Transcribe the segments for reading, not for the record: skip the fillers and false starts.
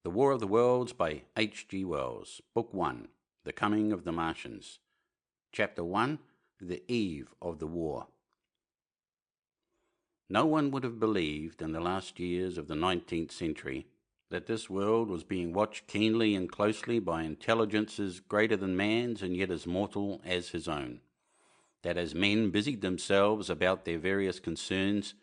The War of the Worlds by H.G. Wells. Book 1. The Coming of the Martians. Chapter 1. The Eve of the War. No one would have believed in the last years of the 19th century that this world was being watched keenly and closely by intelligences greater than man's and yet as mortal as his own. That as men busied themselves about their various concerns,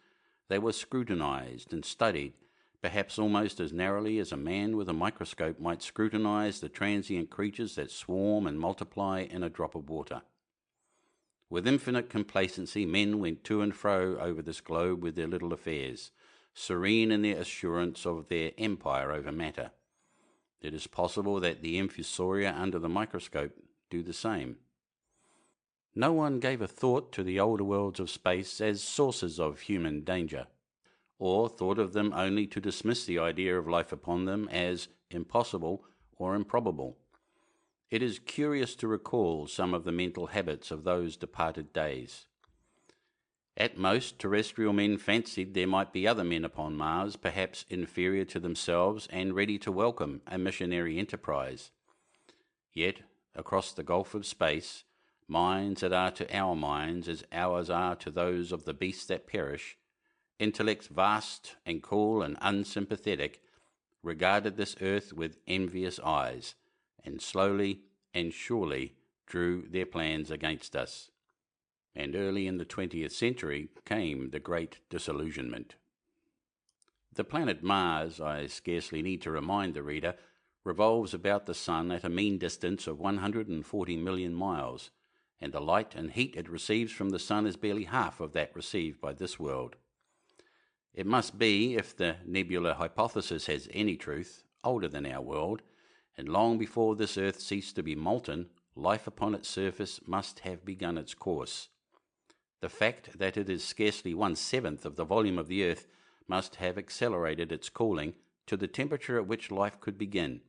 they were scrutinized and studied, perhaps almost as narrowly as a man with a microscope might scrutinize the transient creatures that swarm and multiply in a drop of water. With infinite complacency, men went to and fro over this globe with their little affairs, serene in their assurance of their empire over matter. It is possible that the infusoria under the microscope do the same. No one gave a thought to the older worlds of space as sources of human danger, or thought of them only to dismiss the idea of life upon them as impossible or improbable. It is curious to recall some of the mental habits of those departed days. At most, terrestrial men fancied there might be other men upon Mars, perhaps inferior to themselves and ready to welcome a missionary enterprise. Yet, across the gulf of space, minds that are to our minds as ours are to those of the beasts that perish, intellects vast and cool and unsympathetic, regarded this earth with envious eyes, and slowly and surely drew their plans against us. And early in the 20th century came the great disillusionment. The planet Mars, I scarcely need to remind the reader, revolves about the Sun at a mean distance of 140 million miles, and the light and heat it receives from the Sun is barely half of that received by this world. It must be, if the nebular hypothesis has any truth, older than our world, and long before this earth ceased to be molten, life upon its surface must have begun its course. The fact that it is scarcely 1/7 of the volume of the earth must have accelerated its cooling to the temperature at which life could begin.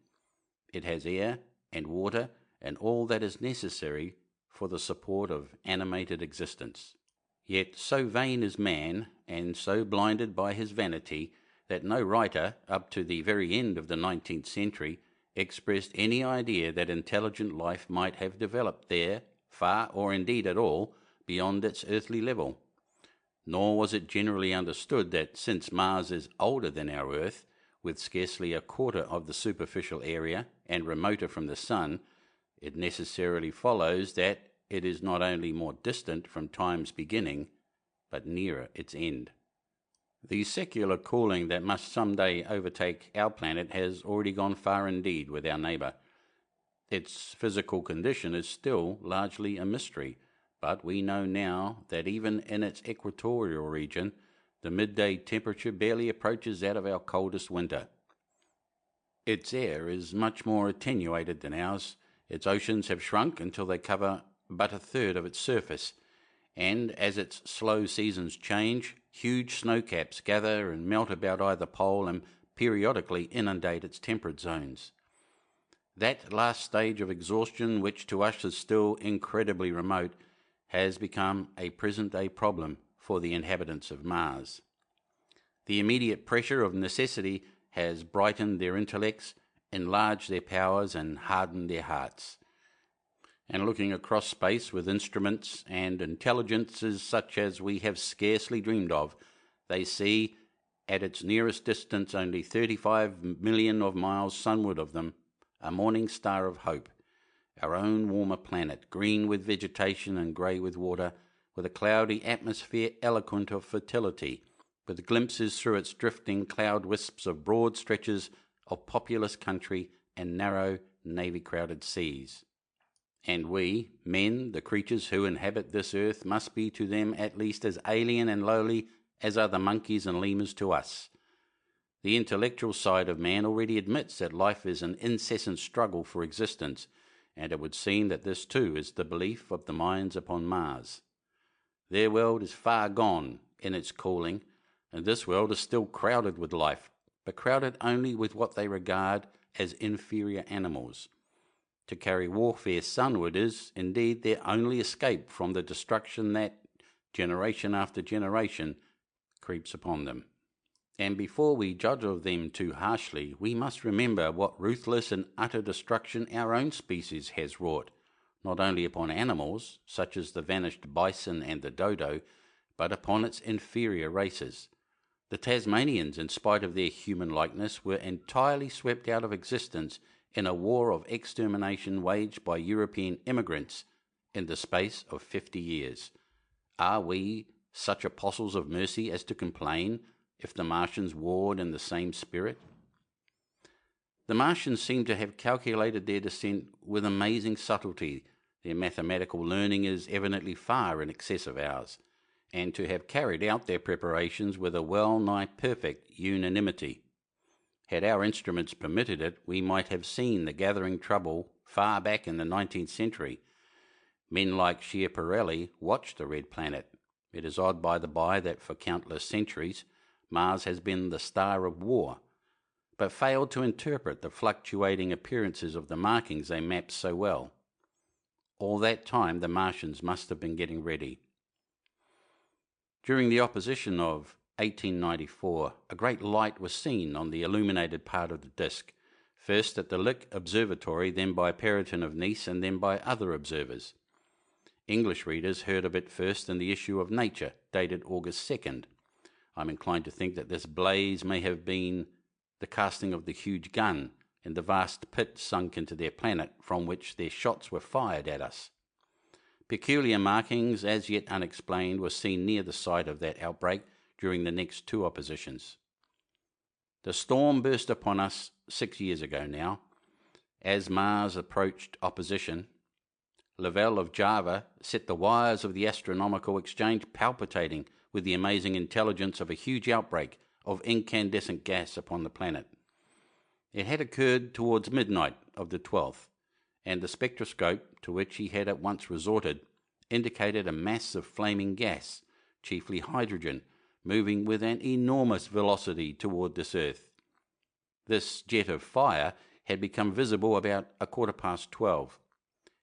It has air and water and all that is necessary for the support of animated existence. Yet so vain is man, and so blinded by his vanity, that no writer, up to the very end of the 19th century, expressed any idea that intelligent life might have developed there, far or indeed at all, beyond its earthly level. Nor was it generally understood that since Mars is older than our Earth, with scarcely a quarter of the superficial area, and remoter from the Sun, it necessarily follows that it is not only more distant from time's beginning, but nearer its end. The secular cooling that must some day overtake our planet has already gone far indeed with our neighbour. Its physical condition is still largely a mystery, but we know now that even in its equatorial region, the midday temperature barely approaches that of our coldest winter. Its air is much more attenuated than ours. Its oceans have shrunk until they cover but 1/3 of its surface, and as its slow seasons change, huge snowcaps gather and melt about either pole and periodically inundate its temperate zones. That last stage of exhaustion, which to us is still incredibly remote, has become a present-day problem for the inhabitants of Mars. The immediate pressure of necessity has brightened their intellects, enlarged their powers, and hardened their hearts. And looking across space with instruments and intelligences such as we have scarcely dreamed of, they see, at its nearest distance only 35 million of miles sunward of them, a morning star of hope, our own warmer planet, green with vegetation and grey with water, with a cloudy atmosphere eloquent of fertility, with glimpses through its drifting cloud wisps of broad stretches of populous country and narrow, navy-crowded seas. And we, men, the creatures who inhabit this earth, must be to them at least as alien and lowly as are the monkeys and lemurs to us. The intellectual side of man already admits that life is an incessant struggle for existence, and it would seem that this too is the belief of the minds upon Mars. Their world is far gone in its cooling, and this world is still crowded with life, but crowded only with what they regard as inferior animals. To carry warfare sunward is, indeed, their only escape from the destruction that, generation after generation, creeps upon them. And before we judge of them too harshly, we must remember what ruthless and utter destruction our own species has wrought, not only upon animals, such as the vanished bison and the dodo, but upon its inferior races. The Tasmanians, in spite of their human likeness, were entirely swept out of existence in a war of extermination waged by European immigrants in the space of 50 years. Are we such apostles of mercy as to complain if the Martians warred in the same spirit? The Martians seem to have calculated their descent with amazing subtlety. Their mathematical learning is evidently far in excess of ours, and to have carried out their preparations with a well-nigh perfect unanimity. Had our instruments permitted it, we might have seen the gathering trouble far back in the 19th century. Men like Schiaparelli watched the red planet. It is odd, by the by, that for countless centuries Mars has been the star of war, but failed to interpret the fluctuating appearances of the markings they mapped so well. All that time the Martians must have been getting ready. During the opposition of 1894, a great light was seen on the illuminated part of the disk, first at the Lick Observatory, then by Perrotin of Nice, and then by other observers. English readers heard of it first in the issue of Nature, dated August 2nd. I'm inclined to think that this blaze may have been the casting of the huge gun in the vast pit sunk into their planet from which their shots were fired at us. Peculiar markings, as yet unexplained, were seen near the site of that outbreak during the next two oppositions. The storm burst upon us 6 years ago now. As Mars approached opposition, Lavelle of Java set the wires of the astronomical exchange palpitating with the amazing intelligence of a huge outbreak of incandescent gas upon the planet. It had occurred towards midnight of the 12th, and the spectroscope, to which he had at once resorted, indicated a mass of flaming gas, chiefly hydrogen, moving with an enormous velocity toward this earth. This jet of fire had become visible about 12:15.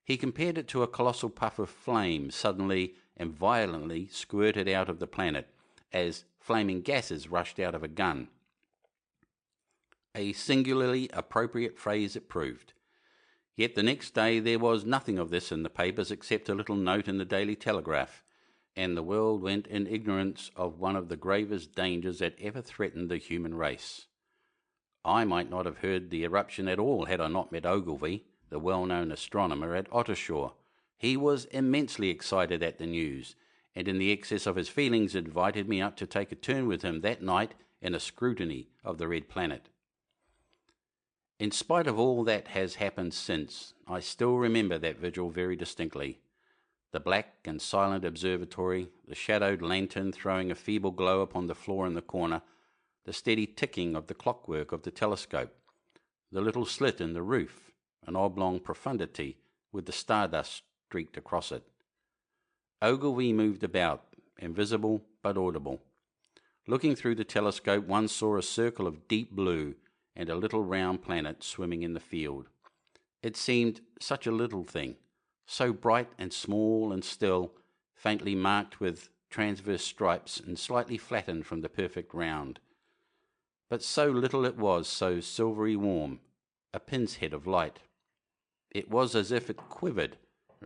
He compared it to a colossal puff of flame suddenly and violently squirted out of the planet, as flaming gases rushed out of a gun. A singularly appropriate phrase it proved. Yet the next day there was nothing of this in the papers except a little note in the Daily Telegraph, and the world went in ignorance of one of the gravest dangers that ever threatened the human race. I might not have heard the eruption at all had I not met Ogilvy, the well-known astronomer, at Ottershaw. He was immensely excited at the news, and in the excess of his feelings invited me up to take a turn with him that night in a scrutiny of the red planet. In spite of all that has happened since, I still remember that vigil very distinctly. The black and silent observatory, the shadowed lantern throwing a feeble glow upon the floor in the corner, the steady ticking of the clockwork of the telescope, the little slit in the roof, an oblong profundity with the stardust streaked across it. Ogilvy moved about, invisible but audible. Looking through the telescope, one saw a circle of deep blue and a little round planet swimming in the field. It seemed such a little thing, so bright and small and still, faintly marked with transverse stripes and slightly flattened from the perfect round. But so little it was, so silvery warm, a pin's head of light. It was as if it quivered,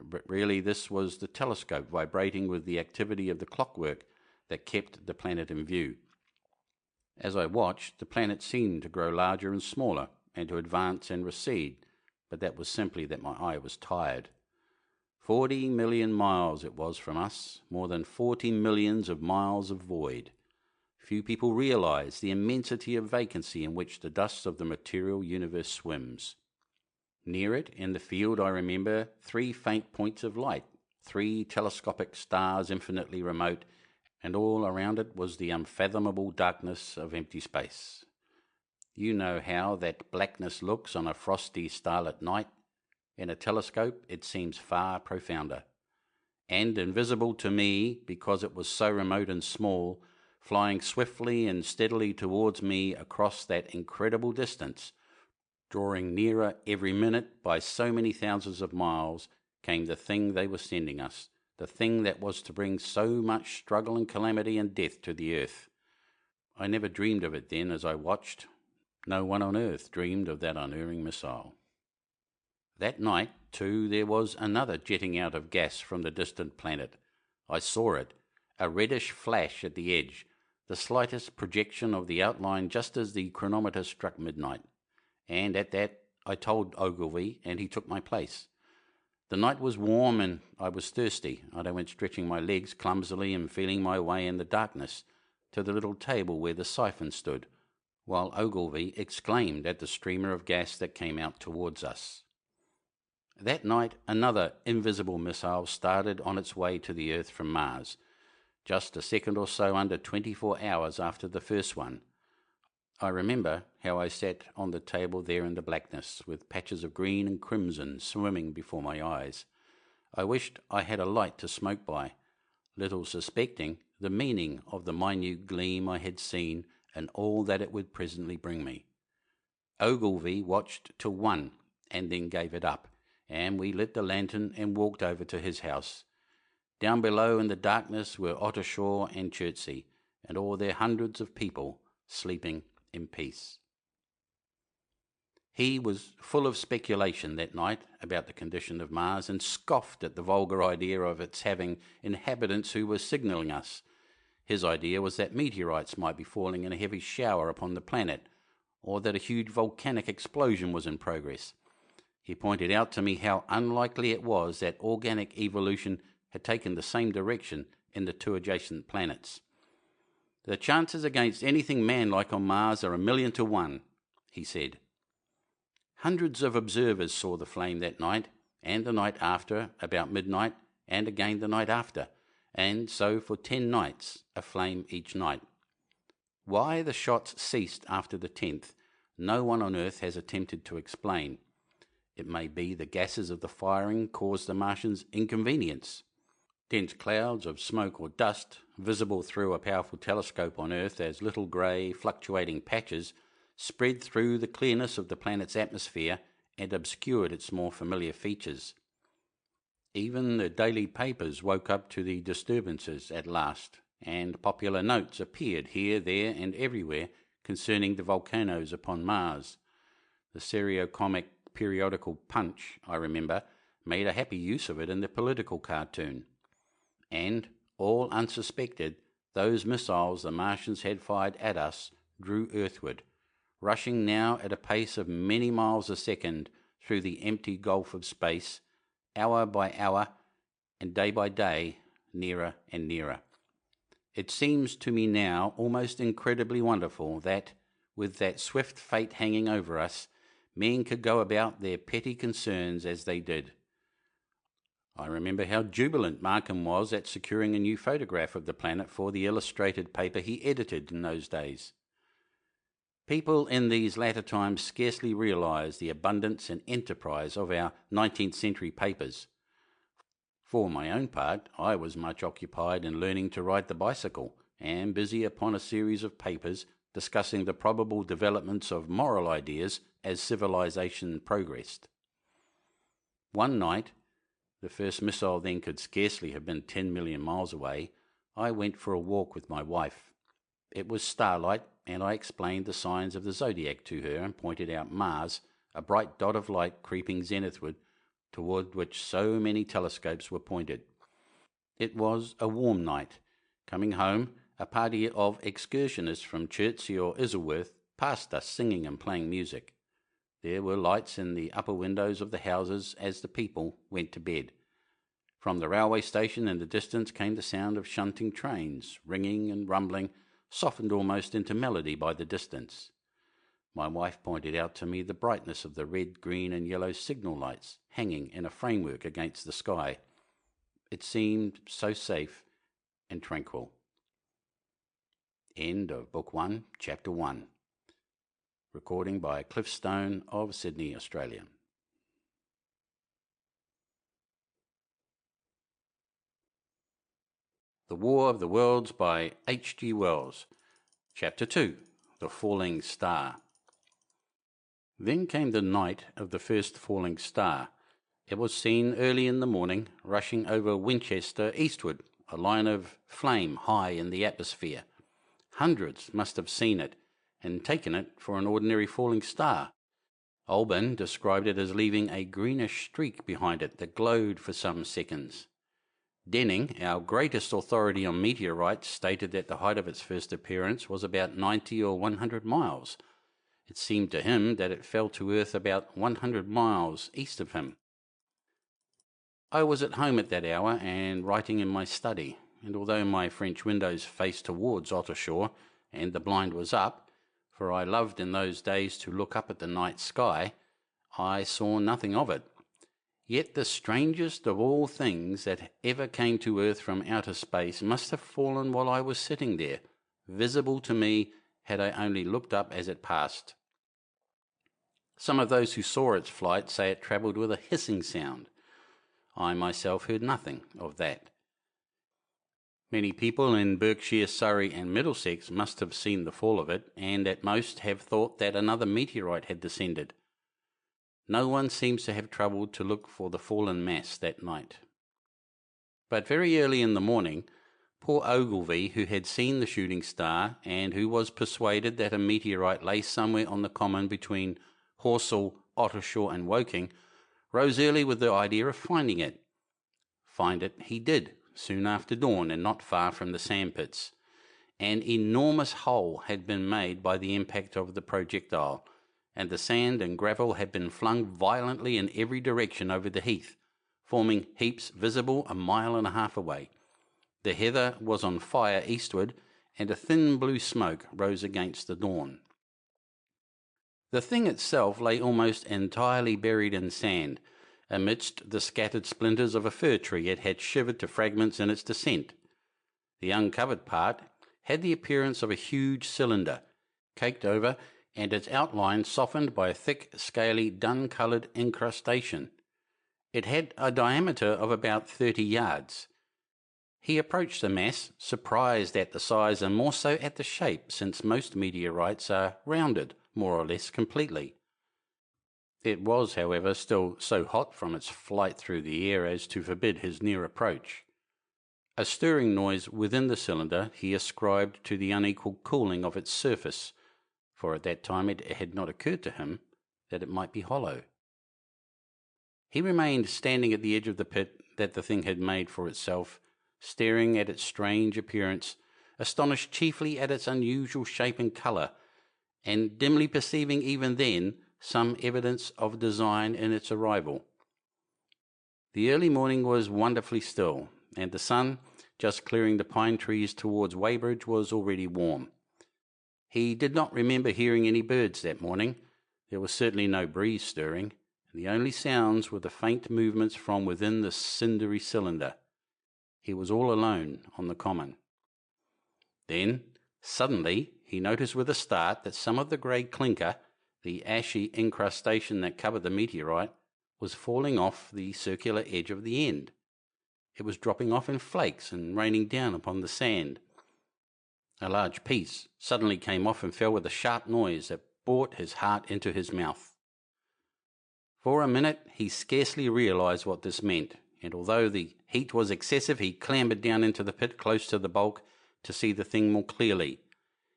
but really this was the telescope vibrating with the activity of the clockwork that kept the planet in view. As I watched, the planet seemed to grow larger and smaller, and to advance and recede, but that was simply that my eye was tired. 40 million miles it was from us, more than 40 millions of miles of void. Few people realize the immensity of vacancy in which the dust of the material universe swims. Near it, in the field, I remember 3 faint points of light, 3 telescopic stars infinitely remote, and all around it was the unfathomable darkness of empty space. You know how that blackness looks on a frosty starlit night. In a telescope it seems far profounder. And invisible to me, because it was so remote and small, flying swiftly and steadily towards me across that incredible distance, drawing nearer every minute by so many thousands of miles, came the thing they were sending us, the thing that was to bring so much struggle and calamity and death to the earth. I never dreamed of it then as I watched. No one on earth dreamed of that unerring missile. That night, too, there was another jetting out of gas from the distant planet. I saw it, a reddish flash at the edge, the slightest projection of the outline just as the chronometer struck midnight. And at that I told Ogilvy, and he took my place. The night was warm and I was thirsty. I went stretching my legs clumsily and feeling my way in the darkness to the little table where the siphon stood, while Ogilvy exclaimed at the streamer of gas that came out towards us. That night another invisible missile started on its way to the Earth from Mars, just a second or so under 24 hours after the first one. I remember how I sat on the table there in the blackness, with patches of green and crimson swimming before my eyes. I wished I had a light to smoke by, little suspecting the meaning of the minute gleam I had seen and all that it would presently bring me. Ogilvy watched till 1 and then gave it up, and we lit the lantern and walked over to his house. Down below in the darkness were Ottershaw and Chertsey, and all their hundreds of people sleeping in peace. He was full of speculation that night about the condition of Mars, and scoffed at the vulgar idea of its having inhabitants who were signalling us. His idea was that meteorites might be falling in a heavy shower upon the planet, or that a huge volcanic explosion was in progress. He pointed out to me how unlikely it was that organic evolution had taken the same direction in the two adjacent planets. The chances against anything man-like on Mars are 1,000,000 to 1, he said. Hundreds of observers saw the flame that night, and the night after, about midnight, and again the night after, and so for 10 nights, a flame each night. Why the shots ceased after the 10th, no one on Earth has attempted to explain. It may be the gases of the firing caused the Martians inconvenience. Dense clouds of smoke or dust, visible through a powerful telescope on Earth as little grey, fluctuating patches, spread through the clearness of the planet's atmosphere and obscured its more familiar features. Even the daily papers woke up to the disturbances at last, and popular notes appeared here, there, and everywhere concerning the volcanoes upon Mars. The serio-comic periodical Punch, I remember, made a happy use of it in the political cartoon. And, all unsuspected, those missiles the Martians had fired at us drew earthward, rushing now at a pace of many miles a second through the empty gulf of space, hour by hour and day by day, nearer and nearer. It seems to me now almost incredibly wonderful that, with that swift fate hanging over us, men could go about their petty concerns as they did. I remember how jubilant Markham was at securing a new photograph of the planet for the illustrated paper he edited in those days. People in these latter times scarcely realise the abundance and enterprise of our 19th century papers. For my own part, I was much occupied in learning to ride the bicycle, and busy upon a series of papers discussing the probable developments of moral ideas as civilization progressed. One night, the first missile then could scarcely have been 10 million miles away, I went for a walk with my wife. It was starlight, and I explained the signs of the zodiac to her and pointed out Mars, a bright dot of light creeping zenithward, toward which so many telescopes were pointed. It was a warm night. Coming home, a party of excursionists from Chertsey or Isleworth passed us singing and playing music. There were lights in the upper windows of the houses as the people went to bed. From the railway station in the distance came the sound of shunting trains, ringing and rumbling, softened almost into melody by the distance. My wife pointed out to me the brightness of the red, green and yellow signal lights hanging in a framework against the sky. It seemed so safe and tranquil. End of Book 1, Chapter 1. Recording by Cliff Stone of Sydney, Australia. The War of the Worlds by H.G. Wells. Chapter 2. The Falling Star. Then came the night of the first falling star. It was seen early in the morning, rushing over Winchester eastward, a line of flame high in the atmosphere. Hundreds must have seen it and taken it for an ordinary falling star. Olben described it as leaving a greenish streak behind it that glowed for some seconds. Denning, our greatest authority on meteorites, stated that the height of its first appearance was about 90 or 100 miles. It seemed to him that it fell to Earth about 100 miles east of him. I was at home at that hour and writing in my study, and although my French windows faced towards Ottershaw and the blind was up, for I loved in those days to look up at the night sky, I saw nothing of it. Yet the strangest of all things that ever came to Earth from outer space must have fallen while I was sitting there, visible to me had I only looked up as it passed. Some of those who saw its flight say it travelled with a hissing sound. I myself heard nothing of that. Many people in Berkshire, Surrey and Middlesex must have seen the fall of it, and at most have thought that another meteorite had descended. No one seems to have troubled to look for the fallen mass that night. But very early in the morning, poor Ogilvy, who had seen the shooting star, and who was persuaded that a meteorite lay somewhere on the common between Horsell, Ottershaw and Woking, rose early with the idea of finding it. Find it he did, soon after dawn and not far from the sandpits. An enormous hole had been made by the impact of the projectile, and the sand and gravel had been flung violently in every direction over the heath, forming heaps visible a mile and a half away. The heather was on fire eastward, and a thin blue smoke rose against the dawn. The thing itself lay almost entirely buried in sand. Amidst the scattered splinters of a fir tree it had shivered to fragments in its descent. The uncovered part had the appearance of a huge cylinder, caked over, and its outline softened by a thick, scaly, dun-coloured incrustation. It had a diameter of about 30 yards. He approached the mass, surprised at the size and more so at the shape, since most meteorites are rounded, more or less completely. It was, however, still so hot from its flight through the air as to forbid his near approach. A stirring noise within the cylinder he ascribed to the unequal cooling of its surface, for at that time it had not occurred to him that it might be hollow. He remained standing at the edge of the pit that the thing had made for itself, staring at its strange appearance, astonished chiefly at its unusual shape and colour, and dimly perceiving even then some evidence of design in its arrival. The early morning was wonderfully still, and the sun, just clearing the pine trees towards Weybridge, was already warm. He did not remember hearing any birds that morning. There was certainly no breeze stirring, and the only sounds were the faint movements from within the cindery cylinder. He was all alone on the common. Then, suddenly, he noticed with a start that some of the grey clinker, the ashy incrustation that covered the meteorite, was falling off the circular edge of the end. It was dropping off in flakes and raining down upon the sand. A large piece suddenly came off and fell with a sharp noise that brought his heart into his mouth. For a minute he scarcely realized what this meant, and although the heat was excessive, he clambered down into the pit close to the bulk to see the thing more clearly.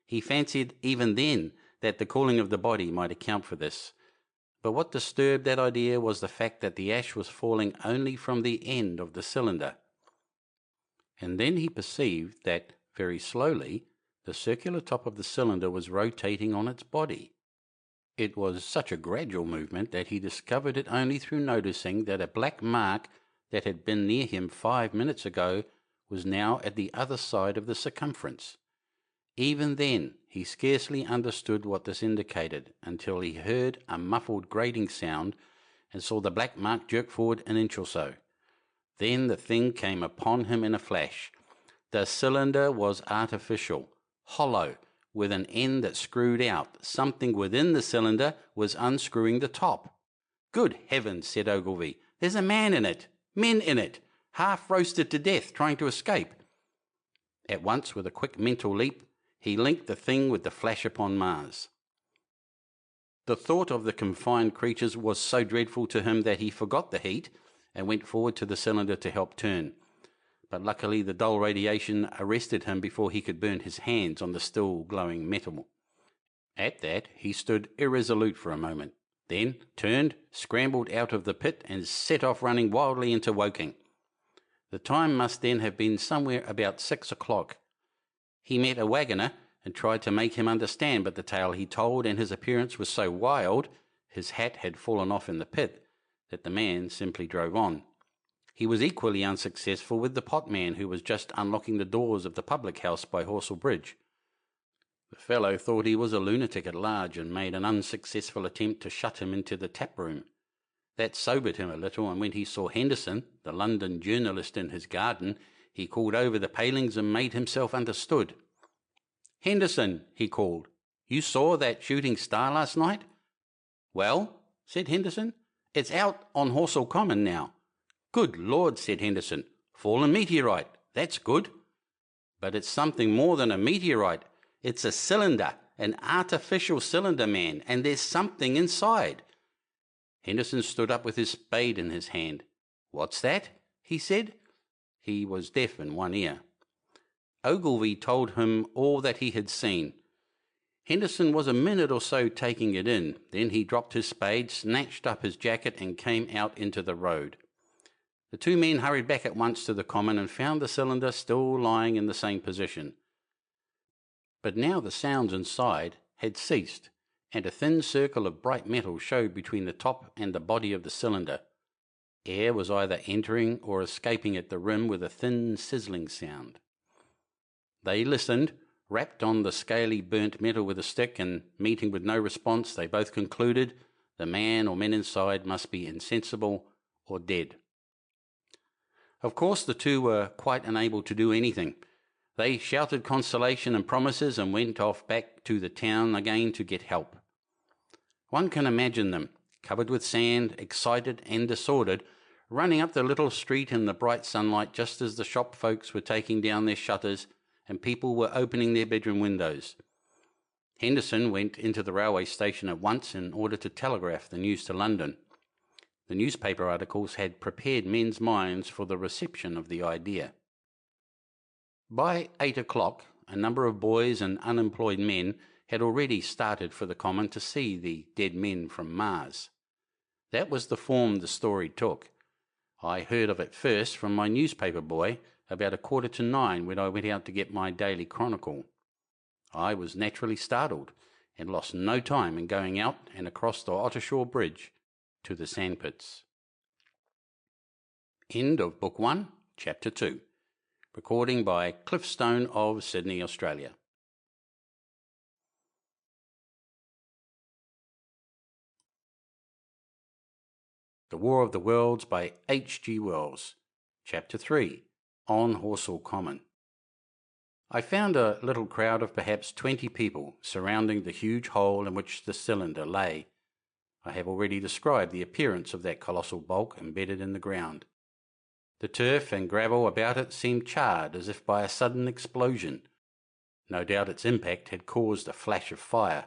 He fancied even then that the cooling of the body might account for this, but what disturbed that idea was the fact that the ash was falling only from the end of the cylinder. And then he perceived that, very slowly, the circular top of the cylinder was rotating on its body. It was such a gradual movement that he discovered it only through noticing that a black mark that had been near him 5 minutes ago was now at the other side of the circumference. Even then he scarcely understood what this indicated until he heard a muffled grating sound and saw the black mark jerk forward an inch or so. Then the thing came upon him in a flash. The cylinder was artificial, hollow, with an end that screwed out. Something within the cylinder was unscrewing the top. "Good heavens," said Ogilvy, "there's a man in it, men in it, half roasted to death, trying to escape." At once, with a quick mental leap, he linked the thing with the flash upon Mars. The thought of the confined creatures was so dreadful to him that he forgot the heat and went forward to the cylinder to help turn. but luckily the dull radiation arrested him before he could burn his hands on the still glowing metal. At that he stood irresolute for a moment, then turned, scrambled out of the pit, and set off running wildly into Woking. The time must then have been somewhere about 6 o'clock. He met a waggoner and tried to make him understand, but the tale he told and his appearance was so wild, his hat had fallen off in the pit, that the man simply drove on. He was equally unsuccessful with the potman who was just unlocking the doors of the public house by Horsell Bridge. The fellow thought he was a lunatic at large and made an unsuccessful attempt to shut him into the tap room. That sobered him a little, and when he saw Henderson, the London journalist, in his garden, he called over the palings and made himself understood. "Henderson," he called, "you saw that shooting star last night?" "Well," said Henderson, "it's out on Horsell Common now." "Good Lord," said Henderson, "fallen meteorite, that's good." "But it's something more than a meteorite. It's a cylinder, an artificial cylinder, man, and there's something inside." Henderson stood up with his spade in his hand. "What's that?" he said. He was deaf in one ear. Ogilvy told him all that he had seen. Henderson was a minute or so taking it in. Then he dropped his spade, snatched up his jacket, and came out into the road. The two men hurried back at once to the common and found the cylinder still lying in the same position. But now the sounds inside had ceased, and a thin circle of bright metal showed between the top and the body of the cylinder. Air was either entering or escaping at the rim with a thin sizzling sound. They listened, rapped on the scaly burnt metal with a stick, and meeting with no response, they both concluded the man or men inside must be insensible or dead. Of course the two were quite unable to do anything. They shouted consolation and promises and went off back to the town again to get help. One can imagine them, covered with sand, excited and disordered, running up the little street in the bright sunlight just as the shop folks were taking down their shutters and people were opening their bedroom windows. Henderson went into the railway station at once in order to telegraph the news to London. The newspaper articles had prepared men's minds for the reception of the idea. By 8 o'clock, a number of boys and unemployed men had already started for the common to see the dead men from Mars. That was the form the story took. I heard of it first from my newspaper boy about 8:45 when I went out to get my daily chronicle. I was naturally startled and lost no time in going out and across the Ottershaw Bridge to the sandpits. End of Book 1, Chapter 2. Recording by Cliffstone of Sydney, Australia. The War of the Worlds by H.G. Wells. Chapter 3. On Horsell Common. I found a little crowd of perhaps 20 people surrounding the huge hole in which the cylinder lay. I have already described the appearance of that colossal bulk embedded in the ground. The turf and gravel about it seemed charred as if by a sudden explosion. No doubt its impact had caused a flash of fire.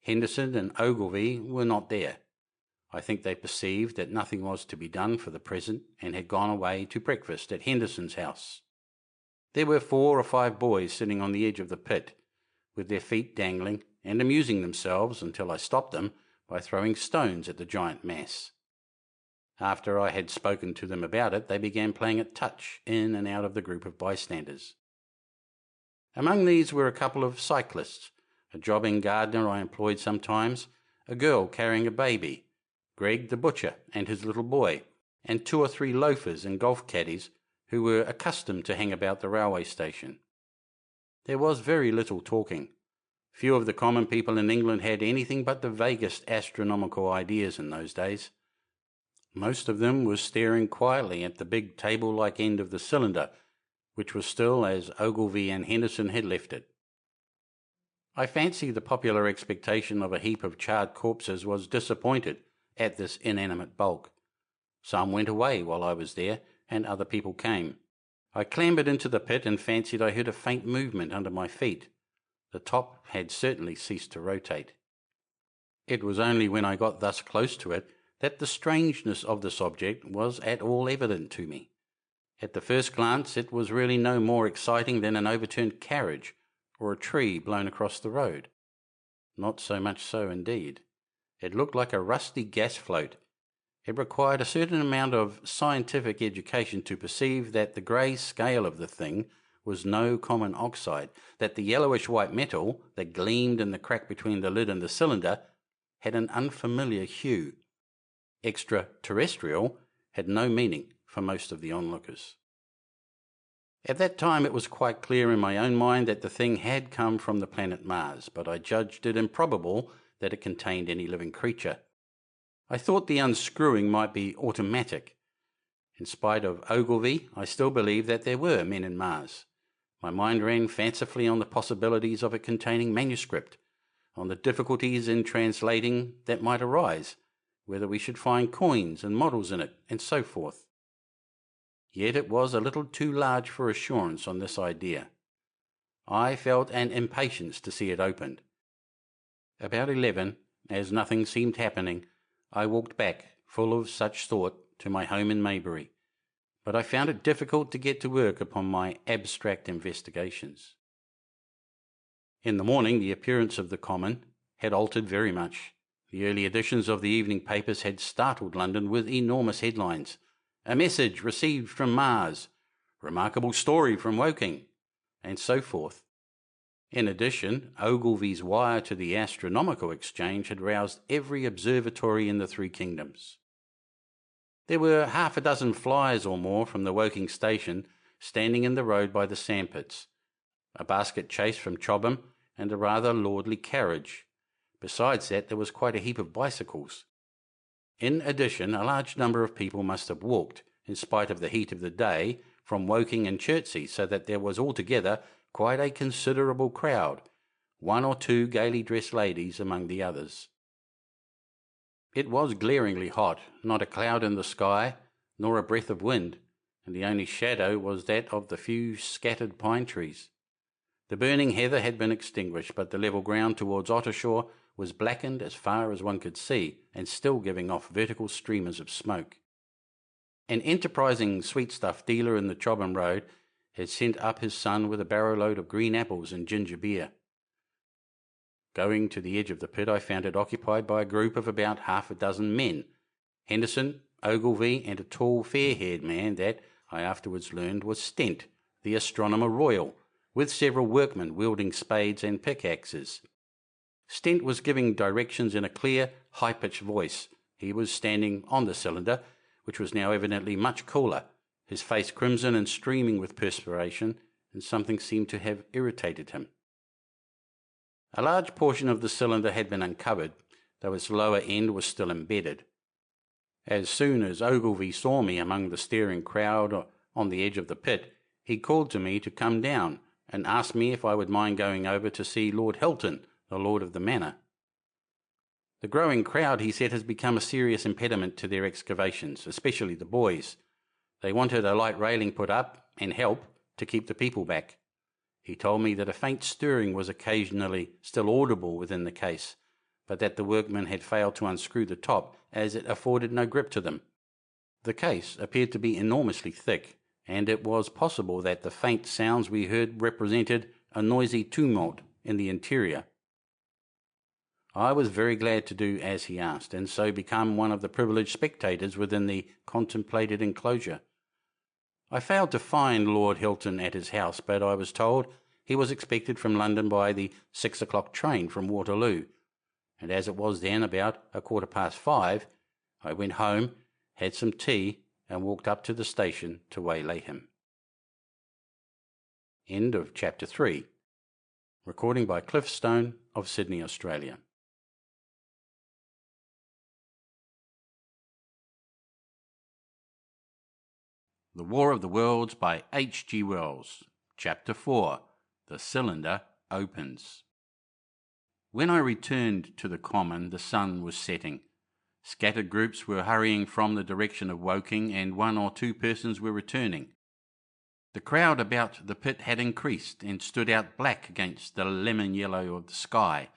Henderson and Ogilvy were not there. I think they perceived that nothing was to be done for the present and had gone away to breakfast at Henderson's house. There were 4 or 5 boys sitting on the edge of the pit, with their feet dangling and amusing themselves until I stopped them by throwing stones at the giant mass. After I had spoken to them about it, they began playing at touch in and out of the group of bystanders. Among these were a couple of cyclists, a jobbing gardener I employed sometimes, a girl carrying a baby, Greg the butcher and his little boy, and 2 or 3 loafers and golf caddies who were accustomed to hang about the railway station. There was very little talking. Few of the common people in England had anything but the vaguest astronomical ideas in those days. Most of them were staring quietly at the big table-like end of the cylinder, which was still as Ogilvy and Henderson had left it. I fancy the popular expectation of a heap of charred corpses was disappointed at this inanimate bulk. Some went away while I was there, and other people came. I clambered into the pit and fancied I heard a faint movement under my feet. The top had certainly ceased to rotate. It was only when I got thus close to it that the strangeness of this object was at all evident to me. At the first glance, it was really no more exciting than an overturned carriage or a tree blown across the road. Not so much so, indeed. It looked like a rusty gas float. It required a certain amount of scientific education to perceive that the grey scale of the thing was no common oxide, that the yellowish-white metal that gleamed in the crack between the lid and the cylinder had an unfamiliar hue. Extraterrestrial had no meaning for most of the onlookers. At that time it was quite clear in my own mind that the thing had come from the planet Mars, but I judged it improbable that it contained any living creature. I thought the unscrewing might be automatic. In spite of Ogilvy, I still believed that there were men in Mars. My mind ran fancifully on the possibilities of it containing manuscript, on the difficulties in translating that might arise, whether we should find coins and models in it, and so forth. Yet it was a little too large for assurance on this idea. I felt an impatience to see it opened. About 11, as nothing seemed happening, I walked back, full of such thought, to my home in Maybury, but I found it difficult to get to work upon my abstract investigations. In the morning, the appearance of the Common had altered very much. The early editions of the evening papers had startled London with enormous headlines. A message received from Mars, remarkable story from Woking, and so forth. In addition, Ogilvy's wire to the Astronomical Exchange had roused every observatory in the three kingdoms. There were half a dozen flyers or more from the Woking station standing in the road by the sandpits, a basket chase from Chobham, and a rather lordly carriage. Besides that, there was quite a heap of bicycles. In addition, a large number of people must have walked, in spite of the heat of the day, from Woking and Chertsey, so that there was altogether quite a considerable crowd, one or two gaily dressed ladies among the others. It was glaringly hot, not a cloud in the sky, nor a breath of wind, and the only shadow was that of the few scattered pine trees. The burning heather had been extinguished, but the level ground towards Ottershaw was blackened as far as one could see, and still giving off vertical streamers of smoke. An enterprising sweetstuff dealer in the Chobham Road had sent up his son with a barrow-load of green apples and ginger beer. Going to the edge of the pit, I found it occupied by a group of about half a dozen men, Henderson, Ogilvy, and a tall, fair-haired man that, I afterwards learned, was Stent, the astronomer royal, with several workmen wielding spades and pickaxes. Stent was giving directions in a clear, high-pitched voice. He was standing on the cylinder, which was now evidently much cooler, his face crimson and streaming with perspiration, and something seemed to have irritated him. A large portion of the cylinder had been uncovered, though its lower end was still embedded. As soon as Ogilvy saw me among the staring crowd on the edge of the pit, he called to me to come down, and asked me if I would mind going over to see Lord Hilton, the lord of the manor. The growing crowd, he said, has become a serious impediment to their excavations, especially the boys. They wanted a light railing put up, and help, to keep the people back. He told me that a faint stirring was occasionally still audible within the case, but that the workmen had failed to unscrew the top, as it afforded no grip to them. The case appeared to be enormously thick, and it was possible that the faint sounds we heard represented a noisy tumult in the interior. I was very glad to do as he asked, and so become one of the privileged spectators within the contemplated enclosure. I failed to find Lord Hilton at his house, but I was told he was expected from London by the 6 o'clock train from Waterloo, and as it was then about 5:15, I went home, had some tea, and walked up to the station to waylay him. End of Chapter 3. Recording by Cliff Stone of Sydney, Australia. The War of the Worlds by H.G. Wells. Chapter 4. The Cylinder Opens. When I returned to the Common, the sun was setting. Scattered groups were hurrying from the direction of Woking, and one or two persons were returning. The crowd about the pit had increased, and stood out black against the lemon yellow of the sky,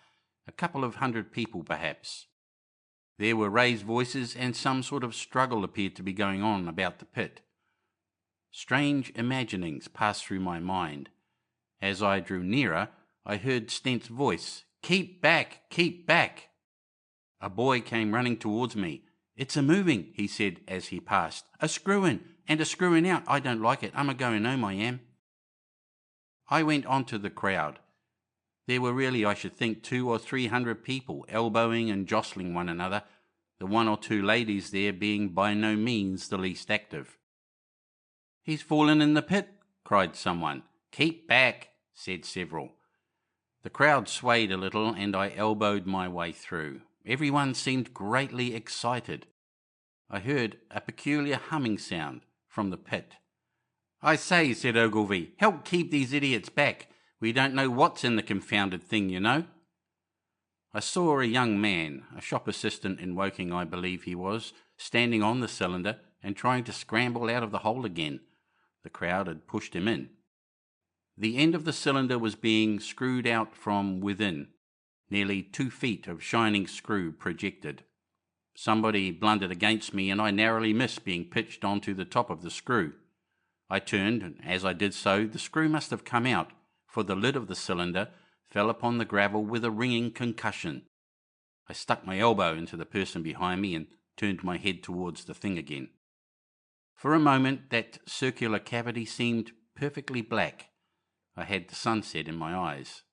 a couple of 100 people perhaps. There were raised voices, and some sort of struggle appeared to be going on about the pit. Strange imaginings passed through my mind. As I drew nearer, I heard Stent's voice. "Keep back! Keep back!" A boy came running towards me. "It's a-moving," he said as he passed. "A screw-in and a screw-in out. I don't like it. I'm a-going home, I am." I went on to the crowd. There were really, I should think, 200 or 300 people elbowing and jostling one another, the 1 or 2 ladies there being by no means the least active. "He's fallen in the pit," cried someone. "Keep back," said several. The crowd swayed a little and I elbowed my way through. Everyone seemed greatly excited. I heard a peculiar humming sound from the pit. "I say," said Ogilvy, "help keep these idiots back. We don't know what's in the confounded thing, you know." I saw a young man, a shop assistant in Woking I believe he was, standing on the cylinder and trying to scramble out of the hole again. The crowd had pushed him in. The end of the cylinder was being screwed out from within. Nearly 2 feet of shining screw projected. Somebody blundered against me and I narrowly missed being pitched onto the top of the screw. I turned, and as I did so, the screw must have come out, for the lid of the cylinder fell upon the gravel with a ringing concussion. I stuck my elbow into the person behind me and turned my head towards the thing again. For a moment that circular cavity seemed perfectly black. I had the sunset in my eyes.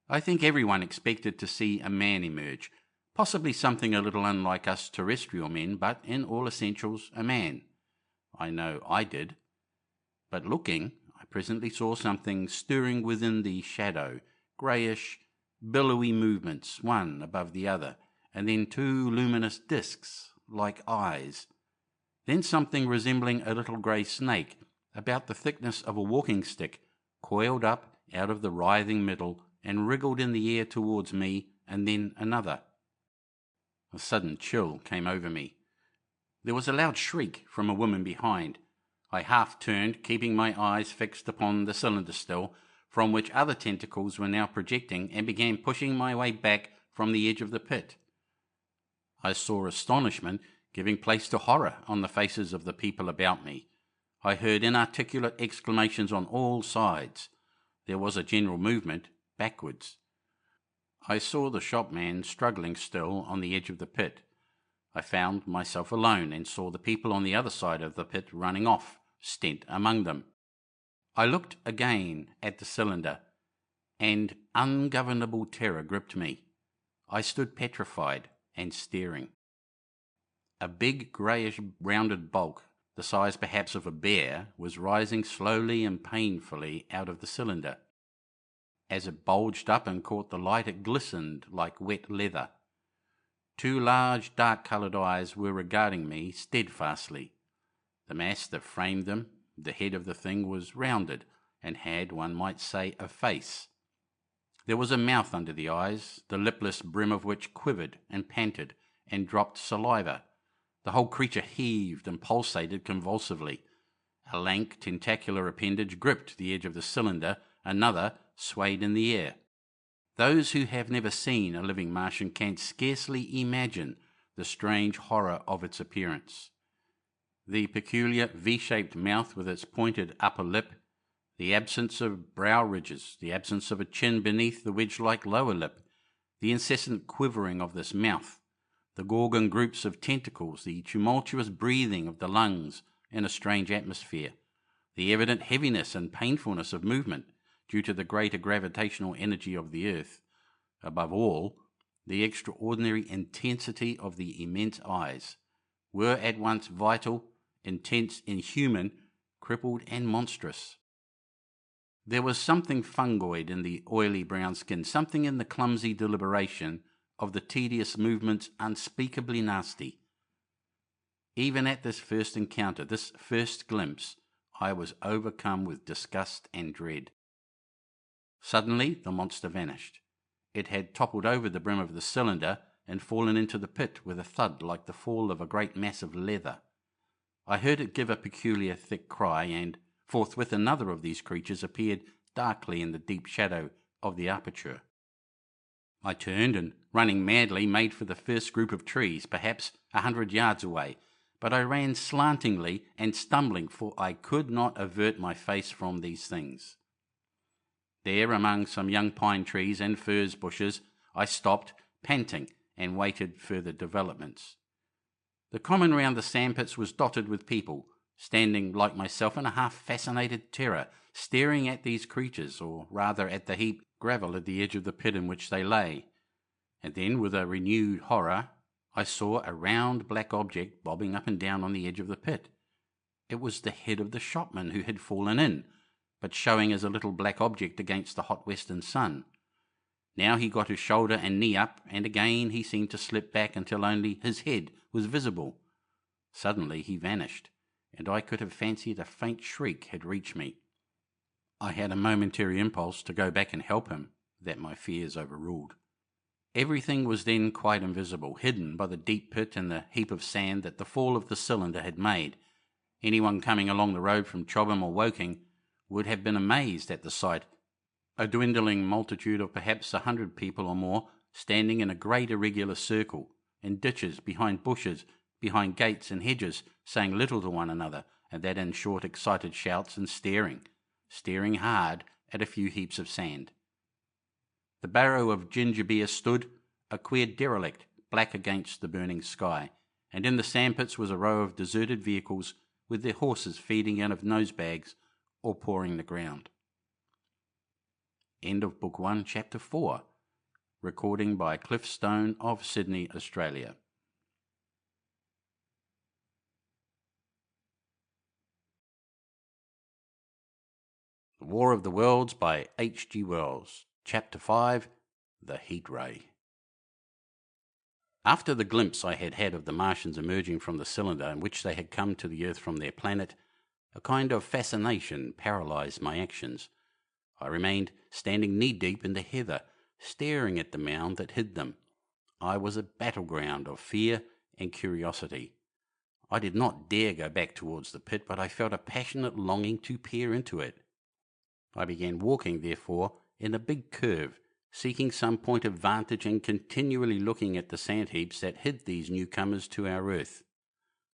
I think everyone expected to see a man emerge, possibly something a little unlike us terrestrial men, but in all essentials a man. I know I did. But looking, I presently saw something stirring within the shadow, greyish, billowy movements, one above the other, and then 2 luminous discs, like eyes. Then something resembling a little grey snake, about the thickness of a walking stick, coiled up out of the writhing middle and wriggled in the air towards me, and then another. A sudden chill came over me. There was a loud shriek from a woman behind. I half turned, keeping my eyes fixed upon the cylinder still, from which other tentacles were now projecting, and began pushing my way back from the edge of the pit. I saw astonishment giving place to horror on the faces of the people about me. I heard inarticulate exclamations on all sides. There was a general movement backwards. I saw the shopman struggling still on the edge of the pit. I found myself alone and saw the people on the other side of the pit running off, Stent among them. I looked again at the cylinder, and ungovernable terror gripped me. I stood petrified and staring. A big greyish rounded bulk, the size perhaps of a bear, was rising slowly and painfully out of the cylinder. As it bulged up and caught the light, it glistened like wet leather. 2 large dark-coloured eyes were regarding me steadfastly. The mass that framed them, the head of the thing, was rounded and had, one might say, a face. There was a mouth under the eyes, the lipless brim of which quivered and panted and dropped saliva. The whole creature heaved and pulsated convulsively. A lank tentacular appendage gripped the edge of the cylinder, another swayed in the air. Those who have never seen a living Martian can scarcely imagine the strange horror of its appearance. The peculiar V-shaped mouth with its pointed upper lip, the absence of brow ridges, the absence of a chin beneath the wedge-like lower lip, the incessant quivering of this mouth, the gorgon groups of tentacles, the tumultuous breathing of the lungs in a strange atmosphere, the evident heaviness and painfulness of movement due to the greater gravitational energy of the earth, above all, the extraordinary intensity of the immense eyes, were at once vital, intense, inhuman, crippled and monstrous. There was something fungoid in the oily brown skin, something in the clumsy deliberation of the tedious movements unspeakably nasty. Even at this first encounter, this first glimpse, I was overcome with disgust and dread. Suddenly the monster vanished. It had toppled over the brim of the cylinder and fallen into the pit with a thud like the fall of a great mass of leather. I heard it give a peculiar thick cry, and forthwith another of these creatures appeared darkly in the deep shadow of the aperture. I turned and, running madly, made for the first group of trees, perhaps 100 yards away, but I ran slantingly and stumbling, for I could not avert my face from these things. There, among some young pine trees and furze bushes, I stopped, panting, and waited further developments. The common round the sandpits was dotted with people, standing like myself in a half-fascinated terror, staring at these creatures, or rather at the heaped gravel at the edge of the pit in which they lay. And then, with a renewed horror, I saw a round black object bobbing up and down on the edge of the pit. It was the head of the shopman who had fallen in, but showing as a little black object against the hot western sun. Now he got his shoulder and knee up, and again he seemed to slip back until only his head was visible. Suddenly he vanished, and I could have fancied a faint shriek had reached me. I had a momentary impulse to go back and help him, that my fears overruled. Everything was then quite invisible, hidden by the deep pit and the heap of sand that the fall of the cylinder had made. Anyone coming along the road from Chobham or Woking would have been amazed at the sight. A dwindling multitude of perhaps 100 people or more, standing in a great irregular circle, in ditches, behind bushes, behind gates and hedges, saying little to one another, and that in short excited shouts, and staring hard at a few heaps of sand. The barrow of ginger beer stood, a queer derelict, black against the burning sky, and in the sandpits was a row of deserted vehicles with their horses feeding out of nosebags or pawing the ground. End of Book 1, Chapter 4. Recording by Cliff Stone of Sydney, Australia. The War of the Worlds by H.G. Wells. Chapter 5. The Heat Ray. After the glimpse I had had of the Martians emerging from the cylinder in which they had come to the Earth from their planet, a kind of fascination paralysed my actions. I remained standing knee-deep in the heather, staring at the mound that hid them. I was a battleground of fear and curiosity. I did not dare go back towards the pit, but I felt a passionate longing to peer into it. I began walking, therefore, in a big curve, seeking some point of vantage and continually looking at the sand heaps that hid these newcomers to our earth.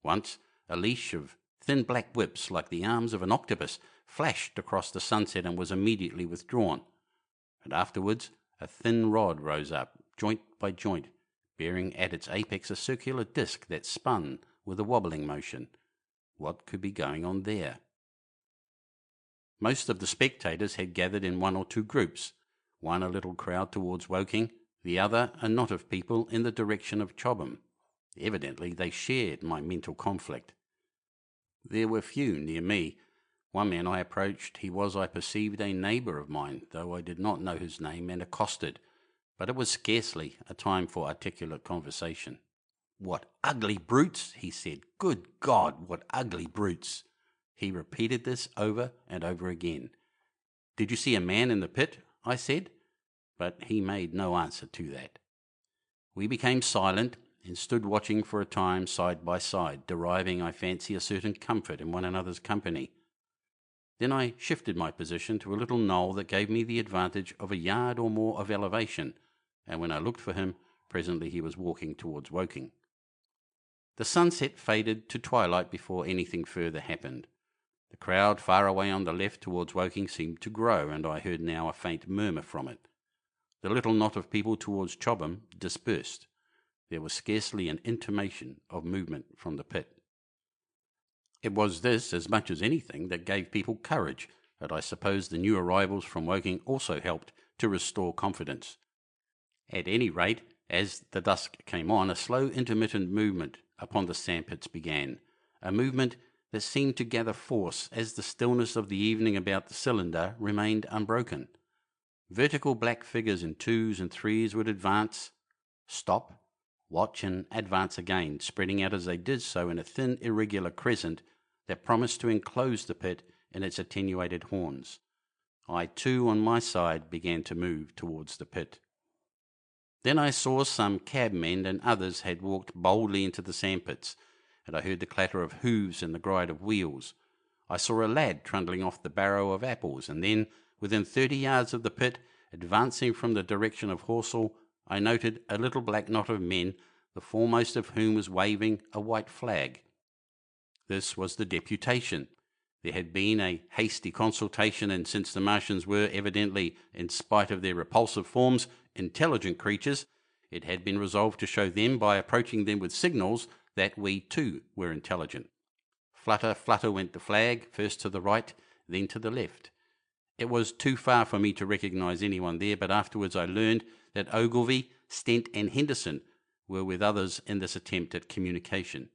Once, a leash of thin black whips, like the arms of an octopus, flashed across the sunset and was immediately withdrawn. And afterwards, a thin rod rose up, joint by joint, bearing at its apex a circular disc that spun with a wobbling motion. What could be going on there? Most of the spectators had gathered in one or two groups, one a little crowd towards Woking, the other a knot of people in the direction of Chobham. Evidently they shared my mental conflict. There were few near me. One man I approached. He was, I perceived, a neighbour of mine, though I did not know his name, and accosted, but it was scarcely a time for articulate conversation. "What ugly brutes," he said. "Good God, what ugly brutes." He repeated this over and over again. "Did you see a man in the pit?" I said, but he made no answer to that. We became silent and stood watching for a time side by side, deriving, I fancy, a certain comfort in one another's company. Then I shifted my position to a little knoll that gave me the advantage of a yard or more of elevation, and when I looked for him, presently he was walking towards Woking. The sunset faded to twilight before anything further happened. The crowd far away on the left towards Woking seemed to grow, and I heard now a faint murmur from it. The little knot of people towards Chobham dispersed. There was scarcely an intimation of movement from the pit. It was this, as much as anything, that gave people courage, but I suppose the new arrivals from Woking also helped to restore confidence. At any rate, as the dusk came on, a slow intermittent movement upon the sandpits began, a movement that seemed to gather force as the stillness of the evening about the cylinder remained unbroken. Vertical black figures in twos and threes would advance, stop, watch, and advance again, spreading out as they did so in a thin irregular crescent that promised to enclose the pit in its attenuated horns. I too, on my side, began to move towards the pit. Then I saw some cabmen and others had walked boldly into the sandpits, and I heard the clatter of hoofs and the gride of wheels. I saw a lad trundling off the barrow of apples, and then, within 30 yards of the pit, advancing from the direction of Horsell, I noted a little black knot of men, the foremost of whom was waving a white flag. This was the deputation. There had been a hasty consultation, and since the Martians were evidently, in spite of their repulsive forms, intelligent creatures, it had been resolved to show them, by approaching them with signals, that we too were intelligent. Flutter, flutter went the flag, first to the right, then to the left. It was too far for me to recognise anyone there, but afterwards I learned that Ogilvy, Stent and Henderson were with others in this attempt at communication.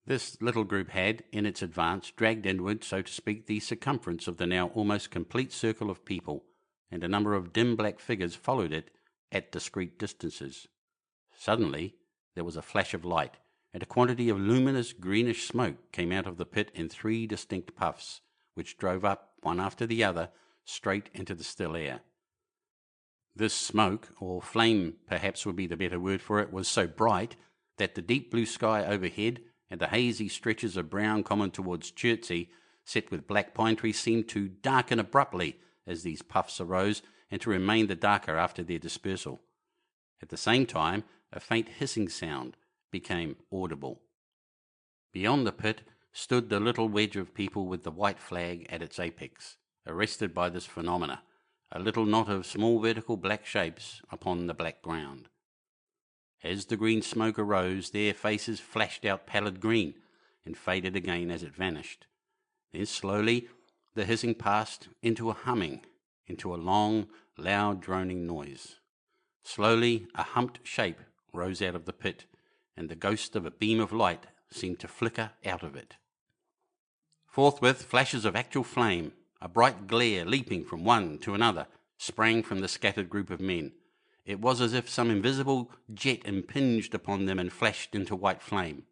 This little group had, in its advance, dragged inward, so to speak, the circumference of the now almost complete circle of people, and a number of dim black figures followed it at discreet distances. Suddenly there was a flash of light, and a quantity of luminous greenish smoke came out of the pit in 3 distinct puffs, which drove up, one after the other, straight into the still air. This smoke, or flame perhaps would be the better word for it, was so bright that the deep blue sky overhead and the hazy stretches of brown common towards Chertsey, set with black pine trees, seemed to darken abruptly as these puffs arose, and to remain the darker after their dispersal. At the same time, a faint hissing sound became audible. Beyond the pit stood the little wedge of people with the white flag at its apex, arrested by this phenomena, a little knot of small vertical black shapes upon the black ground. As the green smoke arose, their faces flashed out pallid green, and faded again as it vanished. Then slowly the hissing passed into a humming, into a long, loud droning noise. Slowly a humped shape rose out of the pit, and the ghost of a beam of light seemed to flicker out of it. Forthwith flashes of actual flame, a bright glare leaping from one to another, sprang from the scattered group of men. It was as if some invisible jet impinged upon them and flashed into white flame.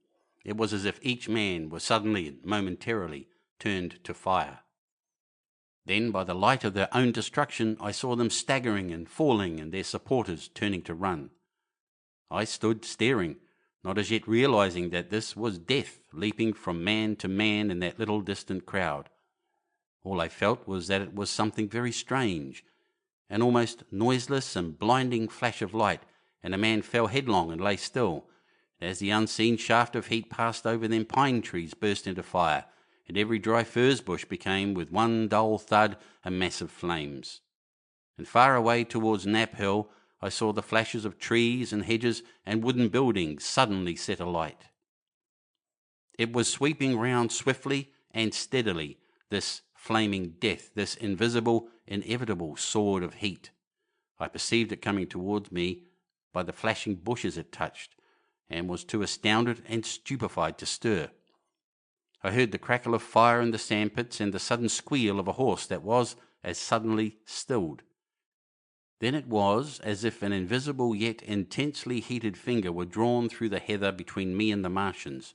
It was as if each man was suddenly and momentarily turned to fire. Then, by the light of their own destruction, I saw them staggering and falling, and their supporters turning to run. I stood staring, not as yet realizing that this was death leaping from man to man in that little distant crowd. All I felt was that it was something very strange, an almost noiseless and blinding flash of light, and a man fell headlong and lay still. As the unseen shaft of heat passed over them, pine trees burst into fire, and every dry furze bush became, with one dull thud, a mass of flames. And far away towards Knapp Hill I saw the flashes of trees and hedges and wooden buildings suddenly set alight. It was sweeping round swiftly and steadily, this flaming death, this invisible, inevitable sword of heat. I perceived it coming towards me by the flashing bushes it touched, and was too astounded and stupefied to stir. I heard the crackle of fire in the sandpits and the sudden squeal of a horse that was as suddenly stilled. Then it was as if an invisible yet intensely heated finger were drawn through the heather between me and the Martians,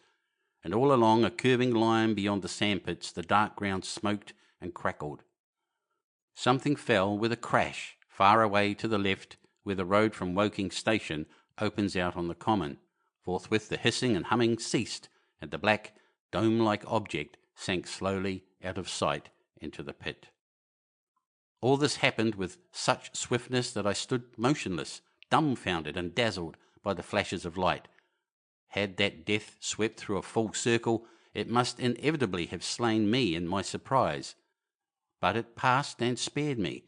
and all along a curving line beyond the sandpits the dark ground smoked and crackled. Something fell with a crash far away to the left, where the road from Woking station opens out on the common. Forthwith the hissing and humming ceased, and the black, dome-like object sank slowly out of sight into the pit. All this happened with such swiftness that I stood motionless, dumbfounded and dazzled by the flashes of light. Had that death swept through a full circle, it must inevitably have slain me in my surprise. But it passed and spared me,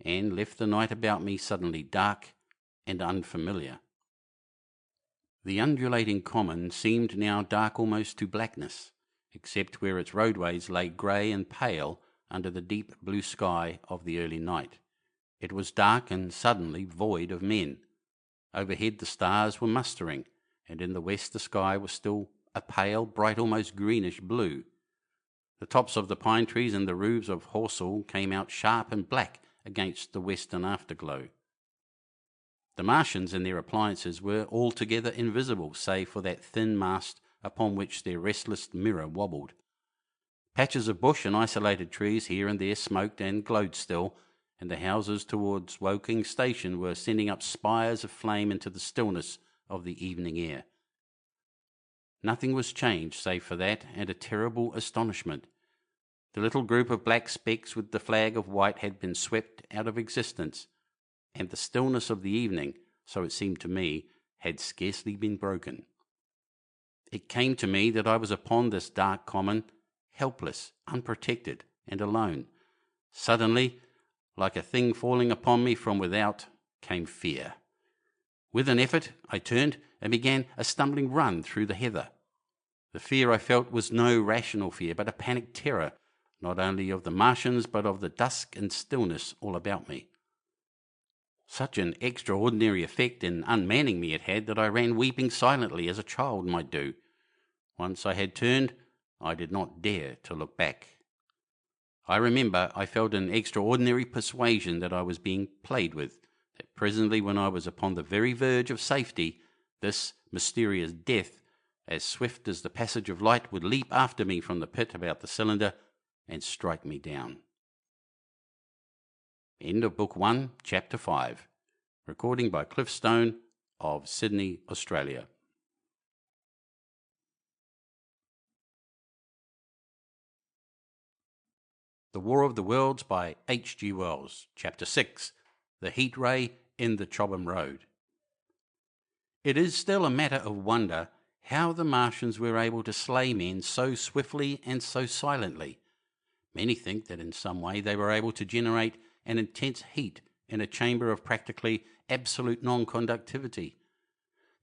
and left the night about me suddenly dark and unfamiliar. The undulating common seemed now dark almost to blackness, except where its roadways lay grey and pale under the deep blue sky of the early night. It was dark and suddenly void of men. Overhead the stars were mustering, and in the west the sky was still a pale, bright, almost greenish blue. The tops of the pine trees and the roofs of Horsell came out sharp and black against the western afterglow. The Martians and their appliances were altogether invisible, save for that thin mast upon which their restless mirror wobbled. Patches of bush and isolated trees here and there smoked and glowed still, and the houses towards Woking station were sending up spires of flame into the stillness of the evening air. Nothing was changed save for that and a terrible astonishment. The little group of black specks with the flag of white had been swept out of existence, and the stillness of the evening, so it seemed to me, had scarcely been broken. It came to me that I was upon this dark common, helpless, unprotected, and alone. Suddenly, like a thing falling upon me from without, came fear. With an effort, I turned and began a stumbling run through the heather. The fear I felt was no rational fear, but a panic terror, not only of the Martians, but of the dusk and stillness all about me. Such an extraordinary effect in unmanning me it had that I ran weeping silently as a child might do. Once I had turned, I did not dare to look back. I remember I felt an extraordinary persuasion that I was being played with, that presently when I was upon the very verge of safety, this mysterious death, as swift as the passage of light, would leap after me from the pit about the cylinder and strike me down. End of Book 1, Chapter 5. Recording by Cliff Stone of Sydney, Australia. The War of the Worlds by H.G. Wells. Chapter 6. The Heat Ray in the Chobham Road. It is still a matter of wonder how the Martians were able to slay men so swiftly and so silently. Many think that in some way they were able to generate an intense heat in a chamber of practically absolute non-conductivity.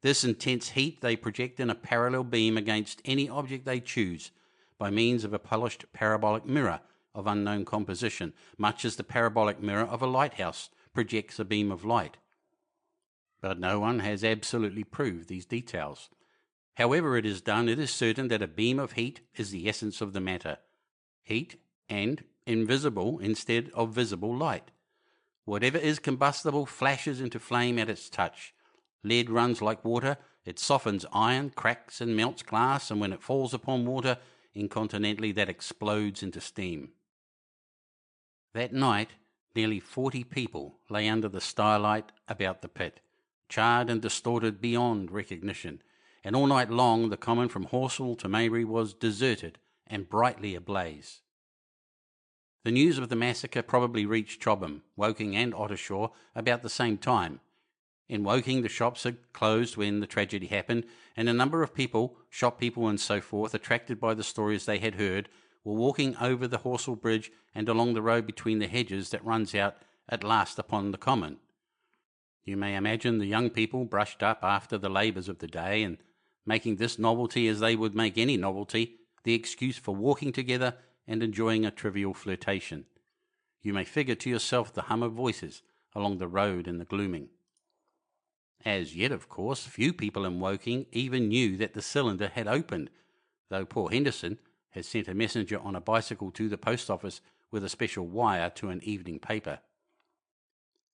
This intense heat they project in a parallel beam against any object they choose by means of a polished parabolic mirror of unknown composition, much as the parabolic mirror of a lighthouse projects a beam of light. But no one has absolutely proved these details. However it is done, it is certain that a beam of heat is the essence of the matter. Heat and invisible instead of visible light. Whatever is combustible flashes into flame at its touch. Lead runs like water, it softens iron, cracks and melts glass, and when it falls upon water, incontinently that explodes into steam. That night, nearly 40 people lay under the starlight about the pit, charred and distorted beyond recognition, and all night long the common from Horsell to Weybridge was deserted and brightly ablaze. The news of the massacre probably reached Chobham, Woking and Ottershaw about the same time. In Woking the shops had closed when the tragedy happened, and a number of people, shop people and so forth, attracted by the stories they had heard, were walking over the Horsell Bridge and along the road between the hedges that runs out at last upon the common. You may imagine the young people brushed up after the labours of the day, and making this novelty, as they would make any novelty, the excuse for walking together and enjoying a trivial flirtation. You may figure to yourself the hum of voices along the road in the gloaming. As yet, of course, few people in Woking even knew that the cylinder had opened, though poor Henderson had sent a messenger on a bicycle to the post office with a special wire to an evening paper.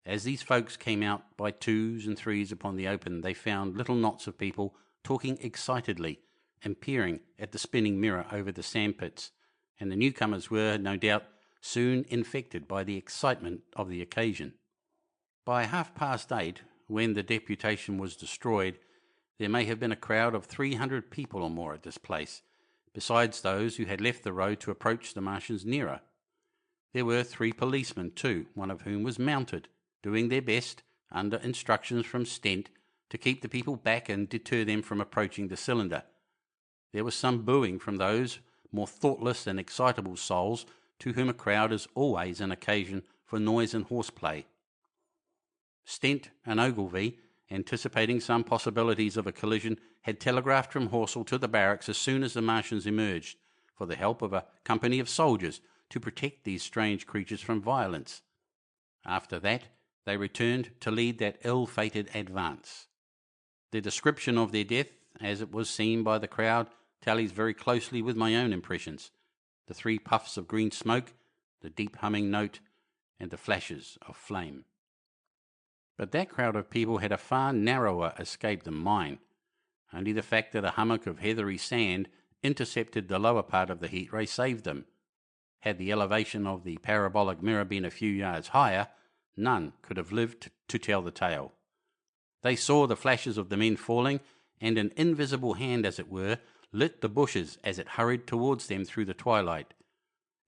As these folks came out by twos and threes upon the open, they found little knots of people talking excitedly and peering at the spinning mirror over the sandpits, and the newcomers were, no doubt, soon infected by the excitement of the occasion. By 8:30, when the deputation was destroyed, there may have been a crowd of 300 people or more at this place, besides those who had left the road to approach the Martians nearer. There were 3 policemen too, one of whom was mounted, doing their best, under instructions from Stent, to keep the people back and deter them from approaching the cylinder. There was some booing from those more thoughtless and excitable souls to whom a crowd is always an occasion for noise and horseplay. Stent and Ogilvy, anticipating some possibilities of a collision, had telegraphed from Horsell to the barracks as soon as the Martians emerged, for the help of a company of soldiers to protect these strange creatures from violence. After that, they returned to lead that ill-fated advance. The description of their death, as it was seen by the crowd, tallies very closely with my own impressions. The 3 puffs of green smoke, the deep humming note, and the flashes of flame. But that crowd of people had a far narrower escape than mine. Only the fact that a hummock of heathery sand intercepted the lower part of the heat ray saved them. Had the elevation of the parabolic mirror been a few yards higher, none could have lived to tell the tale. They saw the flashes of the men falling, and an invisible hand, as it were, lit the bushes as it hurried towards them through the twilight.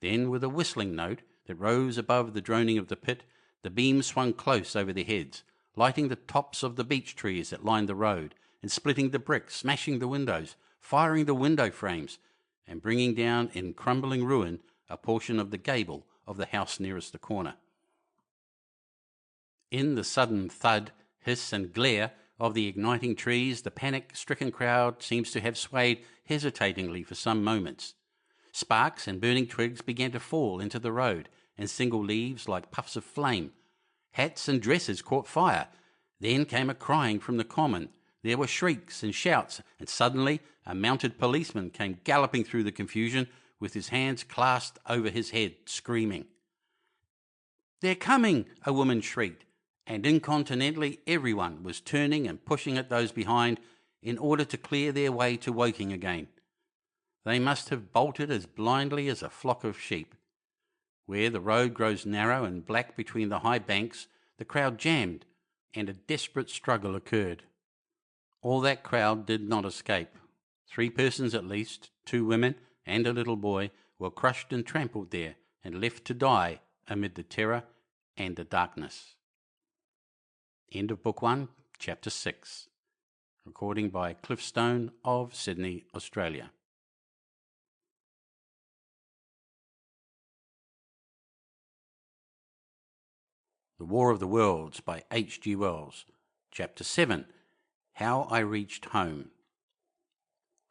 Then, with a whistling note that rose above the droning of the pit, the beam swung close over their heads, lighting the tops of the beech trees that lined the road, and splitting the bricks, smashing the windows, firing the window frames, and bringing down in crumbling ruin a portion of the gable of the house nearest the corner. In the sudden thud, hiss and glare of the igniting trees, the panic-stricken crowd seems to have swayed hesitatingly for some moments. Sparks and burning twigs began to fall into the road, and single leaves like puffs of flame. Hats and dresses caught fire. Then came a crying from the common. There were shrieks and shouts, and suddenly a mounted policeman came galloping through the confusion with his hands clasped over his head, screaming. "They're coming!" a woman shrieked, and incontinently everyone was turning and pushing at those behind in order to clear their way to Woking again. They must have bolted as blindly as a flock of sheep. Where the road grows narrow and black between the high banks, the crowd jammed, and a desperate struggle occurred. All that crowd did not escape. 3 persons at least, 2 women and a little boy, were crushed and trampled there and left to die amid the terror and the darkness. End of Book 1, Chapter 6. Recording by Cliff Stone of Sydney, Australia. The War of the Worlds by H.G. Wells. Chapter 7. How I Reached Home.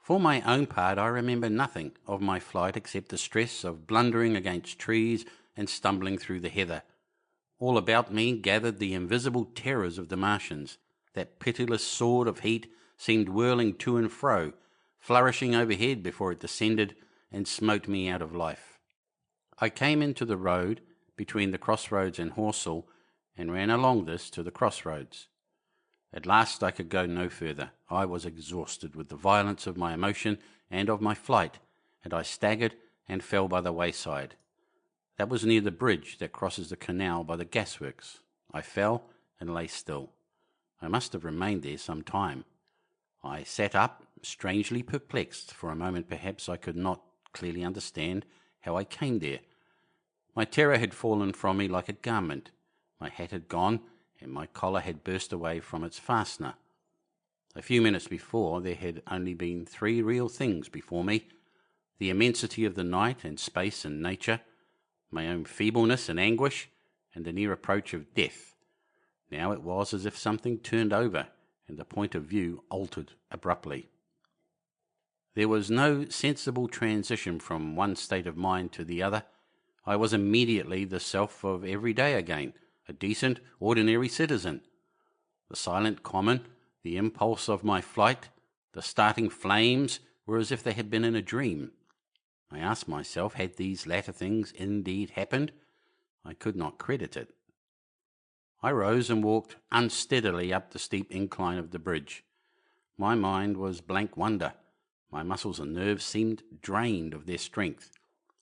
For my own part, I remember nothing of my flight except the stress of blundering against trees and stumbling through the heather. All about me gathered the invisible terrors of the Martians. That pitiless sword of heat seemed whirling to and fro, flourishing overhead before it descended and smote me out of life. I came into the road between the crossroads and Horsell, and ran along this to the crossroads. At last I could go no further. I was exhausted with the violence of my emotion and of my flight, and I staggered and fell by the wayside. That was near the bridge that crosses the canal by the gasworks. I fell and lay still. I must have remained there some time. I sat up, strangely perplexed. For a moment perhaps I could not clearly understand how I came there. My terror had fallen from me like a garment. My hat had gone, and my collar had burst away from its fastener. A few minutes before, there had only been 3 real things before me: the immensity of the night and space and nature, my own feebleness and anguish, and the near approach of death. Now it was as if something turned over, and the point of view altered abruptly. There was no sensible transition from one state of mind to the other. I was immediately the self of every day again, a decent, ordinary citizen. The silent common, the impulse of my flight, the starting flames were as if they had been in a dream. I asked myself, had these latter things indeed happened? I could not credit it. I rose and walked unsteadily up the steep incline of the bridge. My mind was blank wonder. My muscles and nerves seemed drained of their strength.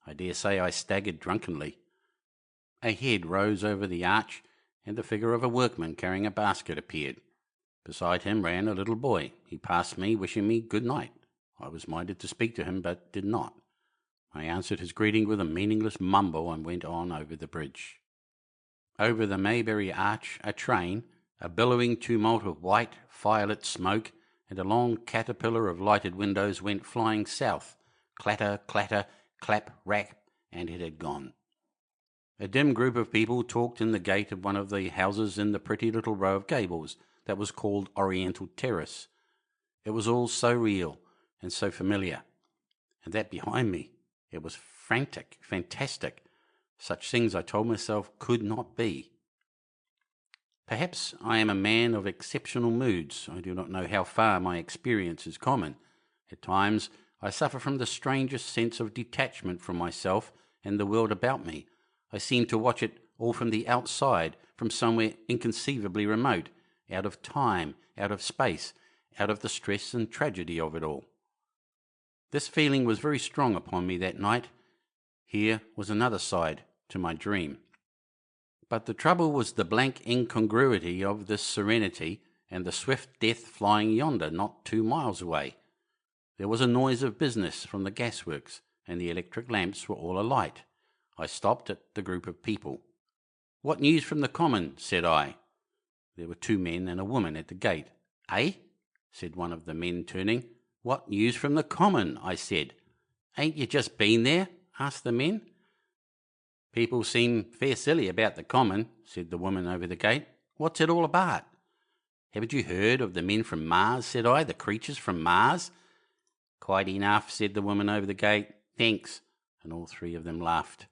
I dare say I staggered drunkenly. A head rose over the arch, and the figure of a workman carrying a basket appeared. Beside him ran a little boy. He passed me, wishing me good night. I was minded to speak to him, but did not. I answered his greeting with a meaningless mumble and went on over the bridge. Over the Mayberry Arch, a train, a billowing tumult of white, firelit smoke, and a long caterpillar of lighted windows went flying south. Clatter, clatter, clap, rack, and it had gone. A dim group of people talked in the gate of one of the houses in the pretty little row of gables that was called Oriental Terrace. It was all so real and so familiar. And that behind me, it was frantic, fantastic. Such things, I told myself, could not be. Perhaps I am a man of exceptional moods. I do not know how far my experience is common. At times I suffer from the strangest sense of detachment from myself and the world about me. I seem to watch it all from the outside, from somewhere inconceivably remote, out of time, out of space, out of the stress and tragedy of it all. This feeling was very strong upon me that night. Here was another side to my dream. But the trouble was the blank incongruity of this serenity and the swift death flying yonder, not 2 miles away. There was a noise of business from the gasworks, and the electric lamps were all alight. I stopped at the group of people. "What news from the common?" said I. There were 2 men and a woman at the gate. "Eh?" said one of the men, turning. "What news from the Common?" I said. "Ain't you just been there?" asked the men. "People seem fair silly about the Common," said the woman over the gate. "What's it all about?" "Haven't you heard of the men from Mars?" said I. "The creatures from Mars?" "Quite enough," said the woman over the gate. "Thanks." And all three of them laughed.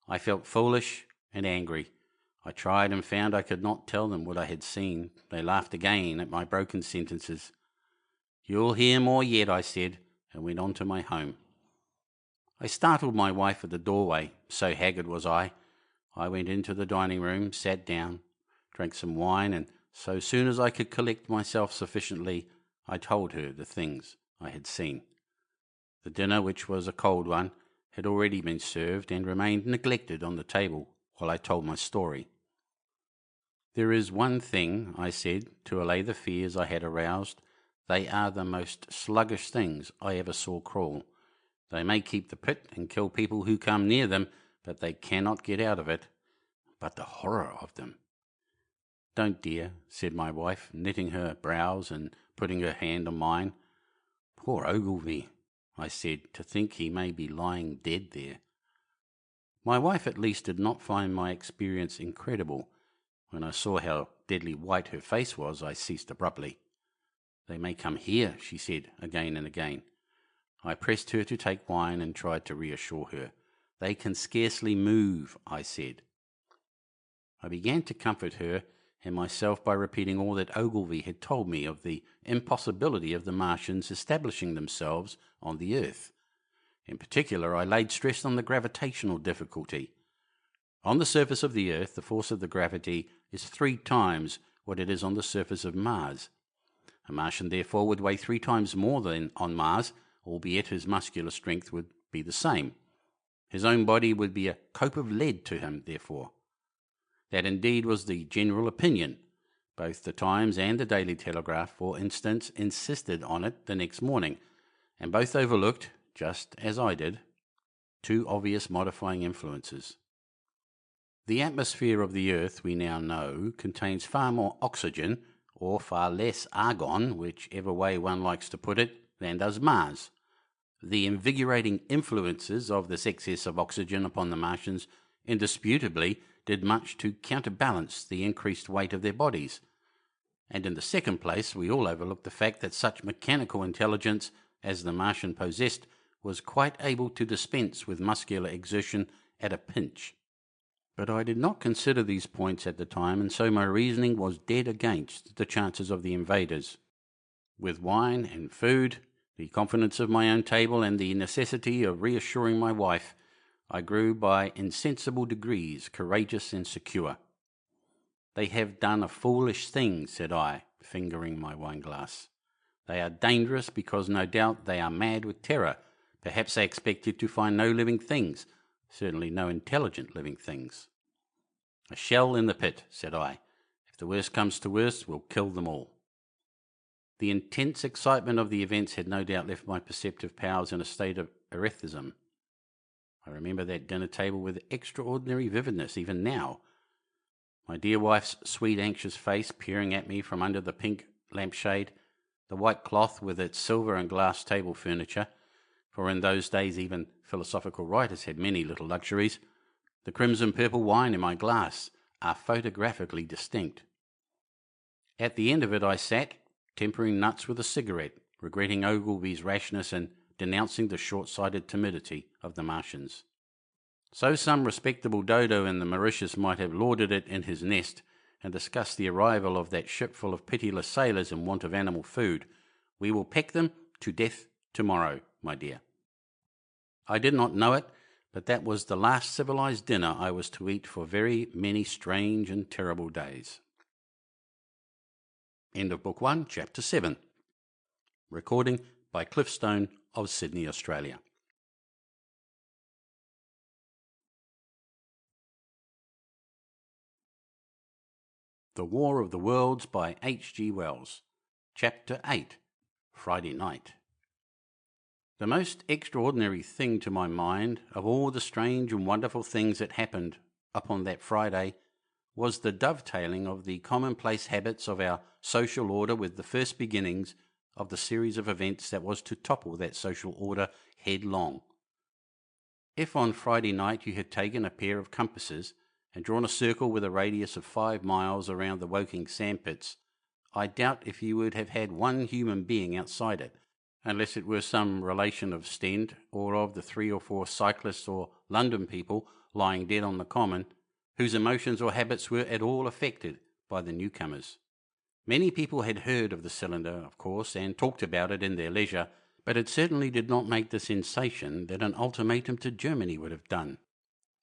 I felt foolish and angry. I tried and found I could not tell them what I had seen. They laughed again at my broken sentences. "You'll hear more yet," I said, and went on to my home. I startled my wife at the doorway, so haggard was I. I went into the dining room, sat down, drank some wine, and so soon as I could collect myself sufficiently, I told her the things I had seen. The dinner, which was a cold one, had already been served and remained neglected on the table while I told my story. "There is one thing," I said, to allay the fears I had aroused. "They are the most sluggish things I ever saw crawl. They may keep the pit and kill people who come near them, but they cannot get out of it. But the horror of them!" "Don't, dear," said my wife, knitting her brows and putting her hand on mine. "Poor Ogilvy," I said, "to think he may be lying dead there." My wife at least did not find my experience incredible. When I saw how deadly white her face was, I ceased abruptly. "They may come here," she said again and again. I pressed her to take wine and tried to reassure her. "They can scarcely move," I said. I began to comfort her and myself by repeating all that Ogilvy had told me of the impossibility of the Martians establishing themselves on the earth. In particular, I laid stress on the gravitational difficulty. On the surface of the earth, the force of the gravity is 3 times what it is on the surface of Mars. A Martian, therefore, would weigh 3 times more than on Mars, albeit his muscular strength would be the same. His own body would be a cope of lead to him, therefore. That indeed was the general opinion. Both the Times and the Daily Telegraph, for instance, insisted on it the next morning, and both overlooked, just as I did, 2 obvious modifying influences. The atmosphere of the earth, we now know, contains far more oxygen, or far less argon, whichever way one likes to put it, than does Mars. The invigorating influences of this excess of oxygen upon the Martians indisputably did much to counterbalance the increased weight of their bodies. And in the second place, we all overlook the fact that such mechanical intelligence as the Martian possessed was quite able to dispense with muscular exertion at a pinch. But I did not consider these points at the time, and so my reasoning was dead against the chances of the invaders. With wine and food, the confidence of my own table, and the necessity of reassuring my wife, I grew by insensible degrees courageous and secure. "They have done a foolish thing," said I, fingering my wine-glass. "They are dangerous because no doubt they are mad with terror. Perhaps they expected to find no living things, certainly no intelligent living things." "A shell in the pit," said I. "If the worst comes to worst, we'll kill them all." The intense excitement of the events had no doubt left my perceptive powers in a state of erethism. I remember that dinner table with extraordinary vividness, even now. My dear wife's sweet, anxious face peering at me from under the pink lampshade, the white cloth with its silver and glass table furniture, for in those days even philosophical writers had many little luxuries, the crimson purple wine in my glass, are photographically distinct. At the end of it I sat, tempering nuts with a cigarette, regretting Ogilvy's rashness and denouncing the short-sighted timidity of the Martians. So some respectable dodo in the Mauritius might have lauded it in his nest and discussed the arrival of that ship full of pitiless sailors in want of animal food. "We will peck them to death tomorrow, my dear." I did not know it, but that was the last civilized dinner I was to eat for very many strange and terrible days. End of Book 1, Chapter 7. Recording by Cliff Stone of Sydney, Australia. The War of the Worlds by H.G. Wells. Chapter 8. Friday Night. The most extraordinary thing to my mind, of all the strange and wonderful things that happened upon that Friday, was the dovetailing of the commonplace habits of our social order with the first beginnings of the series of events that was to topple that social order headlong. If on Friday night you had taken a pair of compasses and drawn a circle with a radius of 5 miles around the Woking sandpits, I doubt if you would have had one human being outside it, unless it were some relation of Stend, or of the 3 or 4 cyclists or London people lying dead on the common, whose emotions or habits were at all affected by the newcomers. Many people had heard of the cylinder, of course, and talked about it in their leisure, but it certainly did not make the sensation that an ultimatum to Germany would have done.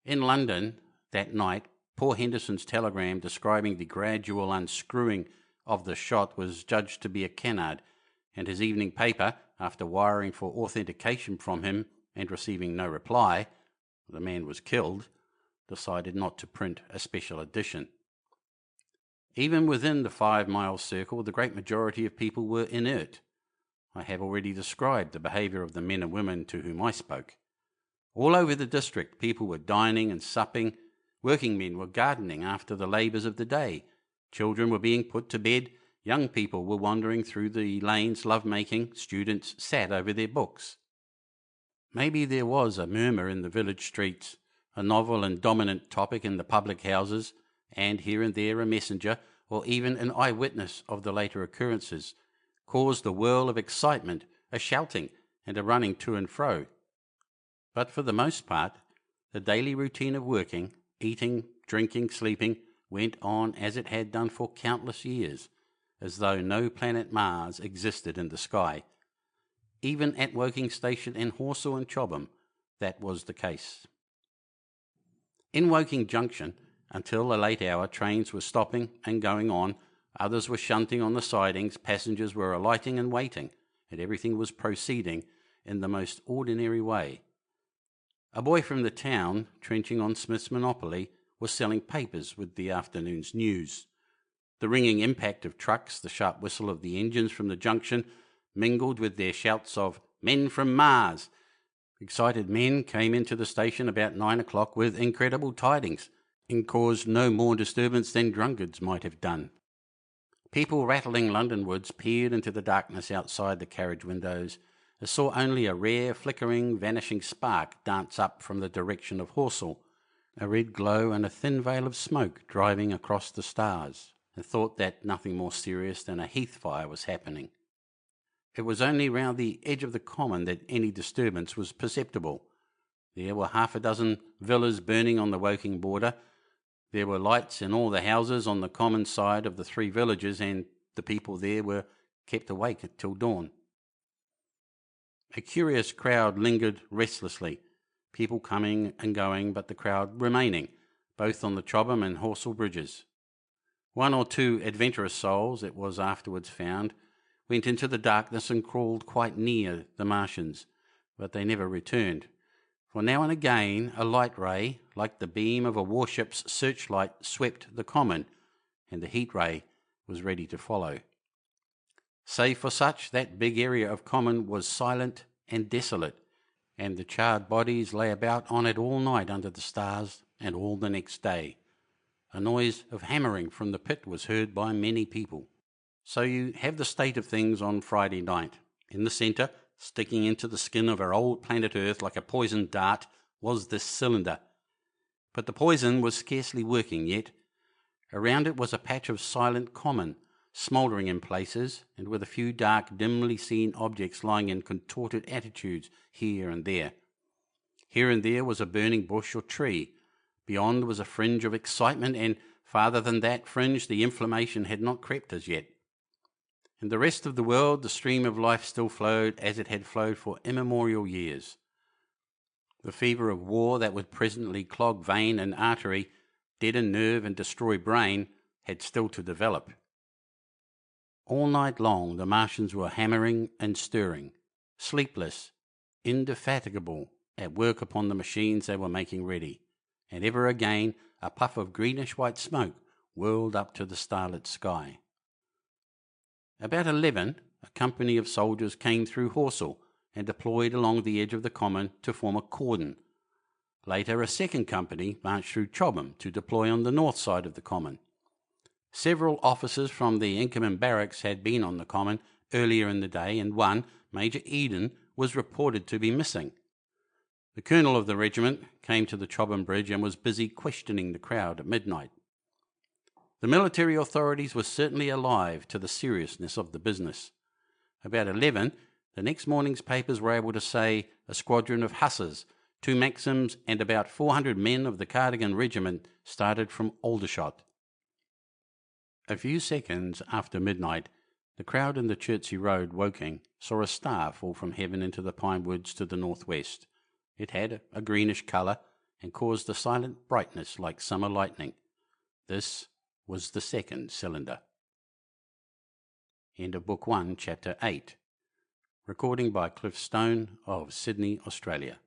In London, that night, poor Henderson's telegram describing the gradual unscrewing of the shot was judged to be a canard, and his evening paper, after wiring for authentication from him and receiving no reply, the man was killed, decided not to print a special edition. Even within the 5-mile circle, the great majority of people were inert. I have already described the behaviour of the men and women to whom I spoke. All over the district, people were dining and supping, working men were gardening after the labours of the day, children were being put to bed, young people were wandering through the lanes love-making, students sat over their books. Maybe there was a murmur in the village streets, a novel and dominant topic in the public houses, and here and there a messenger, or even an eyewitness of the later occurrences, caused a whirl of excitement, a shouting, and a running to and fro. But for the most part, the daily routine of working, eating, drinking, sleeping, went on as it had done for countless years, as though no planet Mars existed in the sky. Even at Woking Station in Horsell and Chobham, that was the case. In Woking Junction, until a late hour, trains were stopping and going on, others were shunting on the sidings, passengers were alighting and waiting, and everything was proceeding in the most ordinary way. A boy from the town, trenching on Smith's Monopoly, was selling papers with the afternoon's news. The ringing impact of trucks, the sharp whistle of the engines from the junction, mingled with their shouts of "Men from Mars." Excited men came into the station about 9 o'clock with incredible tidings, and caused no more disturbance than drunkards might have done. People rattling Londonwards peered into the darkness outside the carriage windows, and saw only a rare, flickering, vanishing spark dance up from the direction of Horsell, a red glow and a thin veil of smoke driving across the stars, and thought that nothing more serious than a heath fire was happening. It was only round the edge of the common that any disturbance was perceptible. There were 6 villas burning on the Woking border. There were lights in all the houses on the common side of the 3 villages, and the people there were kept awake till dawn. A curious crowd lingered restlessly, people coming and going, but the crowd remaining, both on the Chobham and Horsell bridges. 1 or 2 adventurous souls, it was afterwards found, went into the darkness and crawled quite near the Martians, but they never returned. For now and again a light ray, like the beam of a warship's searchlight, swept the common, and the heat ray was ready to follow. Save for such, that big area of common was silent and desolate, and the charred bodies lay about on it all night under the stars and all the next day. A noise of hammering from the pit was heard by many people. So you have the state of things on Friday night. In the centre, sticking into the skin of our old planet Earth like a poisoned dart, was this cylinder. But the poison was scarcely working yet. Around it was a patch of silent common, smouldering in places, and with a few dark, dimly seen objects lying in contorted attitudes here and there. Here and there was a burning bush or tree. Beyond was a fringe of excitement, and farther than that fringe the inflammation had not crept as yet. In the rest of the world the stream of life still flowed as it had flowed for immemorial years. The fever of war that would presently clog vein and artery, deaden nerve and destroy brain, had still to develop. All night long the Martians were hammering and stirring, sleepless, indefatigable, at work upon the machines they were making ready, and ever again a puff of greenish-white smoke whirled up to the starlit sky. About 11, a company of soldiers came through Horsell and deployed along the edge of the common to form a cordon. Later, a second company marched through Chobham to deploy on the north side of the common. Several officers from the Inkerman barracks had been on the common earlier in the day, and one, Major Eden, was reported to be missing. The colonel of the regiment came to the Chobham Bridge and was busy questioning the crowd at midnight. The military authorities were certainly alive to the seriousness of the business. About 11, the next morning's papers were able to say a squadron of hussars, 2 Maxims, and about 400 men of the Cardigan Regiment started from Aldershot. A few seconds after midnight, the crowd in the Chertsey Road, Woking, saw a star fall from heaven into the pine woods to the northwest. It had a greenish colour and caused a silent brightness like summer lightning. This was the second cylinder. End of Book 1, Chapter 8. Recording by Cliff Stone of Sydney, Australia.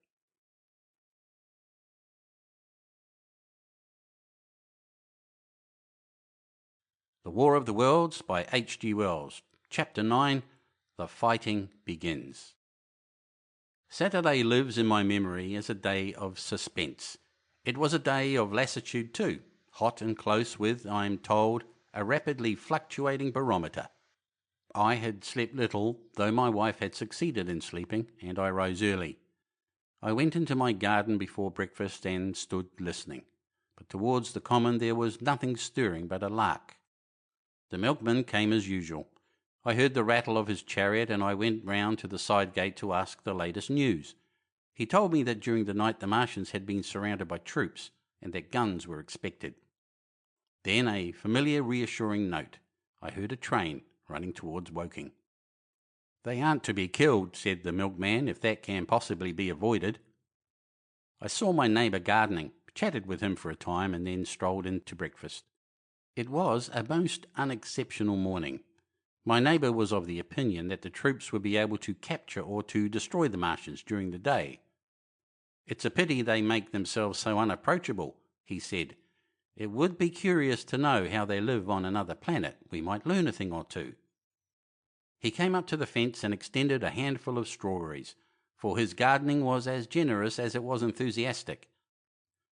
The War of the Worlds by H.G. Wells. Chapter 9. The Fighting Begins. Saturday lives in my memory as a day of suspense. It was a day of lassitude too, hot and close with, I am told, a rapidly fluctuating barometer. I had slept little, though my wife had succeeded in sleeping, and I rose early. I went into my garden before breakfast and stood listening, but towards the common there was nothing stirring but a lark. The milkman came as usual. I heard the rattle of his chariot, and I went round to the side gate to ask the latest news. He told me that during the night the Martians had been surrounded by troops, and that guns were expected. Then a familiar reassuring note. I heard a train running towards Woking. "They aren't to be killed," said the milkman, "if that can possibly be avoided." I saw my neighbour gardening, chatted with him for a time, and then strolled in to breakfast. It was a most unexceptional morning. My neighbour was of the opinion that the troops would be able to capture or to destroy the Martians during the day. "It's a pity they make themselves so unapproachable," he said. "It would be curious to know how they live on another planet. We might learn a thing or two." He came up to the fence and extended a handful of strawberries, for his gardening was as generous as it was enthusiastic.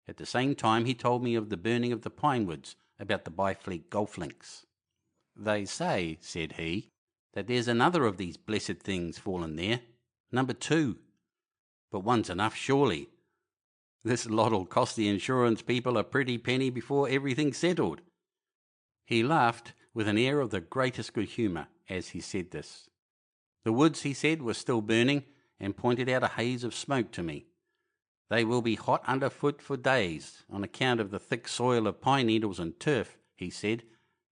At the same time he told me of the burning of the pine woods about the Byfleet golf links. "They say," said he, "that there's another of these blessed things fallen there, number 2. But one's enough, surely. This lot'll cost the insurance people a pretty penny before everything's settled." He laughed with an air of the greatest good humour as he said this. The woods, he said, were still burning, and pointed out a haze of smoke to me. "They will be hot underfoot for days, on account of the thick soil of pine needles and turf," he said,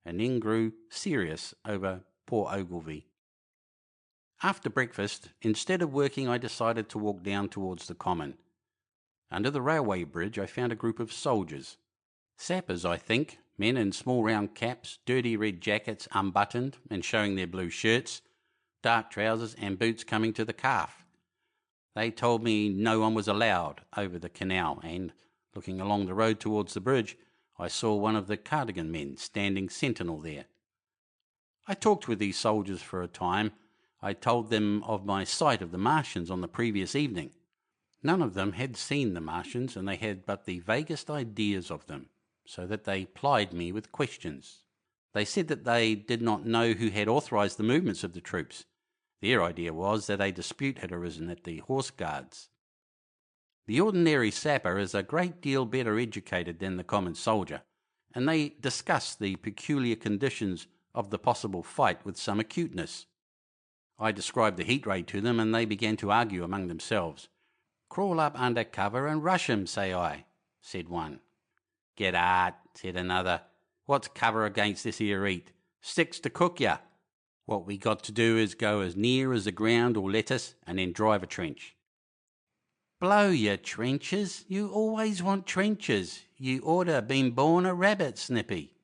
and then grew serious over poor Ogilvy. After breakfast, instead of working, I decided to walk down towards the common. Under the railway bridge I found a group of soldiers. Sappers, I think, men in small round caps, dirty red jackets unbuttoned and showing their blue shirts, dark trousers and boots coming to the calf. They told me no one was allowed over the canal, and, looking along the road towards the bridge, I saw one of the Cardigan men standing sentinel there. I talked with these soldiers for a time. I told them of my sight of the Martians on the previous evening. None of them had seen the Martians, and they had but the vaguest ideas of them, so that they plied me with questions. They said that they did not know who had authorised the movements of the troops. Their idea was that a dispute had arisen at the Horse Guards. The ordinary sapper is a great deal better educated than the common soldier, and they discussed the peculiar conditions of the possible fight with some acuteness. I described the heat ray to them, and they began to argue among themselves. "Crawl up under cover and rush 'em, say I," said one. "Get art," said another. "What's cover against this here heat? Sticks to cook ya. What we got to do is go as near as the ground will let us, and then drive a trench." "Blow your trenches. You always want trenches. You oughter been born a rabbit, Snippy."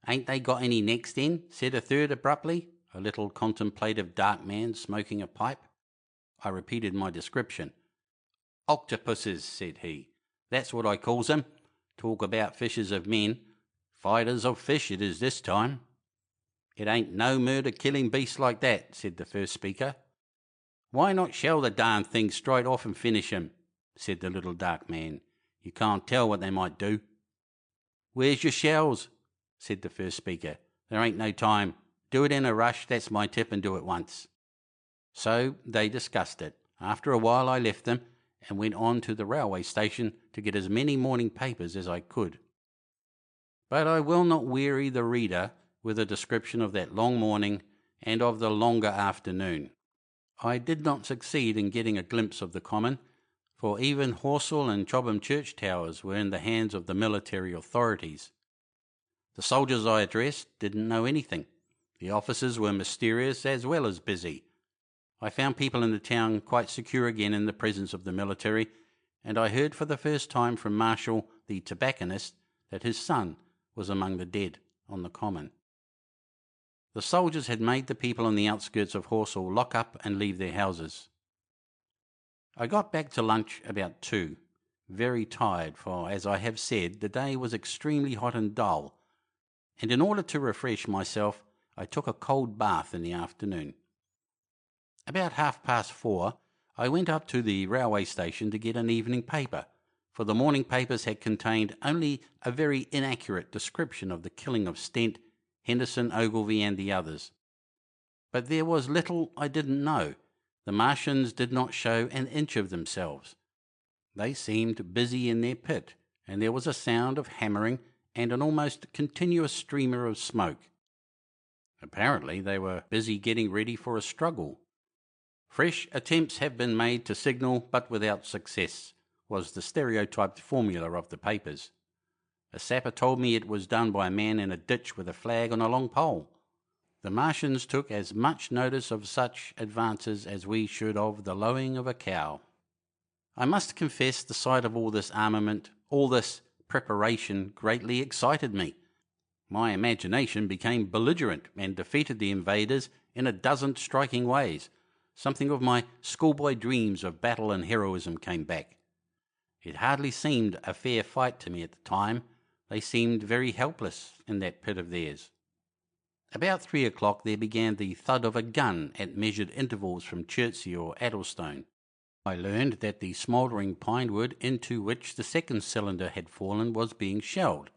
"Ain't they got any necks then?" said a third abruptly, a little contemplative dark man smoking a pipe. I repeated my description. "Octopuses," said he. "That's what I calls 'em. Talk about fishers of men. Fighters of fish it is this time." "It ain't no murder killing beasts like that," said the first speaker. "Why not shell the darn things straight off and finish 'em?" said the little dark man. "You can't tell what they might do." "Where's your shells?" said the first speaker. "There ain't no time. Do it in a rush, that's my tip, and do it once. So they discussed it. After a while I left them and went on to the railway station to get as many morning papers as I could. But I will not weary the reader with a description of that long morning and of the longer afternoon. I did not succeed in getting a glimpse of the Common, for even Horsell and Chobham church towers were in the hands of the military authorities. The soldiers I addressed didn't know anything. The officers were mysterious as well as busy. I found people in the town quite secure again in the presence of the military, and I heard for the first time from Marshall, the tobacconist, that his son was among the dead on the Common. The soldiers had made the people on the outskirts of Horsell lock up and leave their houses. I got back to lunch about 2, very tired, for, as I have said, the day was extremely hot and dull, and in order to refresh myself, I took a cold bath in the afternoon. About 4:30, I went up to the railway station to get an evening paper, for the morning papers had contained only a very inaccurate description of the killing of Stent, Henderson, Ogilvy and the others. But there was little I didn't know. The Martians did not show an inch of themselves. They seemed busy in their pit, and there was a sound of hammering and an almost continuous streamer of smoke. Apparently they were busy getting ready for a struggle. Fresh attempts have been made to signal, but without success, was the stereotyped formula of the papers. A sapper told me it was done by a man in a ditch with a flag on a long pole. The Martians took as much notice of such advances as we should of the lowing of a cow. I must confess the sight of all this armament, all this preparation, greatly excited me. My imagination became belligerent and defeated the invaders in a dozen striking ways. Something of my schoolboy dreams of battle and heroism came back. It hardly seemed a fair fight to me at the time. They seemed very helpless in that pit of theirs. About 3 o'clock there began the thud of a gun at measured intervals from Chertsey or Addlestone. I learned that the smouldering pine wood into which the second cylinder had fallen was being shelled,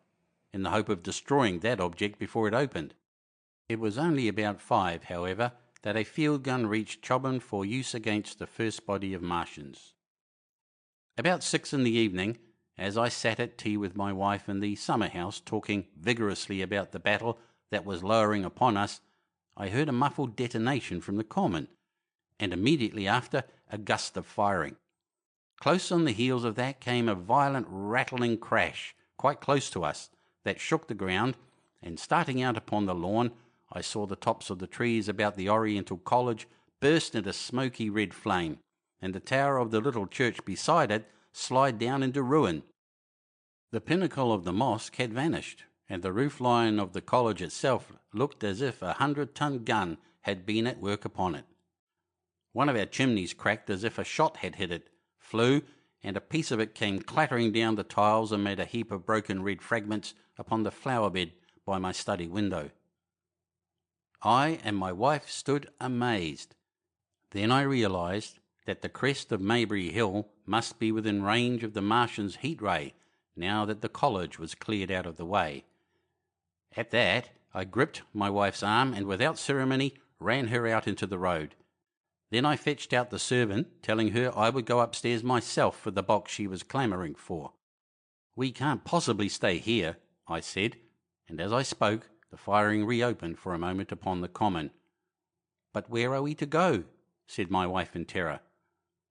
in the hope of destroying that object before it opened. It was only about 5, however, that a field gun reached Chobham for use against the first body of Martians. About 6 in the evening, as I sat at tea with my wife in the summer house talking vigorously about the battle that was lowering upon us, I heard a muffled detonation from the Common, and immediately after a gust of firing. Close on the heels of that came a violent rattling crash, quite close to us, that shook the ground, and starting out upon the lawn, I saw the tops of the trees about the Oriental College burst into smoky red flame, and the tower of the little church beside it slide down into ruin. The pinnacle of the mosque had vanished, and the roof line of the college itself looked as if a 100-ton gun had been at work upon it. One of our chimneys cracked as if a shot had hit it, flew, and a piece of it came clattering down the tiles and made a heap of broken red fragments upon the flower bed by my study window. I and my wife stood amazed. Then I realised that the crest of Maybury Hill must be within range of the Martian's heat ray, now that the college was cleared out of the way. At that, I gripped my wife's arm and without ceremony ran her out into the road. Then I fetched out the servant, telling her I would go upstairs myself for the box she was clamouring for. "We can't possibly stay here," I said, and as I spoke, the firing reopened for a moment upon the Common. "But where are we to go?" said my wife in terror.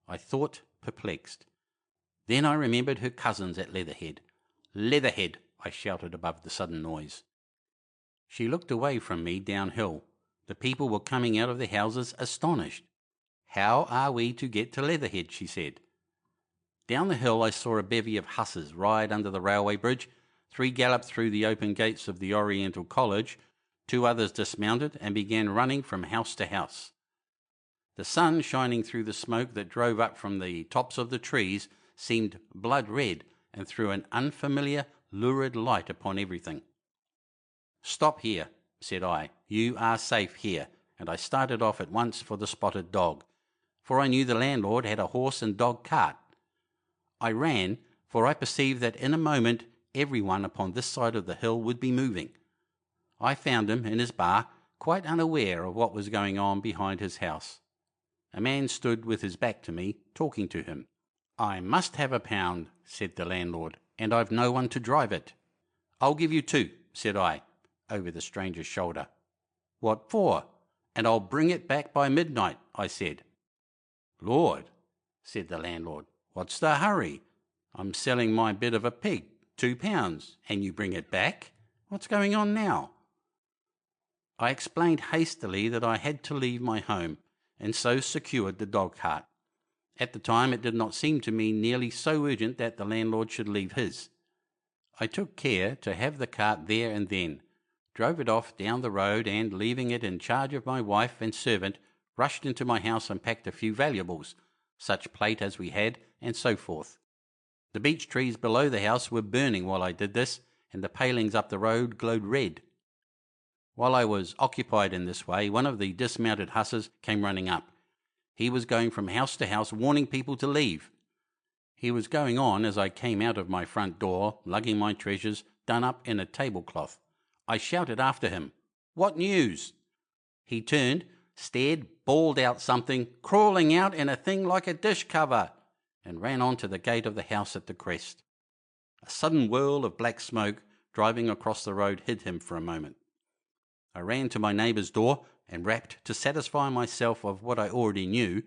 I thought, perplexed. Then I remembered her cousins at Leatherhead. "Leatherhead!" I shouted above the sudden noise. She looked away from me downhill. The people were coming out of their houses astonished. "How are we to get to Leatherhead?" she said. Down the hill I saw a bevy of hussars ride under the railway bridge. 3 galloped through the open gates of the Oriental College. 2 others dismounted and began running from house to house. The sun, shining through the smoke that drove up from the tops of the trees, seemed blood red and threw an unfamiliar, lurid light upon everything. "Stop here," said I. "You are safe here," and I started off at once for the Spotted Dog, for I knew the landlord had a horse and dog cart. I ran, for I perceived that in a moment everyone upon this side of the hill would be moving. I found him in his bar, quite unaware of what was going on behind his house. A man stood with his back to me, talking to him. "I must have £1," said the landlord, "and I've no one to drive it." "I'll give you 2, said I, over the stranger's shoulder. "What for?" "And I'll bring it back by midnight," I said. "Lord," said the landlord, "what's the hurry? I'm selling my bit of a pig, £2, and you bring it back? What's going on now?" I explained hastily that I had to leave my home, and so secured the dog cart. At the time it did not seem to me nearly so urgent that the landlord should leave his. I took care to have the cart there and then, drove it off down the road, and, leaving it in charge of my wife and servant, rushed into my house and packed a few valuables, such plate as we had, and so forth. The beech trees below the house were burning while I did this, and the palings up the road glowed red. While I was occupied in this way, one of the dismounted hussars came running up. He was going from house to house warning people to leave. He was going on as I came out of my front door, lugging my treasures done up in a tablecloth. I shouted after him, "What news?" He turned, stared, bawled out something, crawling out in a thing like a dish cover, and ran on to the gate of the house at the crest. A sudden whirl of black smoke driving across the road hid him for a moment. I ran to my neighbour's door and rapped to satisfy myself of what I already knew,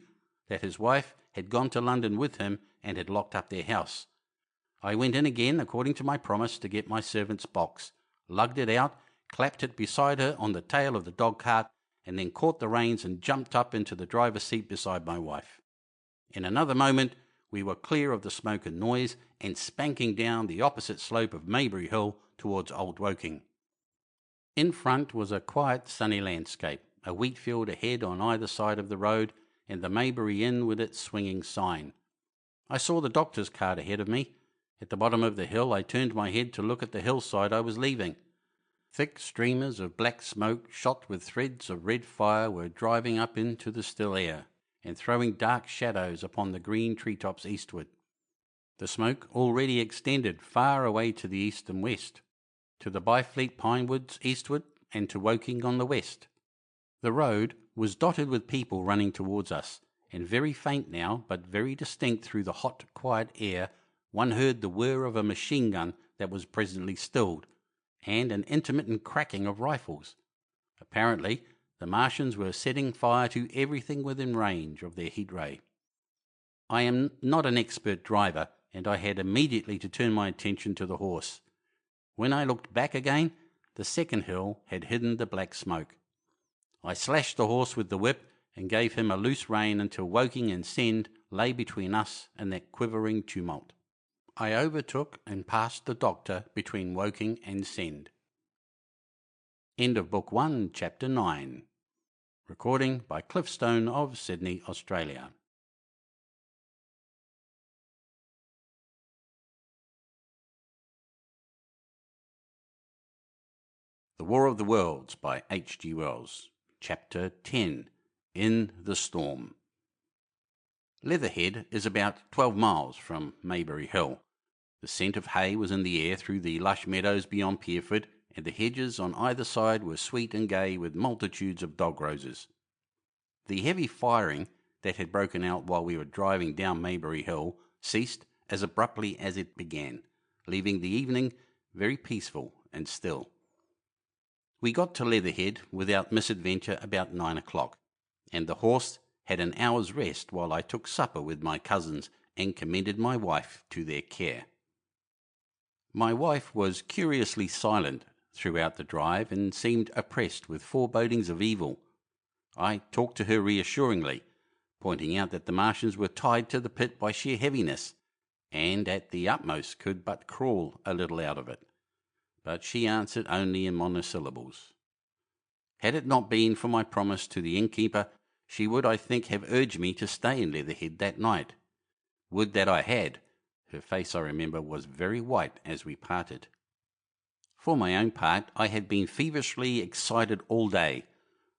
that his wife had gone to London with him and had locked up their house. I went in again, according to my promise, to get my servant's box, lugged it out, clapped it beside her on the tail of the dog cart, and then caught the reins and jumped up into the driver's seat beside my wife. In another moment we were clear of the smoke and noise, and spanking down the opposite slope of Maybury Hill towards Old Woking. In front was a quiet sunny landscape, a wheat field ahead on either side of the road, and the Maybury Inn with its swinging sign. I saw the doctor's cart ahead of me. At the bottom of the hill I turned my head to look at the hillside I was leaving. Thick streamers of black smoke, shot with threads of red fire, were driving up into the still air, and throwing dark shadows upon the green treetops eastward. The smoke already extended far away to the east and west, to the Byfleet pine woods eastward, and to Woking on the west. The road was dotted with people running towards us, and very faint now, but very distinct through the hot, quiet air, one heard the whir of a machine gun that was presently stilled, and an intermittent cracking of rifles. Apparently, the Martians were setting fire to everything within range of their heat ray. I am not an expert driver, and I had immediately to turn my attention to the horse. When I looked back again, the second hill had hidden the black smoke. I slashed the horse with the whip and gave him a loose rein until Woking and Send lay between us and that quivering tumult. I overtook and passed the doctor between Woking and Send. End of Book 1, Chapter 9. Recording by Cliffstone of Sydney, Australia. The War of the Worlds by H.G. Wells. Chapter 10. In the Storm. Leatherhead is about 12 miles from Maybury Hill. The scent of hay was in the air through the lush meadows beyond Pierford, and the hedges on either side were sweet and gay with multitudes of dog roses. The heavy firing that had broken out while we were driving down Maybury Hill ceased as abruptly as it began, leaving the evening very peaceful and still. We got to Leatherhead without misadventure about 9 o'clock, and the horse had an hour's rest while I took supper with my cousins and commended my wife to their care. My wife was curiously silent throughout the drive and seemed oppressed with forebodings of evil. I talked to her reassuringly, pointing out that the Martians were tied to the pit by sheer heaviness, and at the utmost could but crawl a little out of it. But she answered only in monosyllables. Had it not been for my promise to the innkeeper, she would, I think, have urged me to stay in Leatherhead that night. Would that I had. Her face, I remember, was very white as we parted. For my own part, I had been feverishly excited all day.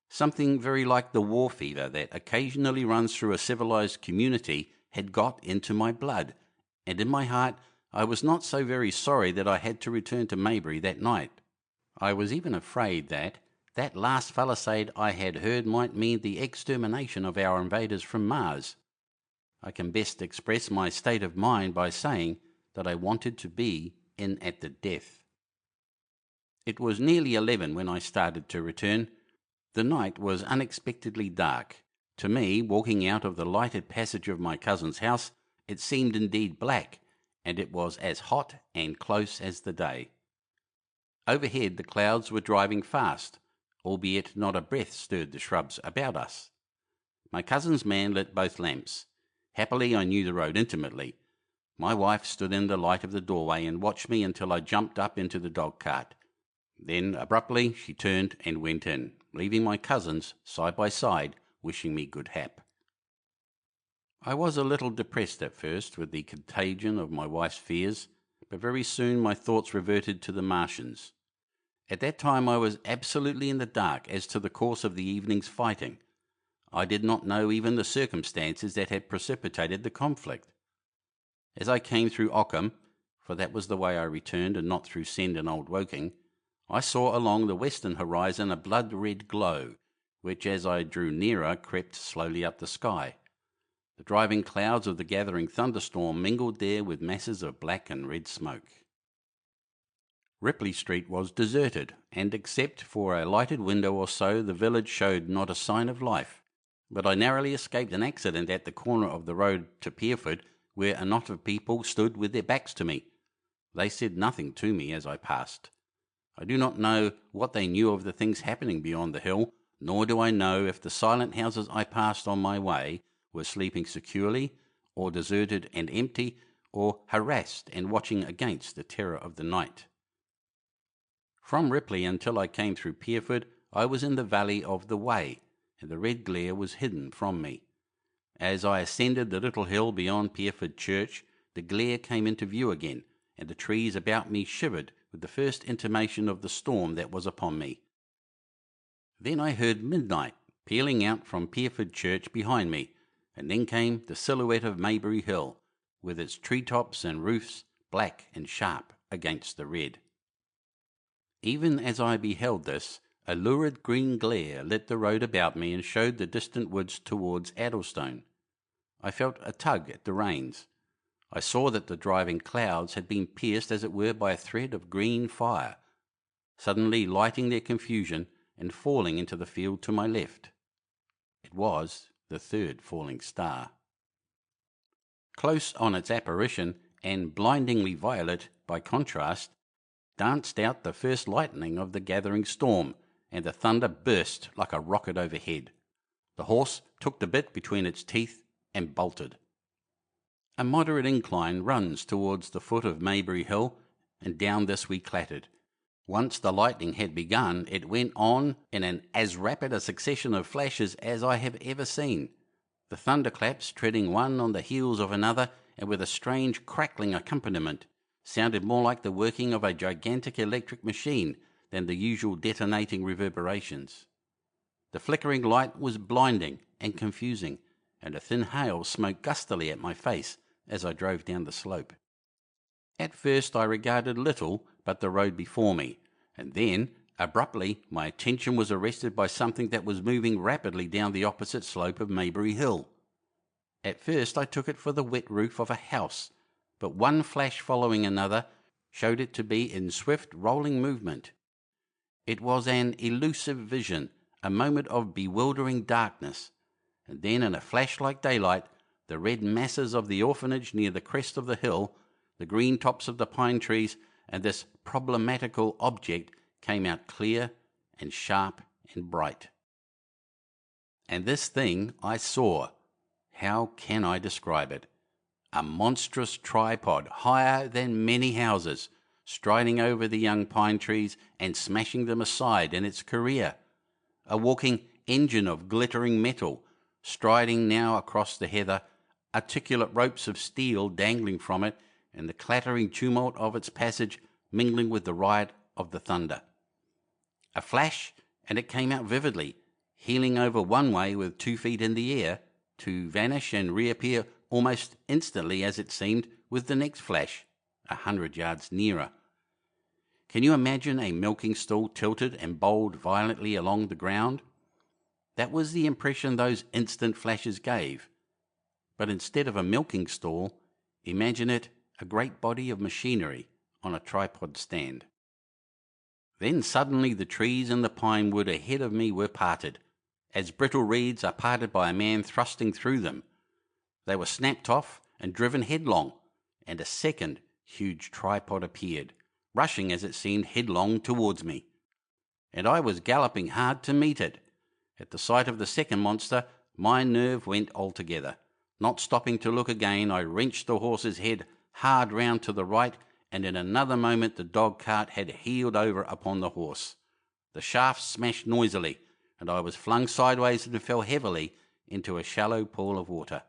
Something very like the war fever that occasionally runs through a civilized community had got into my blood, and in my heart I was not so very sorry that I had to return to Maybury that night. I was even afraid that, That last palisade I had heard might mean the extermination of our invaders from Mars. I can best express my state of mind by saying that I wanted to be in at the death. It was nearly 11 when I started to return. The night was unexpectedly dark. To me, walking out of the lighted passage of my cousin's house, it seemed indeed black, and it was as hot and close as the day. Overhead the clouds were driving fast, albeit not a breath stirred the shrubs about us. My cousin's man lit both lamps. Happily I knew the road intimately. My wife stood in the light of the doorway and watched me until I jumped up into the dog-cart. Then, abruptly, she turned and went in, leaving my cousins side by side, wishing me good hap. I was a little depressed at first with the contagion of my wife's fears, but very soon my thoughts reverted to the Martians. At that time I was absolutely in the dark as to the course of the evening's fighting. I did not know even the circumstances that had precipitated the conflict. As I came through Ockham, for that was the way I returned and not through Send and Old Woking, I saw along the western horizon a blood-red glow, which as I drew nearer crept slowly up the sky. The driving clouds of the gathering thunderstorm mingled there with masses of black and red smoke. Ripley Street was deserted, and except for a lighted window or so, the village showed not a sign of life. But I narrowly escaped an accident at the corner of the road to Pierford, where a knot of people stood with their backs to me. They said nothing to me as I passed. I do not know what they knew of the things happening beyond the hill, nor do I know if the silent houses I passed on my way were sleeping securely, or deserted and empty, or harassed and watching against the terror of the night. From Ripley until I came through Pierford, I was in the valley of the Wey, and the red glare was hidden from me. As I ascended the little hill beyond Pierford Church, the glare came into view again, and the trees about me shivered with the first intimation of the storm that was upon me. Then I heard midnight pealing out from Pierford Church behind me, and then came the silhouette of Maybury Hill, with its tree-tops and roofs black and sharp against the red. Even as I beheld this, a lurid green glare lit the road about me and showed the distant woods towards Addlestone. I felt a tug at the reins. I saw that the driving clouds had been pierced as it were by a thread of green fire, suddenly lighting their confusion and falling into the field to my left. It was the third falling star. Close on its apparition, and blindingly violet by contrast, danced out the first lightning of the gathering storm, and the thunder burst like a rocket overhead. The horse took the bit between its teeth and bolted. A moderate incline runs towards the foot of Maybury Hill, and down this we clattered. Once the lightning had begun, it went on in as rapid a succession of flashes as I have ever seen, the thunderclaps treading one on the heels of another, and with a strange crackling accompaniment, sounded more like the working of a gigantic electric machine than the usual detonating reverberations. The flickering light was blinding and confusing, and a thin hail smote gustily at my face as I drove down the slope. At first I regarded little but the road before me, and then, abruptly, my attention was arrested by something that was moving rapidly down the opposite slope of Maybury Hill. At first I took it for the wet roof of a house, but one flash following another showed it to be in swift rolling movement. It was an elusive vision, a moment of bewildering darkness, and then in a flash like daylight, the red masses of the orphanage near the crest of the hill, the green tops of the pine trees, and this problematical object came out clear and sharp and bright. And this thing I saw. How can I describe it? A monstrous tripod, higher than many houses, striding over the young pine trees and smashing them aside in its career. A walking engine of glittering metal, striding now across the heather, articulate ropes of steel dangling from it, and the clattering tumult of its passage mingling with the riot of the thunder. A flash, and it came out vividly, heeling over one way with 2 feet in the air, to vanish and reappear almost instantly, as it seemed, with the next flash, 100 yards nearer. Can you imagine a milking stool tilted and bowled violently along the ground? That was the impression those instant flashes gave. But instead of a milking stool, imagine it a great body of machinery on a tripod stand. Then suddenly the trees and the pine wood ahead of me were parted, as brittle reeds are parted by a man thrusting through them. They were snapped off and driven headlong, and a second huge tripod appeared, rushing as it seemed headlong towards me. And I was galloping hard to meet it. At the sight of the second monster, my nerve went altogether. Not stopping to look again, I wrenched the horse's head hard round to the right, and in another moment the dog-cart had heeled over upon the horse. The shaft smashed noisily, and I was flung sideways and fell heavily into a shallow pool of water.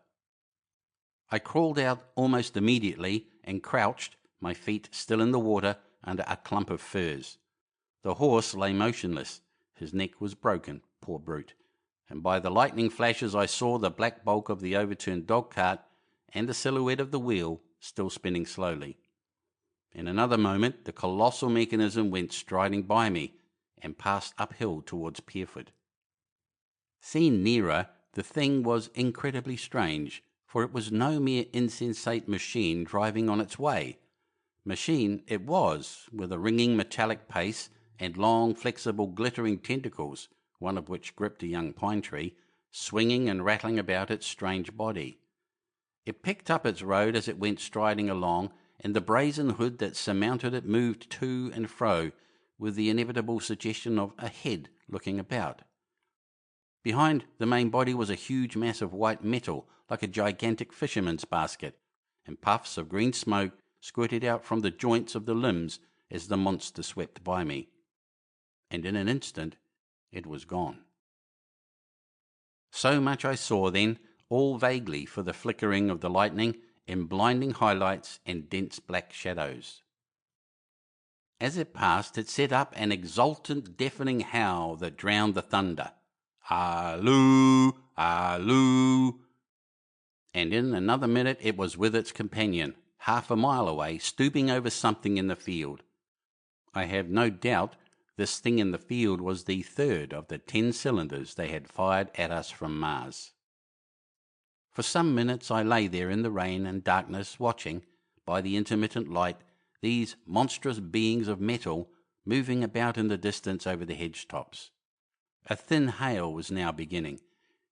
I crawled out almost immediately and crouched, my feet still in the water, under a clump of firs. The horse lay motionless. His neck was broken, poor brute, and by the lightning flashes I saw the black bulk of the overturned dog-cart and the silhouette of the wheel still spinning slowly. In another moment the colossal mechanism went striding by me and passed uphill towards Pierford. Seen nearer, the thing was incredibly strange, for it was no mere insensate machine driving on its way. Machine it was, with a ringing metallic pace and long, flexible, glittering tentacles, one of which gripped a young pine tree, swinging and rattling about its strange body. It picked up its road as it went striding along, and the brazen hood that surmounted it moved to and fro, with the inevitable suggestion of a head looking about. Behind the main body was a huge mass of white metal, like a gigantic fisherman's basket, and puffs of green smoke squirted out from the joints of the limbs as the monster swept by me. And in an instant it was gone. So much I saw then, all vaguely for the flickering of the lightning in blinding highlights and dense black shadows. As it passed, it set up an exultant, deafening howl that drowned the thunder. Halloo! Halloo! And in another minute it was with its companion, half a mile away, stooping over something in the field. I have no doubt this thing in the field was the third of the 10 cylinders they had fired at us from Mars. For some minutes I lay there in the rain and darkness, watching, by the intermittent light, these monstrous beings of metal moving about in the distance over the hedge tops. A thin hail was now beginning,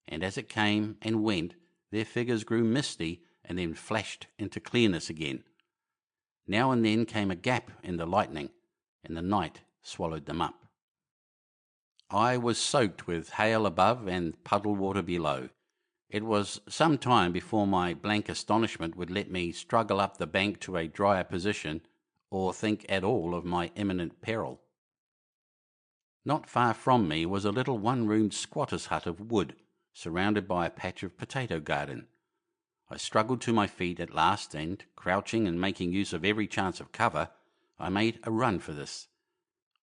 and as it came and went, their figures grew misty and then flashed into clearness again. Now and then came a gap in the lightning, and the night swallowed them up. I was soaked with hail above and puddle water below. It was some time before my blank astonishment would let me struggle up the bank to a drier position, or think at all of my imminent peril. Not far from me was a little one-roomed squatter's hut of wood, surrounded by a patch of potato garden. I struggled to my feet at last, and, crouching and making use of every chance of cover, I made a run for this.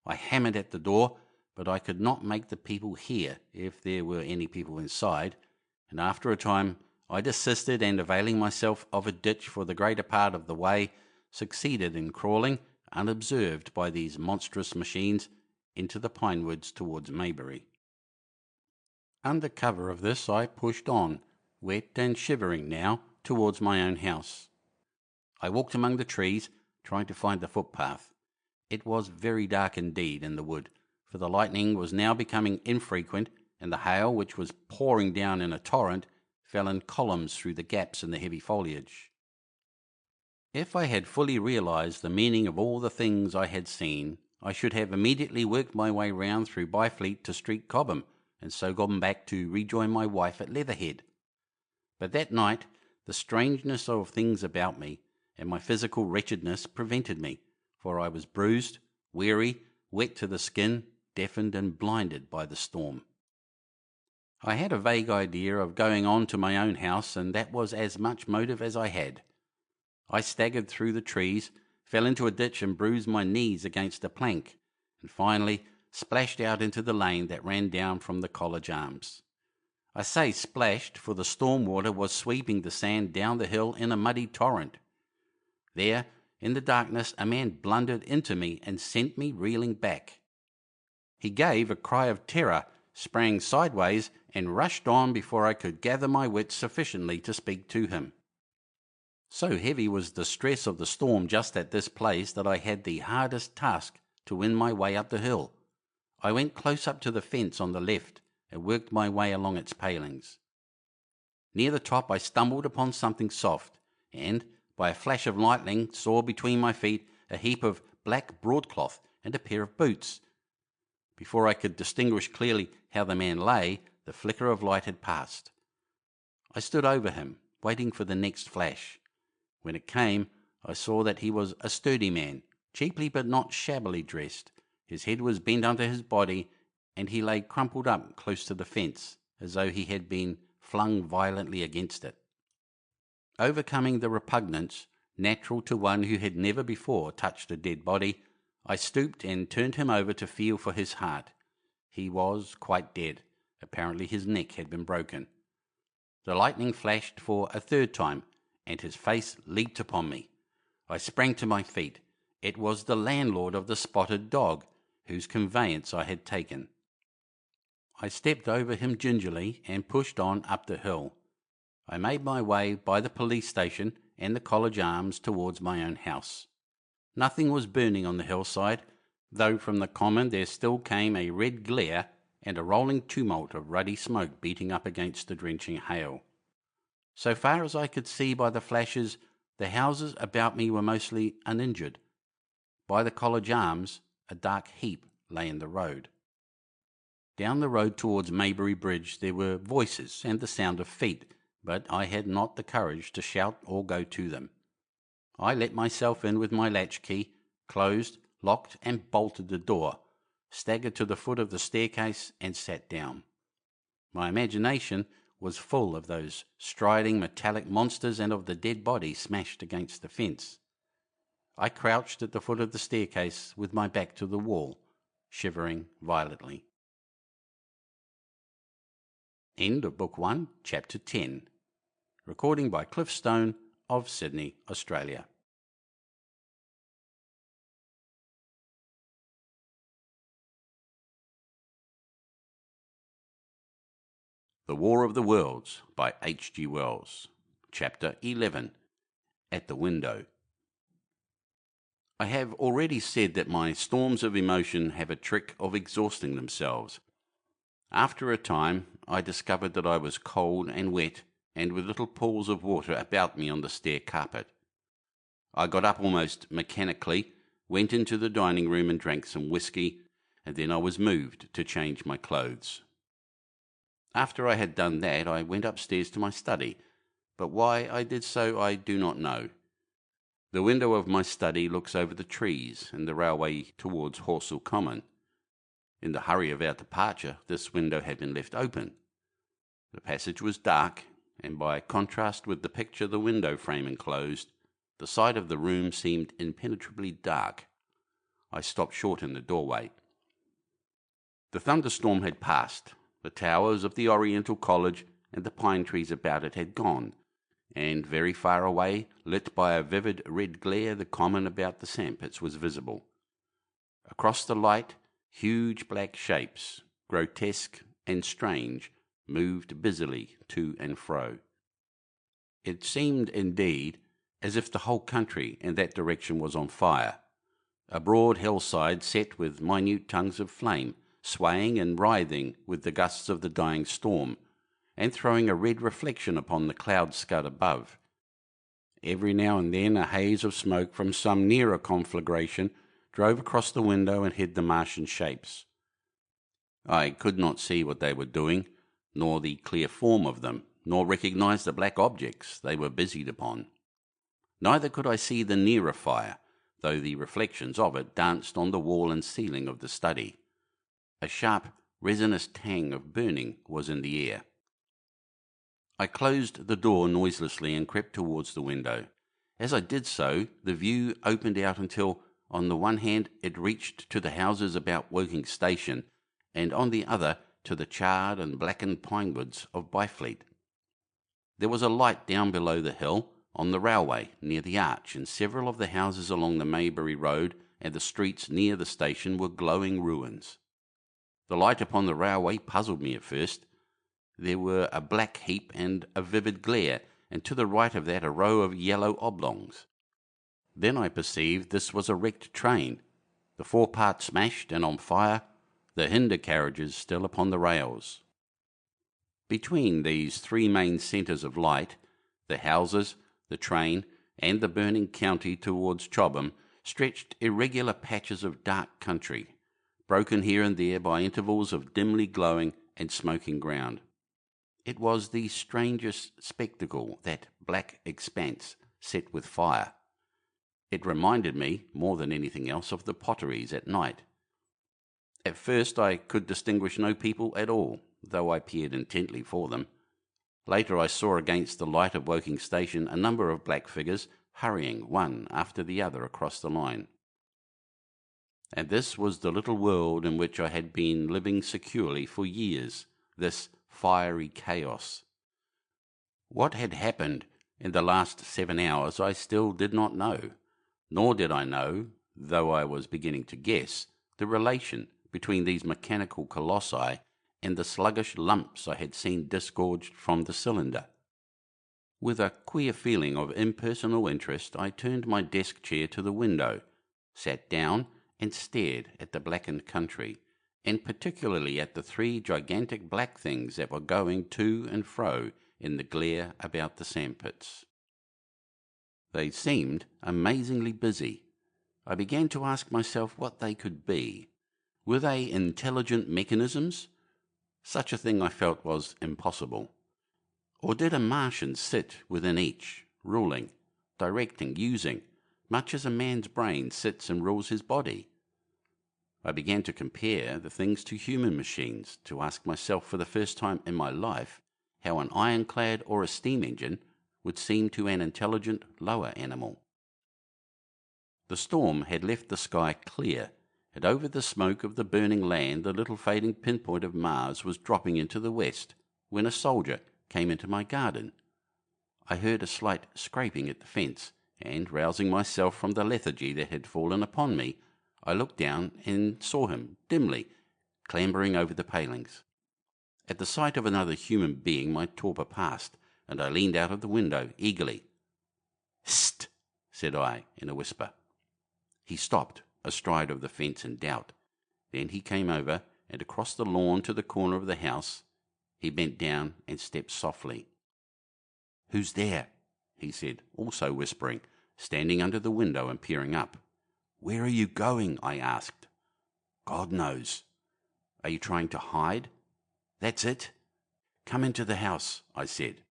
I hammered at the door, but I could not make the people hear, if there were any people inside, and after a time I desisted, and availing myself of a ditch for the greater part of the way, succeeded in crawling, unobserved by these monstrous machines, into the pine woods towards Maybury. Under cover of this I pushed on, wet and shivering now, towards my own house. I walked among the trees, trying to find the footpath. It was very dark indeed in the wood, for the lightning was now becoming infrequent, and the hail, which was pouring down in a torrent, fell in columns through the gaps in the heavy foliage. If I had fully realized the meaning of all the things I had seen, I should have immediately worked my way round through Byfleet to Street Chobham, and so gone back to rejoin my wife at Leatherhead. But that night the strangeness of things about me and my physical wretchedness prevented me, for I was bruised, weary, wet to the skin, deafened and blinded by the storm. I had a vague idea of going on to my own house, and that was as much motive as I had. I staggered through the trees, fell into a ditch and bruised my knees against a plank, and finally splashed out into the lane that ran down from the College Arms. I say splashed, for the storm water was sweeping the sand down the hill in a muddy torrent. There, In the darkness, a man blundered into me and sent me reeling back. He gave a cry of terror, sprang sideways, and rushed on before I could gather my wits sufficiently to speak to him. So heavy was the stress of the storm just at this place that I had the hardest task to win my way up the hill. I went close up to the fence on the left and worked my way along its palings. Near the top I stumbled upon something soft, and, by a flash of lightning, saw between my feet a heap of black broadcloth and a pair of boots. Before I could distinguish clearly how the man lay, the flicker of light had passed. I stood over him, waiting for the next flash. When it came, I saw that he was a sturdy man, cheaply but not shabbily dressed. His head was bent under his body, and he lay crumpled up close to the fence, as though he had been flung violently against it. Overcoming the repugnance natural to one who had never before touched a dead body, I stooped and turned him over to feel for his heart. He was quite dead. Apparently his neck had been broken. The lightning flashed for a third time, and his face leaped upon me. I sprang to my feet. It was the landlord of the Spotted Dog, whose conveyance I had taken. I stepped over him gingerly and pushed on up the hill. I made my way by the police station and the College Arms towards my own house. Nothing was burning on the hillside, though from the common there still came a red glare and a rolling tumult of ruddy smoke beating up against the drenching hail. So far as I could see by the flashes, the houses about me were mostly uninjured. By the College Arms, a dark heap lay in the road. Down the road towards Maybury Bridge there were voices and the sound of feet, but I had not the courage to shout or go to them. I let myself in with my latchkey, closed, locked and bolted the door, staggered to the foot of the staircase and sat down. My imagination was full of those striding metallic monsters and of the dead body smashed against the fence. I crouched at the foot of the staircase with my back to the wall, shivering violently. End of Book 1, Chapter 10. Recording by Cliff Stone of Sydney, Australia. The War of the Worlds by H.G. Wells. Chapter 11. At the Window. I have already said that my storms of emotion have a trick of exhausting themselves. After a time, I discovered that I was cold and wet, and with little pools of water about me on the stair carpet. I got up almost mechanically, went into the dining room and drank some whisky, and then I was moved to change my clothes. After I had done that, I went upstairs to my study, but why I did so I do not know. The window of my study looks over the trees and the railway towards Horsell Common. In the hurry of our departure, this window had been left open. The passage was dark, and by contrast with the picture the window frame enclosed, the side of the room seemed impenetrably dark. I stopped short in the doorway. The thunderstorm had passed. The towers of the Oriental College and the pine trees about it had gone, and very far away, lit by a vivid red glare, the common about the sandpits was visible. Across the light, huge black shapes, grotesque and strange, moved busily to and fro. It seemed, indeed, as if the whole country in that direction was on fire. A broad hillside set with minute tongues of flame, swaying and writhing with the gusts of the dying storm, and throwing a red reflection upon the cloud scud above. Every now and then a haze of smoke from some nearer conflagration drove across the window and hid the Martian shapes. I could not see what they were doing, nor the clear form of them, nor recognize the black objects they were busied upon. Neither could I see the nearer fire, though the reflections of it danced on the wall and ceiling of the study. A sharp, resinous tang of burning was in the air. I closed the door noiselessly and crept towards the window. As I did so, the view opened out until, on the one hand, it reached to the houses about Woking Station, and on the other to the charred and blackened pine woods of Byfleet. There was a light down below the hill, on the railway near the arch, and several of the houses along the Maybury Road and the streets near the station were glowing ruins. The light upon the railway puzzled me at first. There were a black heap and a vivid glare, and to the right of that a row of yellow oblongs. Then I perceived this was a wrecked train, the forepart smashed and on fire, the hinder carriages still upon the rails. Between these three main centres of light, the houses, the train, and the burning county towards Chobham, stretched irregular patches of dark country, broken here and there by intervals of dimly glowing and smoking ground. It was the strangest spectacle, that black expanse set with fire. It reminded me, more than anything else, of the potteries at night. At first I could distinguish no people at all, though I peered intently for them. Later I saw against the light of Woking Station a number of black figures hurrying one after the other across the line. And this was the little world in which I had been living securely for years, this fiery chaos. What had happened in the last 7 hours I still did not know, nor did I know, though I was beginning to guess, the relation between these mechanical colossi and the sluggish lumps I had seen disgorged from the cylinder. With a queer feeling of impersonal interest, I turned my desk chair to the window, sat down, and stared at the blackened country, and particularly at the three gigantic black things that were going to and fro in the glare about the sandpits. They seemed amazingly busy. I began to ask myself what they could be. Were they intelligent mechanisms? Such a thing I felt was impossible. Or did a Martian sit within each, ruling, directing, using, much as a man's brain sits and rules his body? I began to compare the things to human machines, to ask myself for the first time in my life how an ironclad or a steam engine would seem to an intelligent lower animal. The storm had left the sky clear, and over the smoke of the burning land the little fading pinpoint of Mars was dropping into the west, when a soldier came into my garden. I heard a slight scraping at the fence, and, rousing myself from the lethargy that had fallen upon me, I looked down and saw him, dimly, clambering over the palings. At the sight of another human being my torpor passed, and I leaned out of the window eagerly. "Hist!" said I, in a whisper. He stopped, astride of the fence in doubt. Then he came over, and across the lawn to the corner of the house. He bent down and stepped softly. "Who's there?" he said, also whispering, standing under the window and peering up. "Where are you going?" I asked. "God knows." "Are you trying to hide?" "That's it." "Come into the house," I said.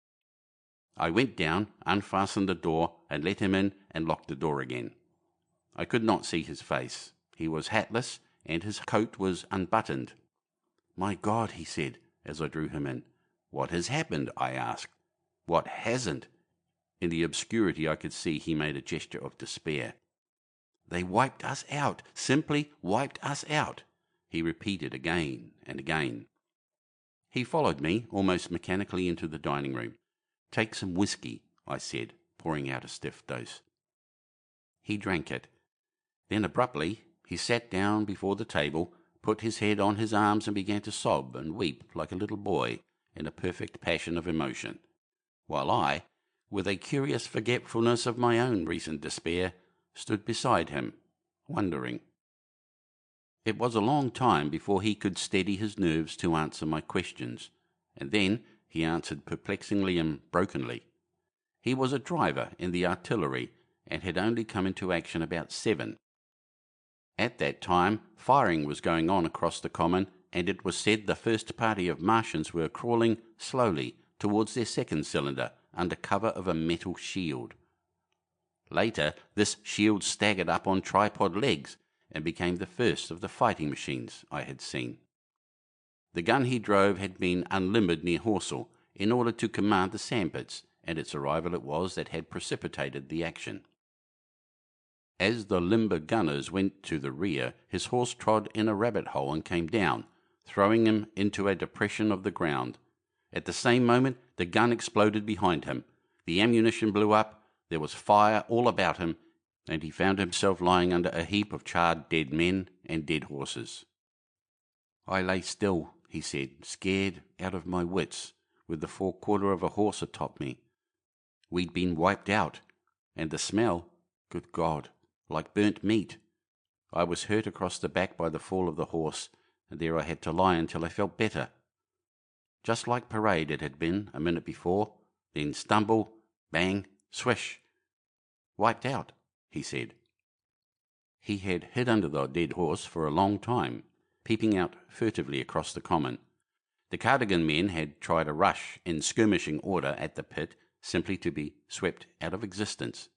I went down, unfastened the door, and let him in and locked the door again. I could not see his face. He was hatless, and his coat was unbuttoned. "My God," he said, as I drew him in. "What has happened?" I asked. "What hasn't?" In the obscurity I could see he made a gesture of despair. "They wiped us out, simply wiped us out," he repeated again and again. He followed me almost mechanically into the dining room. "Take some whiskey," I said, pouring out a stiff dose. He drank it. Then abruptly he sat down before the table, put his head on his arms and began to sob and weep like a little boy in a perfect passion of emotion, while I, with a curious forgetfulness of my own recent despair, stood beside him, wondering. It was a long time before he could steady his nerves to answer my questions, and then he answered perplexingly and brokenly. He was a driver in the artillery and had only come into action about 7. At that time firing was going on across the common, and it was said the first party of Martians were crawling slowly towards their second cylinder under cover of a metal shield. Later this shield staggered up on tripod legs and became the first of the fighting machines I had seen. The gun he drove had been unlimbered near Horsell in order to command the sandpits, and its arrival it was that had precipitated the action. As the limber gunners went to the rear, his horse trod in a rabbit hole and came down, throwing him into a depression of the ground. At the same moment the gun exploded behind him. The ammunition blew up, There was fire all about him, and he found himself lying under a heap of charred dead men and dead horses. I lay still, he said, scared out of my wits, with the forequarter of a horse atop me. We'd been wiped out, and the smell, good God, like burnt meat. I was hurt across the back by the fall of the horse, and there I had to lie until I felt better. Just like parade it had been a minute before, then stumble, bang, swish. Wiped out, he said. He had hid under the dead horse for a long time, peeping out furtively across the common. The Cardigan men had tried a rush in skirmishing order at the pit, simply to be swept out of existence.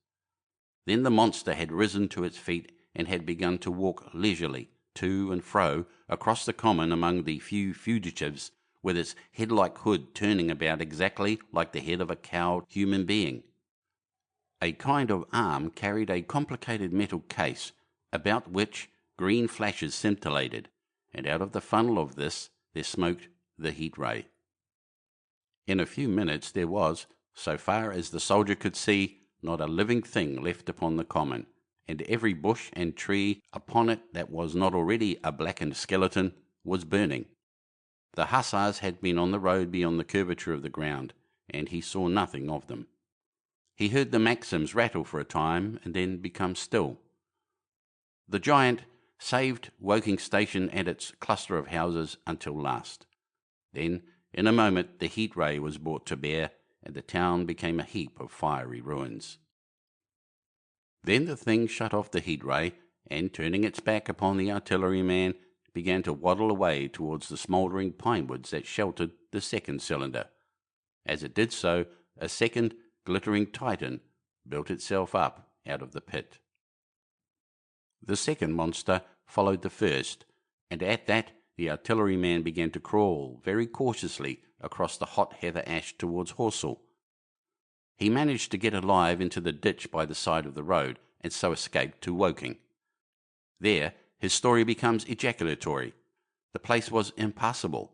Then the monster had risen to its feet and had begun to walk leisurely to and fro across the common among the few fugitives, with its head-like hood turning about exactly like the head of a cowed human being. A kind of arm carried a complicated metal case, about which green flashes scintillated, and out of the funnel of this there smoked the heat ray. In a few minutes there was, so far as the soldier could see, not a living thing left upon the common, and every bush and tree upon it that was not already a blackened skeleton was burning. The hussars had been on the road beyond the curvature of the ground, and he saw nothing of them. He heard the Maxims rattle for a time and then become still. The giant saved Woking Station and its cluster of houses until last. Then, in a moment, the heat ray was brought to bear, and the town became a heap of fiery ruins. Then the thing shut off the heat ray, and turning its back upon the artilleryman, began to waddle away towards the smouldering pine woods that sheltered the second cylinder. As it did so, a second glittering titan built itself up out of the pit. The second monster followed the first, and at that the artilleryman began to crawl very cautiously across the hot heather ash towards Horsell. He managed to get alive into the ditch by the side of the road, and so escaped to Woking. There his story becomes ejaculatory. The place was impassable.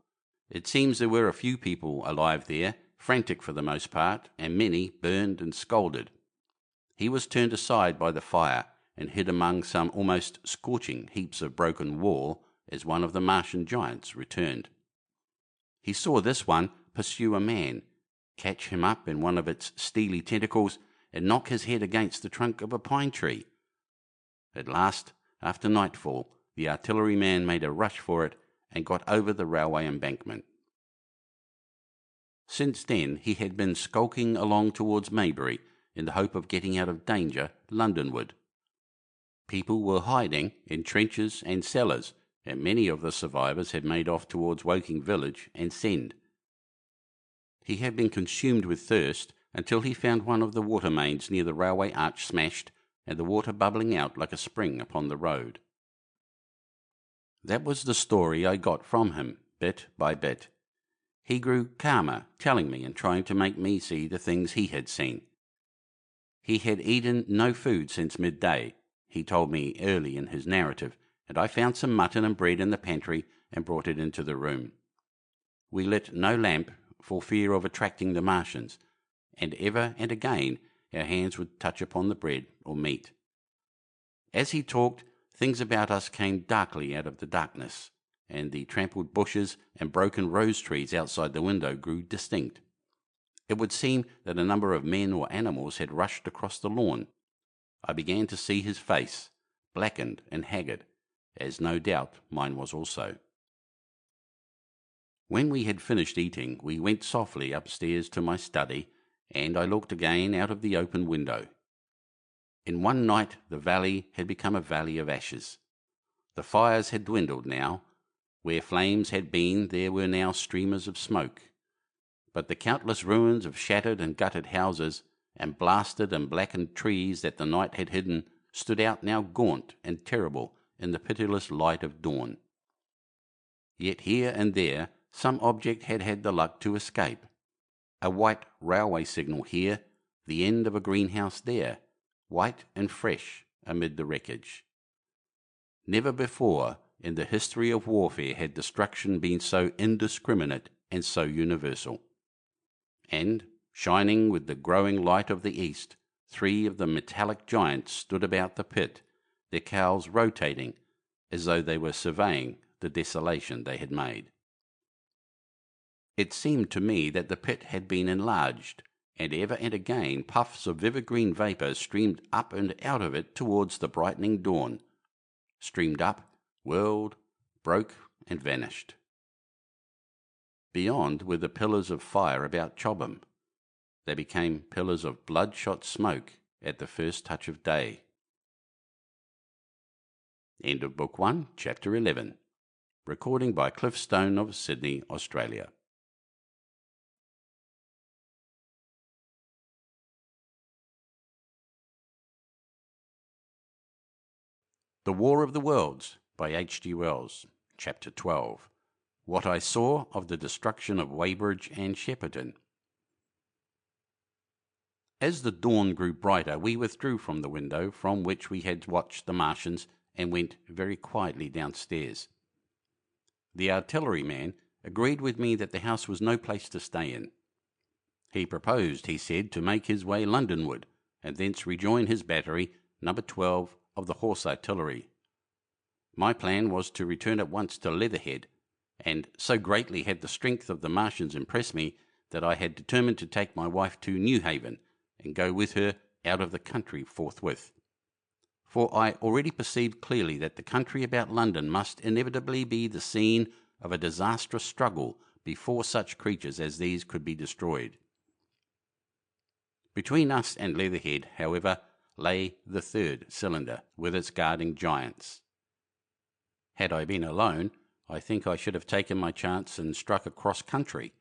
It seems there were a few people alive there, frantic for the most part, and many burned and scalded. He was turned aside by the fire, and hid among some almost scorching heaps of broken wall as one of the Martian giants returned. He saw this one pursue a man, catch him up in one of its steely tentacles, and knock his head against the trunk of a pine tree. At last, after nightfall, the artilleryman made a rush for it and got over the railway embankment. Since then he had been skulking along towards Maybury in the hope of getting out of danger Londonward. People were hiding in trenches and cellars, and many of the survivors had made off towards Woking village and Send. He had been consumed with thirst until he found one of the water mains near the railway arch smashed, and the water bubbling out like a spring upon the road. That was the story I got from him, bit by bit. He grew calmer, telling me and trying to make me see the things he had seen. He had eaten no food since midday, he told me early in his narrative, and I found some mutton and bread in the pantry and brought it into the room. We lit no lamp for fear of attracting the Martians, and ever and again our hands would touch upon the bread or meat. As he talked, things about us came darkly out of the darkness, and the trampled bushes and broken rose trees outside the window grew distinct. It would seem that a number of men or animals had rushed across the lawn. I began to see his face, blackened and haggard, as no doubt mine was also. When we had finished eating, we went softly upstairs to my study, and I looked again out of the open window. In one night the valley had become a valley of ashes. The fires had dwindled now. Where flames had been, there were now streamers of smoke. But the countless ruins of shattered and gutted houses, and blasted and blackened trees that the night had hidden, stood out now gaunt and terrible in the pitiless light of dawn. Yet here and there some object had had the luck to escape. A white railway signal here, the end of a greenhouse there, white and fresh amid the wreckage. Never before in the history of warfare had destruction been so indiscriminate and so universal. And, shining with the growing light of the east, 3 of the metallic giants stood about the pit, their cowls rotating as though they were surveying the desolation they had made. It seemed to me that the pit had been enlarged, and ever and again puffs of vivid green vapour streamed up and out of it towards the brightening dawn, streamed up, whirled, broke, and vanished. Beyond were the pillars of fire about Chobham. They became pillars of bloodshot smoke at the first touch of day. End of Book 1, Chapter 11. Recording by Cliff Stone of Sydney, Australia. The War of the Worlds by H.G. Wells, Chapter 12. What I Saw of the Destruction of Weybridge and Shepperton. As the dawn grew brighter, we withdrew from the window from which we had watched the Martians and went very quietly downstairs. The artilleryman agreed with me that the house was no place to stay in. He proposed, he said, to make his way Londonward, and thence rejoin his battery, number 12 of the Horse Artillery. My plan was to return at once to Leatherhead, and so greatly had the strength of the Martians impressed me that I had determined to take my wife to Newhaven, and go with her out of the country forthwith. For I already perceived clearly that the country about London must inevitably be the scene of a disastrous struggle before such creatures as these could be destroyed. Between us and Leatherhead, however, lay the third cylinder, with its guarding giants. Had I been alone, I think I should have taken my chance and struck across country,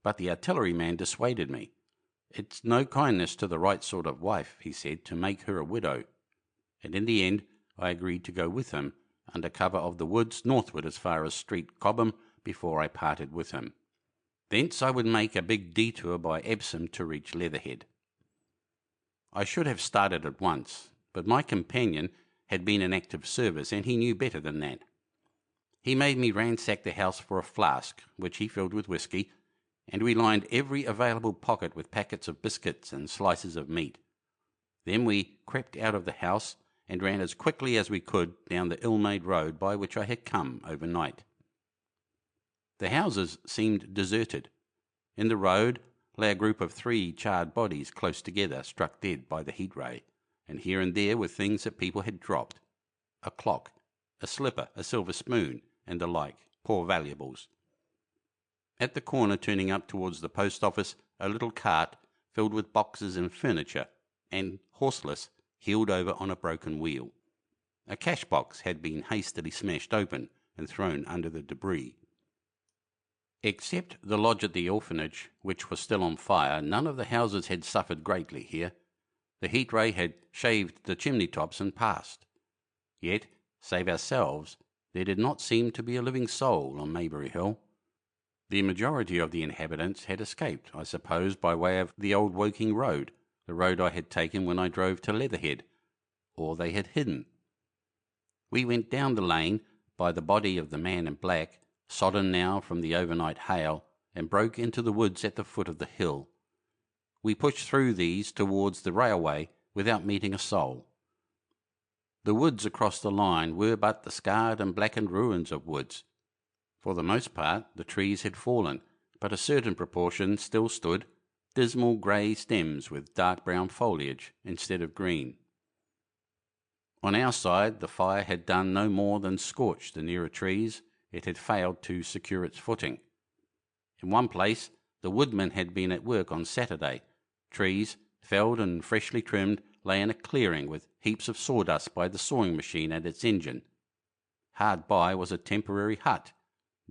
but the artilleryman dissuaded me. It's no kindness to the right sort of wife, he said, to make her a widow, and in the end I agreed to go with him under cover of the woods northward as far as Street Chobham before I parted with him. Thence I would make a big detour by Epsom to reach Leatherhead. I should have started at once, but my companion had been in active service, and he knew better than that. He made me ransack the house for a flask, which he filled with whisky, and we lined every available pocket with packets of biscuits and slices of meat. Then we crept out of the house and ran as quickly as we could down the ill-made road by which I had come overnight. The houses seemed deserted. In the road lay a group of 3 charred bodies close together, struck dead by the heat ray, and here and there were things that people had dropped: a clock, a slipper, a silver spoon, and the like, poor valuables. At the corner turning up towards the post office, a little cart filled with boxes and furniture, and horseless, heeled over on a broken wheel. A cash box had been hastily smashed open and thrown under the debris. Except the lodge at the orphanage, which was still on fire, none of the houses had suffered greatly here. The heat ray had shaved the chimney tops and passed. Yet, save ourselves, there did not seem to be a living soul on Maybury Hill. The majority of the inhabitants had escaped, I suppose, by way of the old Woking road, the road I had taken when I drove to Leatherhead, or they had hidden. We went down the lane by the body of the man in black, sodden now from the overnight hail, and broke into the woods at the foot of the hill. We pushed through these towards the railway without meeting a soul. The woods across the line were but the scarred and blackened ruins of woods. For the most part the trees had fallen, but a certain proportion still stood, dismal grey stems with dark brown foliage instead of green. On our side the fire had done no more than scorch the nearer trees. It had failed to secure its footing. In one place the woodman had been at work on Saturday. Trees, felled and freshly trimmed, lay in a clearing with heaps of sawdust by the sawing machine and its engine. Hard by was a temporary hut,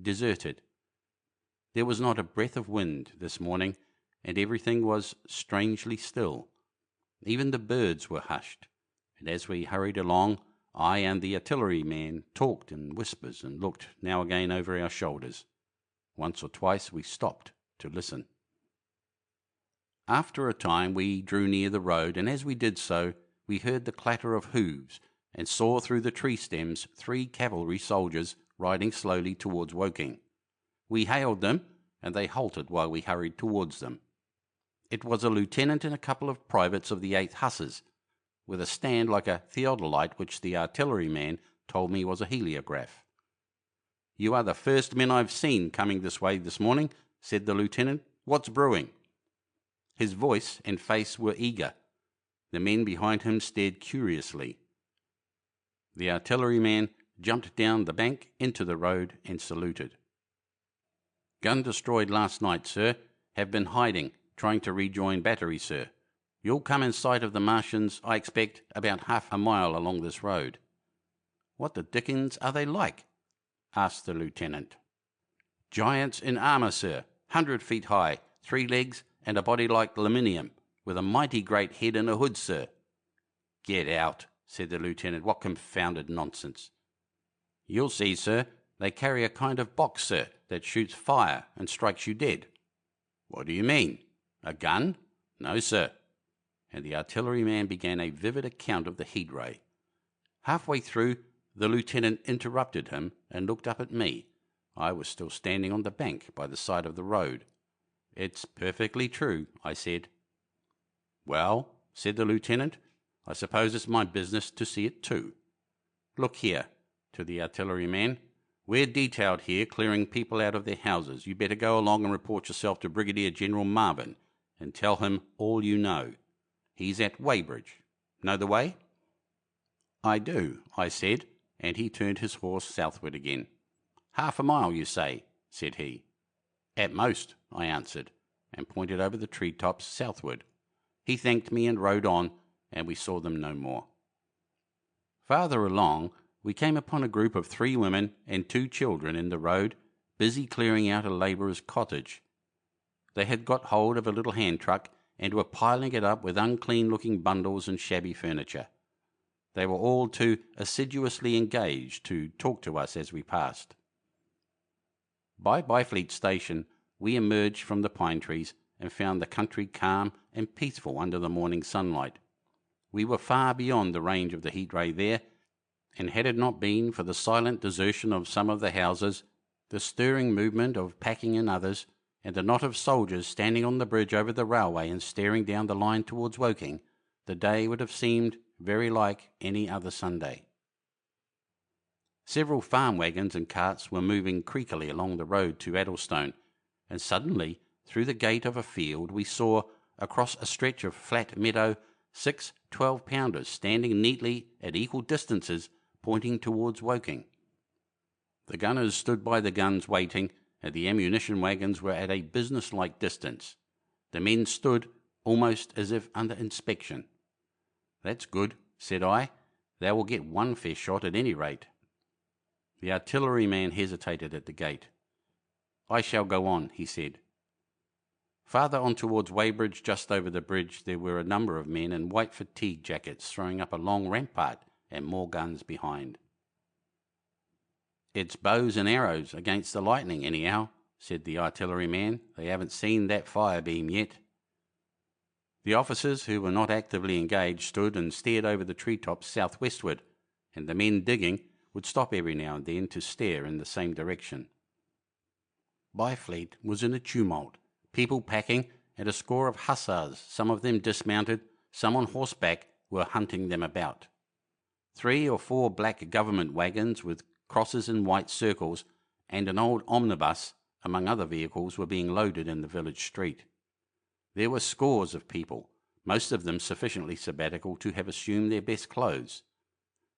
deserted. There was not a breath of wind this morning, and everything was strangely still. Even the birds were hushed, and as we hurried along, I and the artilleryman talked in whispers and looked now again over our shoulders. Once or twice we stopped to listen. After a time we drew near the road, and as we did so, we heard the clatter of hoofs, and saw through the tree stems 3 cavalry soldiers riding slowly towards Woking. We hailed them, and they halted while we hurried towards them. It was a lieutenant and a couple of privates of the 8th Hussars, with a stand like a theodolite which the artilleryman told me was a heliograph. "You are the first men I've seen coming this way this morning," said the lieutenant. "What's brewing?" His voice and face were eager. The men behind him stared curiously. The artilleryman jumped down the bank into the road and saluted. "Gun destroyed last night, sir. Have been hiding, trying to rejoin battery, sir. You'll come in sight of the Martians, I expect, about half a mile along this road." "What the dickens are they like?" asked the lieutenant. "Giants in armour, sir, 100 feet high, 3 legs and a body like aluminium, with a mighty great head and a hood, sir." "Get out," said the lieutenant. "What confounded nonsense." "You'll see, sir. They carry a kind of box, sir, that shoots fire and strikes you dead." "What do you mean? A gun?" "No, sir." And the artilleryman began a vivid account of the heat ray. Halfway through, the lieutenant interrupted him and looked up at me. I was still standing on the bank by the side of the road. "It's perfectly true," I said. "Well," said the lieutenant, "I suppose it's my business to see it too. Look here," to the artilleryman, "we're detailed here clearing people out of their houses. You better go along and report yourself to Brigadier General Marvin and tell him all you know. He's at Weybridge. Know the way?" "I do," I said, and he turned his horse southward again. "Half a mile, you say?" said he. "At most," I answered, and pointed over the treetops southward. He thanked me and rode on, and we saw them no more. Farther along, we came upon a group of 3 women and 2 children in the road, busy clearing out a labourer's cottage. They had got hold of a little hand truck and were piling it up with unclean-looking bundles and shabby furniture. They were all too assiduously engaged to talk to us as we passed. By Byfleet Station, we emerged from the pine trees and found the country calm and peaceful under the morning sunlight. We were far beyond the range of the heat ray there, and had it not been for the silent desertion of some of the houses, the stirring movement of packing in others, and the knot of soldiers standing on the bridge over the railway and staring down the line towards Woking, the day would have seemed very like any other Sunday. Several farm wagons and carts were moving creakily along the road to Addlestone, and suddenly, through the gate of a field, we saw, across a stretch of flat meadow, 6 12-pounders standing neatly at equal distances, pointing towards Woking. The gunners stood by the guns waiting, and the ammunition wagons were at a business-like distance. The men stood almost as if under inspection. "That's good," said I. "They will get one fair shot at any rate." The artilleryman hesitated at the gate. "I shall go on," he said. Farther on towards Weybridge, just over the bridge, there were a number of men in white fatigue jackets throwing up a long rampart and more guns behind. "It's bows and arrows against the lightning, anyhow," said the artilleryman. "They haven't seen that fire beam yet." The officers, who were not actively engaged, stood and stared over the treetops southwestward, and the men digging would stop every now and then to stare in the same direction. Byfleet was in a tumult, people packing, and a score of hussars, some of them dismounted, some on horseback, were hunting them about. 3 or 4 black government wagons with crosses in white circles and an old omnibus, among other vehicles, were being loaded in the village street. There were scores of people, most of them sufficiently sabbatical to have assumed their best clothes.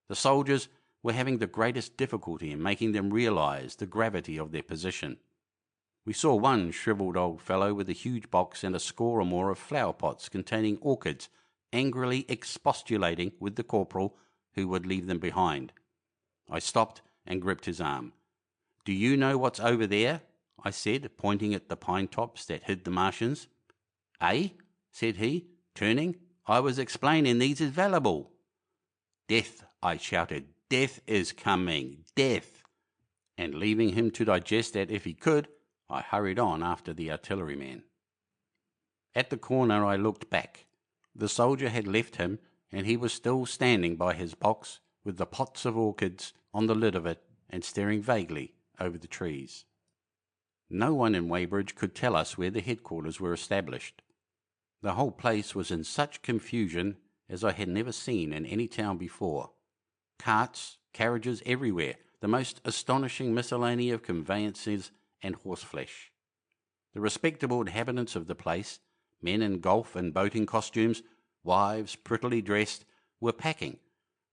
The soldiers were having the greatest difficulty in making them realise the gravity of their position. We saw one shrivelled old fellow with a huge box and a score or more of flower pots containing orchids, angrily expostulating with the corporal, who would leave them behind. I stopped and gripped his arm. "Do you know what's over there?" I said, pointing at the pine tops that hid the Martians. "Eh?" said he, turning. "I was explaining these is valuable." "Death," I shouted. "Death is coming. Death." And leaving him to digest that if he could, I hurried on after the artilleryman. At the corner I looked back. The soldier had left him, and he was still standing by his box with the pots of orchids on the lid of it and staring vaguely over the trees. No one in Weybridge could tell us where the headquarters were established. The whole place was in such confusion as I had never seen in any town before. Carts, carriages everywhere, the most astonishing miscellany of conveyances and horseflesh. The respectable inhabitants of the place, men in golf and boating costumes, wives prettily dressed, were packing,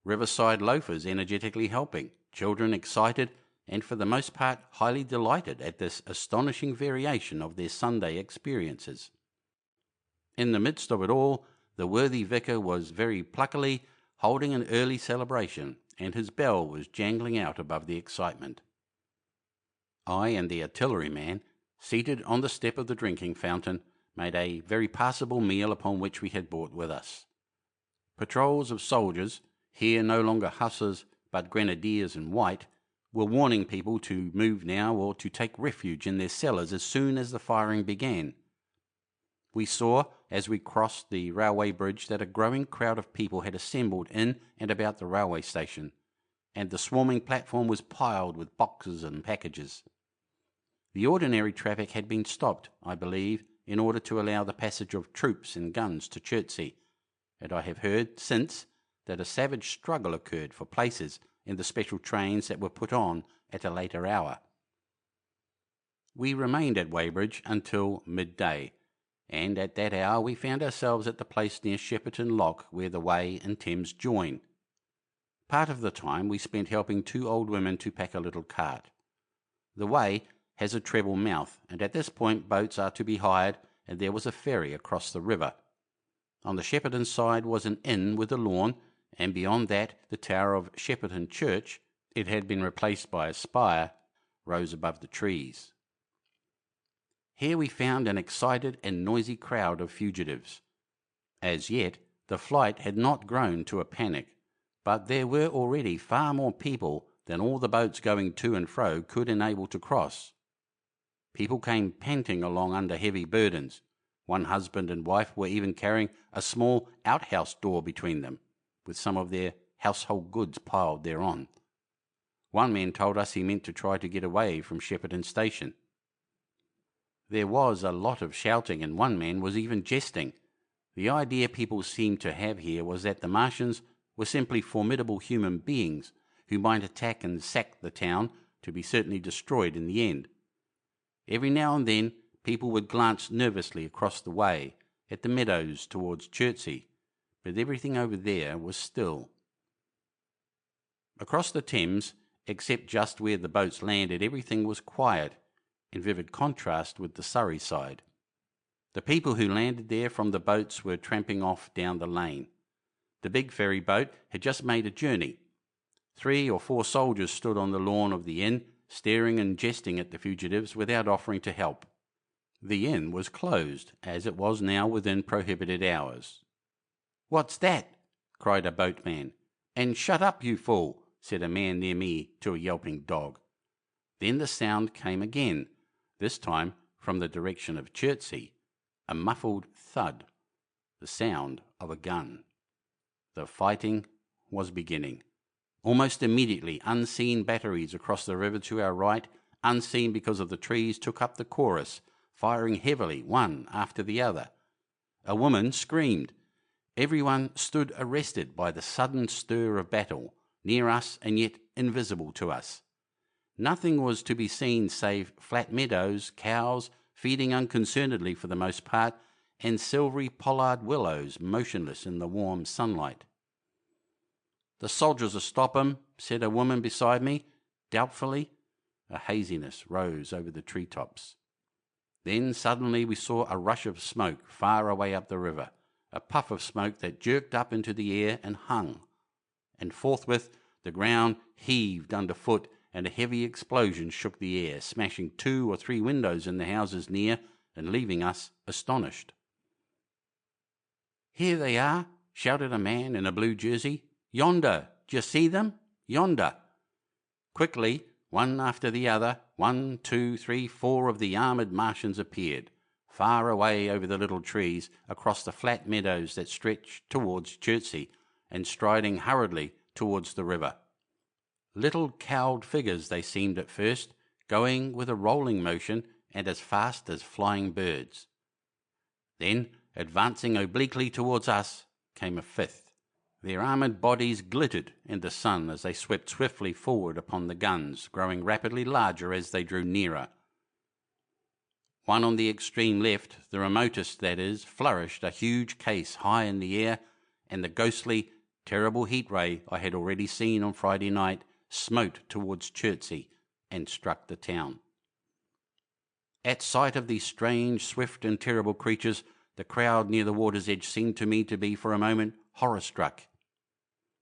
riverside loafers energetically helping, children excited, and for the most part highly delighted at this astonishing variation of their Sunday experiences. In the midst of it all, the worthy vicar was very pluckily holding an early celebration, and his bell was jangling out above the excitement. I and the artilleryman, seated on the step of the drinking fountain, made a very passable meal upon which we had brought with us. Patrols of soldiers, here no longer hussars but grenadiers in white, were warning people to move now or to take refuge in their cellars as soon as the firing began. We saw, as we crossed the railway bridge, that a growing crowd of people had assembled in and about the railway station, and the swarming platform was piled with boxes and packages. The ordinary traffic had been stopped, I believe, in order to allow the passage of troops and guns to Chertsey, and I have heard since that a savage struggle occurred for places in the special trains that were put on at a later hour. We remained at Weybridge until midday, and at that hour we found ourselves at the place near Shepperton Lock where the Wey and Thames join. Part of the time we spent helping two old women to pack a little cart. The Wey has a treble mouth, and at this point boats are to be hired, and there was a ferry across the river. On the Shepperton side was an inn with a lawn, and beyond that the tower of Shepperton Church, it had been replaced by a spire, rose above the trees. Here we found an excited and noisy crowd of fugitives. As yet the flight had not grown to a panic, but there were already far more people than all the boats going to and fro could enable to cross. People came panting along under heavy burdens. One husband and wife were even carrying a small outhouse door between them, with some of their household goods piled thereon. One man told us he meant to try to get away from Shepperton Station. There was a lot of shouting, and one man was even jesting. The idea people seemed to have here was that the Martians were simply formidable human beings who might attack and sack the town, to be certainly destroyed in the end. Every now and then people would glance nervously across the way at the meadows towards Chertsey, but everything over there was still. Across the Thames, except just where the boats landed, everything was quiet, in vivid contrast with the Surrey side. The people who landed there from the boats were tramping off down the lane. The big ferry boat had just made a journey. 3 or 4 soldiers stood on the lawn of the inn, staring and jesting at the fugitives without offering to help. The inn was closed, as it was now within prohibited hours. "What's that?" cried a boatman. "And shut up, you fool," said a man near me to a yelping dog. Then the sound came again, this time from the direction of Chertsey, a muffled thud, the sound of a gun. The fighting was beginning. Almost immediately, unseen batteries across the river to our right, unseen because of the trees, took up the chorus, firing heavily, one after the other. A woman screamed. Everyone stood arrested by the sudden stir of battle, near us and yet invisible to us. Nothing was to be seen save flat meadows, cows, feeding unconcernedly for the most part, and silvery pollard willows motionless in the warm sunlight. "The soldiers will stop 'em," said a woman beside me, doubtfully. A haziness rose over the treetops. Then suddenly we saw a rush of smoke far away up the river, a puff of smoke that jerked up into the air and hung, and forthwith the ground heaved underfoot, and a heavy explosion shook the air, smashing 2 or 3 windows in the houses near and leaving us astonished. "Here they are," shouted a man in a blue jersey. "Yonder, d'ye see them? Yonder." Quickly, one after the other, 1, 2, 3, 4 of the armoured Martians appeared, far away over the little trees, across the flat meadows that stretched towards Chertsey, and striding hurriedly towards the river. Little cowled figures they seemed at first, going with a rolling motion and as fast as flying birds. Then advancing obliquely towards us, came a fifth. Their armoured bodies glittered in the sun as they swept swiftly forward upon the guns, growing rapidly larger as they drew nearer. One on the extreme left, the remotest that is, flourished a huge case high in the air, and the ghostly, terrible heat ray I had already seen on Friday night smote towards Chertsey and struck the town. At sight of these strange, swift and terrible creatures, the crowd near the water's edge seemed to me to be for a moment horror-struck.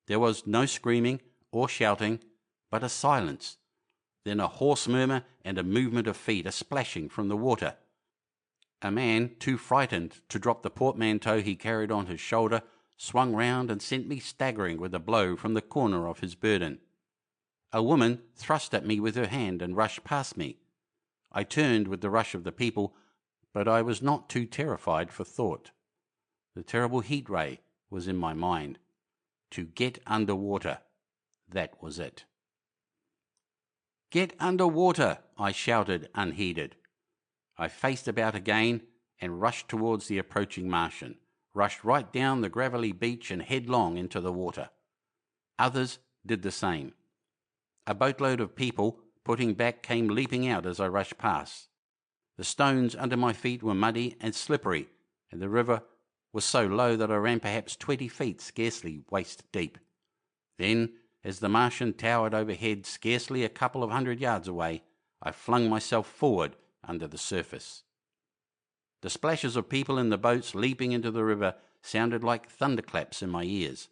There was no screaming or shouting, but a silence, then a hoarse murmur and a movement of feet, a splashing from the water. A man, too frightened to drop the portmanteau he carried on his shoulder, swung round and sent me staggering with a blow from the corner of his burden. A woman thrust at me with her hand and rushed past me. I turned with the rush of the people, but I was not too terrified for thought. The terrible heat ray was in my mind. To get under water, that was it. "Get under water!" I shouted, unheeded. I faced about again and rushed towards the approaching Martian, rushed right down the gravelly beach and headlong into the water. Others did the same. A boatload of people, putting back, came leaping out as I rushed past. The stones under my feet were muddy and slippery, and the river was so low that I ran perhaps 20 feet, scarcely waist deep. Then, as the Martian towered overhead, scarcely a couple of 100 yards away, I flung myself forward under the surface. The splashes of people in the boats leaping into the river sounded like thunderclaps in my ears.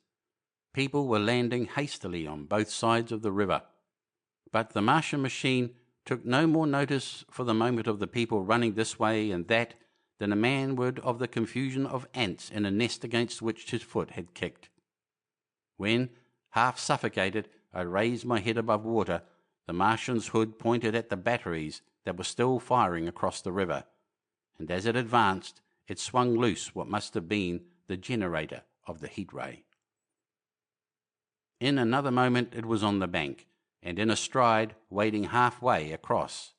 People were landing hastily on both sides of the river. But the Martian machine took no more notice for the moment of the people running this way and that than a man would of the confusion of ants in a nest against which his foot had kicked. When, half suffocated, I raised my head above water, the Martian's hood pointed at the batteries that were still firing across the river, and as it advanced, it swung loose what must have been the generator of the heat ray. In another moment it was on the bank, and in a stride, wading halfway across.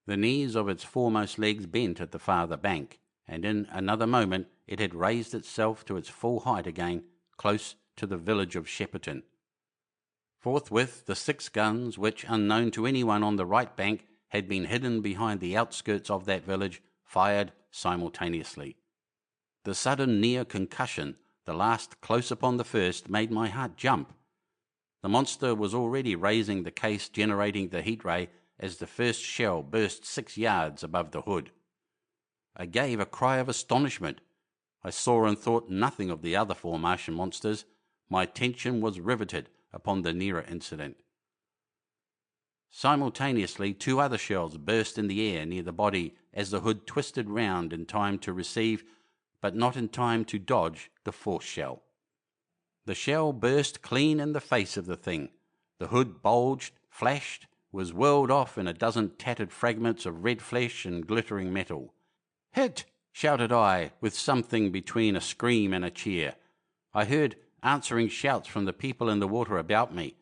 The knees of its foremost legs bent at the farther bank, and in another moment it had raised itself to its full height again, close to the village of Shepperton. Forthwith the 6 guns, which, unknown to anyone on the right bank, had been hidden behind the outskirts of that village, fired simultaneously. The sudden near concussion, the last close upon the first, made my heart jump. The monster was already raising the case generating the heat ray as the first shell burst 6 yards above the hood. I gave a cry of astonishment. I saw and thought nothing of the other 4 Martian monsters. My attention was riveted upon the nearer incident. Simultaneously 2 other shells burst in the air near the body as the hood twisted round in time to receive, but not in time to dodge, the 4th shell. The shell burst clean in the face of the thing. The hood bulged, flashed, was whirled off in a dozen tattered fragments of red flesh and glittering metal. "Hit!" shouted I, with something between a scream and a cheer. I heard answering shouts from the people in the water about me.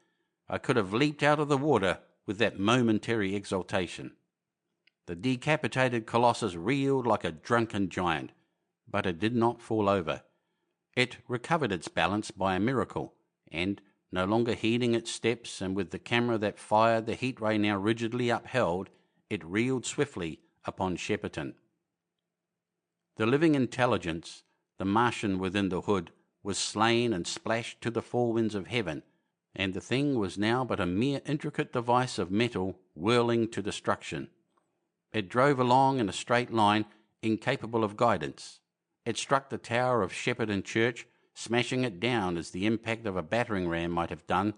I could have leaped out of the water with that momentary exultation. The decapitated colossus reeled like a drunken giant, but it did not fall over. It recovered its balance by a miracle, and, no longer heeding its steps, and with the camera that fired the heat ray now rigidly upheld, it reeled swiftly upon Shepperton. The living intelligence, the Martian within the hood, was slain and splashed to the 4 winds of heaven, and the thing was now but a mere intricate device of metal whirling to destruction. It drove along in a straight line, incapable of guidance. It struck the tower of Shepperton Church, smashing it down as the impact of a battering ram might have done,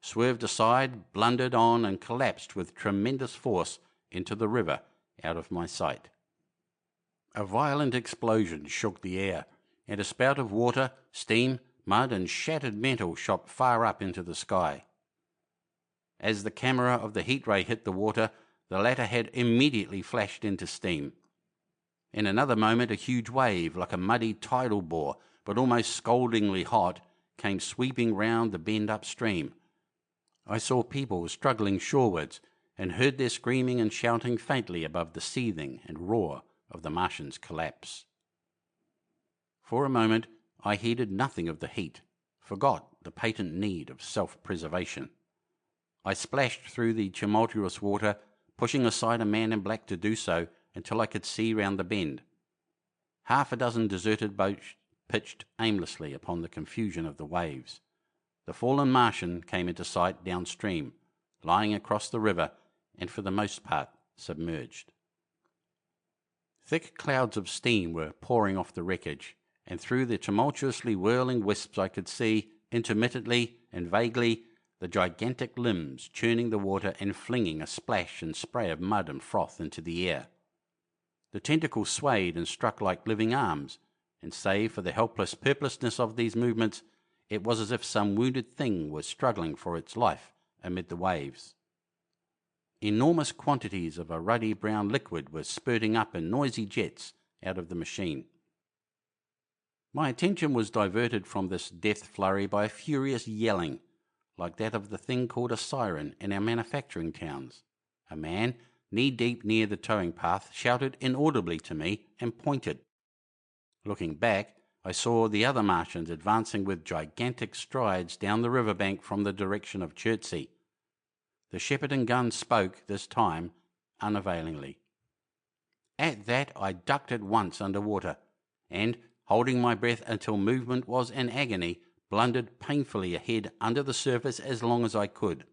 swerved aside, blundered on, and collapsed with tremendous force into the river out of my sight. A violent explosion shook the air, and a spout of water, steam, mud, and shattered metal shot far up into the sky. As the camera of the heat ray hit the water, the latter had immediately flashed into steam. In another moment a huge wave, like a muddy tidal bore, but almost scaldingly hot, came sweeping round the bend upstream. I saw people struggling shorewards, and heard their screaming and shouting faintly above the seething and roar of the Martian's collapse. For a moment I heeded nothing of the heat, forgot the patent need of self-preservation. I splashed through the tumultuous water, pushing aside a man in black to do so until I could see round the bend. Half a dozen deserted boats pitched aimlessly upon the confusion of the waves. The fallen Martian came into sight downstream, lying across the river and for the most part submerged. Thick clouds of steam were pouring off the wreckage, and through the tumultuously whirling wisps I could see, intermittently and vaguely, the gigantic limbs churning the water and flinging a splash and spray of mud and froth into the air. The tentacles swayed and struck like living arms, and save for the helpless purposelessness of these movements, it was as if some wounded thing was struggling for its life amid the waves. Enormous quantities of a ruddy brown liquid were spurting up in noisy jets out of the machine. My attention was diverted from this death flurry by a furious yelling, like that of the thing called a siren in our manufacturing towns. A man, knee-deep near the towing path, shouted inaudibly to me and pointed. Looking back, I saw the other Martians advancing with gigantic strides down the riverbank from the direction of Chertsey. The Shepperton gun spoke, this time, unavailingly. At that I ducked at once under water, and, holding my breath until movement was an agony, blundered painfully ahead under the surface as long as I could.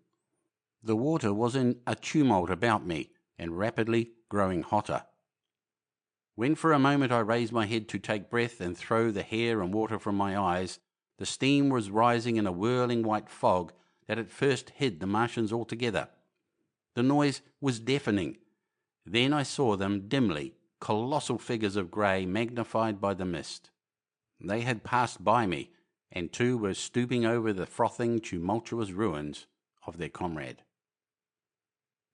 The water was in a tumult about me, and rapidly growing hotter. When for a moment I raised my head to take breath and throw the hair and water from my eyes, the steam was rising in a whirling white fog that at first hid the Martians altogether. The noise was deafening. Then I saw them dimly, colossal figures of grey magnified by the mist. They had passed by me, and two were stooping over the frothing, tumultuous ruins of their comrade.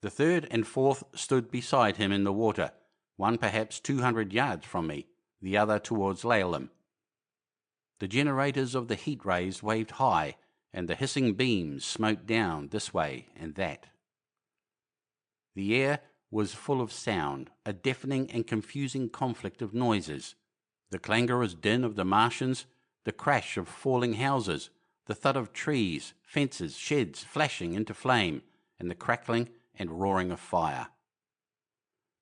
The third and fourth stood beside him in the water, one perhaps 200 yards from me, the other towards Laleham. The generators of the heat rays waved high, and the hissing beams smote down this way and that. The air was full of sound, a deafening and confusing conflict of noises. The clangorous din of the Martians, the crash of falling houses, the thud of trees, fences, sheds flashing into flame, and the crackling and roaring of fire.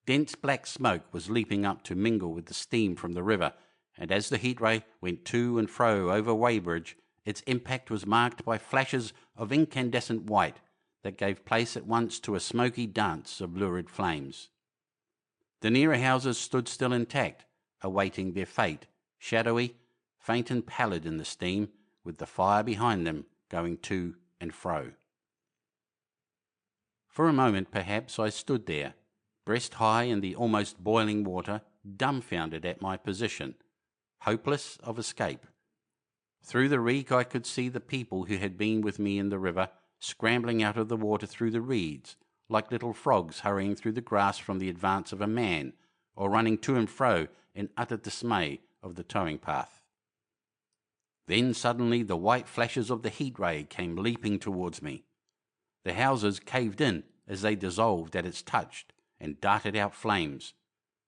Dense black smoke was leaping up to mingle with the steam from the river, and as the heat ray went to and fro over Weybridge, its impact was marked by flashes of incandescent white that gave place at once to a smoky dance of lurid flames. The nearer houses stood still intact, awaiting their fate, shadowy, faint and pallid in the steam, with the fire behind them going to and fro. For a moment, perhaps, I stood there, breast high in the almost boiling water, dumbfounded at my position, hopeless of escape. Through the reek I could see the people who had been with me in the river scrambling out of the water through the reeds, like little frogs hurrying through the grass from the advance of a man, or running to and fro in utter dismay of the towing path. Then suddenly the white flashes of the heat ray came leaping towards me. The houses caved in as they dissolved at its touch and darted out flames.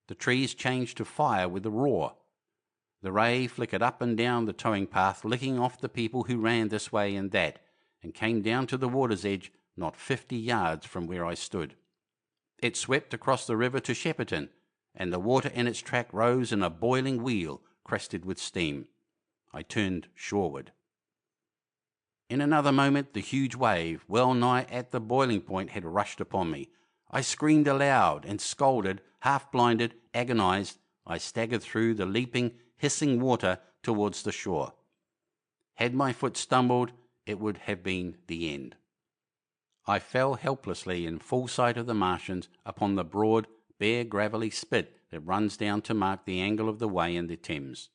The trees changed to fire with a roar. The ray flickered up and down the towing path, licking off the people who ran this way and that, and came down to the water's edge not 50 yards from where I stood. It swept across the river to Shepperton, and the water in its track rose in a boiling wheel crested with steam. I turned shoreward. In another moment the huge wave, well nigh at the boiling point, had rushed upon me. I screamed aloud and scolded, half-blinded, agonized. I staggered through the leaping, hissing water towards the shore. Had my foot stumbled, it would have been the end. I fell helplessly in full sight of the Martians upon the broad, bare, gravelly spit that runs down to mark the angle of the way in the Thames.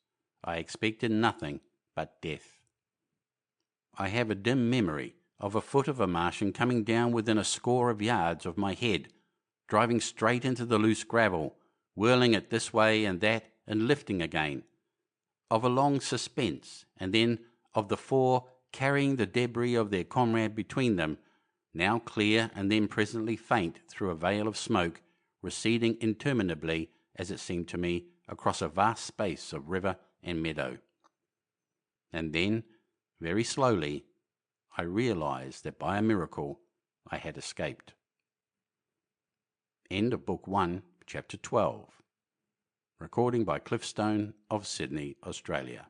I expected nothing but death. I have a dim memory of a foot of a Martian coming down within a score of yards of my head, driving straight into the loose gravel, whirling it this way and that, and lifting again. Of a long suspense, and then of the four carrying the debris of their comrade between them, now clear and then presently faint through a veil of smoke, receding interminably, as it seemed to me, across a vast space of river and meadow. And then, very slowly, I realized that by a miracle I had escaped. End of Book 1, Chapter 12. Recording by Cliffstone of Sydney, Australia.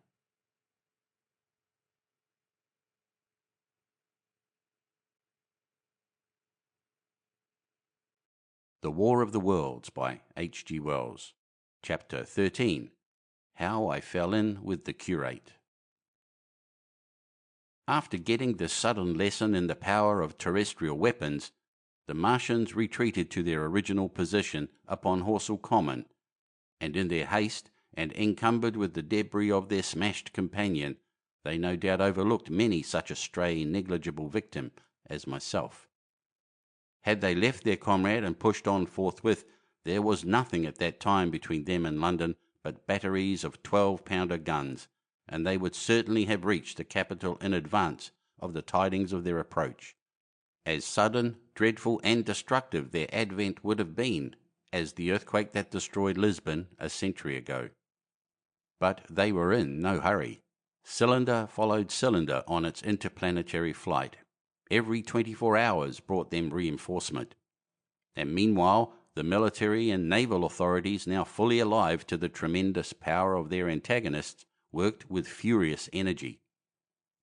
The War of the Worlds by H.G. Wells. Chapter 13. How I Fell In with the Curate. After getting the sudden lesson in the power of terrestrial weapons, the Martians retreated to their original position upon Horsell Common, and in their haste, and encumbered with the debris of their smashed companion, they no doubt overlooked many such a stray, negligible victim as myself. Had they left their comrade and pushed on forthwith, there was nothing at that time between them and London but batteries of 12-pounder guns, and they would certainly have reached the capital in advance of the tidings of their approach. As sudden, dreadful, and destructive their advent would have been as the earthquake that destroyed Lisbon a century ago. But they were in no hurry. Cylinder followed cylinder on its interplanetary flight. Every 24 hours brought them reinforcement. And meanwhile, the military and naval authorities, now fully alive to the tremendous power of their antagonists, worked with furious energy.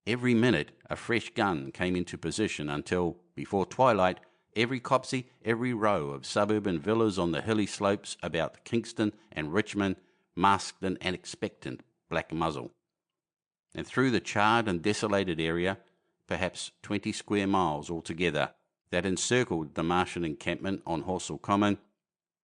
Every minute a fresh gun came into position until, before twilight, every copse, every row of suburban villas on the hilly slopes about Kingston and Richmond masked an expectant black muzzle. And through the charred and desolated area, perhaps 20 square miles altogether, that encircled the Martian encampment on Horsell Common,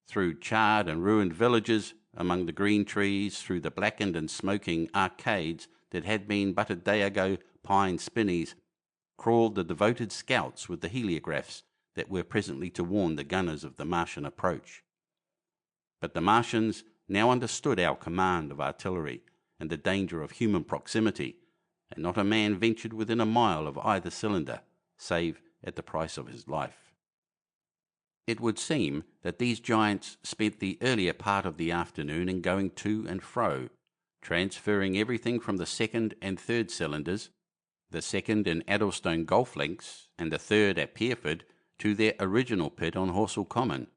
through charred and ruined villages, among the green trees, through the blackened and smoking arcades that had been but a day ago pine spinneys, crawled the devoted scouts with the heliographs that were presently to warn the gunners of the Martian approach. But the Martians now understood our command of artillery and the danger of human proximity, and not a man ventured within a mile of either cylinder, save at the price of his life. It would seem that these giants spent the earlier part of the afternoon in going to and fro, transferring everything from the second and third cylinders, the second in Addlestone golf links and the third at Pierford, to their original pit on Horsell Common.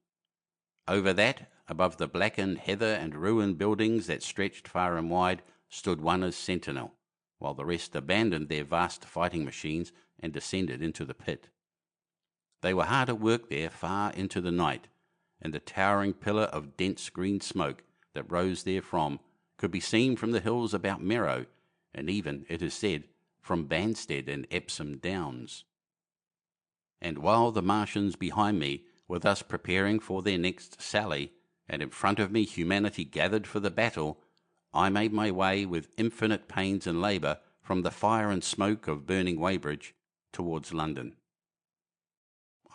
Over that, above the blackened heather and ruined buildings that stretched far and wide, stood one as sentinel, while the rest abandoned their vast fighting machines and descended into the pit. They were hard at work there far into the night, and the towering pillar of dense green smoke that rose therefrom could be seen from the hills about Merrow, and even, it is said, from Banstead and Epsom Downs. And while the Martians behind me were thus preparing for their next sally, and in front of me humanity gathered for the battle, I made my way with infinite pains and labour from the fire and smoke of burning Weybridge towards London.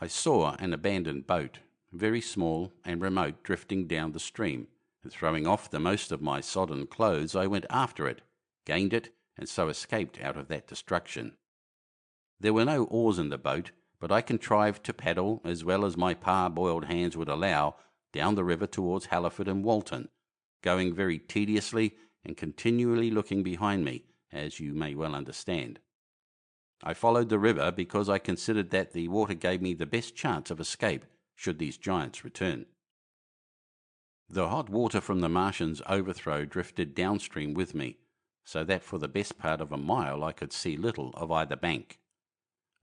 I saw an abandoned boat, very small and remote, drifting down the stream, and throwing off the most of my sodden clothes, I went after it, gained it, and so escaped out of that destruction. There were no oars in the boat, but I contrived to paddle, as well as my parboiled hands would allow, down the river towards Halliford and Walton, going very tediously and continually looking behind me, as you may well understand. I followed the river because I considered that the water gave me the best chance of escape should these giants return. The hot water from the Martians' overthrow drifted downstream with me, so that for the best part of a mile I could see little of either bank.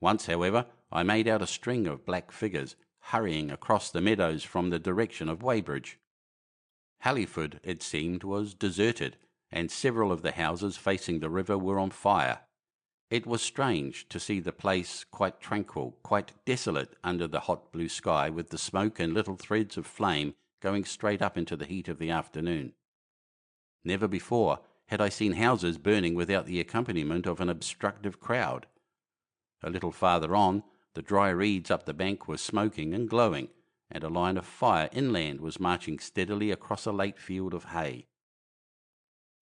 Once, however, I made out a string of black figures hurrying across the meadows from the direction of Weybridge. Halliford, it seemed, was deserted, and several of the houses facing the river were on fire. It was strange to see the place quite tranquil, quite desolate under the hot blue sky, with the smoke and little threads of flame going straight up into the heat of the afternoon. Never before had I seen houses burning without the accompaniment of an obstructive crowd. A little farther on, the dry reeds up the bank were smoking and glowing, and a line of fire inland was marching steadily across a late field of hay.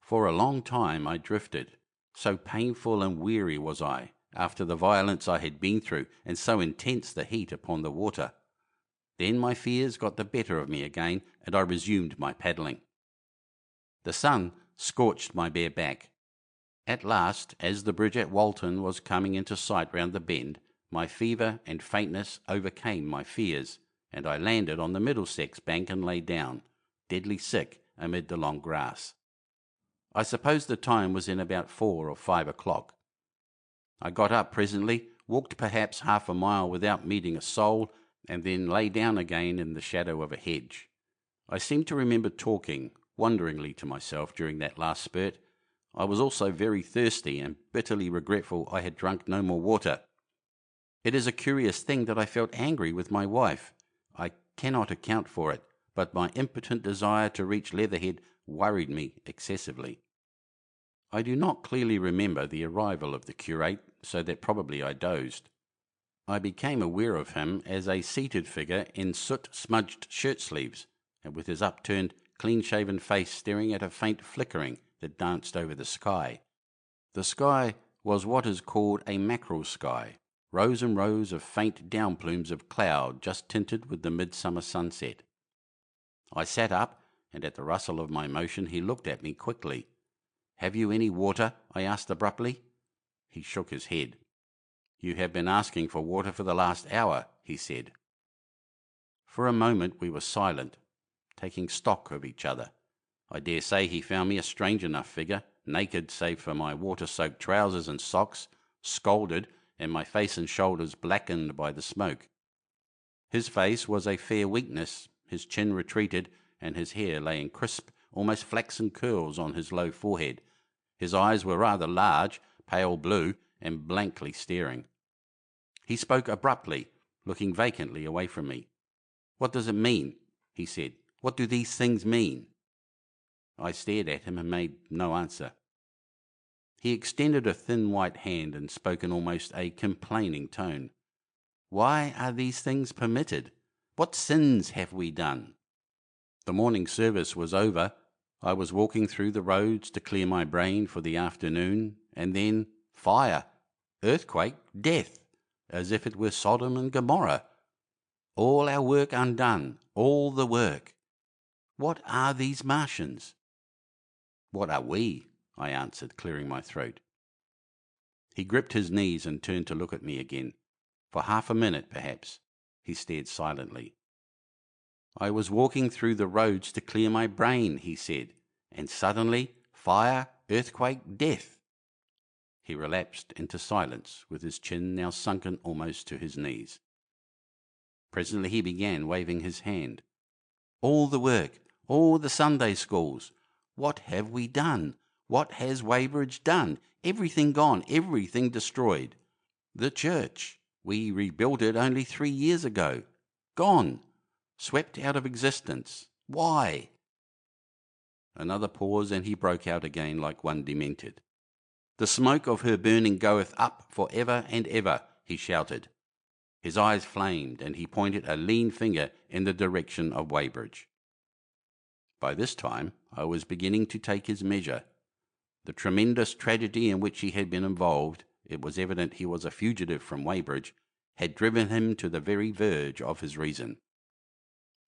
For a long time I drifted, so painful and weary was I, after the violence I had been through, and so intense the heat upon the water. Then my fears got the better of me again, and I resumed my paddling. The sun, scorched my bare back. At last, as the bridge at Walton was coming into sight round the bend, my fever and faintness overcame my fears, and I landed on the Middlesex bank and lay down, deadly sick, amid the long grass. I suppose the time was in about 4 or 5 o'clock. I got up presently, walked perhaps half a mile without meeting a soul, and then lay down again in the shadow of a hedge. I seem to remember talking wonderingly to myself during that last spurt. I was also very thirsty and bitterly regretful I had drunk no more water. It is a curious thing that I felt angry with my wife. I cannot account for it, but my impotent desire to reach Leatherhead worried me excessively. I do not clearly remember the arrival of the curate, so that probably I dozed. I became aware of him as a seated figure in soot-smudged shirt-sleeves, and with his upturned, clean-shaven face staring at a faint flickering that danced over the sky. The sky was what is called a mackerel sky, rows and rows of faint down plumes of cloud just tinted with the midsummer sunset. I sat up, and at the rustle of my motion he looked at me quickly. "Have you any water?" I asked abruptly. He shook his head. "You have been asking for water for the last hour," he said. For a moment we were silent, taking stock of each other. I dare say he found me a strange enough figure, naked save for my water-soaked trousers and socks, scalded, and my face and shoulders blackened by the smoke. His face was a fair weakness, his chin retreated, and his hair lay in crisp, almost flaxen curls on his low forehead. His eyes were rather large, pale blue, and blankly staring. He spoke abruptly, looking vacantly away from me. "What does it mean?" he said. "What do these things mean?" I stared at him and made no answer. He extended a thin white hand and spoke in almost a complaining tone. "Why are these things permitted? What sins have we done?" The morning service was over. I was walking through the roads to clear my brain for the afternoon, and then fire, earthquake, death, as if it were Sodom and Gomorrah. All our work undone, all the work. What are these Martians? "What are we?" I answered, clearing my throat. He gripped his knees and turned to look at me again. For half a minute, perhaps, he stared silently. "I was walking through the roads to clear my brain," he said, "and suddenly fire, earthquake, death." He relapsed into silence, with his chin now sunken almost to his knees. Presently he began waving his hand. "All the work, all the Sunday schools. What have we done? What has Weybridge done? Everything gone, everything destroyed. The church, we rebuilt it only 3 years ago. Gone, swept out of existence. Why?" Another pause, and he broke out again like one demented. "The smoke of her burning goeth up for ever and ever," he shouted. His eyes flamed, and he pointed a lean finger in the direction of Weybridge. By this time I was beginning to take his measure. The tremendous tragedy in which he had been involved, it was evident he was a fugitive from Weybridge, had driven him to the very verge of his reason.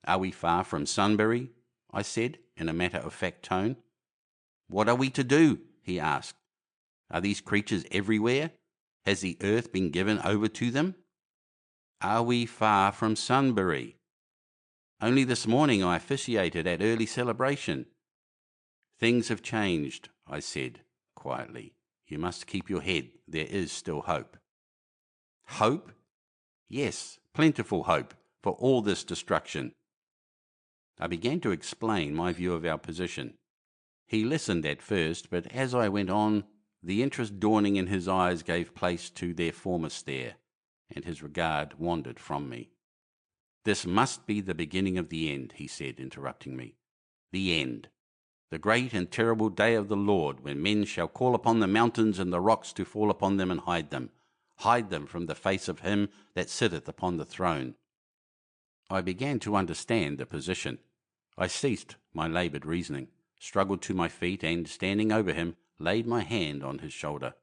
"Are we far from Sunbury?" I said, in a matter-of-fact tone. "What are we to do?" he asked. "Are these creatures everywhere? Has the earth been given over to them?" "Are we far from Sunbury?" "Only this morning I officiated at early celebration." "Things have changed," I said, quietly. "You must keep your head. There is still hope." "Hope?" "Yes, plentiful hope, for all this destruction." I began to explain my view of our position. He listened at first, but as I went on, the interest dawning in his eyes gave place to their former stare, and his regard wandered from me. "This must be the beginning of the end," he said, interrupting me. "The end. The great and terrible day of the Lord, when men shall call upon the mountains and the rocks to fall upon them and hide them from the face of him that sitteth upon the throne." I began to understand the position. I ceased my laboured reasoning, struggled to my feet, and, standing over him, laid my hand on his shoulder.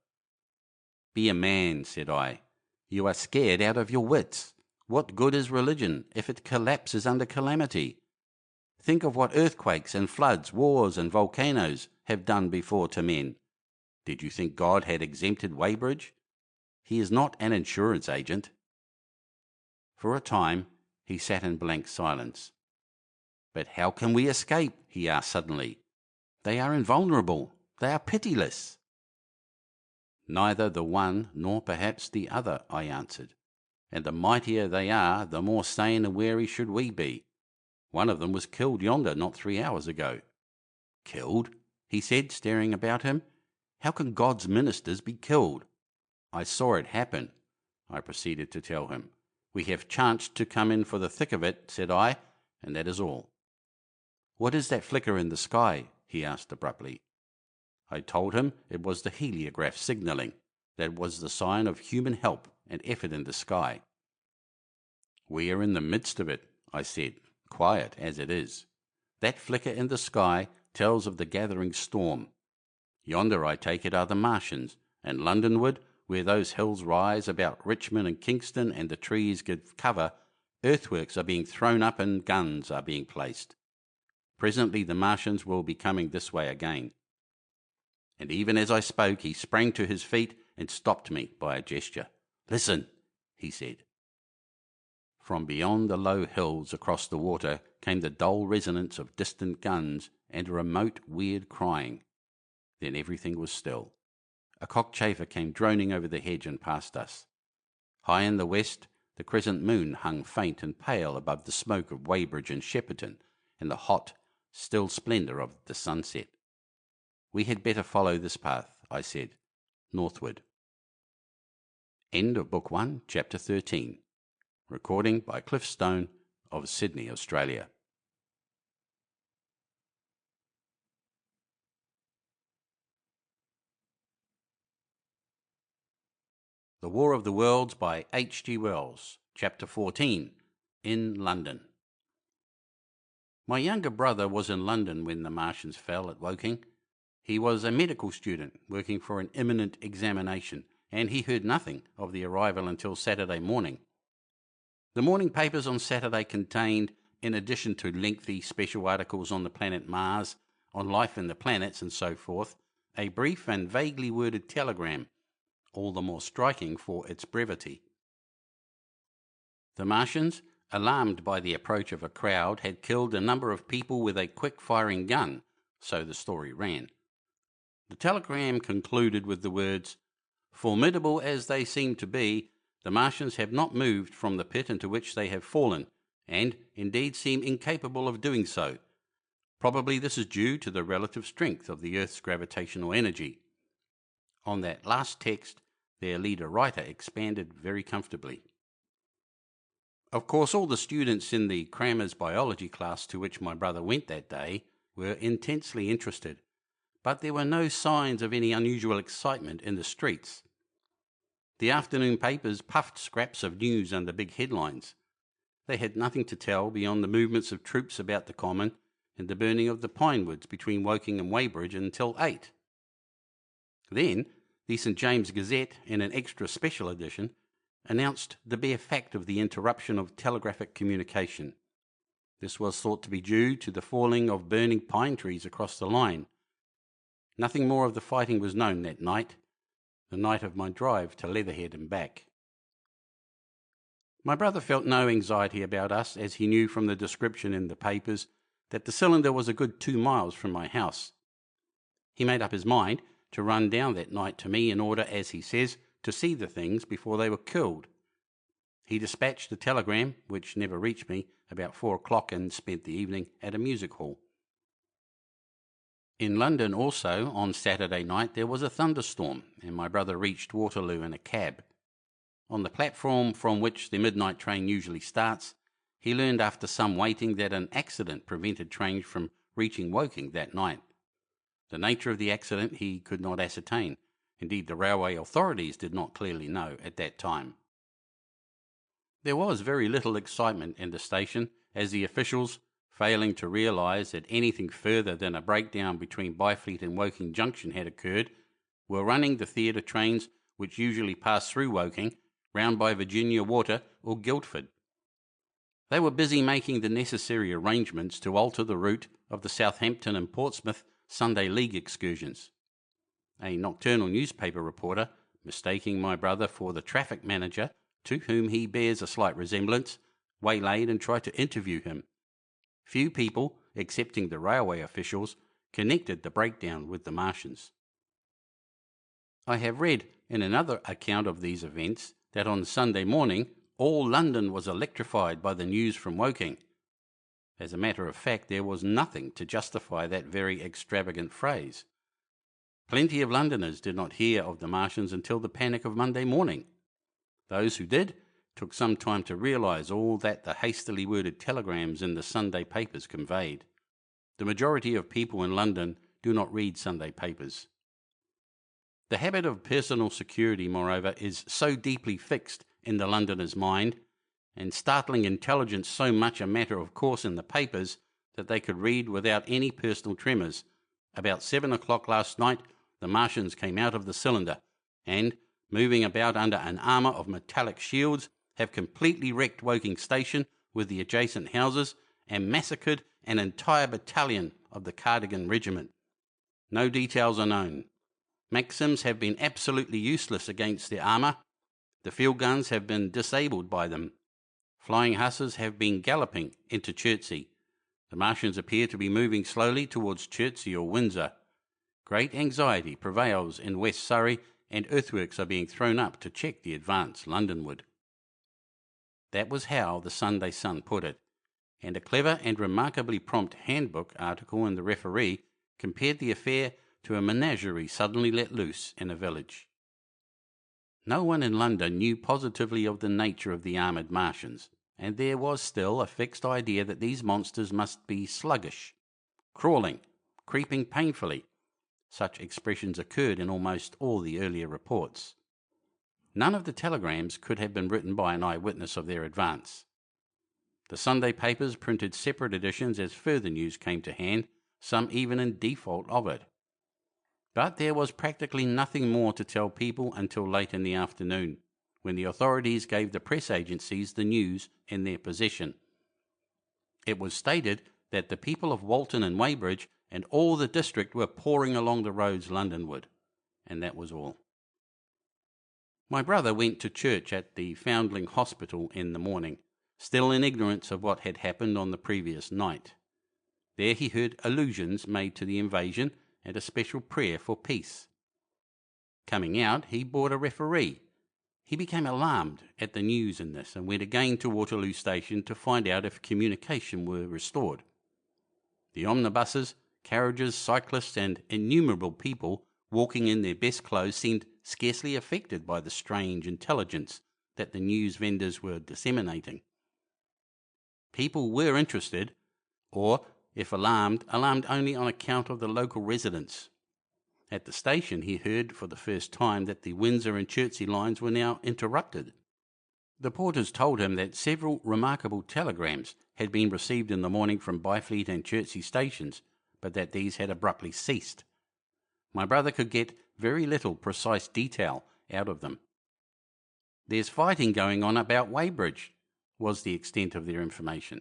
"Be a man," said I. "You are scared out of your wits. What good is religion if it collapses under calamity? Think of what earthquakes and floods, wars and volcanoes have done before to men. Did you think God had exempted Weybridge? He is not an insurance agent." For a time he sat in blank silence. "But how can we escape?" he asked suddenly. "They are invulnerable. They are pitiless." "Neither the one nor perhaps the other," I answered. "And the mightier they are, the more sane and wary should we be. One of them was killed yonder not 3 hours ago." "Killed?" he said, staring about him. "How can God's ministers be killed?" "I saw it happen," I proceeded to tell him. "We have chanced to come in for the thick of it," said I, "and that is all." "What is that flicker in the sky?" he asked abruptly. I told him it was the heliograph signalling. That was the sign of human help and effort in the sky. "We are in the midst of it," I said, "quiet as it is. That flicker in the sky tells of the gathering storm. Yonder, I take it, are the Martians, and Londonward, where those hills rise about Richmond and Kingston and the trees give cover, earthworks are being thrown up and guns are being placed. Presently the Martians will be coming this way again." And even as I spoke, he sprang to his feet and stopped me by a gesture. "Listen," he said. From beyond the low hills across the water came the dull resonance of distant guns and a remote, weird crying. Then everything was still. A cockchafer came droning over the hedge and past us. High in the west, the crescent moon hung faint and pale above the smoke of Weybridge and Shepperton and the hot, still splendour of the sunset. "We had better follow this path," I said, "northward." End of Book 1, Chapter 13. Recording by Cliff Stone of Sydney, Australia. The War of the Worlds by H.G. Wells, Chapter 14, In London. My younger brother was in London when the Martians fell at Woking. He was a medical student working for an imminent examination, and he heard nothing of the arrival until Saturday morning. The morning papers on Saturday contained, in addition to lengthy special articles on the planet Mars, on life in the planets and so forth, a brief and vaguely worded telegram, all the more striking for its brevity. The Martians, alarmed by the approach of a crowd, had killed a number of people with a quick-firing gun, so the story ran. The telegram concluded with the words, "Formidable as they seem to be, the Martians have not moved from the pit into which they have fallen, and indeed seem incapable of doing so. Probably this is due to the relative strength of the Earth's gravitational energy." On that last text, their leader writer expanded very comfortably. Of course, all the students in the crammers biology class to which my brother went that day were intensely interested, but there were no signs of any unusual excitement in the streets. The afternoon papers puffed scraps of news under big headlines. They had nothing to tell beyond the movements of troops about the Common and the burning of the pine woods between Woking and Weybridge until 8. Then the St. James Gazette, in an extra special edition, announced the bare fact of the interruption of telegraphic communication. This was thought to be due to the falling of burning pine trees across the line. Nothing more of the fighting was known that night, the night of my drive to Leatherhead and back. My brother felt no anxiety about us, as he knew from the description in the papers that the cylinder was a good 2 miles from my house. He made up his mind to run down that night to me in order, as he says, to see the things before they were killed. He dispatched a telegram, which never reached me, about 4 o'clock and spent the evening at a music hall. In London also, on Saturday night, there was a thunderstorm, and my brother reached Waterloo in a cab. On the platform from which the midnight train usually starts, he learned after some waiting that an accident prevented trains from reaching Woking that night. The nature of the accident he could not ascertain. Indeed, the railway authorities did not clearly know at that time. There was very little excitement in the station, as the officials, failing to realise that anything further than a breakdown between Byfleet and Woking Junction had occurred, were running the theatre trains which usually pass through Woking, round by Virginia Water or Guildford. They were busy making the necessary arrangements to alter the route of the Southampton and Portsmouth Sunday League excursions. A nocturnal newspaper reporter, mistaking my brother for the traffic manager, to whom he bears a slight resemblance, waylaid and tried to interview him. Few people, excepting the railway officials, connected the breakdown with the Martians. I have read in another account of these events that on Sunday morning all London was electrified by the news from Woking. As a matter of fact, there was nothing to justify that very extravagant phrase. Plenty of Londoners did not hear of the Martians until the panic of Monday morning. Those who did took some time to realise all that the hastily worded telegrams in the Sunday papers conveyed. The majority of people in London do not read Sunday papers. The habit of personal security, moreover, is so deeply fixed in the Londoner's mind, and startling intelligence so much a matter of course in the papers, that they could read without any personal tremors. About 7 o'clock last night, the Martians came out of the cylinder, and, moving about under an armour of metallic shields, have completely wrecked Woking Station with the adjacent houses, and massacred an entire battalion of the Cardigan Regiment. No details are known. Maxims have been absolutely useless against their armour. The field guns have been disabled by them. Flying hussars have been galloping into Chertsey. The Martians appear to be moving slowly towards Chertsey or Windsor. Great anxiety prevails in West Surrey, and earthworks are being thrown up to check the advance Londonward. That was how the Sunday Sun put it, and a clever and remarkably prompt handbook article in the Referee compared the affair to a menagerie suddenly let loose in a village. No one in London knew positively of the nature of the armoured Martians, and there was still a fixed idea that these monsters must be sluggish, crawling, creeping painfully. Such expressions occurred in almost all the earlier reports. None of the telegrams could have been written by an eyewitness of their advance. The Sunday papers printed separate editions as further news came to hand, some even in default of it. But there was practically nothing more to tell people until late in the afternoon, when the authorities gave the press agencies the news in their possession. It was stated that the people of Walton and Weybridge and all the district were pouring along the roads Londonward, and that was all. My brother went to church at the Foundling Hospital in the morning, still in ignorance of what had happened on the previous night. There he heard allusions made to the invasion and a special prayer for peace. Coming out, he bought a Referee. He became alarmed at the news in this and went again to Waterloo Station to find out if communication were restored. The omnibuses, carriages, cyclists and innumerable people walking in their best clothes seemed scarcely affected by the strange intelligence that the news vendors were disseminating. People were interested, or, if alarmed only on account of the local residents. At the station he heard for the first time that the Windsor and Chertsey lines were now interrupted. The porters told him that several remarkable telegrams had been received in the morning from Byfleet and Chertsey stations, but that these had abruptly ceased. My brother could get very little precise detail out of them. "There's fighting going on about Weybridge," was the extent of their information.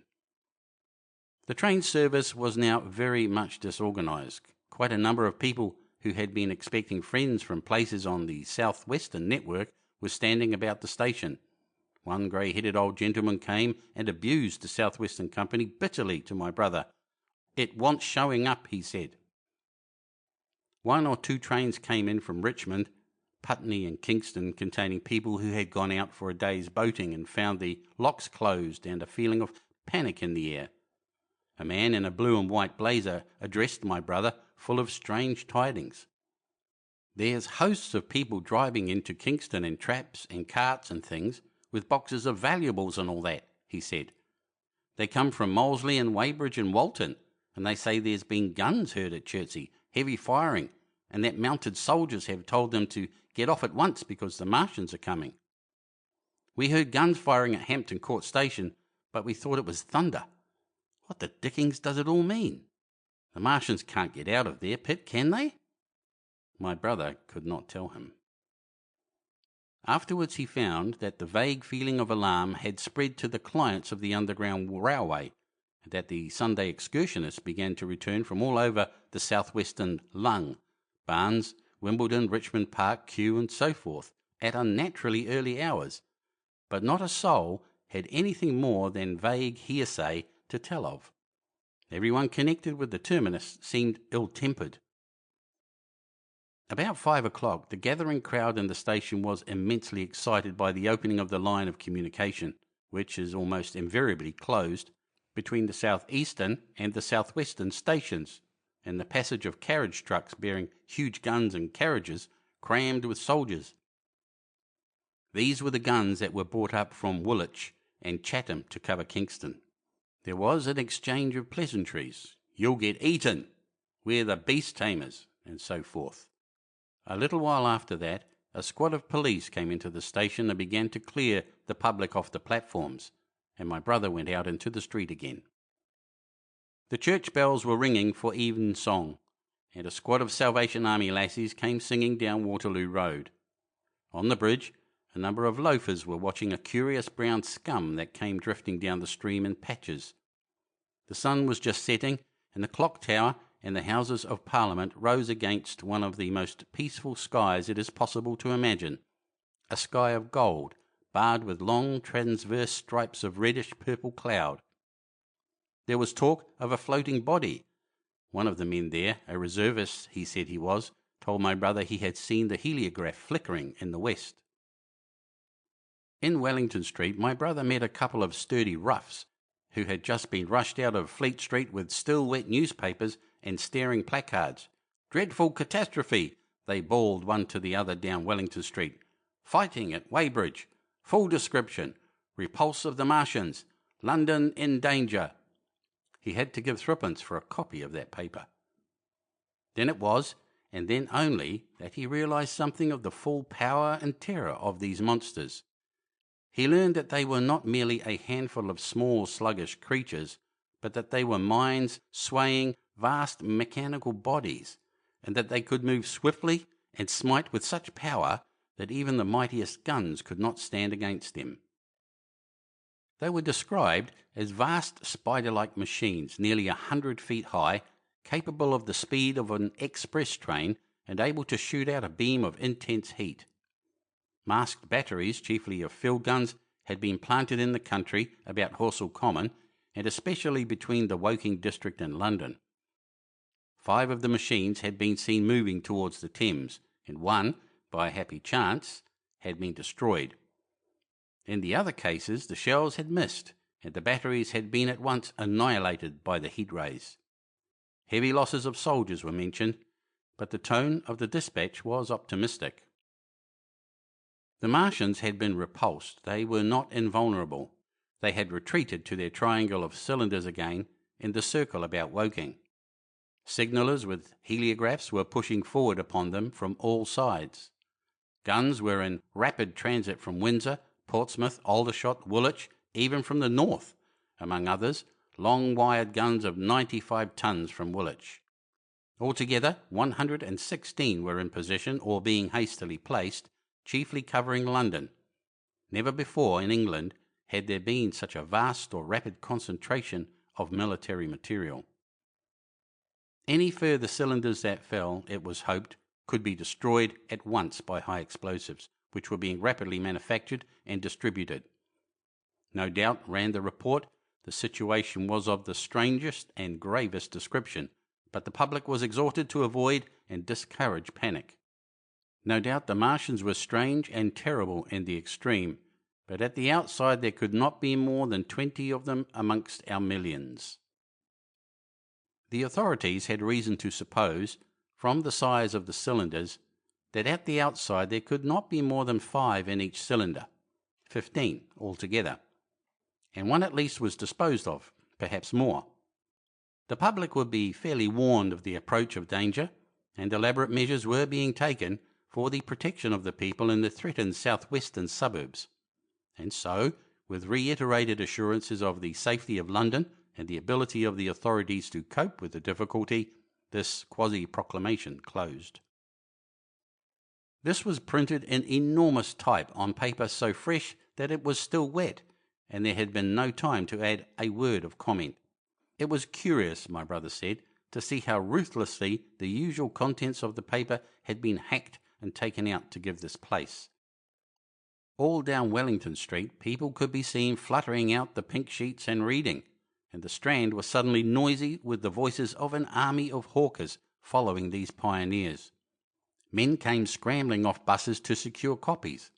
The train service was now very much disorganised. Quite a number of people who had been expecting friends from places on the south-western network were standing about the station. One grey-headed old gentleman came and abused the south-western company bitterly to my brother. "It wants showing up," he said. 1 or 2 trains came in from Richmond, Putney and Kingston, containing people who had gone out for a day's boating and found the locks closed and a feeling of panic in the air. A man in a blue and white blazer addressed my brother, full of strange tidings. "There's hosts of people driving into Kingston in traps and carts and things, with boxes of valuables and all that," he said. "They come from Molesley and Weybridge and Walton, and they say there's been guns heard at Chertsey, heavy firing, and that mounted soldiers have told them to get off at once because the Martians are coming. We heard guns firing at Hampton Court Station, but we thought it was thunder. What the dickens does it all mean? The Martians can't get out of their pit, can they?" My brother could not tell him. Afterwards he found that the vague feeling of alarm had spread to the clients of the Underground Railway, and that the Sunday excursionists began to return from all over the southwestern lung, Barnes, Wimbledon, Richmond Park, Kew, and so forth, at unnaturally early hours, but not a soul had anything more than vague hearsay to tell of. Everyone connected with the terminus seemed ill-tempered. About 5 o'clock, the gathering crowd in the station was immensely excited by the opening of the line of communication, which is almost invariably closed, between the southeastern and the southwestern stations, and the passage of carriage trucks bearing huge guns and carriages crammed with soldiers. These were the guns that were brought up from Woolwich and Chatham to cover Kingston. There was an exchange of pleasantries. "You'll get eaten," "We're the beast tamers," and so forth. A little while after that, a squad of police came into the station and began to clear the public off the platforms, and my brother went out into the street again. The church bells were ringing for evensong, and a squad of Salvation Army lassies came singing down Waterloo Road. On the bridge, a number of loafers were watching a curious brown scum that came drifting down the stream in patches. The sun was just setting, and the clock tower and the Houses of Parliament rose against one of the most peaceful skies it is possible to imagine, a sky of gold, barred with long transverse stripes of reddish-purple cloud. There was talk of a floating body. One of the men there, a reservist he said he was, told my brother he had seen the heliograph flickering in the west. In Wellington Street, my brother met a couple of sturdy roughs who had just been rushed out of Fleet Street with still wet newspapers and staring placards. "Dreadful catastrophe," they bawled one to the other down Wellington Street. "Fighting at Weybridge. Full description. Repulse of the Martians. London in danger." He had to give threepence for a copy of that paper. Then it was, and then only, that he realised something of the full power and terror of these monsters. He learned that they were not merely a handful of small, sluggish creatures, but that they were minds swaying vast mechanical bodies, and that they could move swiftly and smite with such power that even the mightiest guns could not stand against them. They were described as vast spider-like machines, nearly 100 feet high, capable of the speed of an express train and able to shoot out a beam of intense heat. Masked batteries, chiefly of field guns, had been planted in the country about Horsell Common, and especially between the Woking district and London. 5 of the machines had been seen moving towards the Thames, and one, by a happy chance, had been destroyed. In the other cases, the shells had missed, and the batteries had been at once annihilated by the heat rays. Heavy losses of soldiers were mentioned, but the tone of the dispatch was optimistic. The Martians had been repulsed. They were not invulnerable. They had retreated to their triangle of cylinders again in the circle about Woking. Signallers with heliographs were pushing forward upon them from all sides. Guns were in rapid transit from Windsor, Portsmouth, Aldershot, Woolwich, even from the north, among others, long-wired guns of 95 tons from Woolwich. Altogether, 116 were in position or being hastily placed, chiefly covering London. Never before in England had there been such a vast or rapid concentration of military material. Any further cylinders that fell, it was hoped, could be destroyed at once by high explosives, which were being rapidly manufactured and distributed. No doubt, ran the report, the situation was of the strangest and gravest description, but the public was exhorted to avoid and discourage panic. No doubt the Martians were strange and terrible in the extreme, but at the outside there could not be more than 20 of them amongst our millions. The authorities had reason to suppose, from the size of the cylinders, that at the outside there could not be more than 5 in each cylinder, 15 altogether, and one at least was disposed of, perhaps more. The public would be fairly warned of the approach of danger, and elaborate measures were being taken for the protection of the people in the threatened southwestern suburbs. And so, with reiterated assurances of the safety of London and the ability of the authorities to cope with the difficulty, this quasi-proclamation closed. This was printed in enormous type on paper so fresh that it was still wet, and there had been no time to add a word of comment. It was curious, my brother said, to see how ruthlessly the usual contents of the paper had been hacked and taken out to give this place. All down Wellington Street people could be seen fluttering out the pink sheets and reading, and the Strand was suddenly noisy with the voices of an army of hawkers following these pioneers. Men came scrambling off buses to secure copies.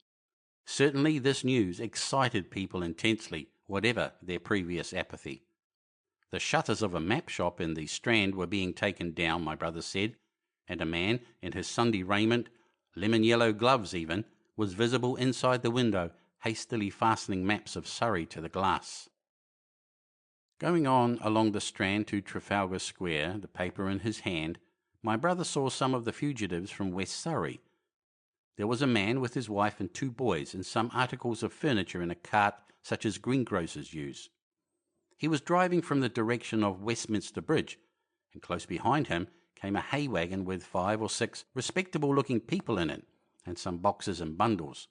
Certainly this news excited people intensely, whatever their previous apathy. The shutters of a map shop in the Strand were being taken down, my brother said, and a man in his Sunday raiment, lemon-yellow gloves even, was visible inside the window, hastily fastening maps of Surrey to the glass. Going on along the Strand to Trafalgar Square, the paper in his hand, my brother saw some of the fugitives from West Surrey. There was a man with his wife and 2 boys and some articles of furniture in a cart such as greengrocers use. He was driving from the direction of Westminster Bridge, and close behind him came a hay wagon with 5 or 6 respectable-looking people in it, and some boxes and bundles.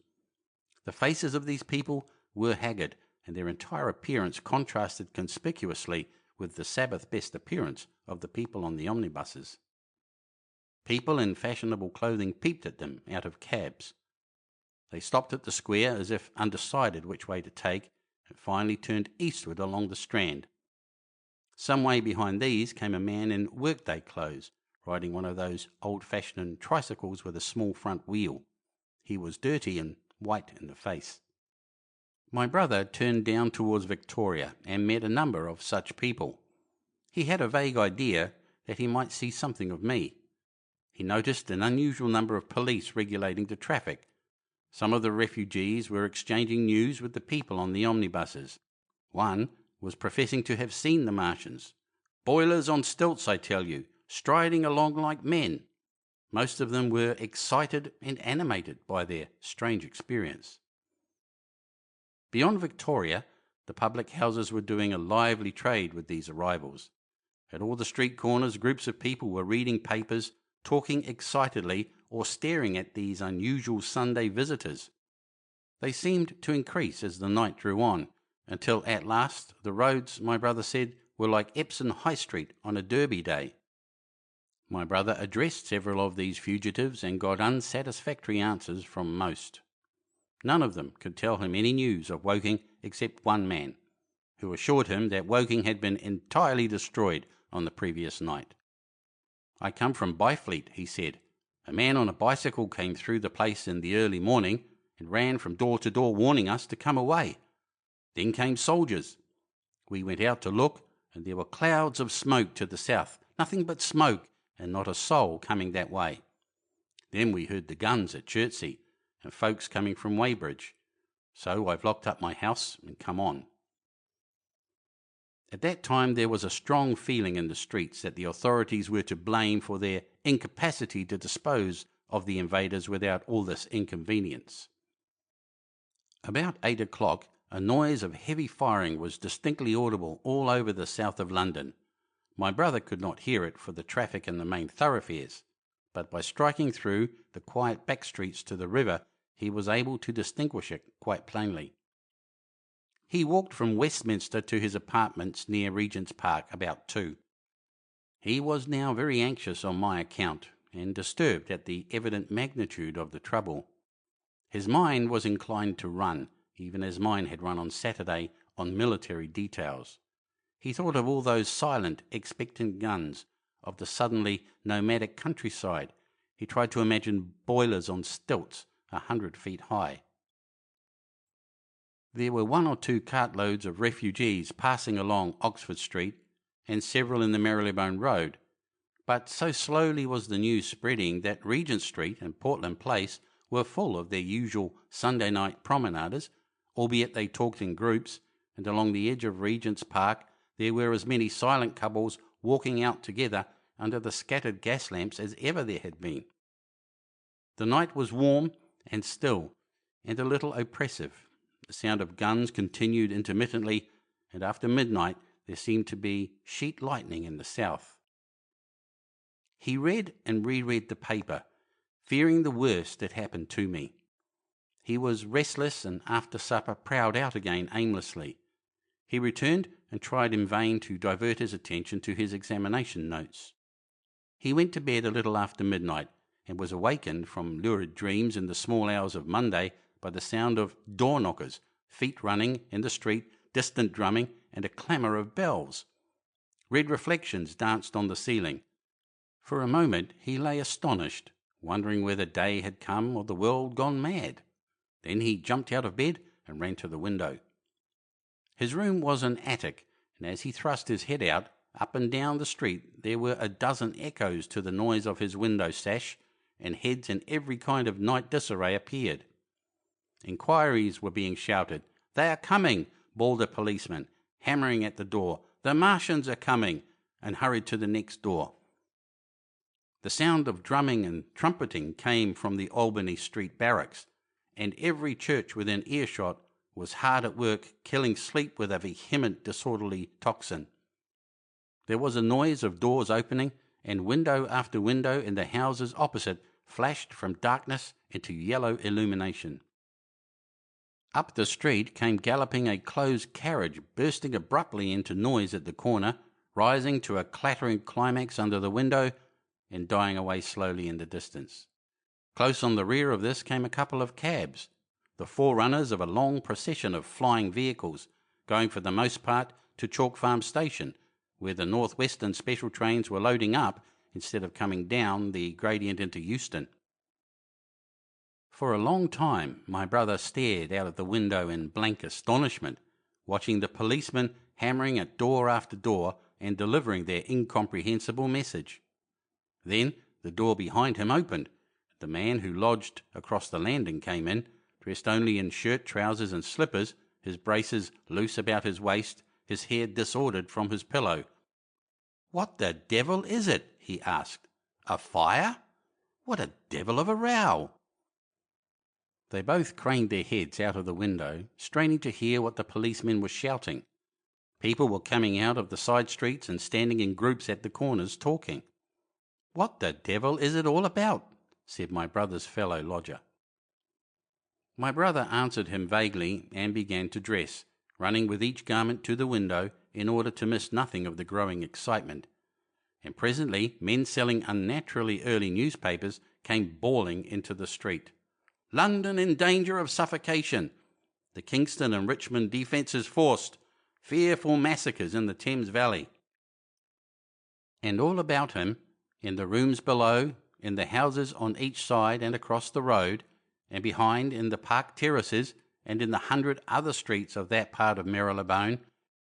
The faces of these people were haggard, and their entire appearance contrasted conspicuously with the Sabbath-best appearance of the people on the omnibuses. People in fashionable clothing peeped at them out of cabs. They stopped at the square as if undecided which way to take, and finally turned eastward along the Strand. Some way behind these came a man in workday clothes, riding one of those old-fashioned tricycles with a small front wheel. He was dirty and white in the face. My brother turned down towards Victoria and met a number of such people. He had a vague idea that he might see something of me. He noticed an unusual number of police regulating the traffic. Some of the refugees were exchanging news with the people on the omnibuses. One was professing to have seen the Martians. "Boilers on stilts, I tell you, striding along like men." Most of them were excited and animated by their strange experience. Beyond Victoria, the public houses were doing a lively trade with these arrivals. At all the street corners, groups of people were reading papers, talking excitedly, or staring at these unusual Sunday visitors. They seemed to increase as the night drew on, until at last the roads, my brother said, were like Epsom High Street on a Derby day. My brother addressed several of these fugitives and got unsatisfactory answers from most. None of them could tell him any news of Woking except one man, who assured him that Woking had been entirely destroyed on the previous night. "I come from Byfleet," he said. "A man on a bicycle came through the place in the early morning and ran from door to door warning us to come away. Then came soldiers. We went out to look, and there were clouds of smoke to the south, nothing but smoke, and not a soul coming that way. Then we heard the guns at Chertsey, and folks coming from Weybridge. So I've locked up my house and come on." At that time there was a strong feeling in the streets that the authorities were to blame for their incapacity to dispose of the invaders without all this inconvenience. About 8 o'clock, a noise of heavy firing was distinctly audible all over the south of London. My brother could not hear it for the traffic in the main thoroughfares, but by striking through the quiet back streets to the river, he was able to distinguish it quite plainly. He walked from Westminster to his apartments near Regent's Park about 2. He was now very anxious on my account, and disturbed at the evident magnitude of the trouble. His mind was inclined to run, even as mine had run on Saturday, on military details. He thought of all those silent, expectant guns, of the suddenly nomadic countryside. He tried to imagine boilers on stilts 100 feet high. There were 1 or 2 cartloads of refugees passing along Oxford Street, and several in the Marylebone Road, but so slowly was the news spreading that Regent Street and Portland Place were full of their usual Sunday night promenaders, albeit they talked in groups, and along the edge of Regent's Park there were as many silent couples walking out together under the scattered gas lamps as ever there had been. The night was warm and still, and a little oppressive. The sound of guns continued intermittently, and after midnight there seemed to be sheet lightning in the south. He read and reread the paper, fearing the worst that happened to me. He was restless, and after supper prowled out again aimlessly. He returned and tried in vain to divert his attention to his examination notes. He went to bed a little after midnight, and was awakened from lurid dreams in the small hours of Monday by the sound of door-knockers, feet running in the street, distant drumming, and a clamour of bells. Red reflections danced on the ceiling. For a moment he lay astonished, wondering whether day had come or the world gone mad. Then he jumped out of bed and ran to the window. His room was an attic, and as he thrust his head out, up and down the street there were a dozen echoes to the noise of his window sash, and heads in every kind of night disarray appeared. Inquiries were being shouted. "They are coming," bawled a policeman, hammering at the door. "The Martians are coming," and hurried to the next door. The sound of drumming and trumpeting came from the Albany Street barracks, and every church within earshot was hard at work killing sleep with a vehement disorderly tocsin. There was a noise of doors opening, and window after window in the houses opposite flashed from darkness into yellow illumination. Up the street came galloping a closed carriage, bursting abruptly into noise at the corner, rising to a clattering climax under the window, and dying away slowly in the distance. Close on the rear of this came a couple of cabs, the forerunners of a long procession of flying vehicles, going for the most part to Chalk Farm Station, where the North Western special trains were loading up instead of coming down the gradient into Euston. For a long time my brother stared out of the window in blank astonishment, watching the policemen hammering at door after door and delivering their incomprehensible message. Then the door behind him opened. The man who lodged across the landing came in, dressed only in shirt, trousers and slippers, his braces loose about his waist, his hair disordered from his pillow. "What the devil is it?" he asked. "A fire? What a devil of a row!" They both craned their heads out of the window, straining to hear what the policemen were shouting. People were coming out of the side streets and standing in groups at the corners talking. "What the devil is it all about?" said my brother's fellow lodger. My brother answered him vaguely and began to dress, running with each garment to the window in order to miss nothing of the growing excitement. And presently men selling unnaturally early newspapers came bawling into the street. "London in danger of suffocation. The Kingston and Richmond defences forced. Fearful massacres in the Thames Valley." And all about him, in the rooms below, in the houses on each side and across the road, and behind in the park terraces, and in the 100 other streets of that part of Marylebone,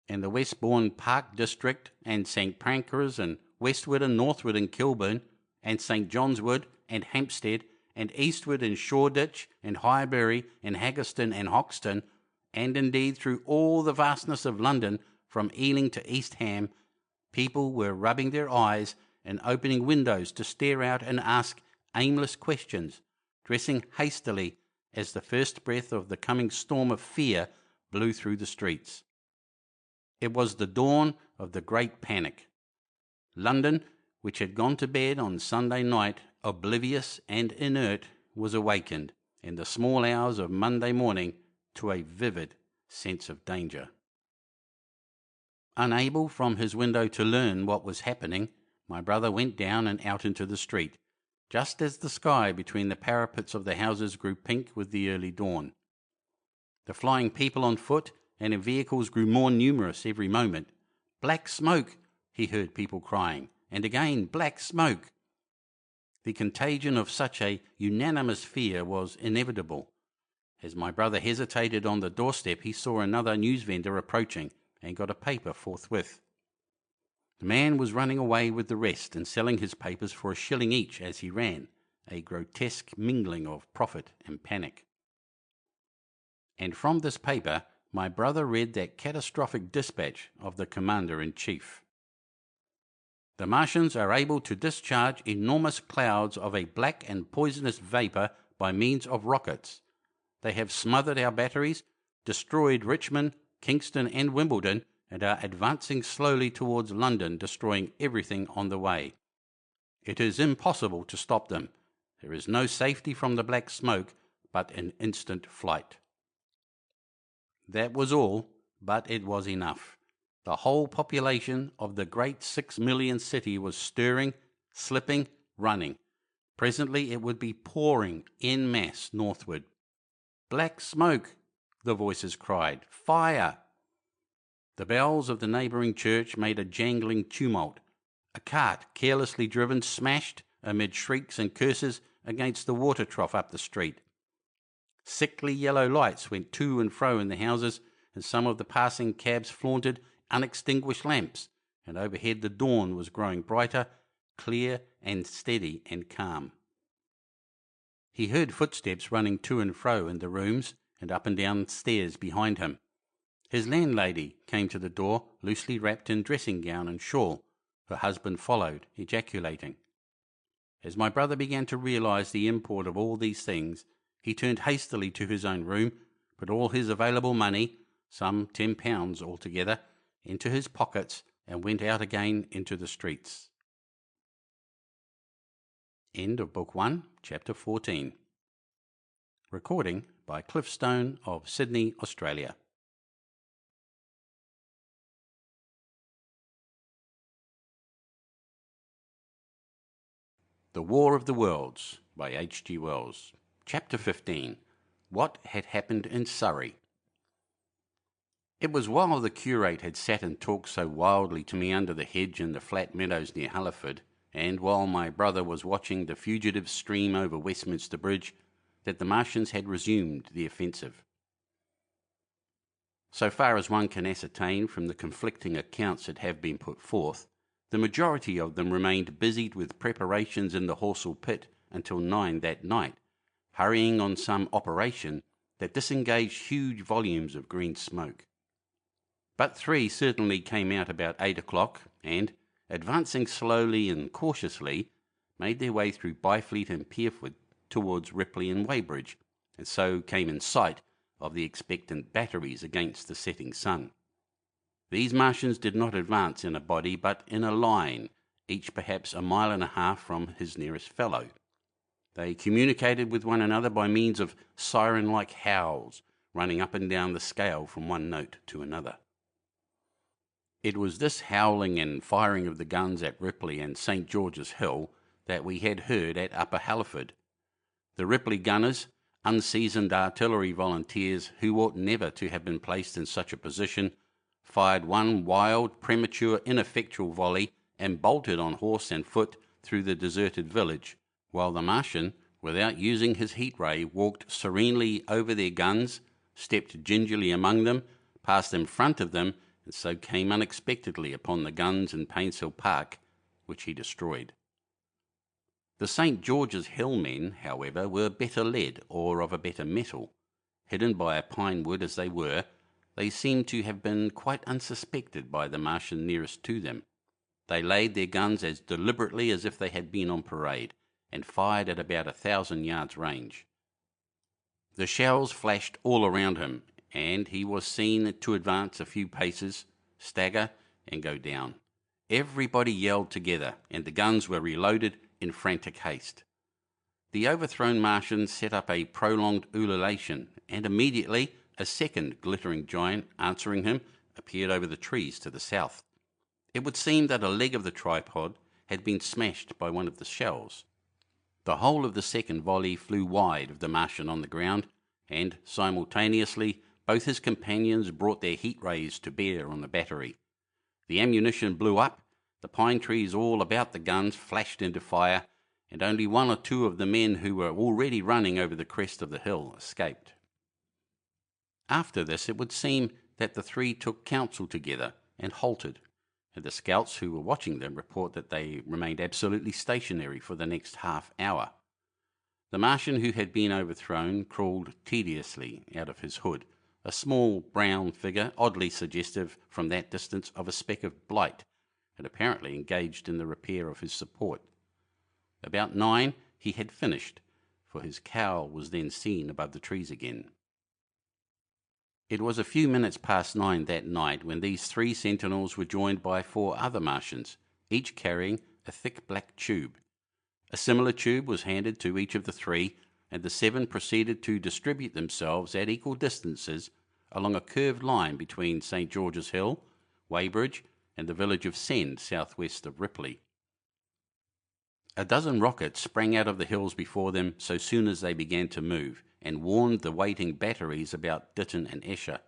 and the Westbourne Park district, and St Pancras, and Westwood and Northwood and Kilburn, and St John's Wood, and Hampstead, and Eastwood and Shoreditch, and Highbury, and Haggerston and Hoxton, and indeed through all the vastness of London, from Ealing to East Ham, people were rubbing their eyes and opening windows to stare out and ask aimless questions, dressing hastily as the first breath of the coming storm of fear blew through the streets. It was the dawn of the great panic. London, which had gone to bed on Sunday night oblivious and inert, was awakened in the small hours of Monday morning to a vivid sense of danger. Unable from his window to learn what was happening, my brother went down and out into the street, just as the sky between the parapets of the houses grew pink with the early dawn. The flying people on foot and in vehicles grew more numerous every moment. "Black smoke," he heard people crying, and again, "Black smoke." The contagion of such a unanimous fear was inevitable. As my brother hesitated on the doorstep, he saw another newsvendor approaching and got a paper forthwith. The man was running away with the rest and selling his papers for a shilling each as he ran, a grotesque mingling of profit and panic. And from this paper my brother read that catastrophic dispatch of the Commander-in-Chief. "The Martians are able to discharge enormous clouds of a black and poisonous vapour by means of rockets. They have smothered our batteries, destroyed Richmond, Kingston and Wimbledon, and are advancing slowly towards London, destroying everything on the way. It is impossible to stop them. There is no safety from the black smoke but in instant flight. That was all, but it was enough. The whole population of the great 6 million city was stirring, slipping, running. Presently it would be pouring en masse northward. "Black smoke!" the voices cried. "Fire!" The bells of the neighbouring church made a jangling tumult. A cart, carelessly driven, smashed, amid shrieks and curses, against the water trough up the street. Sickly yellow lights went to and fro in the houses, and some of the passing cabs flaunted unextinguished lamps, and overhead the dawn was growing brighter, clear and steady and calm. He heard footsteps running to and fro in the rooms and up and down stairs behind him. His landlady came to the door, loosely wrapped in dressing gown and shawl. Her husband followed, ejaculating. As my brother began to realise the import of all these things, he turned hastily to his own room, put all his available money, some £10 altogether, into his pockets, and went out again into the streets. End of Book 1, Chapter 14. Recording by Cliff Stone of Sydney, Australia. The War of the Worlds by H.G. Wells. Chapter 15. What had happened in Surrey. It was while the curate had sat and talked so wildly to me under the hedge in the flat meadows near Halliford, and while my brother was watching the fugitive stream over Westminster Bridge, that the Martians had resumed the offensive. So far as one can ascertain from the conflicting accounts that have been put forth, the majority of them remained busied with preparations in the Horsell pit until 9 that night, hurrying on some operation that disengaged huge volumes of green smoke. But 3 certainly came out about 8 o'clock and, advancing slowly and cautiously, made their way through Byfleet and Pierford towards Ripley and Weybridge, and so came in sight of the expectant batteries against the setting sun. These Martians did not advance in a body, but in a line, each perhaps a mile and a half from his nearest fellow. They communicated with one another by means of siren-like howls, running up and down the scale from one note to another. It was this howling and firing of the guns at Ripley and St. George's Hill that we had heard at Upper Halliford. The Ripley gunners, unseasoned artillery volunteers who ought never to have been placed in such a position, fired one wild, premature, ineffectual volley and bolted on horse and foot through the deserted village, while the Martian, without using his heat ray, walked serenely over their guns, stepped gingerly among them, passed in front of them, and so came unexpectedly upon the guns in Painshill Park, which he destroyed. The St. George's Hill men, however, were better led, or of a better metal. Hidden by a pine wood as they were, they seemed to have been quite unsuspected by the Martian nearest to them. They laid their guns as deliberately as if they had been on parade, and fired at about 1,000 yards range. The shells flashed all around him, and he was seen to advance a few paces, stagger, and go down. Everybody yelled together, and the guns were reloaded in frantic haste. The overthrown Martian set up a prolonged ululation, and immediately a second glittering giant, answering him, appeared over the trees to the south. It would seem that a leg of the tripod had been smashed by one of the shells. The whole of the second volley flew wide of the Martian on the ground, and simultaneously both his companions brought their heat rays to bear on the battery. The ammunition blew up, the pine trees all about the guns flashed into fire, and only 1 or 2 of the men who were already running over the crest of the hill escaped. After this, it would seem that the 3 took counsel together and halted, and the scouts who were watching them report that they remained absolutely stationary for the next half hour. The Martian who had been overthrown crawled tediously out of his hood, a small brown figure, oddly suggestive from that distance of a speck of blight, and apparently engaged in the repair of his support. About 9 he had finished, for his cowl was then seen above the trees again. It was a few minutes past 9 that night when these 3 sentinels were joined by 4 other Martians, each carrying a thick black tube. A similar tube was handed to each of the three, and the 7 proceeded to distribute themselves at equal distances along a curved line between St. George's Hill, Weybridge, and the village of Send, southwest of Ripley. A dozen rockets sprang out of the hills before them so soon as they began to move, and warned the waiting batteries about Ditton and Esher.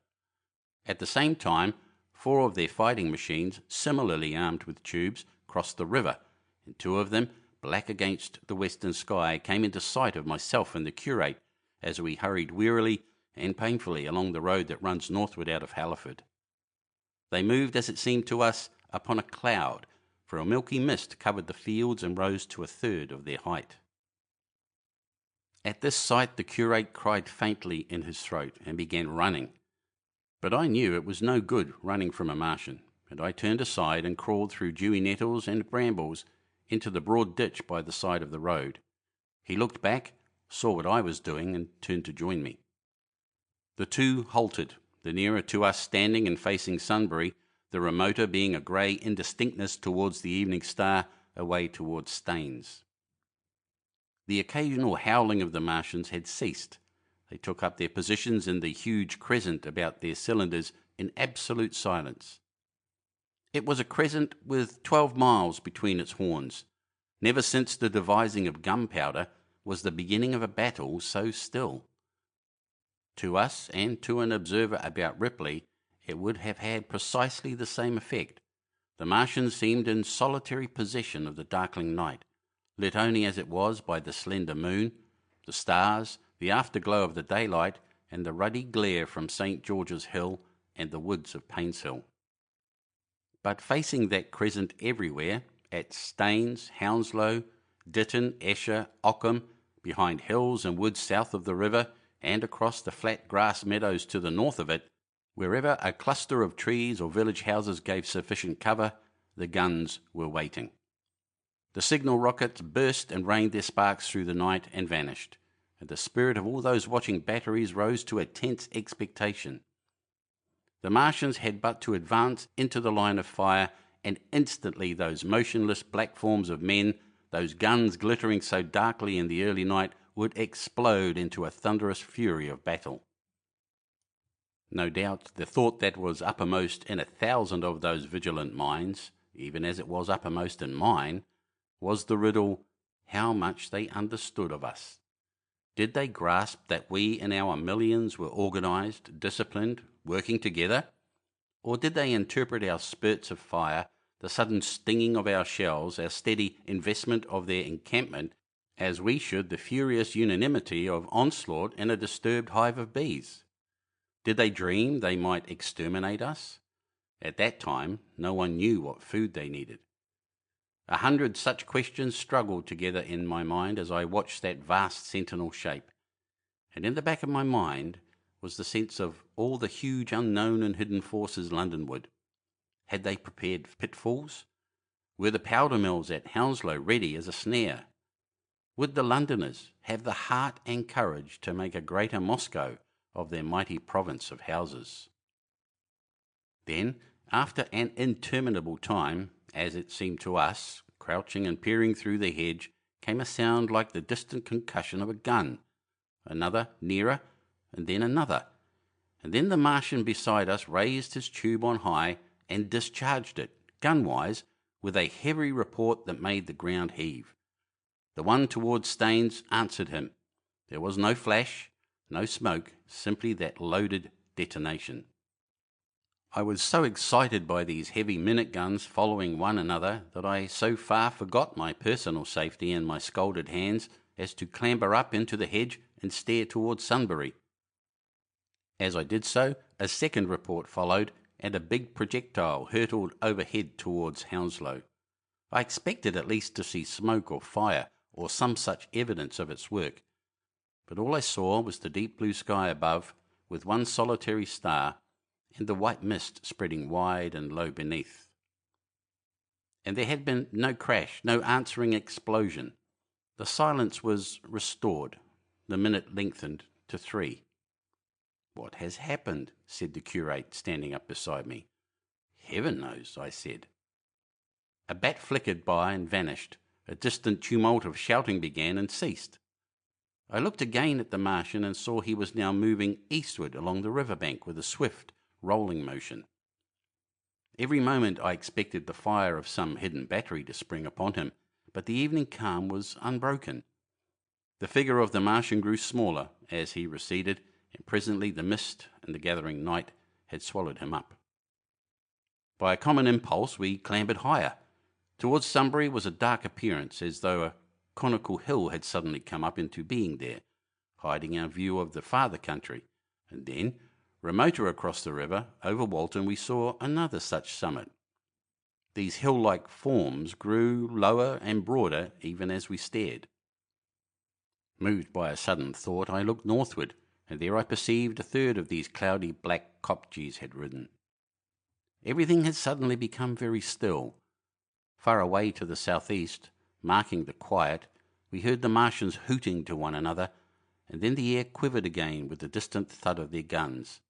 At the same time, 4 of their fighting machines, similarly armed with tubes, crossed the river, and 2 of them, black against the western sky, came into sight of myself and the curate as we hurried wearily and painfully along the road that runs northward out of Halliford. They moved, as it seemed to us, upon a cloud, for a milky mist covered the fields and rose to 1/3 of their height. At this sight the curate cried faintly in his throat and began running. But I knew it was no good running from a Martian, and I turned aside and crawled through dewy nettles and brambles into the broad ditch by the side of the road. He looked back, saw what I was doing, and turned to join me. The 2 halted, the nearer to us standing and facing Sunbury, the remoter being a grey indistinctness towards the evening star away towards Staines. The occasional howling of the Martians had ceased. They took up their positions in the huge crescent about their cylinders in absolute silence. It was a crescent with 12 miles between its horns. Never since the devising of gunpowder was the beginning of a battle so still. To us, and to an observer about Ripley, it would have had precisely the same effect. The Martians seemed in solitary possession of the darkling night, lit only as it was by the slender moon, the stars, the afterglow of the daylight, and the ruddy glare from St. George's Hill and the woods of Painshill. But facing that crescent everywhere, at Staines, Hounslow, Ditton, Esher, Ockham, behind hills and woods south of the river, and across the flat grass meadows to the north of it, wherever a cluster of trees or village houses gave sufficient cover, the guns were waiting. The signal rockets burst and rained their sparks through the night and vanished, and the spirit of all those watching batteries rose to a tense expectation. The Martians had but to advance into the line of fire, and instantly those motionless black forms of men, those guns glittering so darkly in the early night, would explode into a thunderous fury of battle. No doubt the thought that was uppermost in 1,000 of those vigilant minds, even as it was uppermost in mine, was the riddle, how much they understood of us. Did they grasp that we in our millions were organised, disciplined, working together? Or did they interpret our spurts of fire, the sudden stinging of our shells, our steady investment of their encampment, as we should the furious unanimity of onslaught in a disturbed hive of bees? Did they dream they might exterminate us? At that time, no one knew what food they needed. 100 such questions struggled together in my mind as I watched that vast sentinel shape, and in the back of my mind was the sense of all the huge unknown and hidden forces Londonward. Had they prepared pitfalls? Were the powder mills at Hounslow ready as a snare? Would the Londoners have the heart and courage to make a greater Moscow of their mighty province of houses? Then, after an interminable time, as it seemed to us, crouching and peering through the hedge, came a sound like the distant concussion of a gun. Another, nearer, and then another. And then the Martian beside us raised his tube on high and discharged it, gunwise, with a heavy report that made the ground heave. The one towards Staines answered him. There was no flash, no smoke, simply that loaded detonation. I was so excited by these heavy minute guns following one another that I so far forgot my personal safety and my scalded hands as to clamber up into the hedge and stare towards Sunbury. As I did so, a second report followed, and a big projectile hurtled overhead towards Hounslow. I expected at least to see smoke or fire, or some such evidence of its work, but all I saw was the deep blue sky above, with one solitary star, and the white mist spreading wide and low beneath. And there had been no crash, no answering explosion. The silence was restored. The minute lengthened to 3. "What has happened?" said the curate, standing up beside me. "Heaven knows," I said. A bat flickered by and vanished. A distant tumult of shouting began and ceased. I looked again at the Martian and saw he was now moving eastward along the riverbank with a swift, rolling motion. Every moment I expected the fire of some hidden battery to spring upon him, but the evening calm was unbroken. The figure of the Martian grew smaller as he receded, and presently the mist and the gathering night had swallowed him up. By a common impulse we clambered higher. Towards Sunbury was a dark appearance, as though a conical hill had suddenly come up into being there, hiding our view of the farther country, and then, remoter across the river, over Walton, we saw another such summit. These hill-like forms grew lower and broader even as we stared. Moved by a sudden thought, I looked northward, and there I perceived a third of these cloudy black kopjes had ridden. Everything had suddenly become very still. Far away to the southeast, marking the quiet, we heard the Martians hooting to one another, and then the air quivered again with the distant thud of their guns.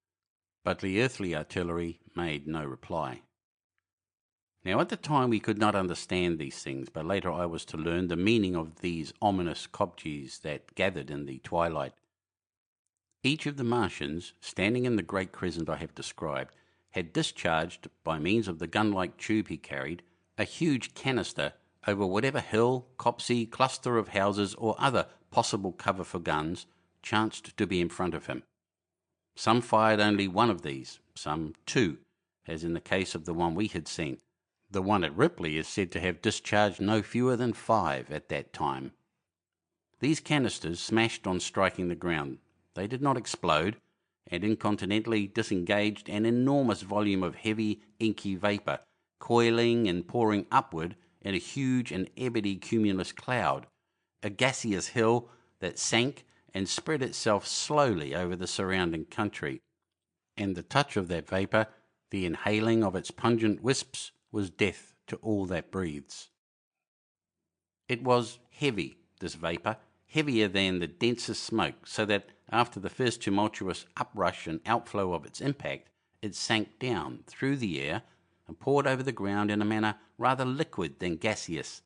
But the earthly artillery made no reply. Now at the time we could not understand these things, but later I was to learn the meaning of these ominous kopjes that gathered in the twilight. Each of the Martians, standing in the great crescent I have described, had discharged, by means of the gun-like tube he carried, a huge canister over whatever hill, copse, cluster of houses, or other possible cover for guns chanced to be in front of him. Some fired only one of these, some two, as in the case of the one we had seen. The one at Ripley is said to have discharged no fewer than 5 at that time. These canisters smashed on striking the ground. They did not explode, and incontinently disengaged an enormous volume of heavy, inky vapour, coiling and pouring upward in a huge and ebony cumulus cloud, a gaseous hill that sank and spread itself slowly over the surrounding country. And the touch of that vapour, the inhaling of its pungent wisps, was death to all that breathes. It was heavy, this vapour, heavier than the densest smoke, so that after the first tumultuous uprush and outflow of its impact, it sank down through the air and poured over the ground in a manner rather liquid than gaseous,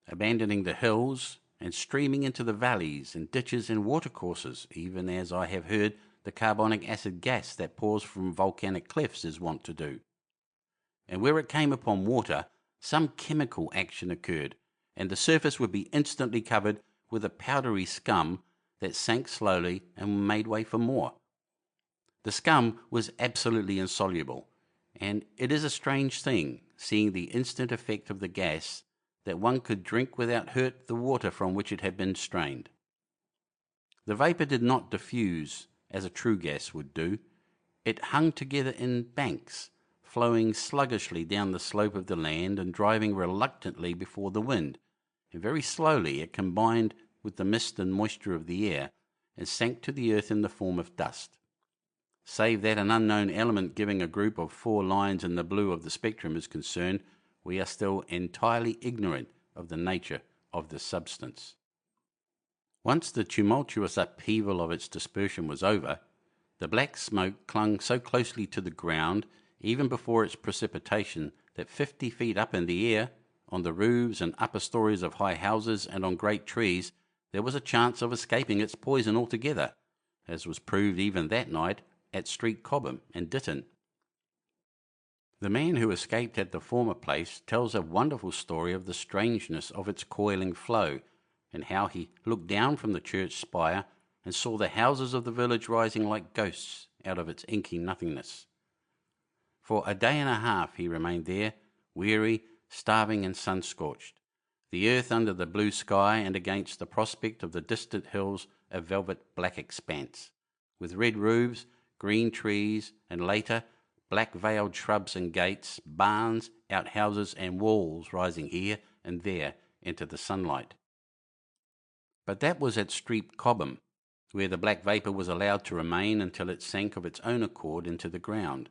abandoning the hills and streaming into the valleys and ditches and watercourses, even as I have heard the carbonic acid gas that pours from volcanic cliffs is wont to do. And where it came upon water, some chemical action occurred, and the surface would be instantly covered with a powdery scum that sank slowly and made way for more. The scum was absolutely insoluble, and it is a strange thing, seeing the instant effect of the gas, that one could drink without hurt the water from which it had been strained. The vapour did not diffuse as a true gas would do. It hung together in banks, flowing sluggishly down the slope of the land and driving reluctantly before the wind, and very slowly it combined with the mist and moisture of the air, and sank to the earth in the form of dust. Save that an unknown element giving a group of 4 lines in the blue of the spectrum is concerned, we are still entirely ignorant of the nature of this substance. Once the tumultuous upheaval of its dispersion was over, the black smoke clung so closely to the ground, even before its precipitation, that 50 feet up in the air, on the roofs and upper stories of high houses and on great trees, there was a chance of escaping its poison altogether, as was proved even that night at Street Chobham and Ditton. The man who escaped at the former place tells a wonderful story of the strangeness of its coiling flow, and how he looked down from the church spire and saw the houses of the village rising like ghosts out of its inky nothingness. For a day and a half he remained there, weary, starving and sun-scorched, the earth under the blue sky, and against the prospect of the distant hills a velvet black expanse, with red roofs, green trees, and later black-veiled shrubs and gates, barns, outhouses and walls rising here and there into the sunlight. But that was at Street Chobham, where the black vapour was allowed to remain until it sank of its own accord into the ground.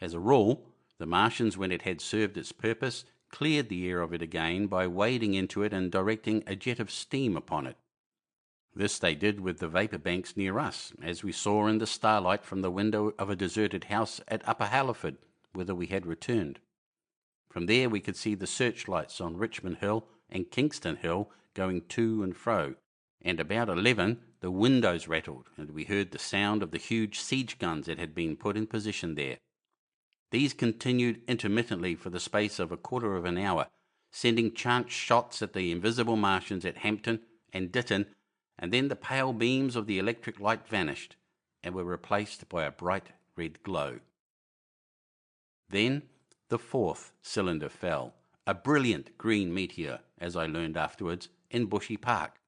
As a rule, the Martians, when it had served its purpose, cleared the air of it again by wading into it and directing a jet of steam upon it. This they did with the vapour banks near us, as we saw in the starlight from the window of a deserted house at Upper Halliford, whither we had returned. From there we could see the searchlights on Richmond Hill and Kingston Hill going to and fro, and about 11 the windows rattled, and we heard the sound of the huge siege guns that had been put in position there. These continued intermittently for the space of a quarter of an hour, sending chance shots at the invisible Martians at Hampton and Ditton, and then the pale beams of the electric light vanished and were replaced by a bright red glow. Then the fourth cylinder fell, a brilliant green meteor, as I learned afterwards, in Bushy Park.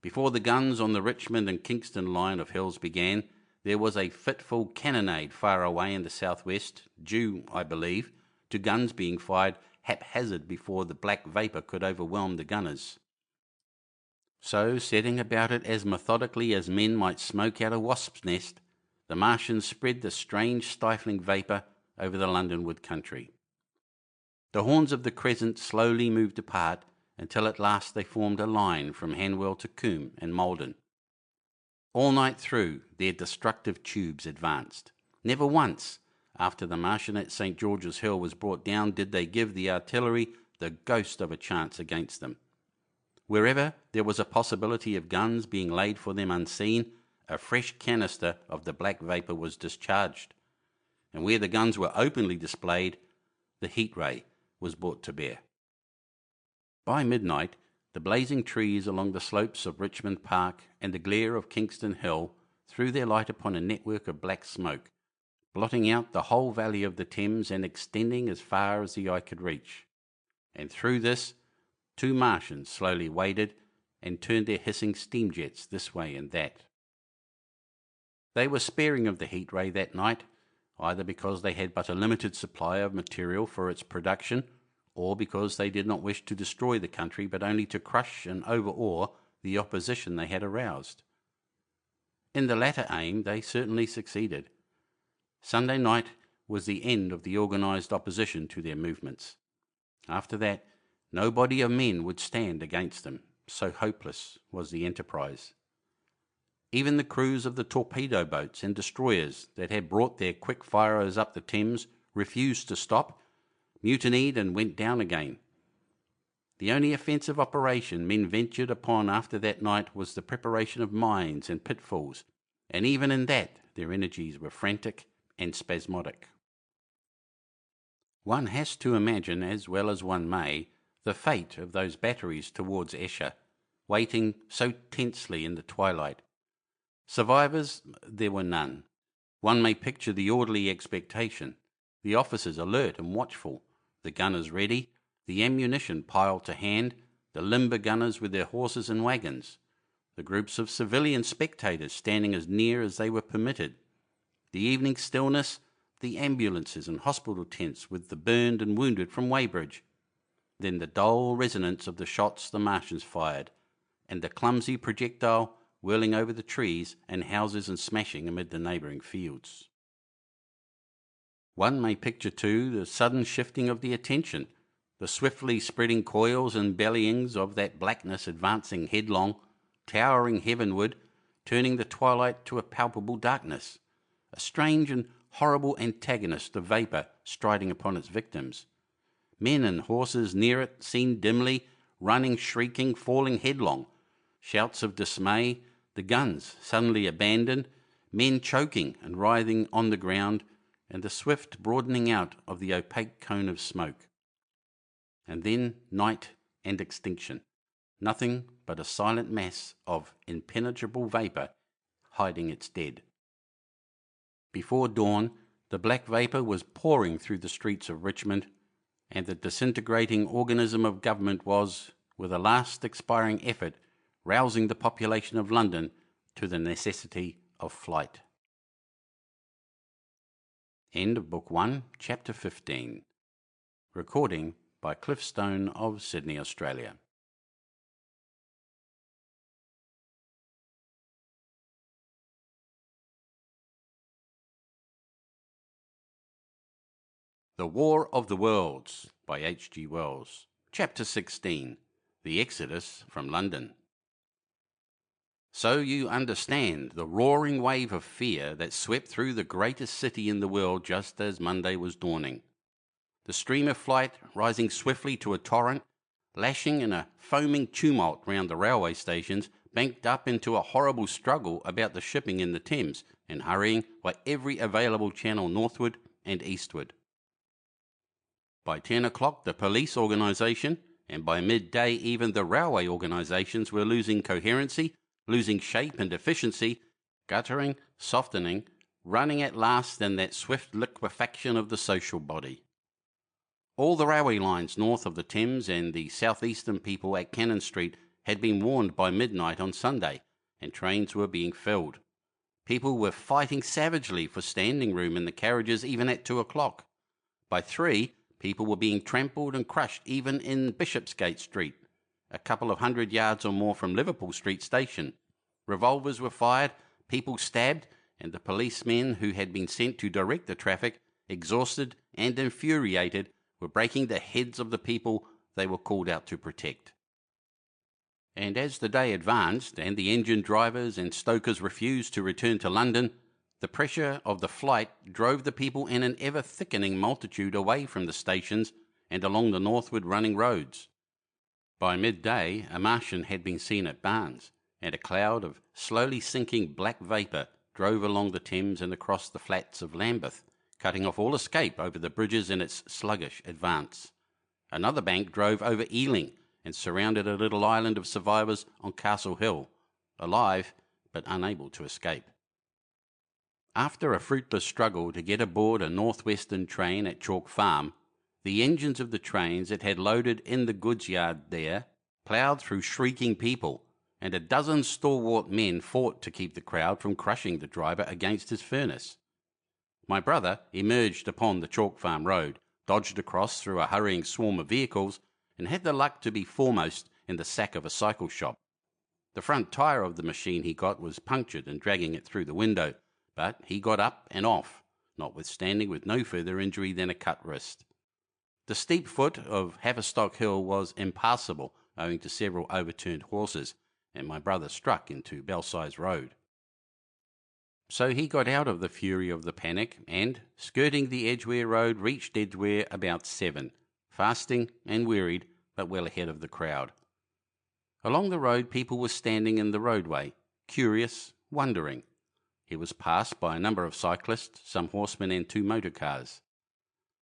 Before the guns on the Richmond and Kingston line of hills began, there was a fitful cannonade far away in the southwest, due, I believe, to guns being fired haphazard before the black vapour could overwhelm the gunners. So, setting about it as methodically as men might smoke out a wasp's nest, the Martians spread the strange stifling vapour over the Londonward country. The horns of the crescent slowly moved apart until at last they formed a line from Hanwell to Coombe and Malden. All night through their destructive tubes advanced. Never once, after the Martian at St. George's Hill was brought down, did they give the artillery the ghost of a chance against them. Wherever there was a possibility of guns being laid for them unseen, a fresh canister of the black vapour was discharged, and where the guns were openly displayed, the heat ray was brought to bear. By midnight, the blazing trees along the slopes of Richmond Park and the glare of Kingston Hill threw their light upon a network of black smoke, blotting out the whole valley of the Thames and extending as far as the eye could reach. And through this, 2 Martians slowly waded and turned their hissing steam jets this way and that. They were sparing of the heat ray that night, either because they had but a limited supply of material for its production, or because they did not wish to destroy the country, but only to crush and overawe the opposition they had aroused. In the latter aim they certainly succeeded. Sunday night was the end of the organised opposition to their movements. After that, no body of men would stand against them, so hopeless was the enterprise. Even the crews of the torpedo boats and destroyers that had brought their quick firers up the Thames refused to stop, mutinied and went down again. The only offensive operation men ventured upon after that night was the preparation of mines and pitfalls, and even in that their energies were frantic and spasmodic. One has to imagine, as well as one may, the fate of those batteries towards Esher, waiting so tensely in the twilight. Survivors there were none. One may picture the orderly expectation, the officers alert and watchful, the gunners ready, the ammunition piled to hand, the limber gunners with their horses and wagons, the groups of civilian spectators standing as near as they were permitted, the evening stillness, the ambulances and hospital tents with the burned and wounded from Weybridge, then the dull resonance of the shots the Martians fired, and the clumsy projectile whirling over the trees and houses and smashing amid the neighbouring fields. One may picture, too, the sudden shifting of the attention, the swiftly spreading coils and bellyings of that blackness advancing headlong, towering heavenward, turning the twilight to a palpable darkness, a strange and horrible antagonist of vapour striding upon its victims. Men and horses near it seen dimly, running, shrieking, falling headlong, shouts of dismay, the guns suddenly abandoned, men choking and writhing on the ground, and the swift broadening out of the opaque cone of smoke. And then night and extinction, nothing but a silent mass of impenetrable vapour hiding its dead. Before dawn, the black vapour was pouring through the streets of Richmond, and the disintegrating organism of government was, with a last expiring effort, rousing the population of London to the necessity of flight. End of Book 1, Chapter 15. Recording by Cliff Stone of Sydney, Australia. The War of the Worlds by H.G. Wells. Chapter 16. The Exodus from London. So you understand the roaring wave of fear that swept through the greatest city in the world just as Monday was dawning. The stream of flight rising swiftly to a torrent, lashing in a foaming tumult round the railway stations, banked up into a horrible struggle about the shipping in the Thames, and hurrying by every available channel northward and eastward. By 10 o'clock the police organisation, and by midday even the railway organisations, were losing coherency, losing shape and efficiency, guttering, softening, running at last in that swift liquefaction of the social body. All the railway lines north of the Thames and the southeastern people at Cannon Street had been warned by midnight on Sunday, and trains were being filled. People were fighting savagely for standing room in the carriages even at 2 o'clock. By 3, people were being trampled and crushed even in Bishopsgate Street, a couple of 100 yards or more from Liverpool Street Station. Revolvers were fired, people stabbed, and the policemen who had been sent to direct the traffic, exhausted and infuriated, were breaking the heads of the people they were called out to protect. And as the day advanced and the engine drivers and stokers refused to return to London, the pressure of the flight drove the people in an ever-thickening multitude away from the stations and along the northward running roads. By midday a Martian had been seen at Barnes, and a cloud of slowly sinking black vapour drove along the Thames and across the flats of Lambeth, cutting off all escape over the bridges in its sluggish advance. Another bank drove over Ealing and surrounded a little island of survivors on Castle Hill, alive but unable to escape. After a fruitless struggle to get aboard a northwestern train at Chalk Farm, the engines of the trains it had loaded in the goods yard there ploughed through shrieking people, and a dozen stalwart men fought to keep the crowd from crushing the driver against his furnace. My brother emerged upon the Chalk Farm road, dodged across through a hurrying swarm of vehicles, and had the luck to be foremost in the sack of a cycle shop. The front tyre of the machine he got was punctured and dragging it through the window, but he got up and off, notwithstanding with no further injury than a cut wrist. The steep foot of Haverstock Hill was impassable owing to several overturned horses, and my brother struck into Belsize Road. So he got out of the fury of the panic and, skirting the Edgware Road, reached Edgware about 7, fasting and wearied, but well ahead of the crowd. Along the road people were standing in the roadway, curious, wondering. He was passed by a number of cyclists, some horsemen and 2 motor cars.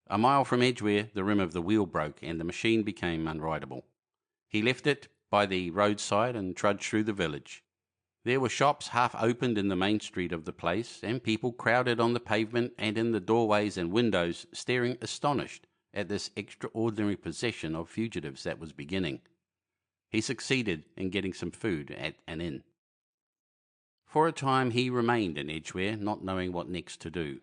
A mile from Edgware the rim of the wheel broke and the machine became unrideable. He left it by the roadside and trudged through the village. There were shops half opened in the main street of the place, and people crowded on the pavement and in the doorways and windows, staring astonished at this extraordinary procession of fugitives that was beginning. He succeeded in getting some food at an inn. For a time he remained in Edgware, not knowing what next to do.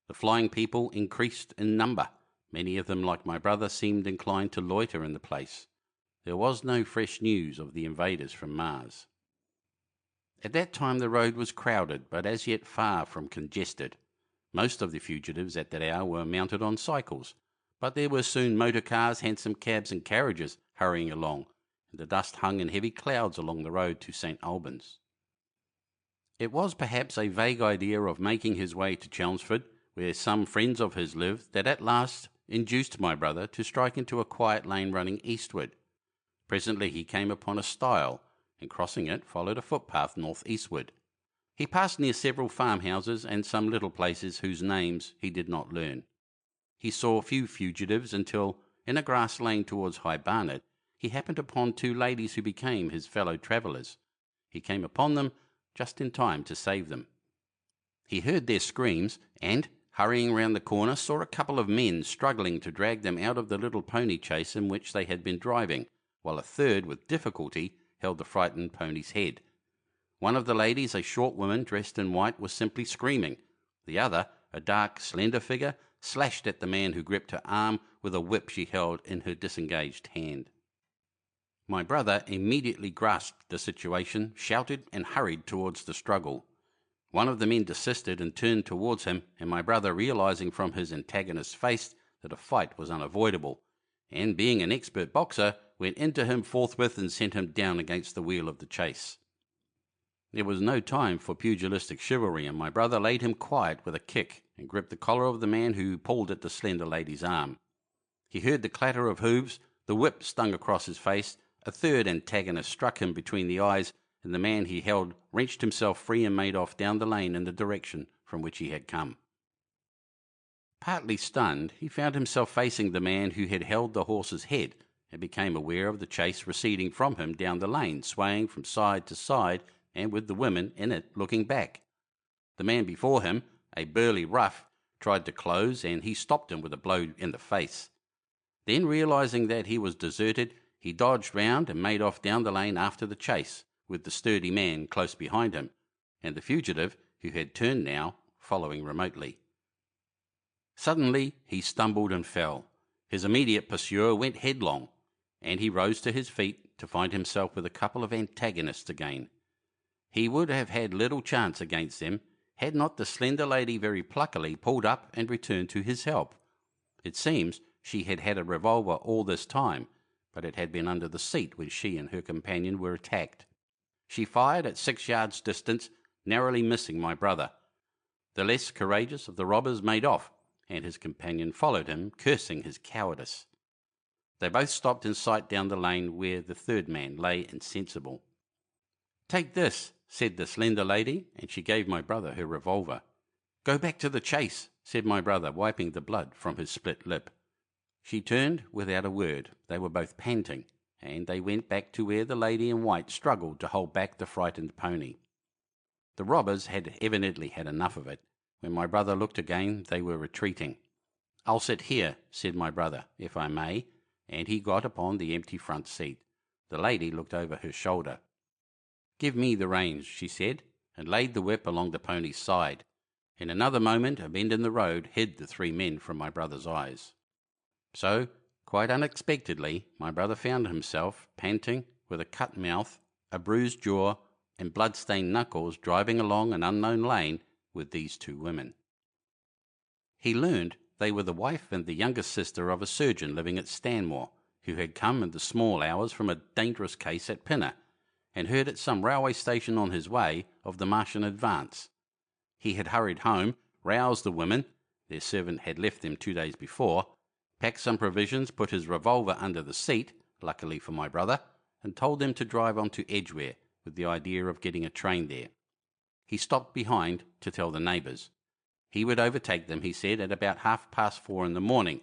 The flying people increased in number. Many of them, like my brother, seemed inclined to loiter in the place. There was no fresh news of the invaders from Mars. At that time the road was crowded, but as yet far from congested. Most of the fugitives at that hour were mounted on cycles, but there were soon motor cars, hansom cabs and carriages hurrying along, and the dust hung in heavy clouds along the road to St. Albans. It was perhaps a vague idea of making his way to Chelmsford, where some friends of his lived, that at last induced my brother to strike into a quiet lane running eastward. Presently he came upon a stile, and crossing it followed a footpath north-eastward. He passed near several farmhouses and some little places whose names he did not learn. He saw few fugitives until, in a grass lane towards High Barnet, he happened upon 2 ladies who became his fellow travellers. He came upon them just in time to save them. He heard their screams and, hurrying round the corner, saw a couple of men struggling to drag them out of the little pony chaise in which they had been driving, while a third, with difficulty, held the frightened pony's head. One of the ladies, a short woman dressed in white, was simply screaming. The other, a dark, slender figure, slashed at the man who gripped her arm with a whip she held in her disengaged hand. My brother immediately grasped the situation, shouted and hurried towards the struggle. One of the men desisted and turned towards him, and my brother, realizing from his antagonist's face that a fight was unavoidable, and being an expert boxer, went into him forthwith and sent him down against the wheel of the chaise. There was no time for pugilistic chivalry, and my brother laid him quiet with a kick and gripped the collar of the man who pulled at the slender lady's arm. He heard the clatter of hooves, The whip stung across his face, a third antagonist struck him between the eyes, and the man he held wrenched himself free and made off down the lane in the direction from which he had come. Partly stunned, he found himself facing the man who had held the horse's head, and became aware of the chase receding from him down the lane, swaying from side to side, and with the women in it looking back. The man before him, a burly rough, tried to close, and he stopped him with a blow in the face. Then, realizing that he was deserted, he dodged round and made off down the lane after the chase, with the sturdy man close behind him, and the fugitive, who had turned now, following remotely. Suddenly he stumbled and fell. His immediate pursuer went headlong, and he rose to his feet to find himself with a couple of antagonists again. He would have had little chance against them, had not the slender lady very pluckily pulled up and returned to his help. It seems she had had a revolver all this time, but it had been under the seat when she and her companion were attacked. She fired at 6 yards distance, narrowly missing my brother. The less courageous of the robbers made off, and his companion followed him, cursing his cowardice. They both stopped in sight down the lane where the third man lay insensible. "Take this," said the slender lady, and she gave my brother her revolver. "Go back to the chase," said my brother, wiping the blood from his split lip. She turned without a word. They were both panting, and they went back to where the lady in white struggled to hold back the frightened pony. The robbers had evidently had enough of it. When my brother looked again, they were retreating. "I'll sit here," said my brother, "if I may," and he got upon the empty front seat. The lady looked over her shoulder. "Give me the reins," she said, and laid the whip along the pony's side. In another moment a bend in the road hid the 3 men from my brother's eyes. So, quite unexpectedly, my brother found himself, panting, with a cut mouth, a bruised jaw, and blood-stained knuckles, driving along an unknown lane with these 2 women. He learned they were the wife and the youngest sister of a surgeon living at Stanmore, who had come in the small hours from a dangerous case at Pinner, and heard at some railway station on his way of the Martian advance. He had hurried home, roused the women, their servant had left them 2 days before, packed some provisions, put his revolver under the seat, luckily for my brother, and told them to drive on to Edgware, with the idea of getting a train there. He stopped behind to tell the neighbours. He would overtake them, he said, at about 4:30 in the morning,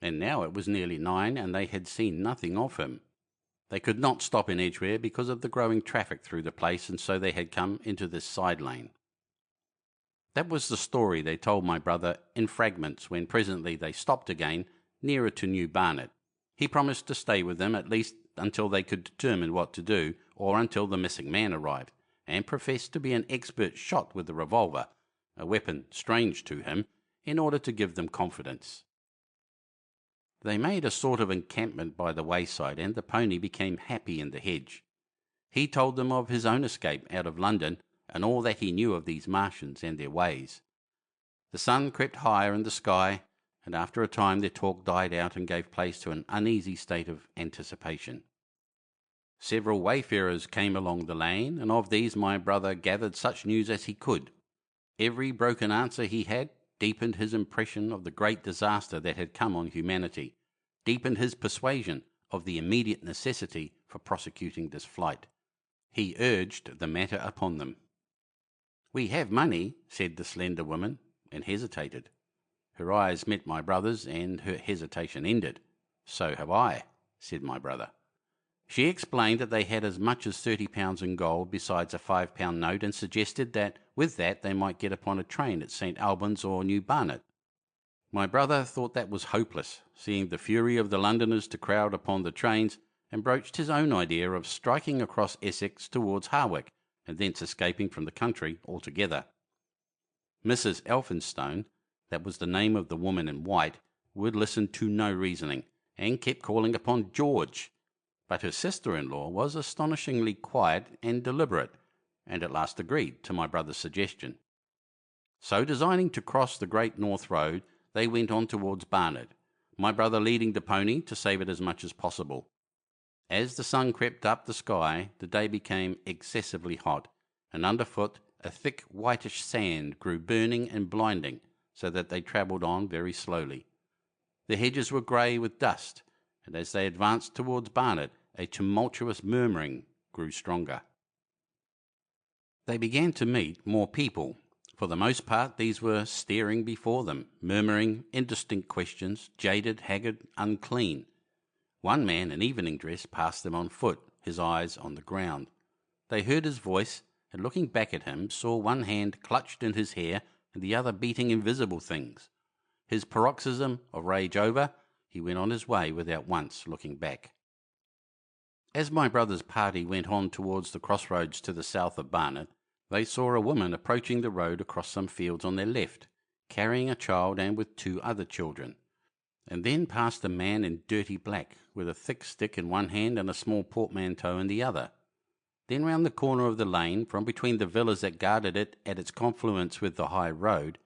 and now it was nearly 9, and they had seen nothing of him. They could not stop in Edgware because of the growing traffic through the place, and so they had come into this side lane. That was the story they told my brother in fragments when presently they stopped again nearer to New Barnet. He promised to stay with them at least until they could determine what to do, or until the missing man arrived, and professed to be an expert shot with the revolver, a weapon strange to him, in order to give them confidence. They made a sort of encampment by the wayside, and the pony became happy in the hedge. He told them of his own escape out of London, and all that he knew of these Martians and their ways. The sun crept higher in the sky, and after a time their talk died out and gave place to an uneasy state of anticipation. Several wayfarers came along the lane, and of these my brother gathered such news as he could. Every broken answer he had deepened his impression of the great disaster that had come on humanity, deepened his persuasion of the immediate necessity for prosecuting this flight. He urged the matter upon them. "We have money," said the slender woman, and hesitated. Her eyes met my brother's, and her hesitation ended. "So have I," said my brother. She explained that they had as much as £30 in gold, besides a £5 note, and suggested that with that they might get upon a train at St. Albans or New Barnet. My brother thought that was hopeless, seeing the fury of the Londoners to crowd upon the trains, and broached his own idea of striking across Essex towards Harwich, and thence escaping from the country altogether. Mrs. Elphinstone, that was the name of the woman in white, would listen to no reasoning, and kept calling upon George. But her sister-in-law was astonishingly quiet and deliberate, and at last agreed to my brother's suggestion. So, designing to cross the Great North Road, they went on towards Barnet, my brother leading the pony to save it as much as possible. As the sun crept up the sky, the day became excessively hot, and underfoot a thick whitish sand grew burning and blinding, so that they travelled on very slowly. The hedges were grey with dust, and as they advanced towards Barnet, a tumultuous murmuring grew stronger. They began to meet more people. For the most part, these were staring before them, murmuring indistinct questions, jaded, haggard, unclean. One man in evening dress passed them on foot, his eyes on the ground. They heard his voice, and looking back at him, saw one hand clutched in his hair and the other beating invisible things. His paroxysm of rage over, he went on his way without once looking back. As my brother's party went on towards the crossroads to the south of Barnet, they saw a woman approaching the road across some fields on their left, carrying a child and with 2 other children, and then passed a man in dirty black, with a thick stick in one hand and a small portmanteau in the other. Then round the corner of the lane, from between the villas that guarded it at its confluence with the high road,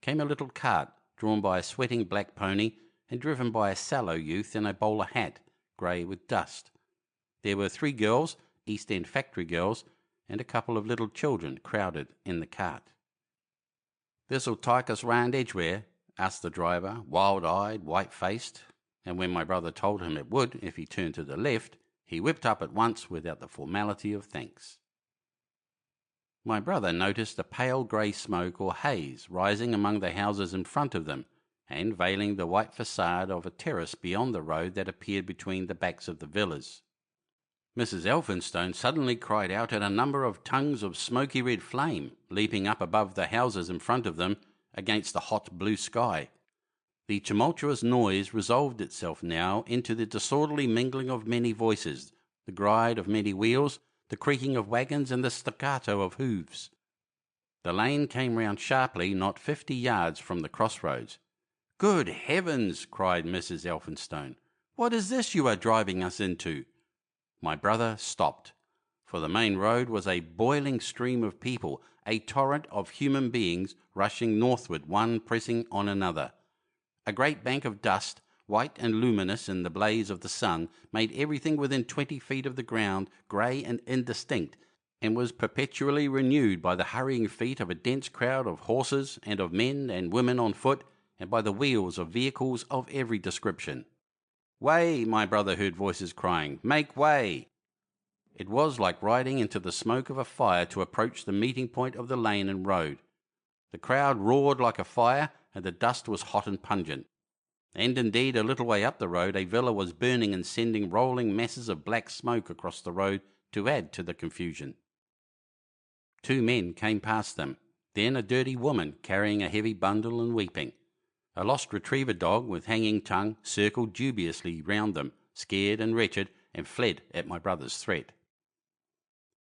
came a little cart drawn by a sweating black pony and driven by a sallow youth in a bowler hat, grey with dust. There were 3 girls, East End factory girls, and a couple of little children crowded in the cart. "This'll take us round Edgware?" asked the driver, wild-eyed, white-faced, and when my brother told him it would if he turned to the left, he whipped up at once without the formality of thanks. My brother noticed a pale grey smoke or haze rising among the houses in front of them, and veiling the white facade of a terrace beyond the road that appeared between the backs of the villas. Mrs. Elphinstone suddenly cried out at a number of tongues of smoky red flame leaping up above the houses in front of them against the hot blue sky. The tumultuous noise resolved itself now into the disorderly mingling of many voices, the gride of many wheels, the creaking of wagons, and the staccato of hoofs. The lane came round sharply not 50 yards from the crossroads. "Good heavens!" cried Mrs. Elphinstone. "What is this you are driving us into?" My brother stopped, for the main road was a boiling stream of people, a torrent of human beings rushing northward, one pressing on another. A great bank of dust, white and luminous in the blaze of the sun, made everything within 20 feet of the ground grey and indistinct, and was perpetually renewed by the hurrying feet of a dense crowd of horses and of men and women on foot, and by the wheels of vehicles of every description. "Way!" my brother heard voices crying. "Make way!" It was like riding into the smoke of a fire to approach the meeting point of the lane and road. The crowd roared like a fire, and the dust was hot and pungent. And indeed, a little way up the road, a villa was burning and sending rolling masses of black smoke across the road to add to the confusion. 2 men came past them, then a dirty woman carrying a heavy bundle and weeping. A lost retriever dog with hanging tongue circled dubiously round them, scared and wretched, and fled at my brother's threat.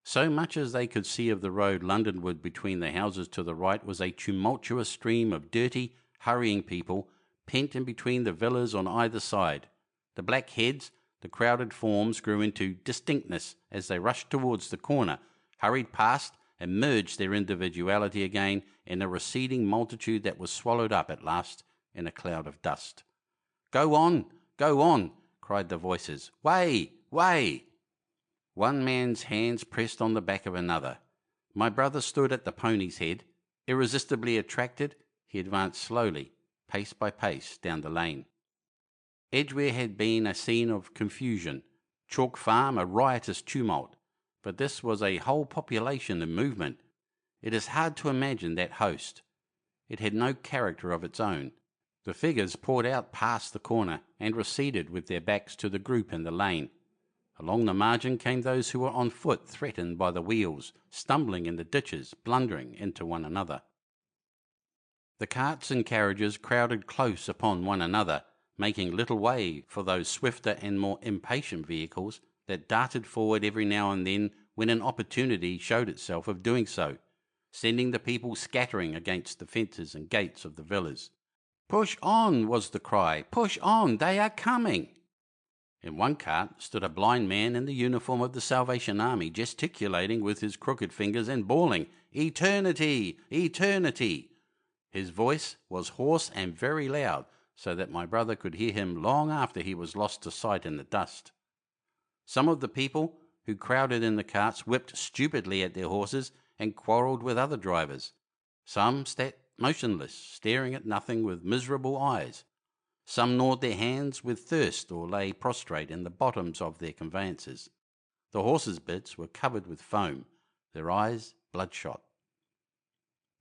So much as they could see of the road Londonward between the houses to the right was a tumultuous stream of dirty, hurrying people, pent in between the villas on either side. The black heads, the crowded forms grew into distinctness as they rushed towards the corner, hurried past, and merged their individuality again in a receding multitude that was swallowed up at last in a cloud of dust. Go on, cried the voices. "Way, way!" One man's hands pressed on the back of another. My brother stood at the pony's head. Irresistibly attracted, he advanced slowly, pace by pace, down the lane. Edgware had been a scene of confusion, Chalk Farm a riotous tumult, but this was a whole population in movement. It is hard to imagine that host. It had no character of its own. The figures poured out past the corner and receded with their backs to the group in the lane. Along the margin came those who were on foot, threatened by the wheels, stumbling in the ditches, blundering into one another. The carts and carriages crowded close upon one another, making little way for those swifter and more impatient vehicles that darted forward every now and then when an opportunity showed itself of doing so, sending the people scattering against the fences and gates of the villas. "Push on," was the cry. "Push on, they are coming." In one cart stood a blind man in the uniform of the Salvation Army, gesticulating with his crooked fingers and bawling, "Eternity! Eternity!" His voice was hoarse and very loud, so that my brother could hear him long after he was lost to sight in the dust. Some of the people who crowded in the carts whipped stupidly at their horses and quarrelled with other drivers. Some sat motionless, staring at nothing with miserable eyes. Some gnawed their hands with thirst or lay prostrate in the bottoms of their conveyances. The horses' bits were covered with foam, their eyes bloodshot.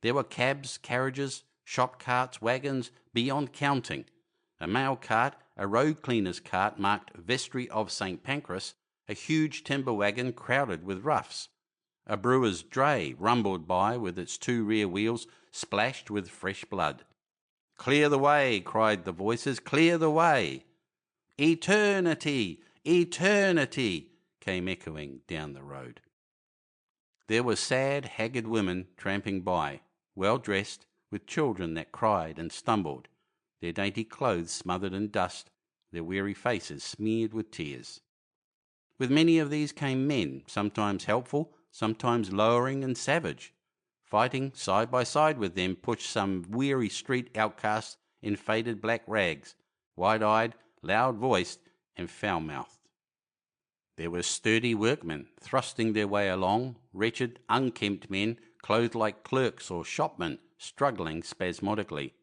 There were cabs, carriages, shop carts, wagons, beyond counting. A mail cart, a road cleaner's cart marked Vestry of St. Pancras, a huge timber wagon crowded with roughs. A brewer's dray rumbled by with its 2 rear wheels splashed with fresh blood. "Clear the way," cried the voices, "clear the way." "Eternity! Eternity!" came echoing down the road. There were sad, haggard women tramping by, well dressed, with children that cried and stumbled, their dainty clothes smothered in dust, their weary faces smeared with tears. With many of these came men, sometimes helpful, sometimes lowering and savage. Fighting side by side with them pushed some weary street outcast in faded black rags, wide-eyed, loud-voiced, and foul-mouthed. There were sturdy workmen thrusting their way along, wretched, unkempt men, clothed like clerks or shopmen, struggling spasmodically.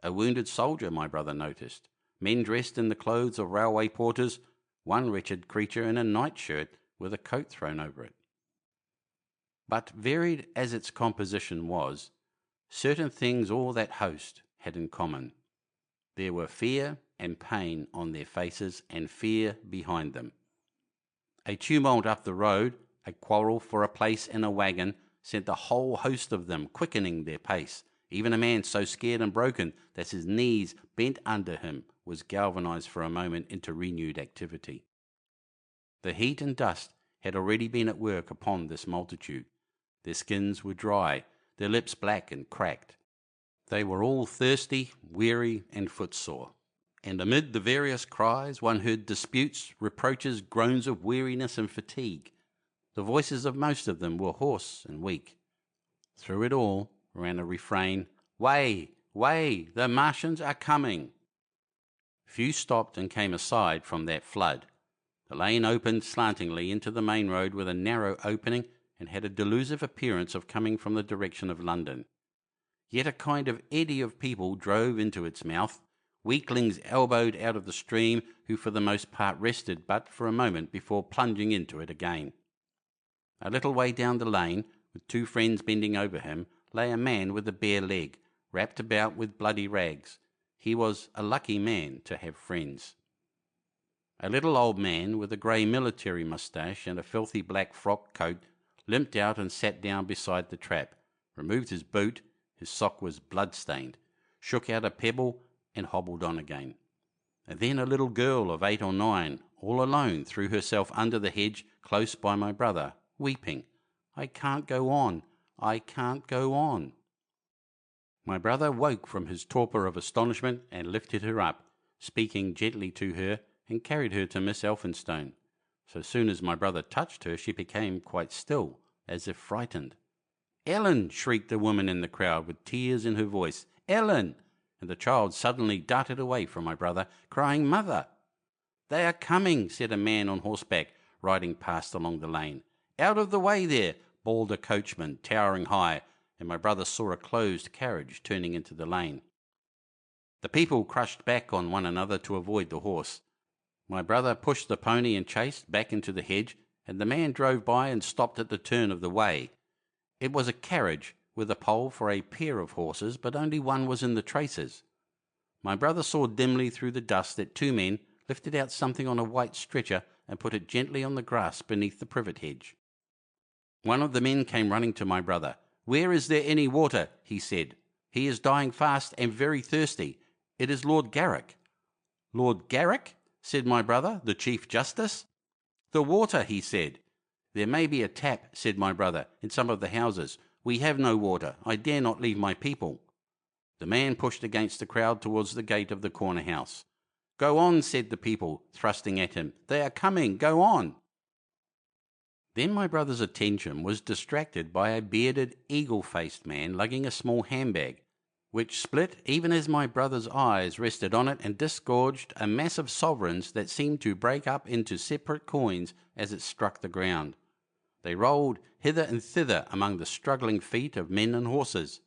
A wounded soldier, my brother noticed, men dressed in the clothes of railway porters, one wretched creature in a nightshirt with a coat thrown over it. But varied as its composition was, certain things all that host had in common. There were fear and pain on their faces and fear behind them. A tumult up the road, a quarrel for a place in a wagon, sent the whole host of them quickening their pace. Even a man so scared and broken that his knees bent under him was galvanized for a moment into renewed activity. The heat and dust had already been at work upon this multitude. Their skins were dry, their lips black and cracked. They were all thirsty, weary, and footsore. And amid the various cries one heard disputes, reproaches, groans of weariness and fatigue. The voices of most of them were hoarse and weak. Through it all ran a refrain, "Way, way, the Martians are coming." Few stopped and came aside from that flood. The lane opened slantingly into the main road with a narrow opening and had a delusive appearance of coming from the direction of London. Yet a kind of eddy of people drove into its mouth, weaklings elbowed out of the stream, who for the most part rested but for a moment before plunging into it again. A little way down the lane, with 2 friends bending over him, lay a man with a bare leg, wrapped about with bloody rags. He was a lucky man to have friends. A little old man with a grey military moustache and a filthy black frock coat limped out and sat down beside the trap, removed his boot, his sock was blood-stained, shook out a pebble and hobbled on again. And then a little girl of 8 or 9, all alone, threw herself under the hedge close by my brother, weeping, "I can't go on, I can't go on." My brother woke from his torpor of astonishment and lifted her up, speaking gently to her, and carried her to Miss Elphinstone. So soon as my brother touched her, she became quite still, as if frightened. "Ellen!" shrieked a woman in the crowd, with tears in her voice. "Ellen!" And the child suddenly darted away from my brother, crying, "Mother!" "They are coming," said a man on horseback, riding past along the lane. "Out of the way there!" bawled a coachman, towering high, and my brother saw a closed carriage turning into the lane. The people crushed back on one another to avoid the horse. My brother pushed the pony and chased back into the hedge, and the man drove by and stopped at the turn of the way. It was a carriage with a pole for a pair of horses, but only one was in the traces. My brother saw dimly through the dust that 2 men lifted out something on a white stretcher and put it gently on the grass beneath the privet hedge. One of the men came running to my brother. "Where is there any water?" he said. "He is dying fast and very thirsty. It is Lord Garrick." "Lord Garrick?" said my brother, "the Chief Justice?" "The water," he said. "There may be a tap," said my brother, "in some of the houses. We have no water. I dare not leave my people." The man pushed against the crowd towards the gate of the corner house. "Go on," said the people, thrusting at him. "They are coming. Go on." Then my brother's attention was distracted by a bearded, eagle-faced man lugging a small handbag, which split even as my brother's eyes rested on it and disgorged a mass of sovereigns that seemed to break up into separate coins as it struck the ground. They rolled hither and thither among the struggling feet of men and horses.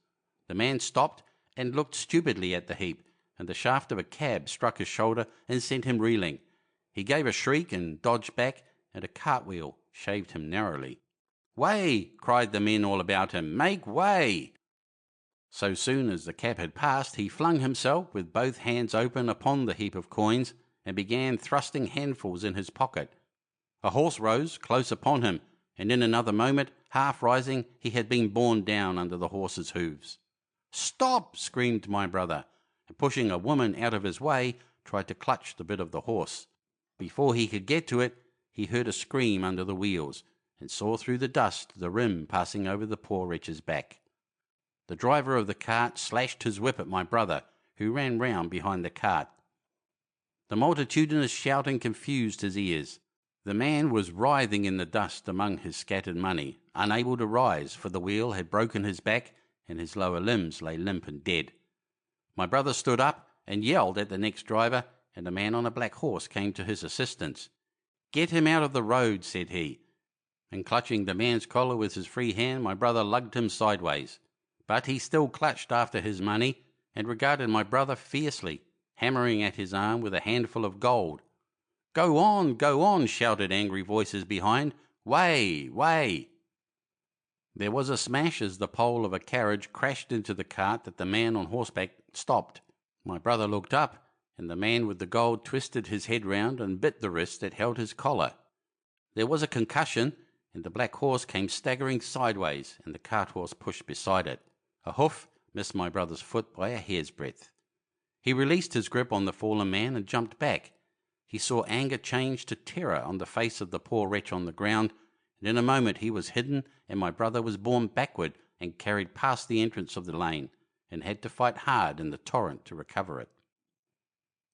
The man stopped and looked stupidly at the heap, and the shaft of a cab struck his shoulder and sent him reeling. He gave a shriek and dodged back, and a cartwheel shaved him narrowly. "Way!" cried the men all about him. "Make way!" So soon as the cab had passed, he flung himself with both hands open upon the heap of coins and began thrusting handfuls in his pocket. A horse rose close upon him, and in another moment, half rising, he had been borne down under the horse's hoofs. "Stop!" screamed my brother, and pushing a woman out of his way, tried to clutch the bit of the horse. Before he could get to it, he heard a scream under the wheels, and saw through the dust the rim passing over the poor wretch's back. The driver of the cart slashed his whip at my brother, who ran round behind the cart. The multitudinous shouting confused his ears. The man was writhing in the dust among his scattered money, unable to rise, for the wheel had broken his back, and his lower limbs lay limp and dead. My brother stood up and yelled at the next driver, and a man on a black horse came to his assistance. "Get him out of the road," said he, and clutching the man's collar with his free hand, my brother lugged him sideways. But he still clutched after his money, and regarded my brother fiercely, hammering at his arm with a handful of gold. Go on," shouted angry voices behind. "Way, way!" There was a smash as the pole of a carriage crashed into the cart that the man on horseback stopped. My brother looked up, and the man with the gold twisted his head round and bit the wrist that held his collar. There was a concussion, and the black horse came staggering sideways, and the cart horse pushed beside it. A hoof missed my brother's foot by a hair's breadth. He released his grip on the fallen man and jumped back. He saw anger change to terror on the face of the poor wretch on the ground, and in a moment he was hidden, and my brother was borne backward and carried past the entrance of the lane, and had to fight hard in the torrent to recover it.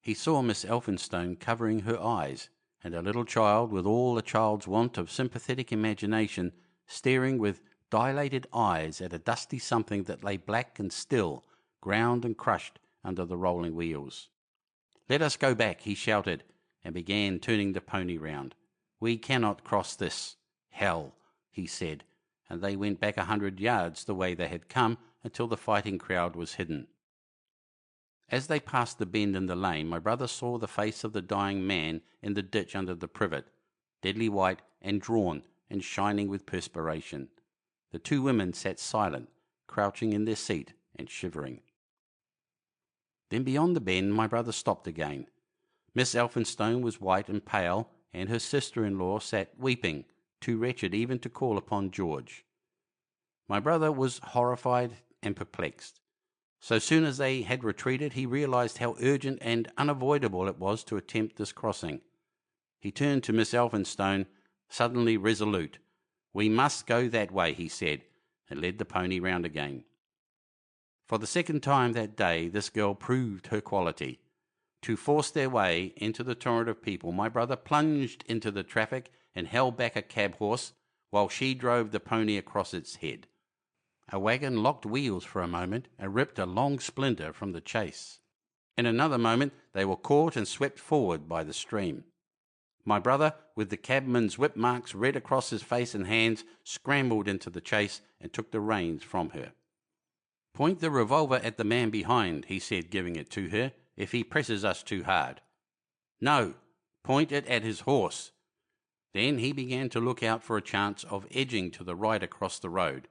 He saw Miss Elphinstone covering her eyes, and a little child, with all a child's want of sympathetic imagination, staring with dilated eyes at a dusty something that lay black and still, ground and crushed under the rolling wheels. "Let us go back," he shouted, and began turning the pony round. "We cannot cross this hell," he said, and they went back 100 yards the way they had come until the fighting crowd was hidden. As they passed the bend in the lane, my brother saw the face of the dying man in the ditch under the privet, deadly white and drawn and shining with perspiration. The two women sat silent, crouching in their seat and shivering. Then beyond the bend my brother stopped again. Miss Elphinstone was white and pale, and her sister-in-law sat weeping, too wretched even to call upon George. My brother was horrified and perplexed. So soon as they had retreated, he realized how urgent and unavoidable it was to attempt this crossing. He turned to Miss Elphinstone, suddenly resolute. "We must go that way," he said, and led the pony round again. For the second time that day this girl proved her quality. To force their way into the torrent of people, my brother plunged into the traffic and held back a cab horse, while she drove the pony across its head. A wagon locked wheels for a moment and ripped a long splinter from the chase. In another moment they were caught and swept forward by the stream. My brother, with the cabman's whip marks red across his face and hands, scrambled into the chase and took the reins from her. "Point the revolver at the man behind," he said, giving it to her, "if he presses us too hard." "No, point it at his horse." Then he began to look out for a chance of edging to the right across the road.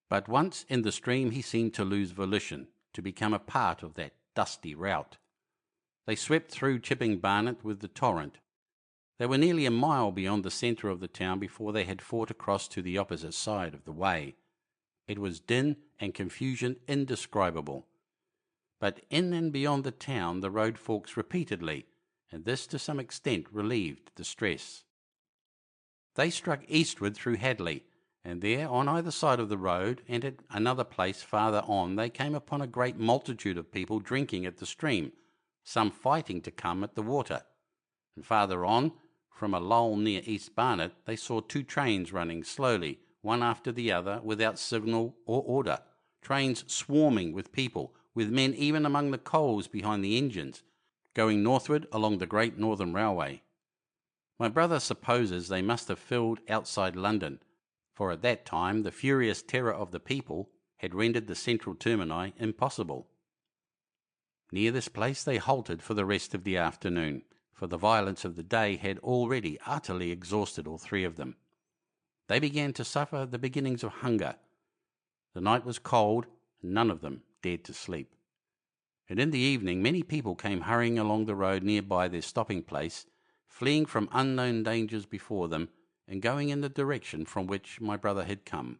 But once in the stream he seemed to lose volition, to become a part of that dusty rout. They swept through Chipping Barnet with the torrent. They were nearly a mile beyond the centre of the town before they had fought across to the opposite side of the way. It was din and confusion indescribable. But in and beyond the town the road forks repeatedly, and this to some extent relieved the stress. They struck eastward through Hadley, and there, on either side of the road, and at another place farther on, they came upon a great multitude of people drinking at the stream, some fighting to come at the water. And farther on, from a lull near East Barnet, they saw two trains running slowly, one after the other, without signal or order, trains swarming with people, with men even among the coals behind the engines, going northward along the Great Northern Railway. My brother supposes they must have filled outside London, for at that time the furious terror of the people had rendered the central termini impossible. Near this place they halted for the rest of the afternoon, for the violence of the day had already utterly exhausted all three of them. They began to suffer the beginnings of hunger. The night was cold, and none of them dared to sleep. And in the evening many people came hurrying along the road nearby their stopping place, fleeing from unknown dangers before them, and going in the direction from which my brother had come.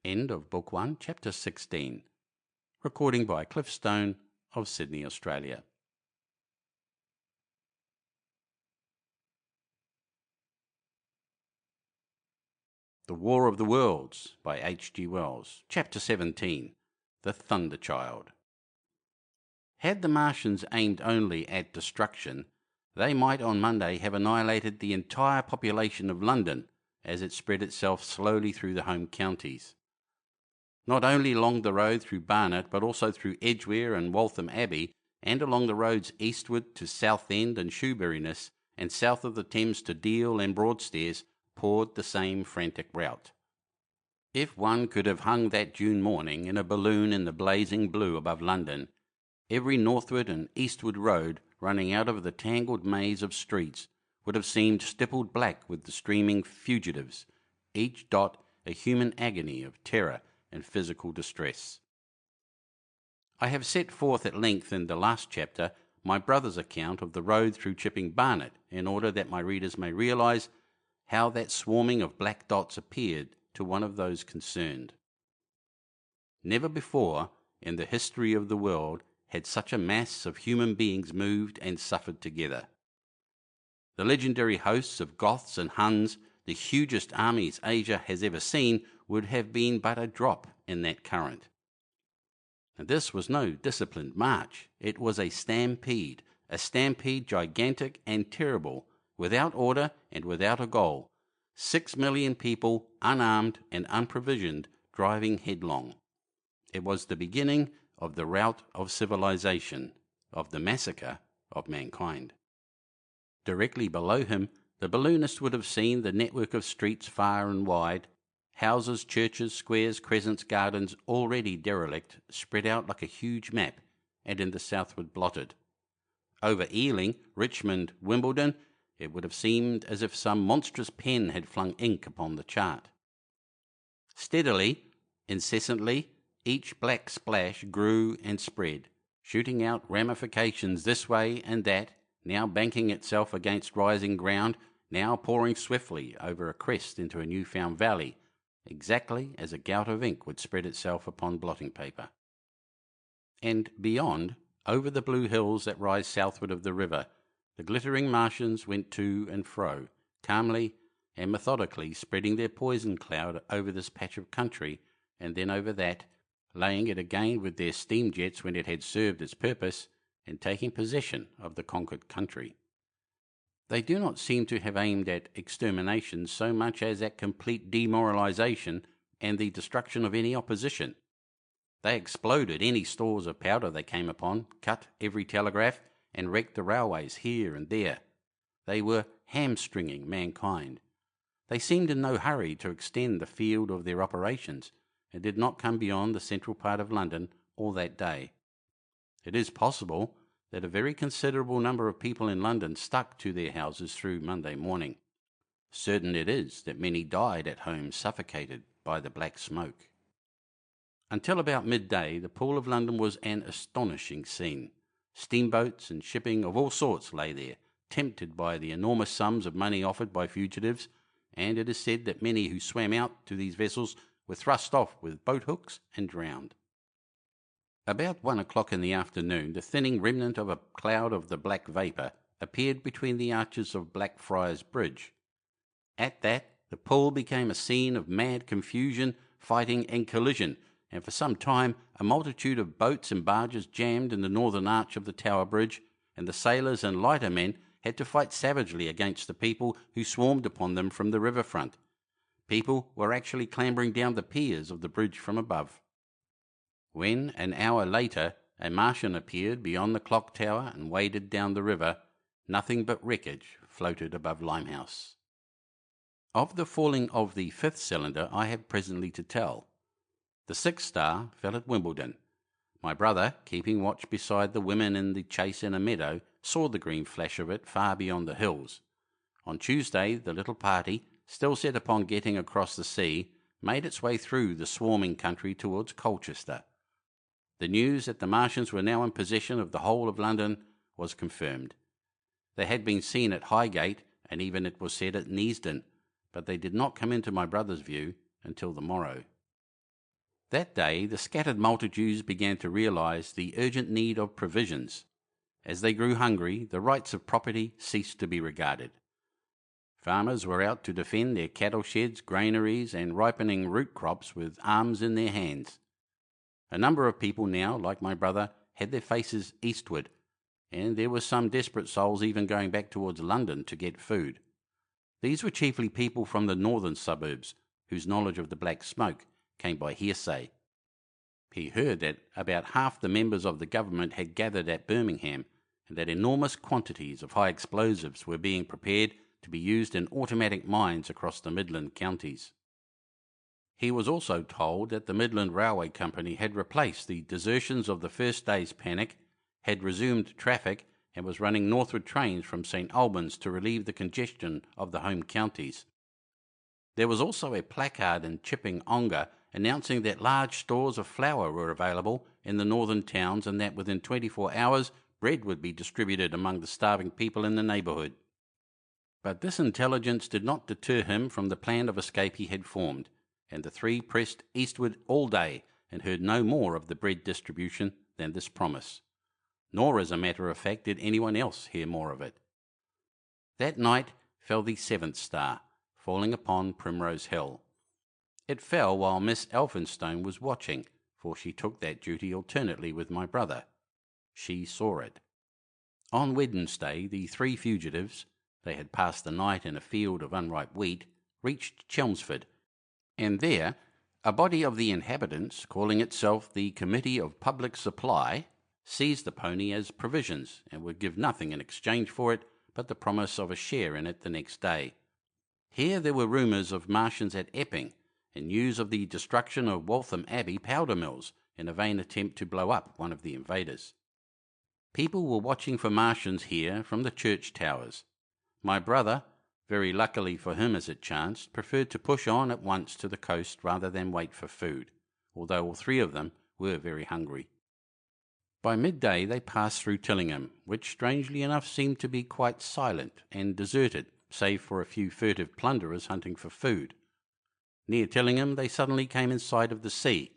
End of Book 1, Chapter 16. Recording by Cliff Stone of Sydney, Australia. The War of the Worlds by H.G. Wells. Chapter 17. The Thunder Child. Had the Martians aimed only at destruction, they might on Monday have annihilated the entire population of London as it spread itself slowly through the home counties. Not only along the road through Barnet, but also through Edgware and Waltham Abbey, and along the roads eastward to Southend and Shoeburyness, and south of the Thames to Deal and Broadstairs, poured the same frantic rout. If one could have hung that June morning in a balloon in the blazing blue above London, every northward and eastward road running out of the tangled maze of streets would have seemed stippled black with the streaming fugitives, each dot a human agony of terror and physical distress. I have set forth at length in the last chapter my brother's account of the road through Chipping Barnet, in order that my readers may realise how that swarming of black dots appeared to one of those concerned. Never before in the history of the world had such a mass of human beings moved and suffered together. The legendary hosts of Goths and Huns, the hugest armies Asia has ever seen, would have been but a drop in that current. And this was no disciplined march. It was a stampede gigantic and terrible, without order and without a goal. 6 million people, unarmed and unprovisioned, driving headlong. It was the beginning of the rout of civilization, of the massacre of mankind. Directly below him, the balloonist would have seen the network of streets far and wide, houses, churches, squares, crescents, gardens, already derelict, spread out like a huge map, and in the southward blotted. Over Ealing, Richmond, Wimbledon, it would have seemed as if some monstrous pen had flung ink upon the chart. Steadily, incessantly, each black splash grew and spread, shooting out ramifications this way and that, now banking itself against rising ground, now pouring swiftly over a crest into a new-found valley, exactly as a gout of ink would spread itself upon blotting paper. And beyond, over the blue hills that rise southward of the river, the glittering Martians went to and fro, calmly and methodically spreading their poison cloud over this patch of country, and then over that, laying it again with their steam jets when it had served its purpose, and taking possession of the conquered country. They do not seem to have aimed at extermination so much as at complete demoralization and the destruction of any opposition. They exploded any stores of powder they came upon, cut every telegraph, and wrecked the railways here and there. They were hamstringing mankind. They seemed in no hurry to extend the field of their operations, and did not come beyond the central part of London all that day. It is possible that a very considerable number of people in London stuck to their houses through Monday morning. Certain it is that many died at home suffocated by the black smoke. Until about midday, the Pool of London was an astonishing scene. Steamboats and shipping of all sorts lay there, tempted by the enormous sums of money offered by fugitives, and it is said that many who swam out to these vessels were thrust off with boat hooks and drowned. About 1 o'clock in the afternoon, the thinning remnant of a cloud of the black vapour appeared between the arches of Blackfriars Bridge. At that, the pool became a scene of mad confusion, fighting and collision, and for some time a multitude of boats and barges jammed in the northern arch of the Tower Bridge, and the sailors and lighter men had to fight savagely against the people who swarmed upon them from the riverfront. People were actually clambering down the piers of the bridge from above. When, an hour later, a Martian appeared beyond the clock tower and waded down the river, nothing but wreckage floated above Limehouse. Of the falling of the 5th cylinder I have presently to tell. The 6th star fell at Wimbledon. My brother, keeping watch beside the women in the chase in a meadow, saw the green flash of it far beyond the hills. On Tuesday, the little party, still set upon getting across the sea, made its way through the swarming country towards Colchester. The news that the Martians were now in possession of the whole of London was confirmed. They had been seen at Highgate, and even it was said at Neasden, but they did not come into my brother's view until the morrow. That day the scattered multitudes began to realise the urgent need of provisions. As they grew hungry, the rights of property ceased to be regarded. Farmers were out to defend their cattle sheds, granaries, and ripening root crops with arms in their hands. A number of people now, like my brother, had their faces eastward, and there were some desperate souls even going back towards London to get food. These were chiefly people from the northern suburbs, whose knowledge of the Black Smoke came by hearsay. He heard that about half the members of the government had gathered at Birmingham, and that enormous quantities of high explosives were being prepared to be used in automatic mines across the Midland counties. He was also told that the Midland Railway Company had replaced the desertions of the first day's panic, had resumed traffic, and was running northward trains from St Albans to relieve the congestion of the home counties. There was also a placard in Chipping Ongar announcing that large stores of flour were available in the northern towns and that within 24 hours bread would be distributed among the starving people in the neighbourhood. But this intelligence did not deter him from the plan of escape he had formed, and the three pressed eastward all day and heard no more of the bread distribution than this promise. Nor, as a matter of fact, did anyone else hear more of it. That night fell the seventh star, falling upon Primrose Hill. It fell while Miss Elphinstone was watching, for she took that duty alternately with my brother. She saw it. On Wednesday, the three fugitives, they had passed the night in a field of unripe wheat, reached Chelmsford, and there a body of the inhabitants, calling itself the Committee of Public Supply, seized the pony as provisions, and would give nothing in exchange for it but the promise of a share in it the next day. Here there were rumours of Martians at Epping, and news of the destruction of Waltham Abbey powder mills in a vain attempt to blow up one of the invaders. People were watching for Martians here from the church towers. My brother, very luckily for him as it chanced, preferred to push on at once to the coast rather than wait for food, although all three of them were very hungry. By midday they passed through Tillingham, which strangely enough seemed to be quite silent and deserted, save for a few furtive plunderers hunting for food. Near Tillingham they suddenly came in sight of the sea,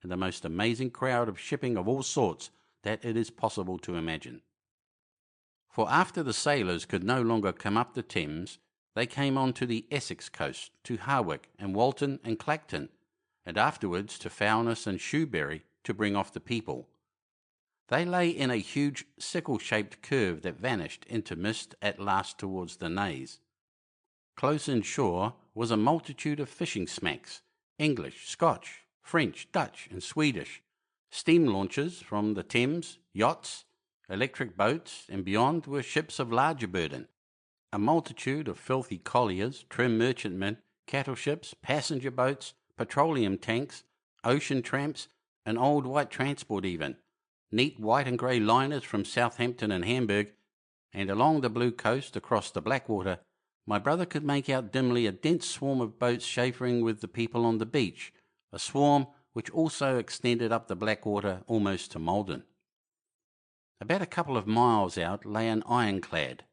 and the most amazing crowd of shipping of all sorts that it is possible to imagine. For after the sailors could no longer come up the Thames, they came on to the Essex coast, to Harwich and Walton and Clacton, and afterwards to Foulness and Shoebury to bring off the people. They lay in a huge sickle-shaped curve that vanished into mist at last towards the Naze. Close inshore was a multitude of fishing smacks, English, Scotch, French, Dutch, and Swedish, steam launches from the Thames, yachts, electric boats, and beyond were ships of larger burden, a multitude of filthy colliers, trim merchantmen, cattle ships, passenger boats, petroleum tanks, ocean tramps, an old white transport even, neat white and grey liners from Southampton and Hamburg, and along the blue coast across the Blackwater, my brother could make out dimly a dense swarm of boats chaffering with the people on the beach, a swarm which also extended up the Blackwater almost to Malden. About a couple of miles out lay an ironclad,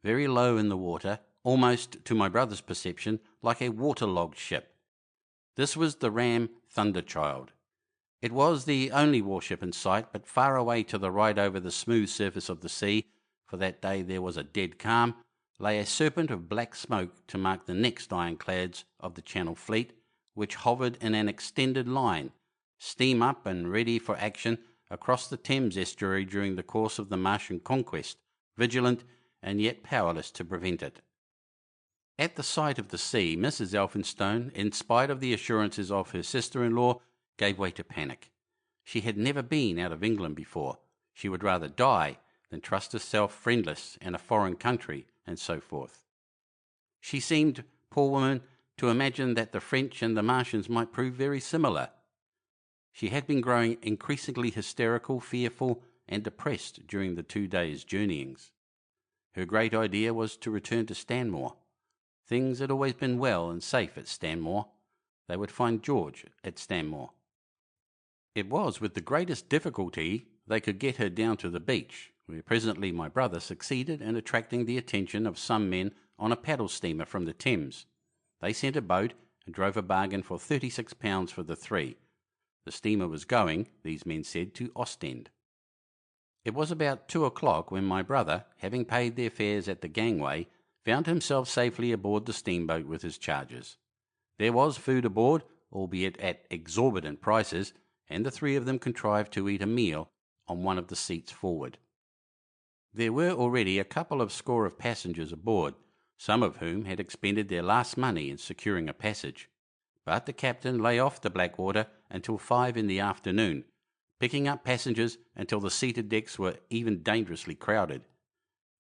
very low in the water, almost, to my brother's perception, like a waterlogged ship. This was the ram Thunderchild. It was the only warship in sight, but far away to the right over the smooth surface of the sea, for that day there was a dead calm, lay a serpent of black smoke to mark the next ironclads of the Channel Fleet, which hovered in an extended line, steam up and ready for action across the Thames estuary during the course of the Martian conquest, vigilant and yet powerless to prevent it. At the sight of the sea, Mrs. Elphinstone, in spite of the assurances of her sister-in-law, gave way to panic. She had never been out of England before. She would rather die than trust herself friendless in a foreign country, and so forth. She seemed, poor woman, to imagine that the French and the Martians might prove very similar. She had been growing increasingly hysterical, fearful, and depressed during the 2 days' journeyings. Her great idea was to return to Stanmore. Things had always been well and safe at Stanmore. They would find George at Stanmore. It was with the greatest difficulty they could get her down to the beach, where presently my brother succeeded in attracting the attention of some men on a paddle steamer from the Thames. They sent a boat and drove a bargain for £36 for the three. The steamer was going, these men said, to Ostend. It was about 2 o'clock when my brother, having paid their fares at the gangway, found himself safely aboard the steamboat with his charges. There was food aboard, albeit at exorbitant prices, and the three of them contrived to eat a meal on one of the seats forward. There were already a couple of score of passengers aboard, some of whom had expended their last money in securing a passage. But the captain lay off the Blackwater until 5 in the afternoon, picking up passengers until the seated decks were even dangerously crowded.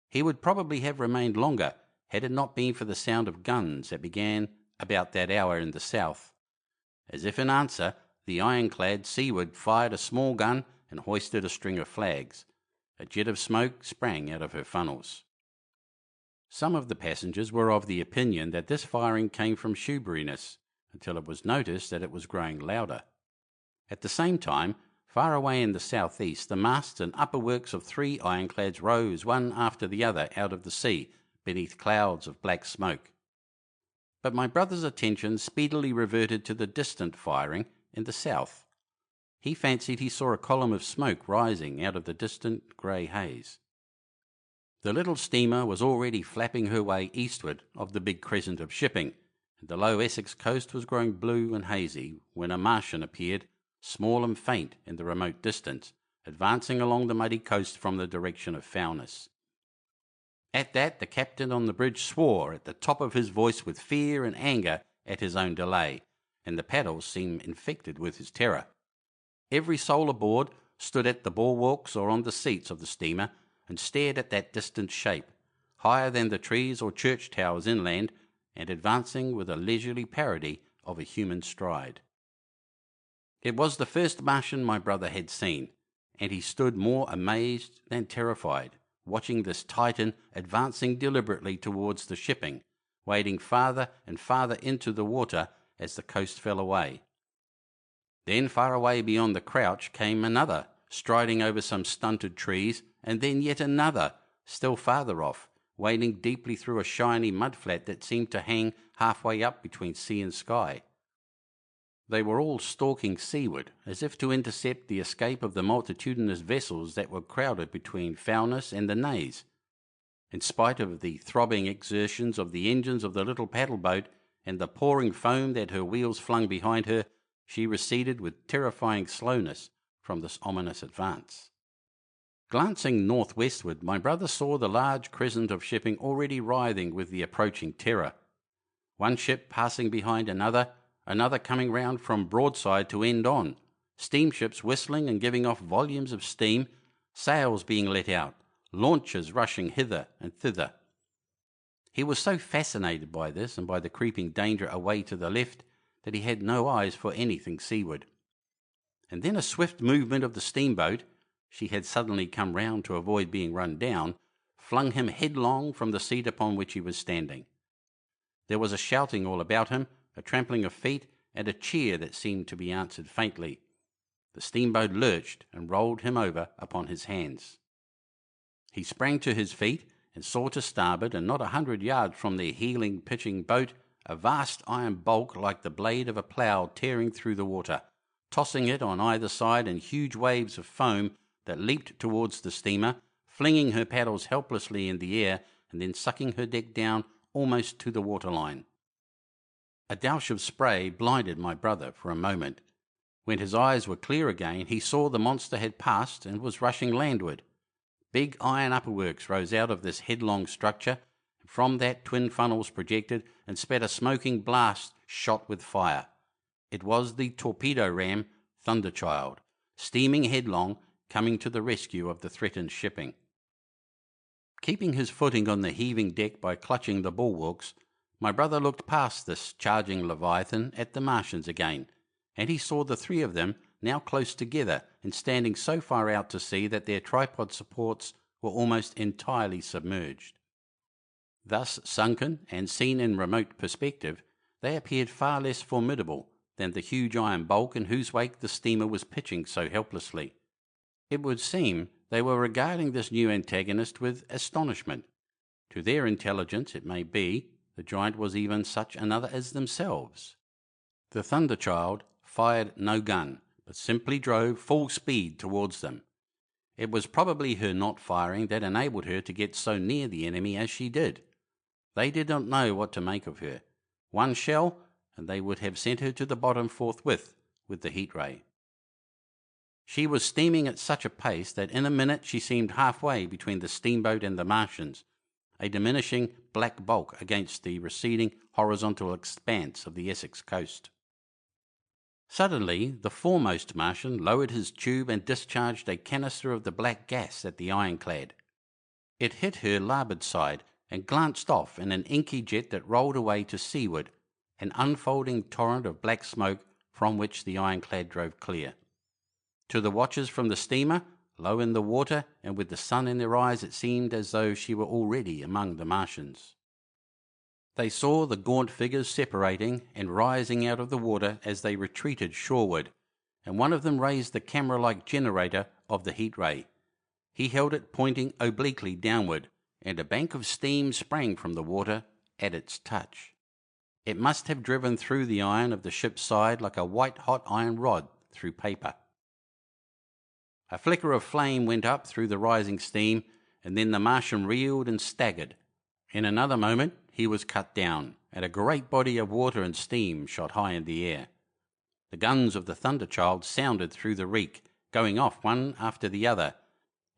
He would probably have remained longer had it not been for the sound of guns that began about that hour in the south. As if in answer, the ironclad seaward fired a small gun and hoisted a string of flags. A jet of smoke sprang out of her funnels. Some of the passengers were of the opinion that this firing came from shoeburyness, until it was noticed that it was growing louder. At the same time, far away in the southeast, the masts and upper works of 3 ironclads rose one after the other out of the sea, beneath clouds of black smoke. But my brother's attention speedily reverted to the distant firing in the south. He fancied he saw a column of smoke rising out of the distant grey haze. The little steamer was already flapping her way eastward of the big crescent of shipping, and the low Essex coast was growing blue and hazy when a Martian appeared, small and faint in the remote distance, advancing along the muddy coast from the direction of Foulness. At that the captain on the bridge swore at the top of his voice with fear and anger at his own delay, and the paddles seemed infected with his terror. Every soul aboard stood at the bulwarks or on the seats of the steamer and stared at that distant shape, higher than the trees or church towers inland, and advancing with a leisurely parody of a human stride. It was the first Martian my brother had seen, and he stood more amazed than terrified, watching this Titan advancing deliberately towards the shipping, wading farther and farther into the water as the coast fell away. Then far away beyond the crouch came another, striding over some stunted trees, and then yet another, still farther off, wading deeply through a shiny mudflat that seemed to hang halfway up between sea and sky. They were all stalking seaward, as if to intercept the escape of the multitudinous vessels that were crowded between Foulness and the Naze. In spite of the throbbing exertions of the engines of the little paddle boat and the pouring foam that her wheels flung behind her, she receded with terrifying slowness from this ominous advance. Glancing northwestward, my brother saw the large crescent of shipping already writhing with the approaching terror. One ship passing behind another coming round from broadside to end on, steamships whistling and giving off volumes of steam, sails being let out, launches rushing hither and thither. He was so fascinated by this and by the creeping danger away to the left that he had no eyes for anything seaward. And then a swift movement of the steamboat, she had suddenly come round to avoid being run down, flung him headlong from the seat upon which he was standing. There was a shouting all about him, a trampling of feet, and a cheer that seemed to be answered faintly. The steamboat lurched and rolled him over upon his hands. He sprang to his feet and saw to starboard, and not 100 yards from their heeling, pitching boat, a vast iron bulk like the blade of a plough tearing through the water, tossing it on either side in huge waves of foam that leaped towards the steamer, flinging her paddles helplessly in the air and then sucking her deck down almost to the waterline. A douche of spray blinded my brother for a moment. When his eyes were clear again, he saw the monster had passed and was rushing landward. Big iron upperworks rose out of this headlong structure, and from that twin funnels projected and spat a smoking blast shot with fire. It was the torpedo ram Thunderchild, steaming headlong, coming to the rescue of the threatened shipping. Keeping his footing on the heaving deck by clutching the bulwarks, my brother looked past this charging leviathan at the Martians again, and he saw the three of them now close together and standing so far out to sea that their tripod supports were almost entirely submerged. Thus sunken and seen in remote perspective, they appeared far less formidable than the huge iron bulk in whose wake the steamer was pitching so helplessly. It would seem they were regarding this new antagonist with astonishment. To their intelligence, it may be, the giant was even such another as themselves. The Thunderchild fired no gun, but simply drove full speed towards them. It was probably her not firing that enabled her to get so near the enemy as she did. They did not know what to make of her. One shell, and they would have sent her to the bottom forthwith with the heat ray. She was steaming at such a pace that in a minute she seemed halfway between the steamboat and the Martians, a diminishing black bulk against the receding horizontal expanse of the Essex coast. Suddenly, the foremost Martian lowered his tube and discharged a canister of the black gas at the ironclad. It hit her larboard side and glanced off in an inky jet that rolled away to seaward, an unfolding torrent of black smoke from which the ironclad drove clear. To the watchers from the steamer, low in the water and with the sun in their eyes, it seemed as though she were already among the Martians. They saw the gaunt figures separating and rising out of the water as they retreated shoreward, and one of them raised the camera-like generator of the heat ray. He held it pointing obliquely downward, and a bank of steam sprang from the water at its touch. It must have driven through the iron of the ship's side like a white-hot iron rod through paper. A flicker of flame went up through the rising steam, and then the Martian reeled and staggered. In another moment he was cut down, and a great body of water and steam shot high in the air. The guns of the Thunderchild sounded through the reek, going off one after the other,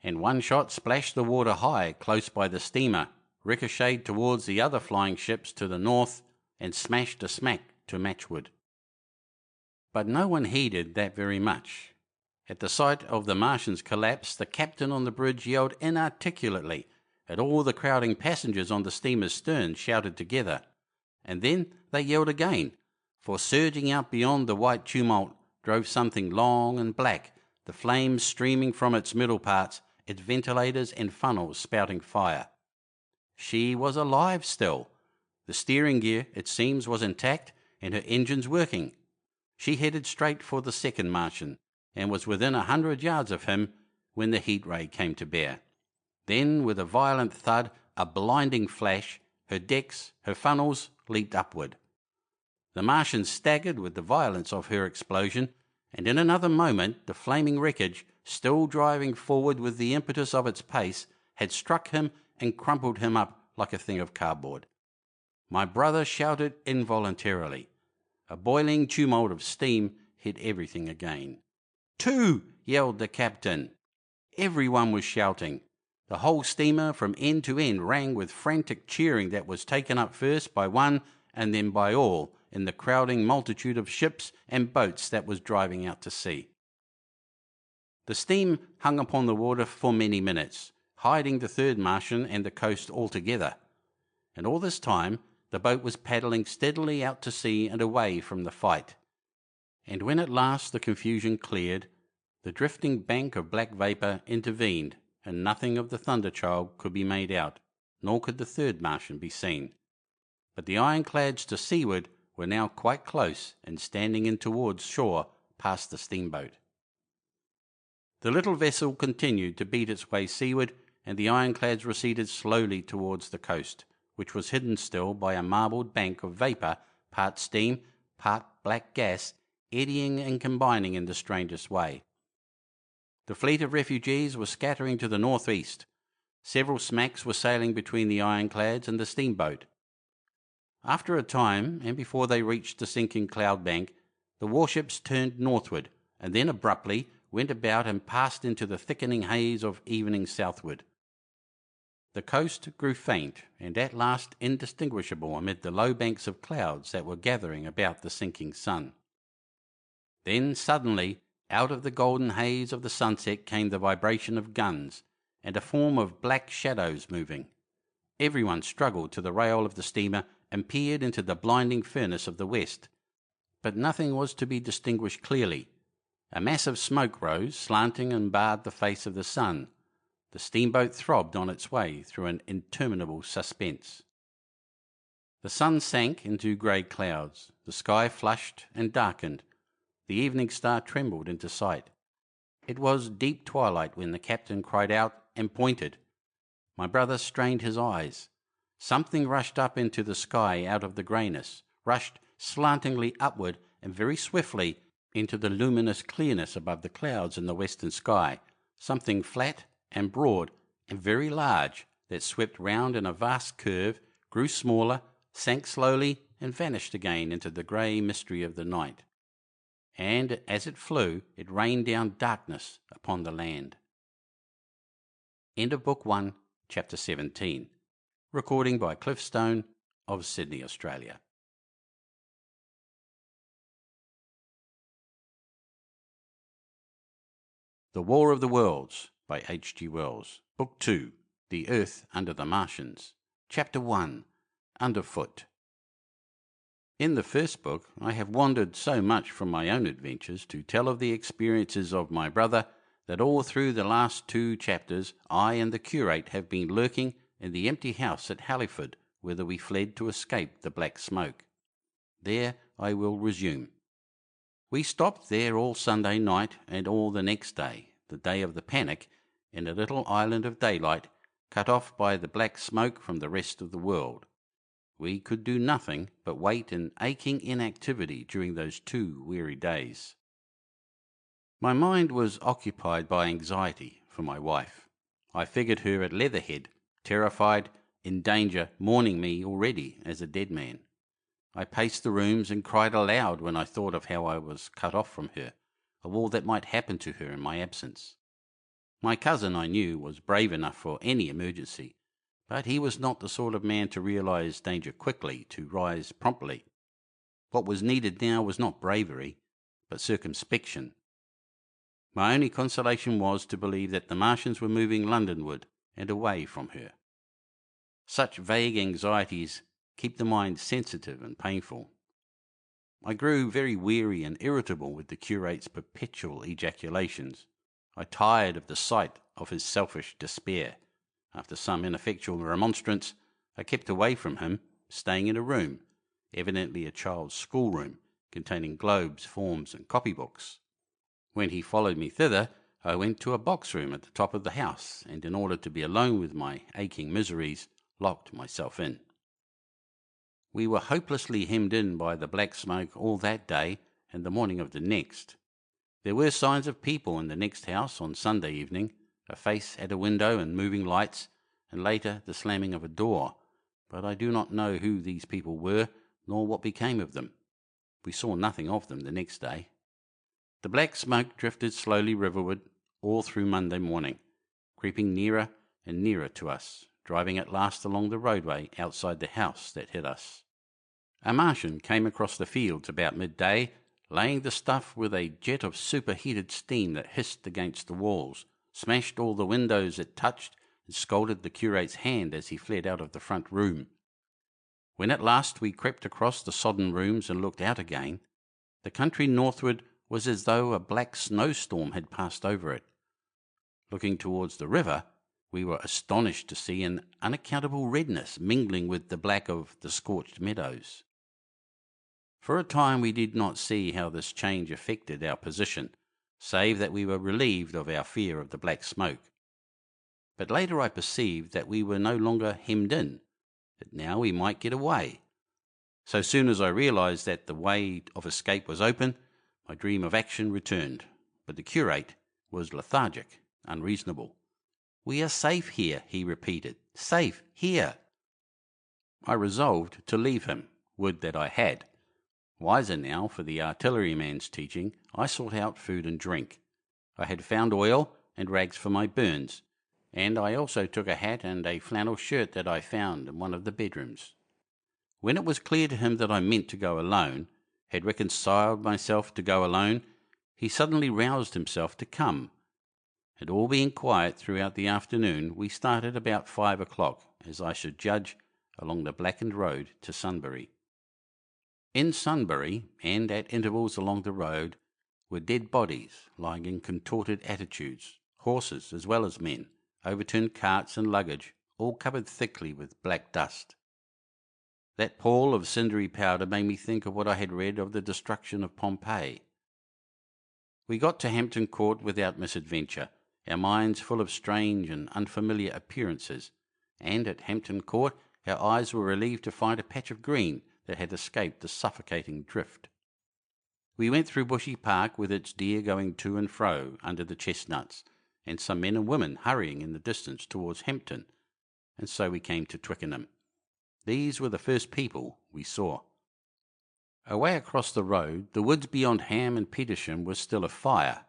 and one shot splashed the water high close by the steamer, ricocheted towards the other flying ships to the north, and smashed a smack to matchwood. But no one heeded that very much. At the sight of the Martian's collapse, the captain on the bridge yelled inarticulately, and all the crowding passengers on the steamer's stern shouted together. And then they yelled again, for surging out beyond the white tumult drove something long and black, the flames streaming from its middle parts, its ventilators and funnels spouting fire. She was alive still. The steering gear, it seems, was intact, and her engines working. She headed straight for the second Martian, and was within 100 yards of him when the heat ray came to bear. Then, with a violent thud, a blinding flash, her decks, her funnels leaped upward. The Martian staggered with the violence of her explosion, and in another moment the flaming wreckage, still driving forward with the impetus of its pace, had struck him and crumpled him up like a thing of cardboard. My brother shouted involuntarily. A boiling tumult of steam hit everything again. "Two!" yelled the captain. Everyone was shouting. The whole steamer from end to end rang with frantic cheering that was taken up first by one and then by all in the crowding multitude of ships and boats that was driving out to sea. The steam hung upon the water for many minutes, hiding the third Martian and the coast altogether. And all this time the boat was paddling steadily out to sea and away from the fight. And when at last the confusion cleared, the drifting bank of black vapour intervened, and nothing of the Thunderchild could be made out, nor could the third Martian be seen. But the ironclads to seaward were now quite close and standing in towards shore past the steamboat. The little vessel continued to beat its way seaward, and the ironclads receded slowly towards the coast, which was hidden still by a marbled bank of vapour, part steam, part black gas, eddying and combining in the strangest way. The fleet of refugees was scattering to the northeast. Several smacks were sailing between the ironclads and the steamboat. After a time, and before they reached the sinking cloud bank, the warships turned northward, and then abruptly went about and passed into the thickening haze of evening southward. The coast grew faint, and at last indistinguishable amid the low banks of clouds that were gathering about the sinking sun. Then suddenly, out of the golden haze of the sunset came the vibration of guns, and a form of black shadows moving. Everyone struggled to the rail of the steamer and peered into the blinding furnace of the west, but nothing was to be distinguished clearly. A massive smoke rose, slanting and barred the face of the sun. The steamboat throbbed on its way through an interminable suspense. The sun sank into grey clouds. The sky flushed and darkened. The evening star trembled into sight. It was deep twilight when the captain cried out and pointed. My brother strained his eyes. Something rushed up into the sky out of the greyness, rushed slantingly upward and very swiftly into the luminous clearness above the clouds in the western sky, something flat and broad and very large that swept round in a vast curve, grew smaller, sank slowly and vanished again into the grey mystery of the night. And as it flew, it rained down darkness upon the land. End of Book 1, Chapter 17. Recording by Cliff Stone of Sydney, Australia. The War of the Worlds by H.G. Wells. Book 2, The Earth Under the Martians. Chapter 1, Underfoot. In the first book, I have wandered so much from my own adventures to tell of the experiences of my brother that all through the last 2 chapters I and the curate have been lurking in the empty house at Halliford, whither we fled to escape the black smoke. There I will resume. We stopped there all Sunday night and all the next day, the day of the panic, in a little island of daylight, cut off by the black smoke from the rest of the world. We could do nothing but wait in aching inactivity during those 2 weary days. My mind was occupied by anxiety for my wife. I figured her at Leatherhead, terrified, in danger, mourning me already as a dead man. I paced the rooms and cried aloud when I thought of how I was cut off from her, of all that might happen to her in my absence. My cousin, I knew, was brave enough for any emergency, but he was not the sort of man to realize danger quickly, to rise promptly. What was needed now was not bravery, but circumspection. My only consolation was to believe that the Martians were moving Londonward and away from her. Such vague anxieties keep the mind sensitive and painful. I grew very weary and irritable with the curate's perpetual ejaculations. I tired of the sight of his selfish despair. After some ineffectual remonstrance, I kept away from him, staying in a room, evidently a child's schoolroom, containing globes, forms, and copybooks. When he followed me thither, I went to a box room at the top of the house, and in order to be alone with my aching miseries, locked myself in. We were hopelessly hemmed in by the black smoke all that day and the morning of the next. There were signs of people in the next house on Sunday evening, a face at a window and moving lights, and later the slamming of a door, but I do not know who these people were, nor what became of them. We saw nothing of them the next day. The black smoke drifted slowly riverward all through Monday morning, creeping nearer and nearer to us, driving at last along the roadway outside the house that hid us. A Martian came across the fields about midday, laying the stuff with a jet of superheated steam that hissed against the walls, smashed all the windows it touched, and scalded the curate's hand as he fled out of the front room. When at last we crept across the sodden rooms and looked out again, the country northward was as though a black snowstorm had passed over it. Looking towards the river, we were astonished to see an unaccountable redness mingling with the black of the scorched meadows. For a time we did not see how this change affected our position, save that we were relieved of our fear of the black smoke. But later I perceived that we were no longer hemmed in, that now we might get away. So soon as I realized that the way of escape was open, my dream of action returned, but the curate was lethargic, unreasonable. "We are safe here," he repeated. "Safe here." I resolved to leave him, would that I had. Wiser now for the artilleryman's teaching, I sought out food and drink. I had found oil and rags for my burns, and I also took a hat and a flannel shirt that I found in one of the bedrooms. When it was clear to him that I meant to go alone, had reconciled myself to go alone, he suddenly roused himself to come, and all being quiet throughout the afternoon, we started about 5 o'clock, as I should judge, along the blackened road to Sunbury. In Sunbury, and at intervals along the road, were dead bodies lying in contorted attitudes, horses as well as men, overturned carts and luggage, all covered thickly with black dust. That pall of cindery powder made me think of what I had read of the destruction of Pompeii. We got to Hampton Court without misadventure, our minds full of strange and unfamiliar appearances, and at Hampton Court our eyes were relieved to find a patch of green that had escaped the suffocating drift. We went through Bushy Park with its deer going to and fro under the chestnuts, and some men and women hurrying in the distance towards Hampton, and so we came to Twickenham. These were the first people we saw. Away across the road, the woods beyond Ham and Petersham was still afire.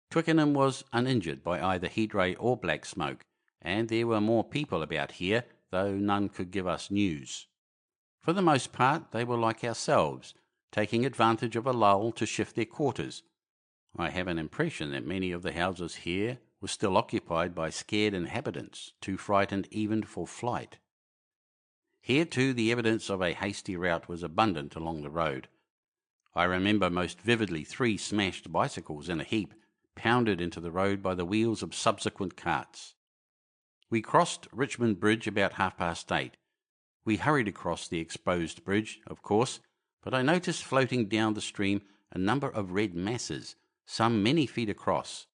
Twickenham was uninjured by either heat ray or black smoke, and there were more people about here, though none could give us news. For the most part, they were like ourselves, taking advantage of a lull to shift their quarters. I have an impression that many of the houses here were still occupied by scared inhabitants, too frightened even for flight. Here, too, the evidence of a hasty rout was abundant along the road. I remember most vividly 3 smashed bicycles in a heap, pounded into the road by the wheels of subsequent carts. We crossed Richmond Bridge about 8:30. We hurried across the exposed bridge, of course, but I noticed floating down the stream a number of red masses, some many feet across.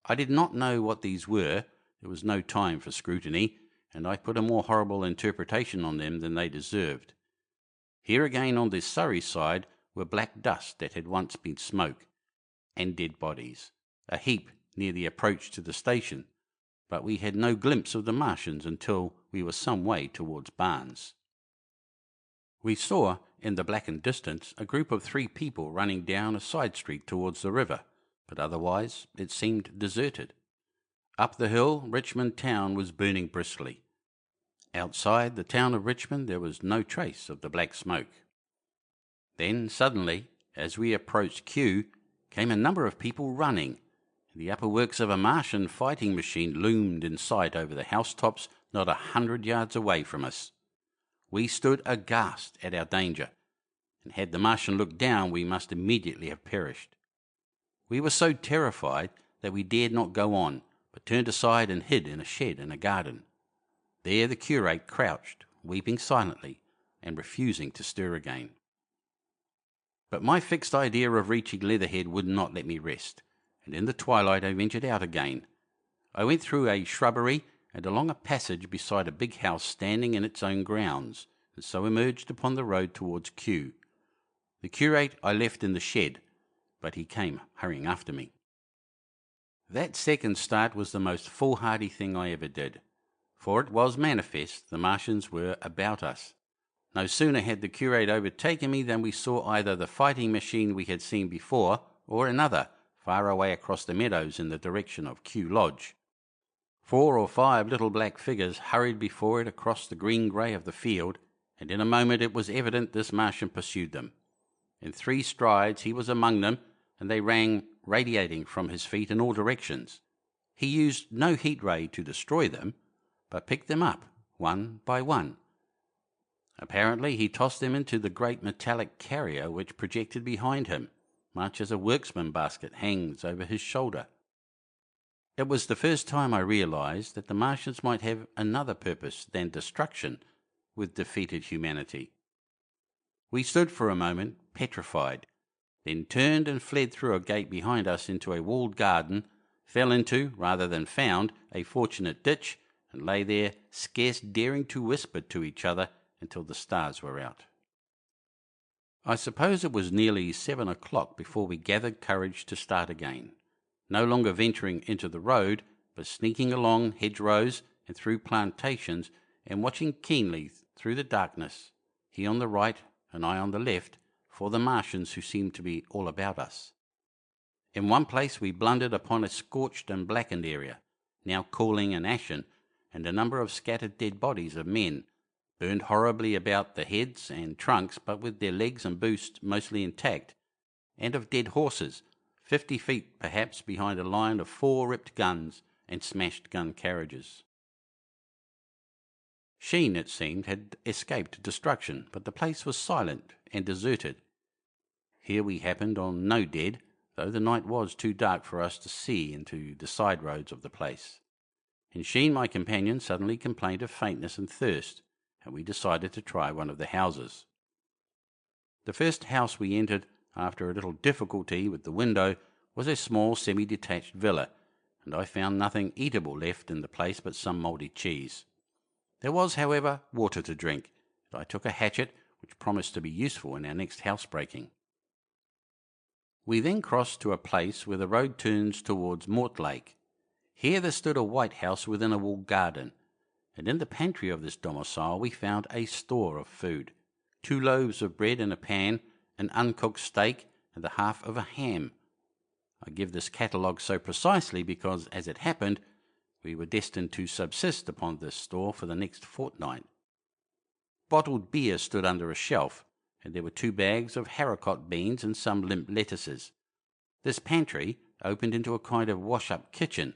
I did not know what these were. There was no time for scrutiny, and I put a more horrible interpretation on them than they deserved. Here again on the Surrey side were black dust that had once been smoke, and dead bodies, a heap near the approach to the station, but we had no glimpse of the Martians until we were some way towards Barnes. We saw, in the blackened distance, a group of 3 people running down a side street towards the river, but otherwise it seemed deserted. Up the hill, Richmond town was burning briskly. Outside the town of Richmond there was no trace of the black smoke. Then suddenly, as we approached Kew, came a number of people running. The upper works of a Martian fighting machine loomed in sight over the housetops not 100 yards away from us. We stood aghast at our danger, and had the Martian looked down we must immediately have perished. We were so terrified that we dared not go on, but turned aside and hid in a shed in a garden. There the curate crouched, weeping silently, and refusing to stir again. But my fixed idea of reaching Leatherhead would not let me rest, and in the twilight I ventured out again. I went through a shrubbery and along a passage beside a big house standing in its own grounds, and so emerged upon the road towards Kew. The curate I left in the shed, but he came hurrying after me. That second start was the most foolhardy thing I ever did, for it was manifest the Martians were about us. No sooner had the curate overtaken me than we saw either the fighting machine we had seen before, or another, far away across the meadows in the direction of Kew Lodge. 4 or 5 little black figures hurried before it across the green-grey of the field, and in a moment it was evident this Martian pursued them. In 3 strides he was among them, and they ran radiating from his feet in all directions. He used no heat ray to destroy them, but picked them up, one by one. Apparently he tossed them into the great metallic carrier which projected behind him, much as a workman's basket hangs over his shoulder. It was the first time I realized that the Martians might have another purpose than destruction with defeated humanity. We stood for a moment, petrified, then turned and fled through a gate behind us into a walled garden, fell into, rather than found, a fortunate ditch, and lay there, scarce daring to whisper to each other until the stars were out. I suppose it was nearly 7 o'clock before we gathered courage to start again, no longer venturing into the road, but sneaking along hedgerows and through plantations, and watching keenly through the darkness, he on the right and I on the left, for the Martians who seemed to be all about us. In one place we blundered upon a scorched and blackened area, now cooling and ashen, and a number of scattered dead bodies of men, burned horribly about the heads and trunks, but with their legs and boots mostly intact, and of dead horses, 50 feet perhaps behind a line of 4 ripped guns and smashed gun carriages. Sheen, it seemed, had escaped destruction, but the place was silent and deserted. Here we happened on no dead, though the night was too dark for us to see into the side roads of the place. And Sheen, my companion, suddenly complained of faintness and thirst, and we decided to try one of the houses. The first house we entered, after a little difficulty with the window, was a small semi-detached villa, and I found nothing eatable left in the place but some mouldy cheese. There was, however, water to drink, and I took a hatchet, which promised to be useful in our next housebreaking. We then crossed to a place where the road turns towards Mortlake. Here there stood a white house within a walled garden, and in the pantry of this domicile we found a store of food: 2 loaves of bread in a pan, an uncooked steak, and the half of a ham. I give this catalogue so precisely because, as it happened, we were destined to subsist upon this store for the next fortnight. Bottled beer stood under a shelf, and there were 2 bags of haricot beans and some limp lettuces. This pantry opened into a kind of wash-up kitchen,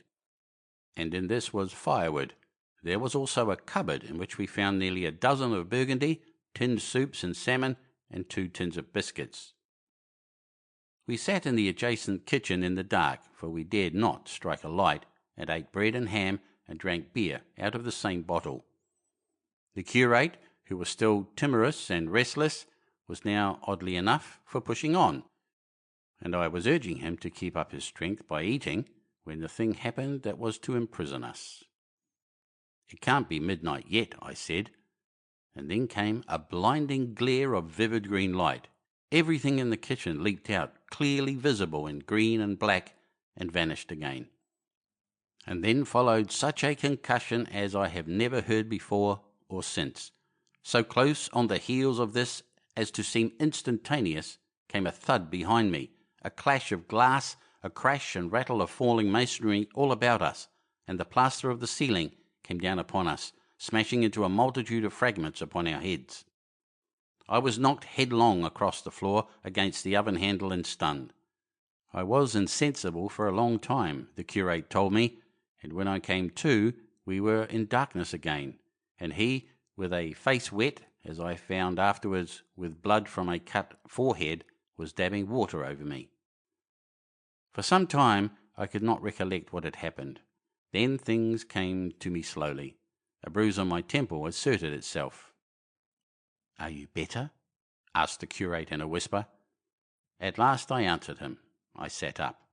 and in this was firewood. There was also a cupboard in which we found nearly a dozen of burgundy, tinned soups and salmon, and 2 tins of biscuits. We sat in the adjacent kitchen in the dark, for we dared not strike a light, and ate bread and ham and drank beer out of the same bottle. The curate, who was still timorous and restless, was now, oddly enough, for pushing on, and I was urging him to keep up his strength by eating, when the thing happened that was to imprison us. "It can't be midnight yet," I said, and then came a blinding glare of vivid green light. Everything in the kitchen leaped out, clearly visible in green and black, and vanished again. And then followed such a concussion as I have never heard before or since. So close on the heels of this as to seem instantaneous came a thud behind me, a clash of glass, a crash and rattle of falling masonry all about us, and the plaster of the ceiling came down upon us, smashing into a multitude of fragments upon our heads. I was knocked headlong across the floor against the oven handle and stunned. I was insensible for a long time, the curate told me, and when I came to, we were in darkness again, and he, with a face wet, as I found afterwards, with blood from a cut forehead, was dabbing water over me. For some time I could not recollect what had happened. Then things came to me slowly. A bruise on my temple asserted itself. "Are you better?" asked the curate in a whisper. At last I answered him. I sat up.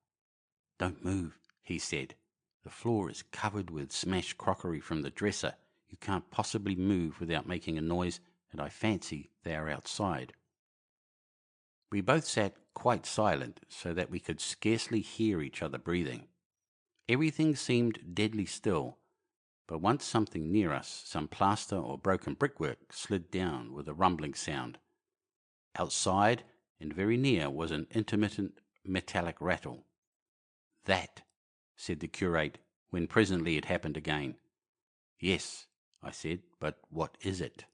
"Don't move," he said. "The floor is covered with smashed crockery from the dresser. You can't possibly move without making a noise, and I fancy they are outside." We both sat quite silent, so that we could scarcely hear each other breathing. Everything seemed deadly still, but once something near us, some plaster or broken brickwork, slid down with a rumbling sound. Outside and very near was an intermittent metallic rattle. "That," said the curate, when presently it happened again. "Yes," I said, "but what is it?"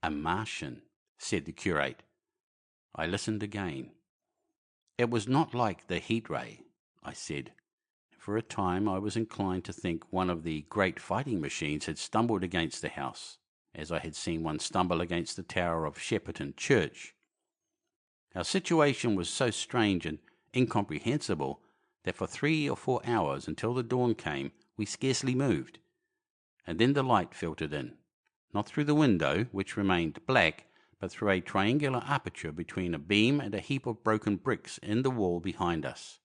"A Martian," said the curate. I listened again. "It was not like the heat ray," I said. For a time I was inclined to think one of the great fighting machines had stumbled against the house, as I had seen one stumble against the tower of Shepperton church. Our situation was so strange and incomprehensible that for 3 or 4 hours, until the dawn came, we scarcely moved. And then the light filtered in, not through the window, which remained black, but through a triangular aperture between a beam and a heap of broken bricks in the wall behind us.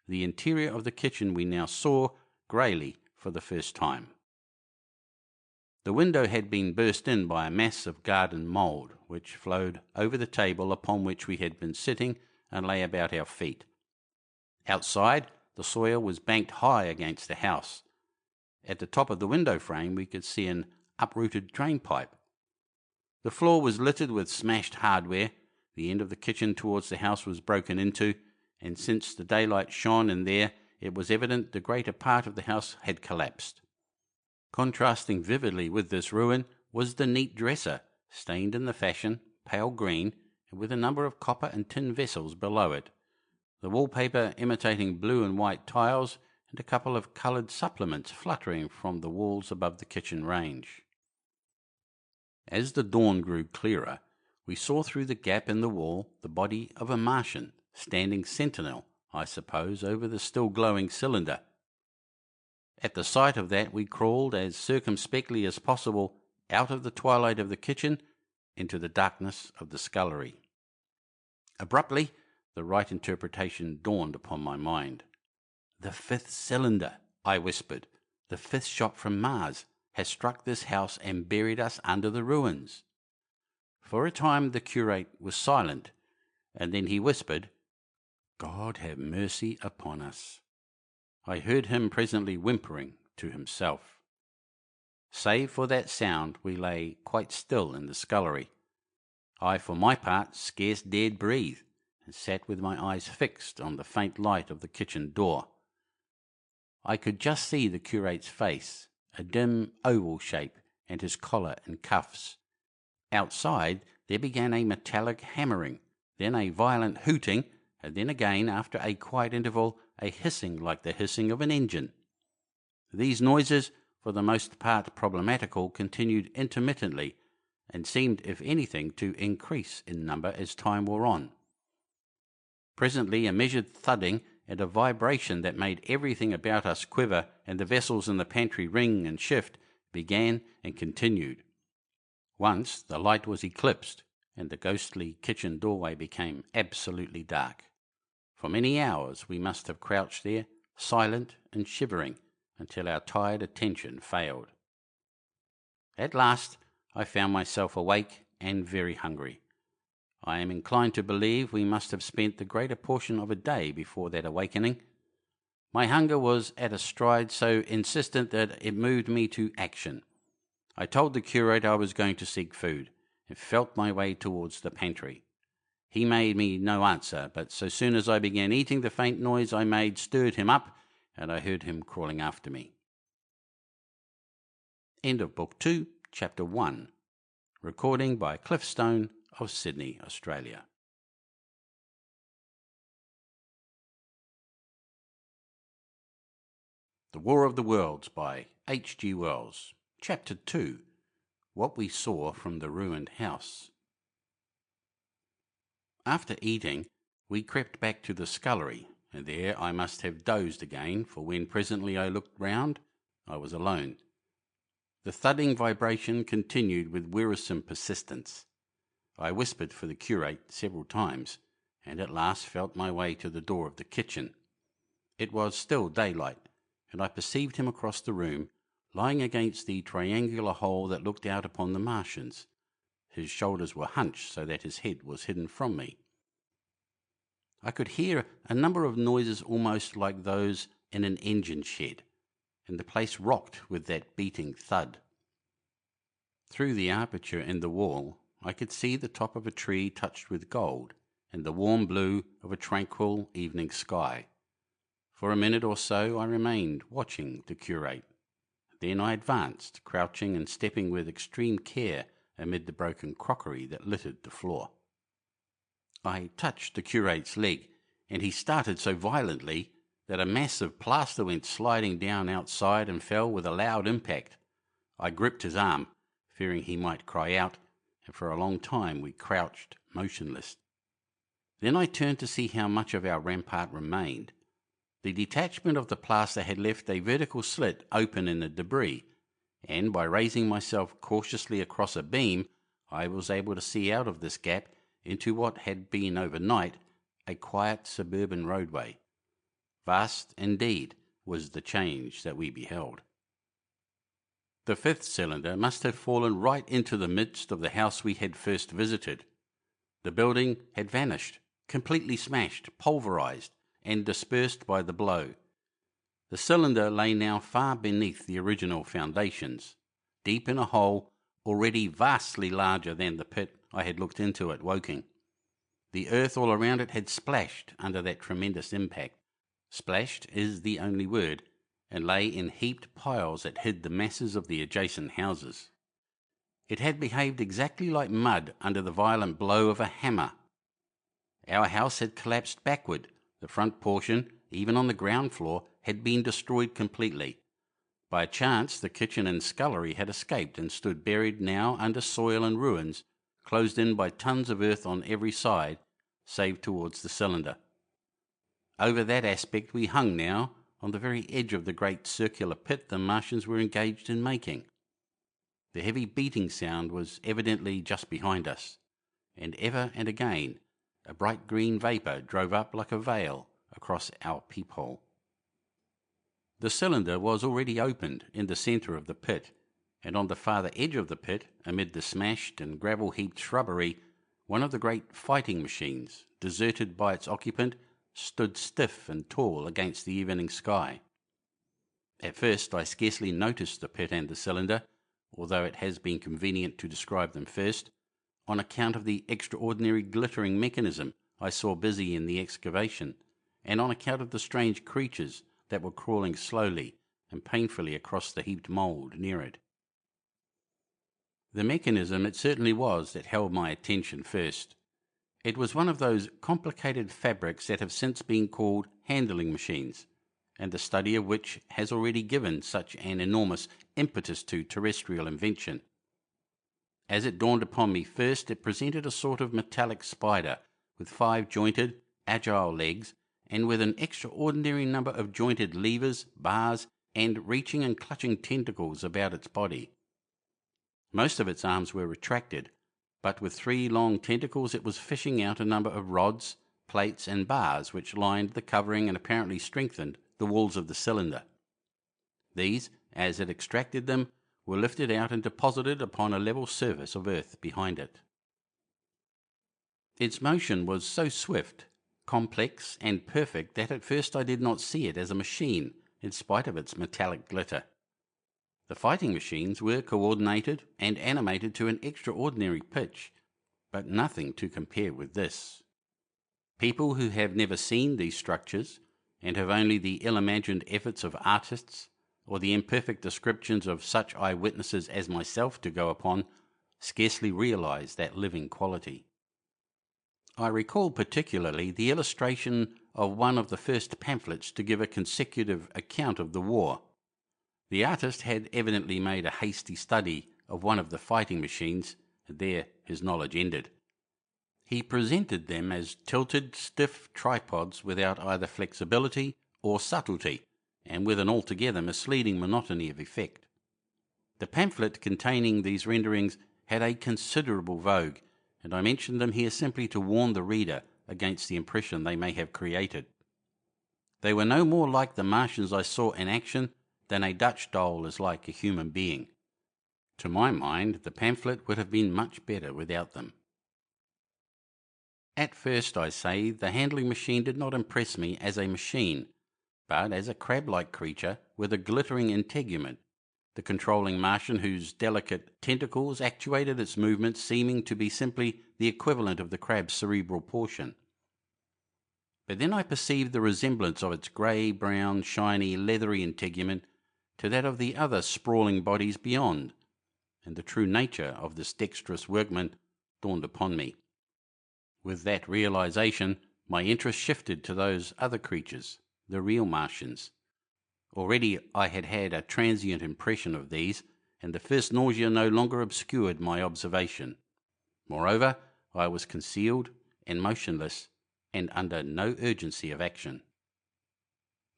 The interior of the kitchen we now saw greyly for the first time. The window had been burst in by a mass of garden mould, which flowed over the table upon which we had been sitting and lay about our feet. Outside, the soil was banked high against the house. At the top of the window frame we could see an uprooted drain pipe. The floor was littered with smashed hardware. The end of the kitchen towards the house was broken into, and since the daylight shone in there, it was evident the greater part of the house had collapsed. Contrasting vividly with this ruin was the neat dresser, stained in the fashion, pale green, and with a number of copper and tin vessels below it, the wallpaper imitating blue and white tiles, and a couple of coloured supplements fluttering from the walls above the kitchen range. As the dawn grew clearer, we saw through the gap in the wall the body of a Martian, standing sentinel, I suppose, over the still glowing cylinder. At the sight of that we crawled as circumspectly as possible out of the twilight of the kitchen into the darkness of the scullery. Abruptly, the right interpretation dawned upon my mind. "The fifth cylinder," I whispered. "The fifth shot from Mars has struck this house and buried us under the ruins." For a time the curate was silent, and then he whispered, "God have mercy upon us." I heard him presently whimpering to himself. Save for that sound, we lay quite still in the scullery. I, for my part, scarce dared breathe, and sat with my eyes fixed on the faint light of the kitchen door. I could just see the curate's face, a dim oval shape, and his collar and cuffs. Outside there began a metallic hammering, then a violent hooting, and then again, after a quiet interval, a hissing like the hissing of an engine. These noises, for the most part problematical, continued intermittently, and seemed, if anything, to increase in number as time wore on. Presently a measured thudding and a vibration that made everything about us quiver and the vessels in the pantry ring and shift began and continued. Once the light was eclipsed, and the ghostly kitchen doorway became absolutely dark. For many hours we must have crouched there, silent and shivering, until our tired attention failed. At last I found myself awake and very hungry. I am inclined to believe we must have spent the greater portion of a day before that awakening. My hunger was at a stride so insistent that it moved me to action. I told the curate I was going to seek food, and felt my way towards the pantry. He made me no answer, but so soon as I began eating, the faint noise I made stirred him up, and I heard him crawling after me. End of Book 2, Chapter 1. Recording by Cliff Stone of Sydney, Australia. The War of the Worlds by H.G. Wells. Chapter 2. What we saw from the ruined house. After eating, we crept back to the scullery, and there I must have dozed again, for when presently I looked round, I was alone. The thudding vibration continued with wearisome persistence. I whispered for the curate several times, and at last felt my way to the door of the kitchen. It was still daylight, and I perceived him across the room, lying against the triangular hole that looked out upon the Martians. His shoulders were hunched so that his head was hidden from me. I could hear a number of noises almost like those in an engine shed, and the place rocked with that beating thud. Through the aperture in the wall I could see the top of a tree touched with gold, and the warm blue of a tranquil evening sky. For a minute or so I remained watching the curate. Then I advanced, crouching and stepping with extreme care amid the broken crockery that littered the floor. I touched the curate's leg, and he started so violently that a mass of plaster went sliding down outside and fell with a loud impact. I gripped his arm, fearing he might cry out, and for a long time we crouched motionless. Then I turned to see how much of our rampart remained. The detachment of the plaster had left a vertical slit open in the debris, and by raising myself cautiously across a beam, I was able to see out of this gap into what had been overnight a quiet suburban roadway. Vast, indeed, was the change that we beheld. The fifth cylinder must have fallen right into the midst of the house we had first visited. The building had vanished, completely smashed, pulverized, and dispersed by the blow. The cylinder lay now far beneath the original foundations, deep in a hole already vastly larger than the pit I had looked into at Woking. The earth all around it had splashed under that tremendous impact. Splashed is the only word, and lay in heaped piles that hid the masses of the adjacent houses. It had behaved exactly like mud under the violent blow of a hammer. Our house had collapsed backward. The front portion, even on the ground floor, had been destroyed completely. By chance, the kitchen and scullery had escaped and stood buried now under soil and ruins, closed in by tons of earth on every side, save towards the cylinder. Over that aspect we hung now, on the very edge of the great circular pit the Martians were engaged in making. The heavy beating sound was evidently just behind us, and ever and again a bright green vapour drove up like a veil across our peephole. The cylinder was already opened in the centre of the pit, and on the farther edge of the pit, amid the smashed and gravel-heaped shrubbery, one of the great fighting machines, deserted by its occupant, stood stiff and tall against the evening sky. At first I scarcely noticed the pit and the cylinder, although it has been convenient to describe them first, on account of the extraordinary glittering mechanism I saw busy in the excavation, and on account of the strange creatures that were crawling slowly and painfully across the heaped mould near it. The mechanism it certainly was that held my attention first. It was one of those complicated fabrics that have since been called handling machines, and the study of which has already given such an enormous impetus to terrestrial invention. As it dawned upon me first, it presented a sort of metallic spider with 5 jointed, agile legs, and with an extraordinary number of jointed levers, bars, and reaching and clutching tentacles about its body. Most of its arms were retracted, but with 3 long tentacles it was fishing out a number of rods, plates, and bars which lined the covering and apparently strengthened the walls of the cylinder. These, as it extracted them, were lifted out and deposited upon a level surface of earth behind it. Its motion was so swift, complex, and perfect that at first I did not see it as a machine, in spite of its metallic glitter. The fighting machines were coordinated and animated to an extraordinary pitch, but nothing to compare with this. People who have never seen these structures, and have only the ill-imagined efforts of artists, or the imperfect descriptions of such eyewitnesses as myself to go upon, scarcely realize that living quality. I recall particularly the illustration of one of the first pamphlets to give a consecutive account of the war. The artist had evidently made a hasty study of one of the fighting machines, and there his knowledge ended. He presented them as tilted, stiff tripods without either flexibility or subtlety, and with an altogether misleading monotony of effect. The pamphlet containing these renderings had a considerable vogue, and I mention them here simply to warn the reader against the impression they may have created. They were no more like the Martians I saw in action than a Dutch doll is like a human being. To my mind, the pamphlet would have been much better without them. At first, I say, the handling machine did not impress me as a machine, but as a crab-like creature with a glittering integument, the controlling Martian whose delicate tentacles actuated its movements seeming to be simply the equivalent of the crab's cerebral portion. But then I perceived the resemblance of its grey-brown, shiny, leathery integument to that of the other sprawling bodies beyond, and the true nature of this dexterous workman dawned upon me. With that realization, my interest shifted to those other creatures, the real Martians. Already I had had a transient impression of these, and the first nausea no longer obscured my observation. Moreover, I was concealed and motionless, and under no urgency of action.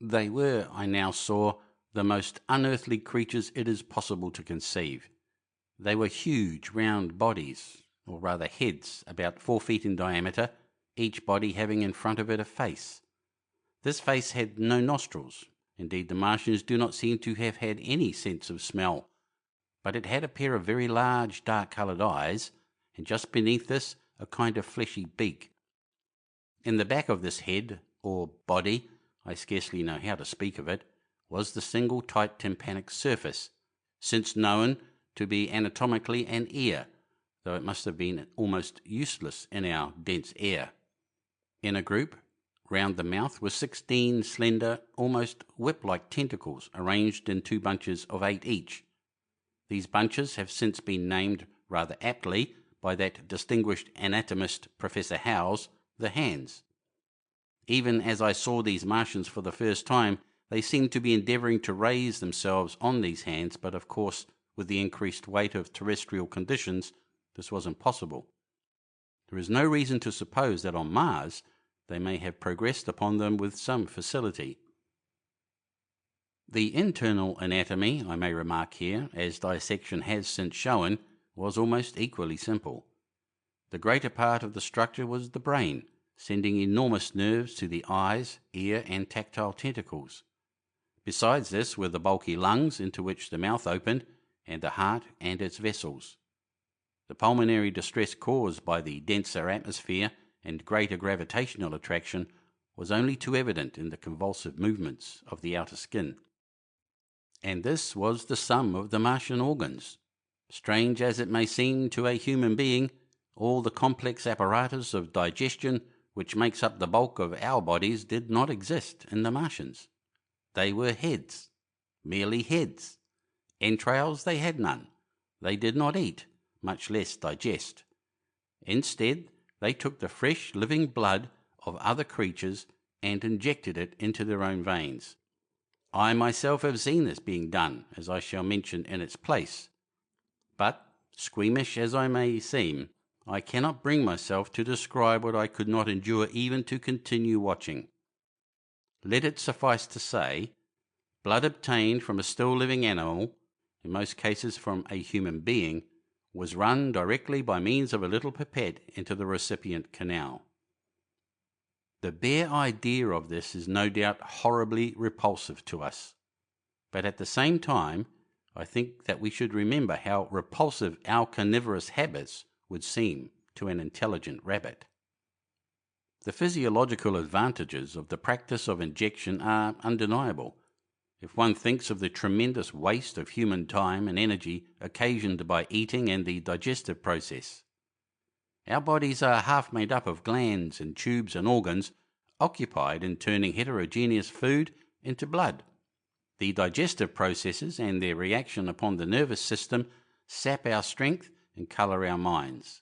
They were, I now saw, the most unearthly creatures it is possible to conceive. They were huge, round bodies, or rather heads, about 4 feet in diameter, each body having in front of it a face. This face had no nostrils. Indeed, the Martians do not seem to have had any sense of smell, but it had a pair of very large, dark-coloured eyes, and just beneath this a kind of fleshy beak. In the back of this head, or body, I scarcely know how to speak of it, was the single tight tympanic surface, since known to be anatomically an ear, though it must have been almost useless in our dense air. In a group, round the mouth, were 16 slender, almost whip-like tentacles arranged in 2 bunches of 8 each. These bunches have since been named, rather aptly, by that distinguished anatomist Professor Howes, the hands. Even as I saw these Martians for the first time, they seemed to be endeavouring to raise themselves on these hands, but of course, with the increased weight of terrestrial conditions, this was impossible. There is no reason to suppose that on Mars they may have progressed upon them with some facility. The internal anatomy, I may remark here, as dissection has since shown, was almost equally simple. The greater part of the structure was the brain, sending enormous nerves to the eyes, ear, and tactile tentacles. Besides this were the bulky lungs into which the mouth opened, and the heart and its vessels. The pulmonary distress caused by the denser atmosphere and greater gravitational attraction was only too evident in the convulsive movements of the outer skin. And this was the sum of the Martian organs. Strange as it may seem to a human being, all the complex apparatus of digestion which makes up the bulk of our bodies did not exist in the Martians. They were heads, merely heads. Entrails they had none. They did not eat, much less digest. Instead, they took the fresh living blood of other creatures and injected it into their own veins. I myself have seen this being done, as I shall mention in its place. But, squeamish as I may seem, I cannot bring myself to describe what I could not endure even to continue watching. Let it suffice to say, blood obtained from a still living animal, in most cases from a human being, was run directly by means of a little pipette into the recipient canal. The bare idea of this is no doubt horribly repulsive to us, but at the same time I think that we should remember how repulsive our carnivorous habits would seem to an intelligent rabbit. The physiological advantages of the practice of injection are undeniable, if one thinks of the tremendous waste of human time and energy occasioned by eating and the digestive process. Our bodies are half made up of glands and tubes and organs occupied in turning heterogeneous food into blood. The digestive processes and their reaction upon the nervous system sap our strength and colour our minds.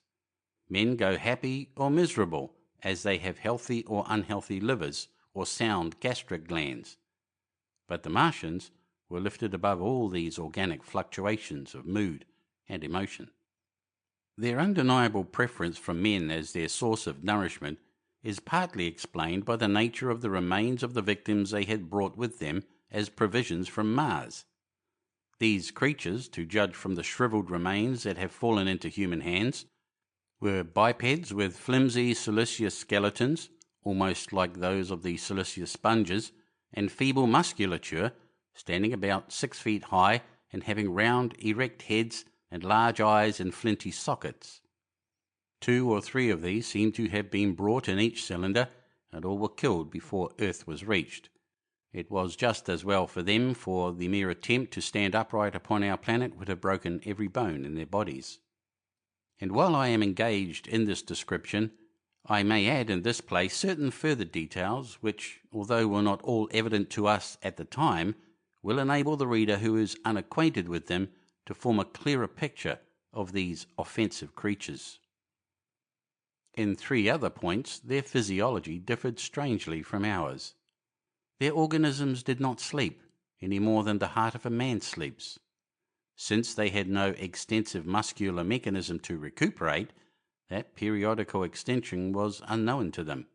Men go happy or miserable as they have healthy or unhealthy livers or sound gastric glands. But the Martians were lifted above all these organic fluctuations of mood and emotion. Their undeniable preference for men as their source of nourishment is partly explained by the nature of the remains of the victims they had brought with them as provisions from Mars. These creatures, to judge from the shrivelled remains that have fallen into human hands, were bipeds with flimsy siliceous skeletons, almost like those of the siliceous sponges, and feeble musculature, standing about 6 feet high and having round, erect heads and large eyes in flinty sockets. 2 or 3 of these seem to have been brought in each cylinder, and all were killed before Earth was reached. It was just as well for them, for the mere attempt to stand upright upon our planet would have broken every bone in their bodies. And while I am engaged in this description, I may add in this place certain further details which, although were not all evident to us at the time, will enable the reader who is unacquainted with them to form a clearer picture of these offensive creatures. In 3 other points, their physiology differed strangely from ours. Their organisms did not sleep, any more than the heart of a man sleeps. Since they had no extensive muscular mechanism to recuperate, that periodical extension was unknown to them.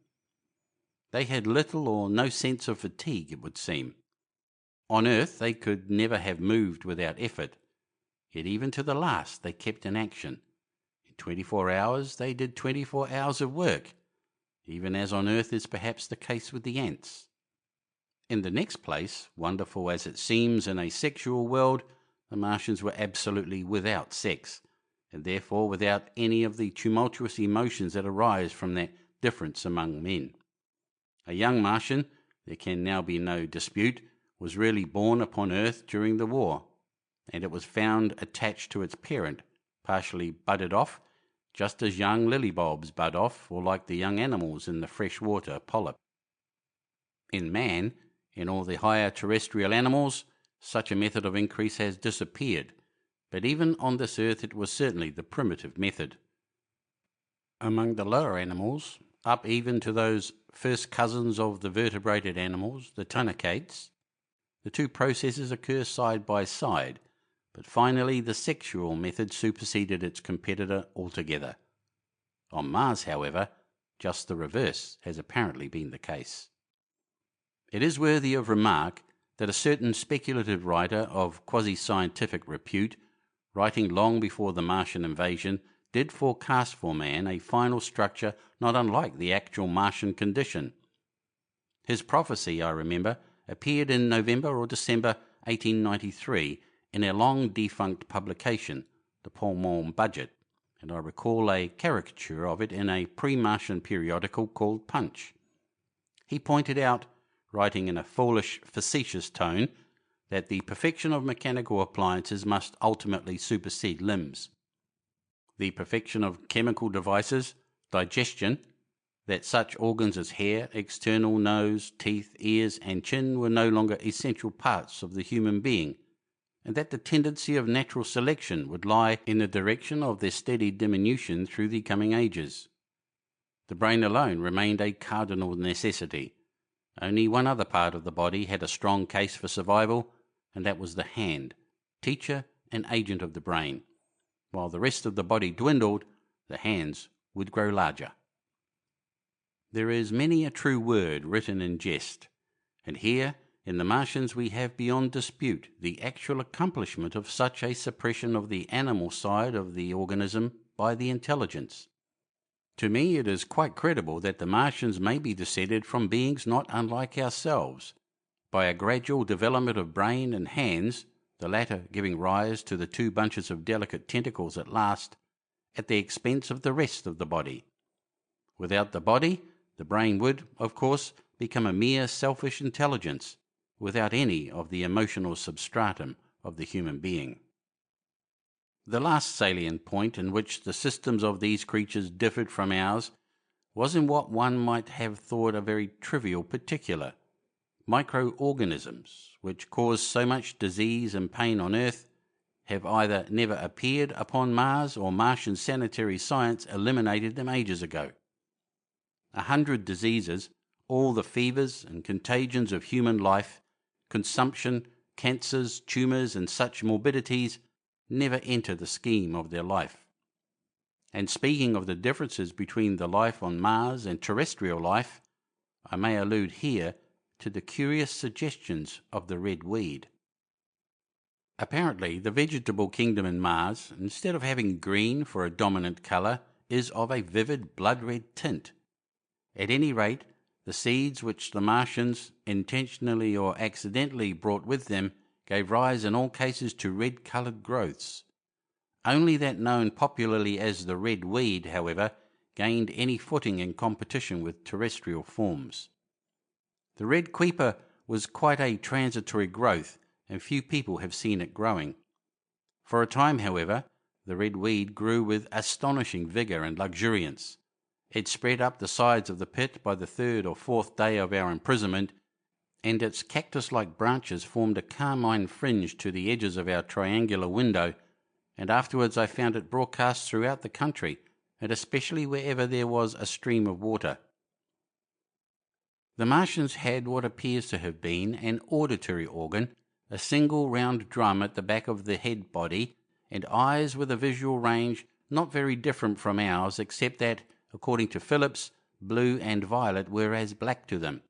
They had little or no sense of fatigue, it would seem. On Earth they could never have moved without effort, yet even to the last they kept in action. In 24 hours they did 24 hours of work, even as on Earth is perhaps the case with the ants. In the next place, wonderful as it seems in a sexual world, the Martians were absolutely without sex, and therefore without any of the tumultuous emotions that arise from that difference among men. A young Martian, there can now be no dispute, was really born upon Earth during the war, and it was found attached to its parent, partially budded off, just as young lily bulbs bud off, or like the young animals in the freshwater polyp. In man, in all the higher terrestrial animals, such a method of increase has disappeared, but even on this earth it was certainly the primitive method. Among the lower animals, up even to those first cousins of the vertebrated animals, the tunicate, the 2 processes occur side by side, but finally the sexual method superseded its competitor altogether. On Mars, however, just the reverse has apparently been the case. It is worthy of remark that a certain speculative writer of quasi-scientific repute, writing long before the Martian invasion, did forecast for man a final structure not unlike the actual Martian condition. His prophecy, I remember, appeared in November or December 1893 in a long-defunct publication, the Pall Mall Budget, and I recall a caricature of it in a pre-Martian periodical called Punch. He pointed out, writing in a foolish, facetious tone, that the perfection of mechanical appliances must ultimately supersede limbs. The perfection of chemical devices, digestion, that such organs as hair, external nose, teeth, ears, and chin were no longer essential parts of the human being, and that the tendency of natural selection would lie in the direction of their steady diminution through the coming ages. The brain alone remained a cardinal necessity. Only one other part of the body had a strong case for survival, and that was the hand, teacher and agent of the brain. While the rest of the body dwindled, the hands would grow larger. There is many a true word written in jest, and here in the Martians we have beyond dispute the actual accomplishment of such a suppression of the animal side of the organism by the intelligence. To me it is quite credible that the Martians may be descended from beings not unlike ourselves, by a gradual development of brain and hands, the latter giving rise to the two bunches of delicate tentacles at last, at the expense of the rest of the body. Without the body, the brain would, of course, become a mere selfish intelligence, without any of the emotional substratum of the human being. The last salient point in which the systems of these creatures differed from ours was in what one might have thought a very trivial particular: microorganisms, which cause so much disease and pain on Earth, have either never appeared upon Mars or Martian sanitary science eliminated them ages ago. 100 diseases, all the fevers and contagions of human life, consumption, cancers, tumours, and such morbidities, never enter the scheme of their life. And speaking of the differences between the life on Mars and terrestrial life, I may allude here to the curious suggestions of the red weed. Apparently, the vegetable kingdom in Mars, instead of having green for a dominant colour, is of a vivid blood-red tint. At any rate, the seeds which the Martians, intentionally or accidentally, brought with them gave rise in all cases to red-coloured growths. Only that known popularly as the red weed, however, gained any footing in competition with terrestrial forms. The red creeper was quite a transitory growth, and few people have seen it growing. For a time, however, the red weed grew with astonishing vigour and luxuriance. It spread up the sides of the pit by the 3rd or 4th day of our imprisonment, and its cactus-like branches formed a carmine fringe to the edges of our triangular window, and afterwards I found it broadcast throughout the country, and especially wherever there was a stream of water. The Martians had what appears to have been an auditory organ, a single round drum at the back of the head body, and eyes with a visual range not very different from ours, except that, according to Phillips, blue and violet were as black to them.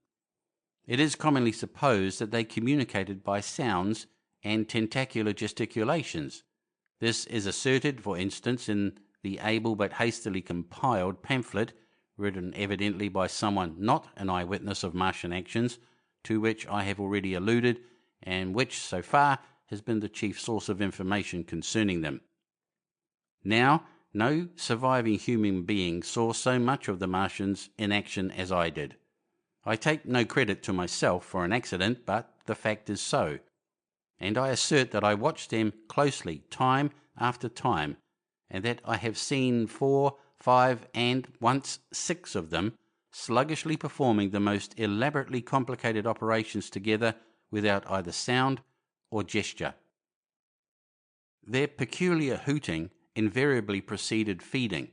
It is commonly supposed that they communicated by sounds and tentacular gesticulations. This is asserted, for instance, in the able but hastily compiled pamphlet, written evidently by someone not an eyewitness of Martian actions, to which I have already alluded, and which, so far, has been the chief source of information concerning them. Now, no surviving human being saw so much of the Martians in action as I did. I take no credit to myself for an accident, but the fact is so, and I assert that I watched them closely time after time, and that I have seen 4, 5, and once 6 of them sluggishly performing the most elaborately complicated operations together without either sound or gesture. Their peculiar hooting invariably preceded feeding.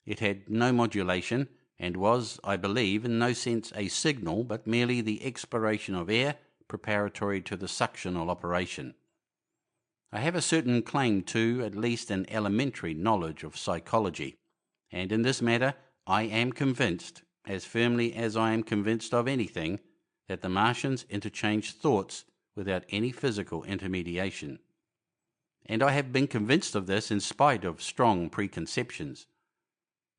It had no modulation, and was, I believe, in no sense a signal, but merely the expiration of air preparatory to the suctional operation. I have a certain claim to, at least, an elementary knowledge of psychology, and in this matter I am convinced, as firmly as I am convinced of anything, that the Martians interchange thoughts without any physical intermediation. And I have been convinced of this in spite of strong preconceptions.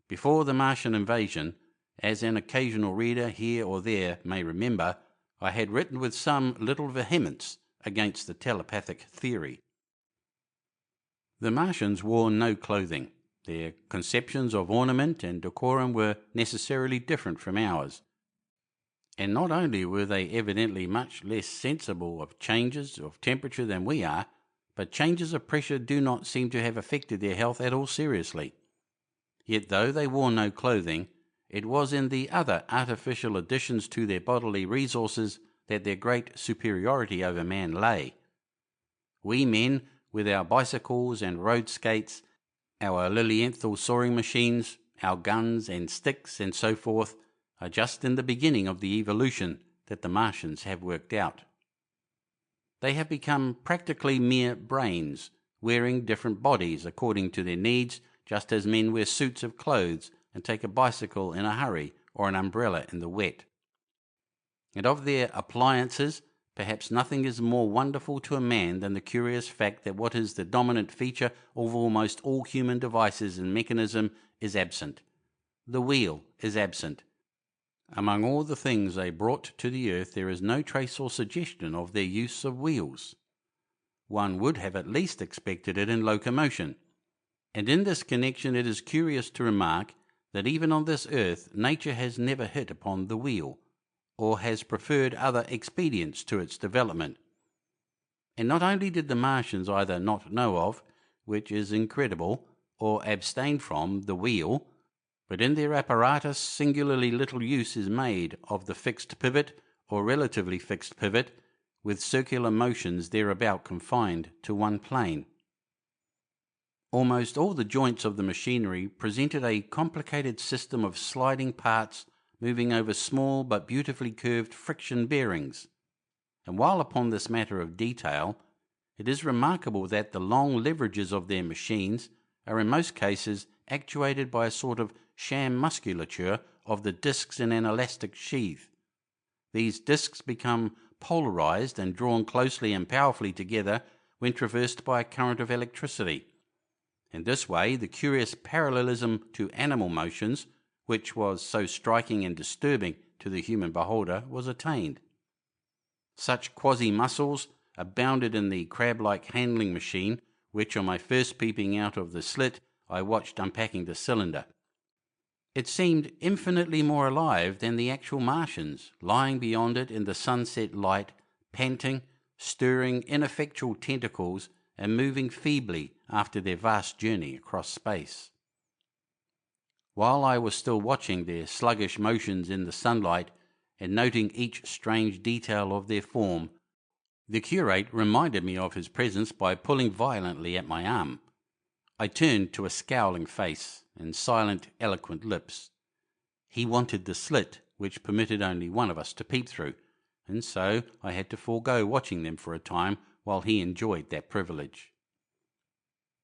Before the Martian invasion, as an occasional reader here or there may remember, I had written with some little vehemence against the telepathic theory. The Martians wore no clothing. Their conceptions of ornament and decorum were necessarily different from ours. And not only were they evidently much less sensible of changes of temperature than we are, but changes of pressure do not seem to have affected their health at all seriously. Yet though they wore no clothing, it was in the other artificial additions to their bodily resources that their great superiority over man lay. We men, with our bicycles and road skates, our Lilienthal soaring machines, our guns and sticks and so forth, are just in the beginning of the evolution that the Martians have worked out. They have become practically mere brains, wearing different bodies according to their needs, just as men wear suits of clothes and take a bicycle in a hurry or an umbrella in the wet. And of their appliances, perhaps nothing is more wonderful to a man than the curious fact that what is the dominant feature of almost all human devices and mechanism is absent. The wheel is absent. Among all the things they brought to the earth, there is no trace or suggestion of their use of wheels. One would have at least expected it in locomotion. And in this connection it is curious to remark that even on this earth nature has never hit upon the wheel, or has preferred other expedients to its development. And not only did the Martians either not know of, which is incredible, or abstain from the wheel, but in their apparatus singularly little use is made of the fixed pivot or relatively fixed pivot, with circular motions thereabout confined to one plane. Almost all the joints of the machinery presented a complicated system of sliding parts moving over small but beautifully curved friction bearings. And while upon this matter of detail, it is remarkable that the long leverages of their machines are in most cases actuated by a sort of sham musculature of the discs in an elastic sheath. These discs become polarized and drawn closely and powerfully together when traversed by a current of electricity. In this way, the curious parallelism to animal motions, which was so striking and disturbing to the human beholder, was attained. Such quasi-muscles abounded in the crab-like handling machine, which on my first peeping out of the slit I watched unpacking the cylinder. It seemed infinitely more alive than the actual Martians, lying beyond it in the sunset light, panting, stirring ineffectual tentacles, and moving feebly after their vast journey across space. While I was still watching their sluggish motions in the sunlight and noting each strange detail of their form, the curate reminded me of his presence by pulling violently at my arm. I turned to a scowling face and silent, eloquent lips. He wanted the slit, which permitted only one of us to peep through, and so I had to forego watching them for a time while he enjoyed that privilege.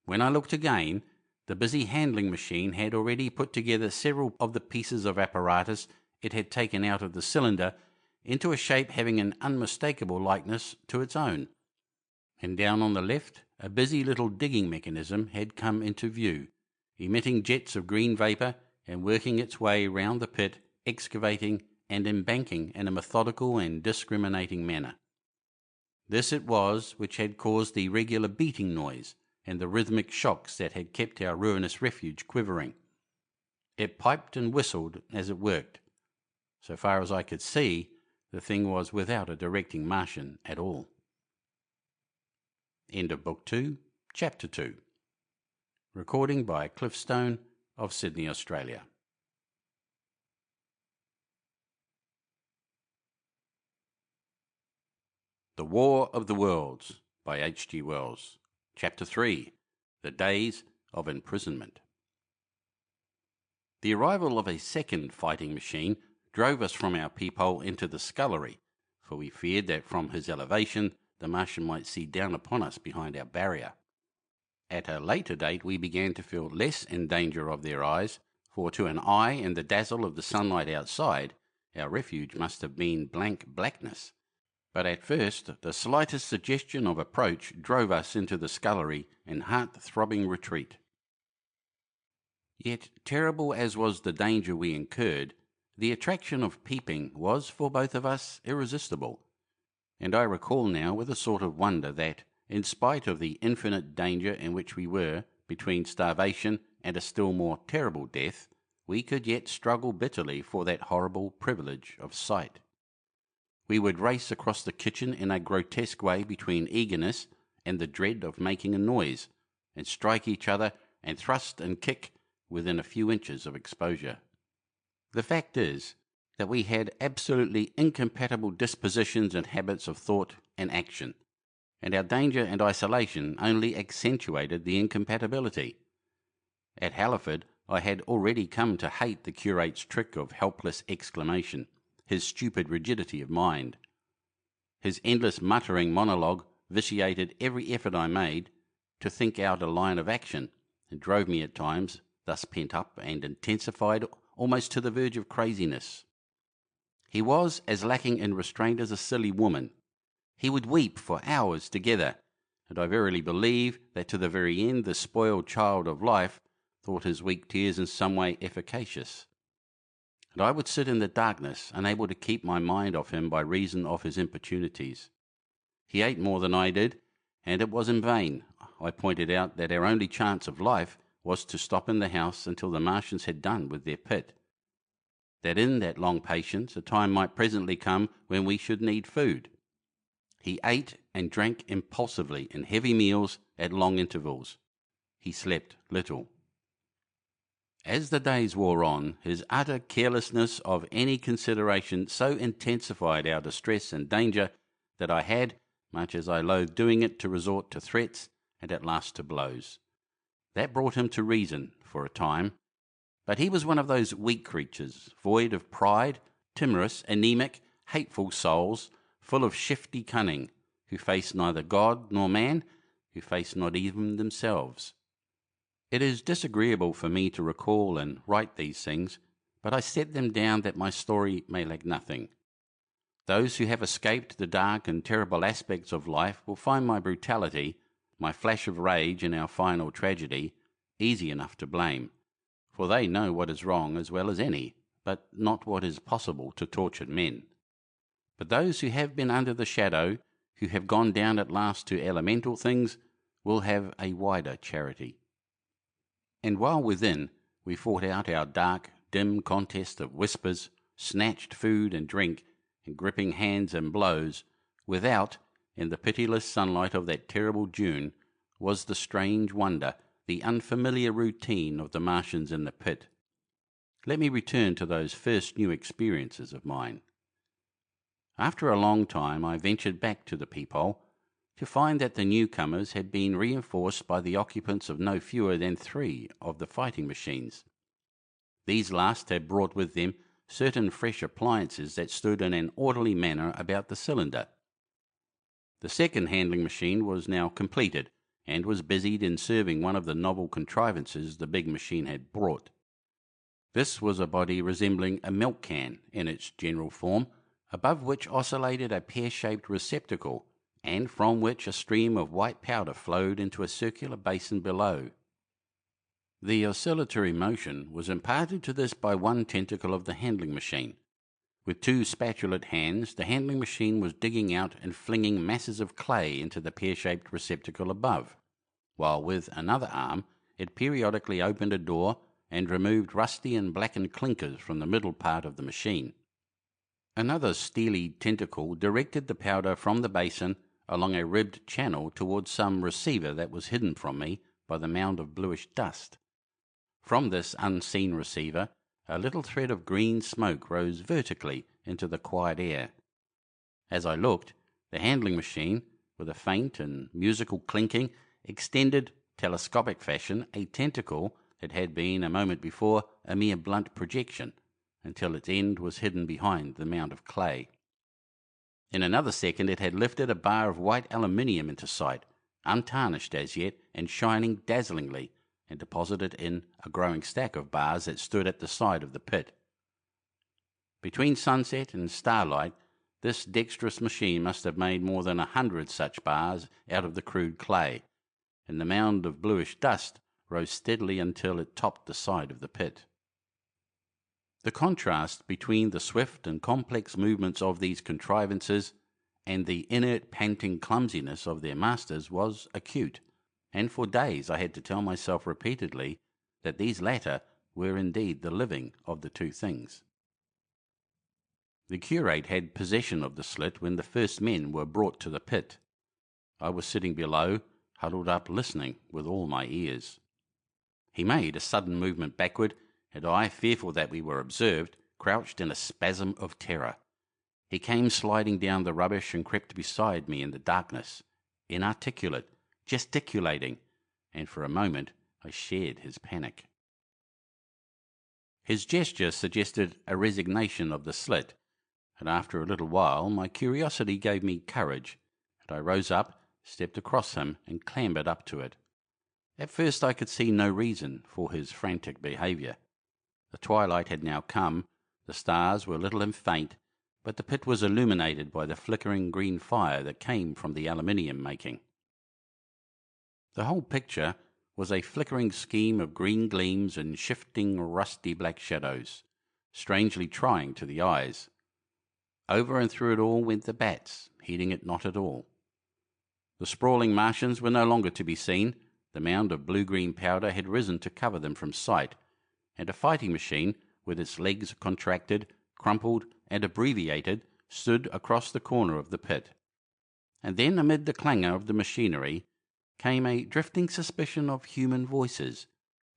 When I looked again, the busy handling machine had already put together several of the pieces of apparatus it had taken out of the cylinder into a shape having an unmistakable likeness to its own. And down on the left, a busy little digging mechanism had come into view, emitting jets of green vapour and working its way round the pit, excavating and embanking in a methodical and discriminating manner. This it was which had caused the regular beating noise and the rhythmic shocks that had kept our ruinous refuge quivering. It piped and whistled as it worked. So far as I could see, the thing was without a directing Martian at all. End of Book 2, Chapter 2. Recording by Cliff Stone of Sydney, Australia. The War of the Worlds by H.G. Wells. Chapter 3. The Days of Imprisonment. The arrival of a second fighting machine drove us from our peephole into the scullery, for we feared that from his elevation the Martian might see down upon us behind our barrier. At a later date we began to feel less in danger of their eyes, for to an eye in the dazzle of the sunlight outside, our refuge must have been blank blackness. But at first, the slightest suggestion of approach drove us into the scullery in heart-throbbing retreat. Yet, terrible as was the danger we incurred, the attraction of peeping was, for both of us, irresistible, and I recall now with a sort of wonder that, in spite of the infinite danger in which we were, between starvation and a still more terrible death, we could yet struggle bitterly for that horrible privilege of sight. We would race across the kitchen in a grotesque way between eagerness and the dread of making a noise, and strike each other and thrust and kick within a few inches of exposure. The fact is that we had absolutely incompatible dispositions and habits of thought and action, and our danger and isolation only accentuated the incompatibility. At Halliford, I had already come to hate the curate's trick of helpless exclamation, his stupid rigidity of mind. His endless muttering monologue vitiated every effort I made to think out a line of action, and drove me at times, thus pent up and intensified, almost to the verge of craziness. He was as lacking in restraint as a silly woman. He would weep for hours together, and I verily believe that to the very end the spoiled child of life thought his weak tears in some way efficacious. And I would sit in the darkness, unable to keep my mind off him by reason of his importunities. He ate more than I did, and it was in vain. I pointed out that our only chance of life was to stop in the house until the Martians had done with their pit. That in that long patience a time might presently come when we should need food. He ate and drank impulsively in heavy meals at long intervals. He slept little. As the days wore on, his utter carelessness of any consideration so intensified our distress and danger that I had, much as I loathed doing it, to resort to threats and at last to blows. That brought him to reason for a time, but he was one of those weak creatures, void of pride, timorous, anemic, hateful souls, full of shifty cunning, who face neither God nor man, who face not even themselves. It is disagreeable for me to recall and write these things, but I set them down that my story may lack nothing. Those who have escaped the dark and terrible aspects of life will find my brutality, my flash of rage in our final tragedy, easy enough to blame, for they know what is wrong as well as any, but not what is possible to tortured men. But those who have been under the shadow, who have gone down at last to elemental things, will have a wider charity. And while within we fought out our dark, dim contest of whispers, snatched food and drink, and gripping hands and blows, without, in the pitiless sunlight of that terrible June, was the strange wonder, the unfamiliar routine of the Martians in the pit. Let me return to those first new experiences of mine. After a long time I ventured back to the peephole, to find that the newcomers had been reinforced by the occupants of no fewer than 3 of the fighting machines. These last had brought with them certain fresh appliances that stood in an orderly manner about the cylinder. The second handling machine was now completed, and was busied in serving one of the novel contrivances the big machine had brought. This was a body resembling a milk can in its general form, above which oscillated a pear-shaped receptacle, and from which a stream of white powder flowed into a circular basin below. The oscillatory motion was imparted to this by one tentacle of the handling machine. With 2 spatulate hands, the handling machine was digging out and flinging masses of clay into the pear-shaped receptacle above, while with another arm it periodically opened a door and removed rusty and blackened clinkers from the middle part of the machine. Another steely tentacle directed the powder from the basin along a ribbed channel towards some receiver that was hidden from me by the mound of bluish dust. From this unseen receiver, a little thread of green smoke rose vertically into the quiet air. As I looked, the handling machine, with a faint and musical clinking, extended, telescopic fashion, a tentacle that had been, a moment before, a mere blunt projection, until its end was hidden behind the mound of clay. In another second it had lifted a bar of white aluminium into sight, untarnished as yet, and shining dazzlingly, and deposit it in a growing stack of bars that stood at the side of the pit. Between sunset and starlight, this dexterous machine must have made more than 100 such bars out of the crude clay, and the mound of bluish dust rose steadily until it topped the side of the pit. The contrast between the swift and complex movements of these contrivances and the inert, panting clumsiness of their masters was acute, and for days I had to tell myself repeatedly that these latter were indeed the living of the two things. The curate had possession of the slit when the first men were brought to the pit. I was sitting below, huddled up listening with all my ears. He made a sudden movement backward, and I, fearful that we were observed, crouched in a spasm of terror. He came sliding down the rubbish and crept beside me in the darkness, inarticulate, gesticulating, and for a moment I shared his panic. His gesture suggested a resignation of the slit, and after a little while my curiosity gave me courage, and I rose up, stepped across him, and clambered up to it. At first I could see no reason for his frantic behaviour. The twilight had now come, the stars were little and faint, but the pit was illuminated by the flickering green fire that came from the aluminium making. The whole picture was a flickering scheme of green gleams and shifting rusty black shadows, strangely trying to the eyes. Over and through it all went the bats, heeding it not at all. The sprawling Martians were no longer to be seen. The mound of blue-green powder had risen to cover them from sight, and a fighting machine, with its legs contracted, crumpled, and abbreviated, stood across the corner of the pit. And then, amid the clangor of the machinery, came a drifting suspicion of human voices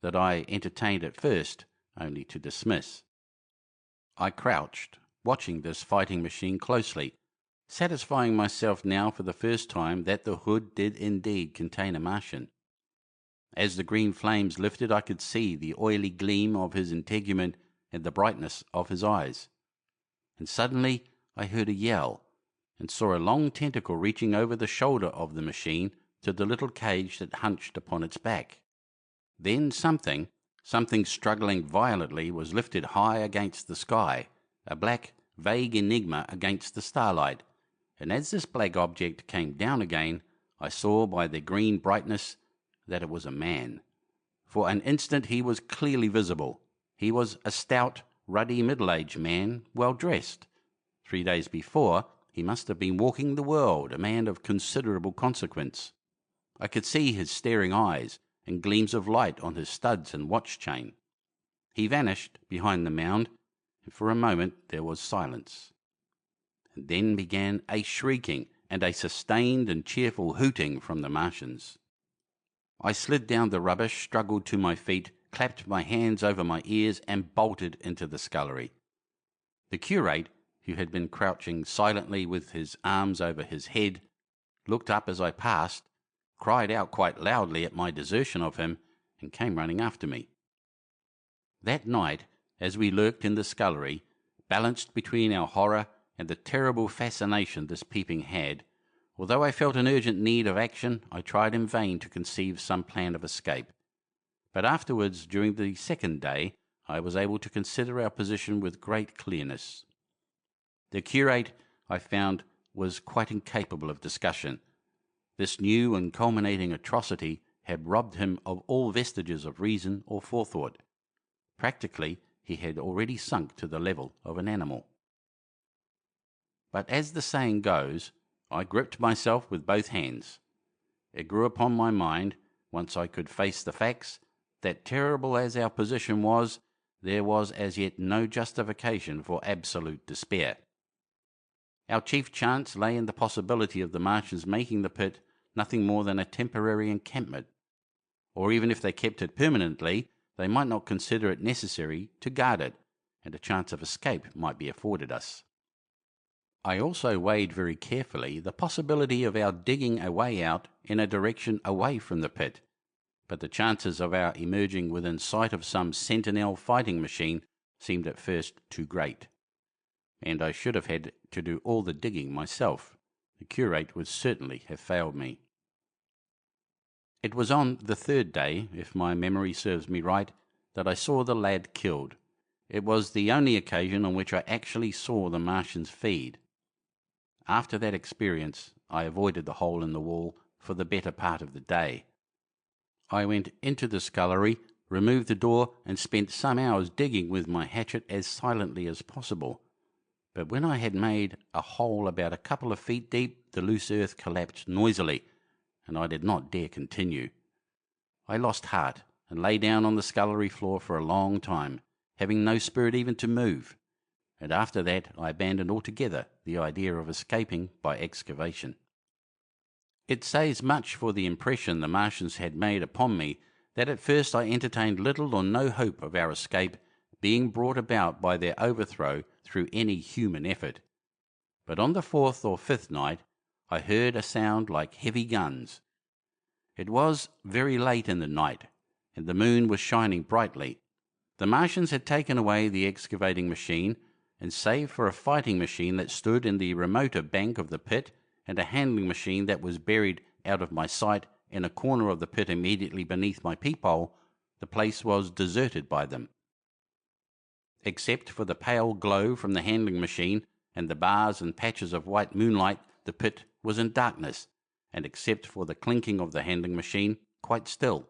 that I entertained at first only to dismiss. I crouched, watching this fighting machine closely, satisfying myself now for the first time that the hood did indeed contain a Martian. As the green flames lifted, I could see the oily gleam of his integument and the brightness of his eyes. And suddenly I heard a yell, and saw a long tentacle reaching over the shoulder of the machine to the little cage that hunched upon its back. Then something struggling violently was lifted high against the sky, a black, vague enigma against the starlight, and as this black object came down again, I saw by the green brightness that it was a man. For an instant he was clearly visible. He was a stout, ruddy, middle-aged man, well dressed. 3 days before, he must have been walking the world, a man of considerable consequence. I could see his staring eyes and gleams of light on his studs and watch chain. He vanished behind the mound, and for a moment there was silence. And then began a shrieking and a sustained and cheerful hooting from the Martians. I slid down the rubbish, struggled to my feet, clapped my hands over my ears, and bolted into the scullery. The curate, who had been crouching silently with his arms over his head, looked up as I passed, cried out quite loudly at my desertion of him, and came running after me. That night, as we lurked in the scullery, balanced between our horror and the terrible fascination this peeping had, although I felt an urgent need of action, I tried in vain to conceive some plan of escape. But afterwards, during the second day, I was able to consider our position with great clearness. The curate, I found, was quite incapable of discussion. This new and culminating atrocity had robbed him of all vestiges of reason or forethought. Practically, he had already sunk to the level of an animal. But as the saying goes, I gripped myself with both hands. It grew upon my mind, once I could face the facts, that terrible as our position was, there was as yet no justification for absolute despair. Our chief chance lay in the possibility of the Martians making the pit nothing more than a temporary encampment, or even if they kept it permanently, they might not consider it necessary to guard it, and a chance of escape might be afforded us. I also weighed very carefully the possibility of our digging a way out in a direction away from the pit, but the chances of our emerging within sight of some sentinel fighting machine seemed at first too great, and I should have had to do all the digging myself. The curate would certainly have failed me. It was on the third day, if my memory serves me right, that I saw the lad killed. It was the only occasion on which I actually saw the Martians feed. After that experience, I avoided the hole in the wall for the better part of the day. I went into the scullery, removed the door, and spent some hours digging with my hatchet as silently as possible. But when I had made a hole about a couple of feet deep, the loose earth collapsed noisily, and I did not dare continue. I lost heart and lay down on the scullery floor for a long time, having no spirit even to move, and after that I abandoned altogether the idea of escaping by excavation. It says much for the impression the Martians had made upon me that at first I entertained little or no hope of our escape being brought about by their overthrow through any human effort. But on the fourth or fifth night I heard a sound like heavy guns. It was very late in the night, and the moon was shining brightly. The Martians had taken away the excavating machine, and save for a fighting machine that stood in the remoter bank of the pit, and a handling machine that was buried out of my sight in a corner of the pit immediately beneath my peephole, the place was deserted by them. Except for the pale glow from the handling machine and the bars and patches of white moonlight, the pit was in darkness, and except for the clinking of the handling machine, quite still.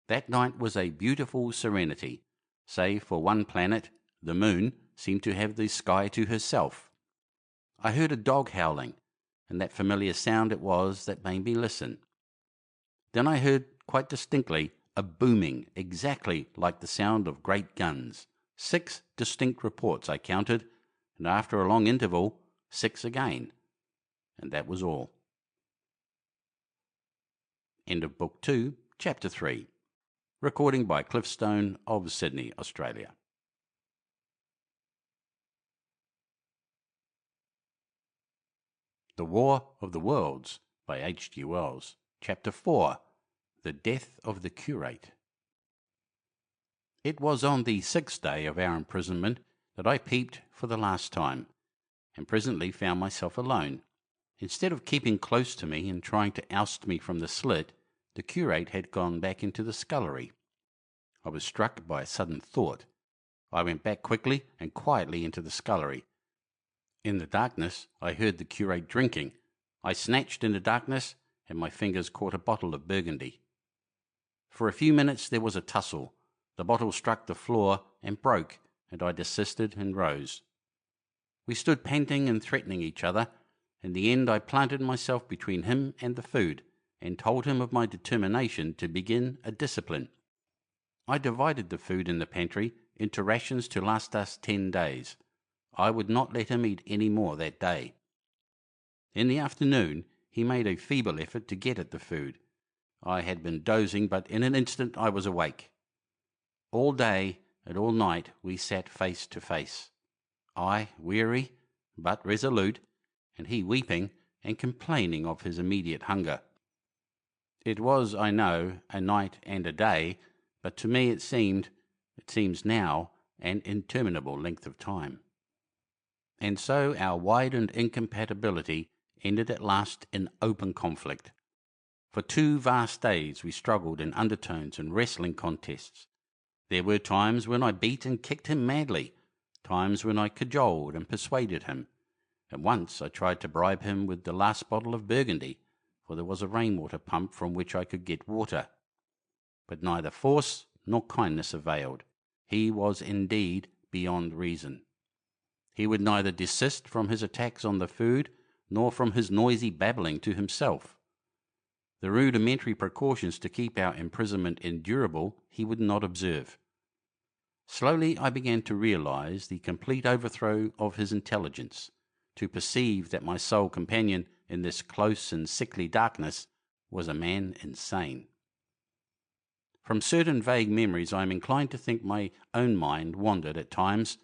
That night was a beautiful serenity, save for one planet, the moon, seemed to have the sky to herself. I heard a dog howling, and that familiar sound it was that made me listen. Then I heard quite distinctly a booming, exactly like the sound of great guns. 6 distinct reports I counted, and after a long interval, 6 again. And that was all. End of Book 2, Chapter 3. Recording by Cliff Stone of Sydney, Australia. The War of the Worlds by H.G. Wells. Chapter 4. The Death of the Curate. It was on the 6th day of our imprisonment that I peeped for the last time, and presently found myself alone. Instead of keeping close to me and trying to oust me from the slit, the curate had gone back into the scullery. I was struck by a sudden thought. I went back quickly and quietly into the scullery. In the darkness I heard the curate drinking. I snatched in the darkness, and my fingers caught a bottle of Burgundy. For a few minutes there was a tussle. The bottle struck the floor and broke, and I desisted and rose. We stood panting and threatening each other. In the end I planted myself between him and the food, and told him of my determination to begin a discipline. I divided the food in the pantry into rations to last us 10 days. I would not let him eat any more that day. In the afternoon he made a feeble effort to get at the food. I had been dozing, but in an instant I was awake. All day and all night we sat face to face, I weary but resolute, and he weeping and complaining of his immediate hunger. It was, I know, a night and a day, but to me it seems now, an interminable length of time. And so our widened incompatibility ended at last in open conflict. For 2 vast days we struggled in undertones and wrestling contests. There were times when I beat and kicked him madly, times when I cajoled and persuaded him, and once I tried to bribe him with the last bottle of Burgundy, for there was a rainwater pump from which I could get water. But neither force nor kindness availed. He was indeed beyond reason. He would neither desist from his attacks on the food, nor from his noisy babbling to himself. The rudimentary precautions to keep our imprisonment endurable he would not observe. Slowly I began to realize the complete overthrow of his intelligence, to perceive that my sole companion in this close and sickly darkness was a man insane. From certain vague memories I am inclined to think my own mind wandered at times.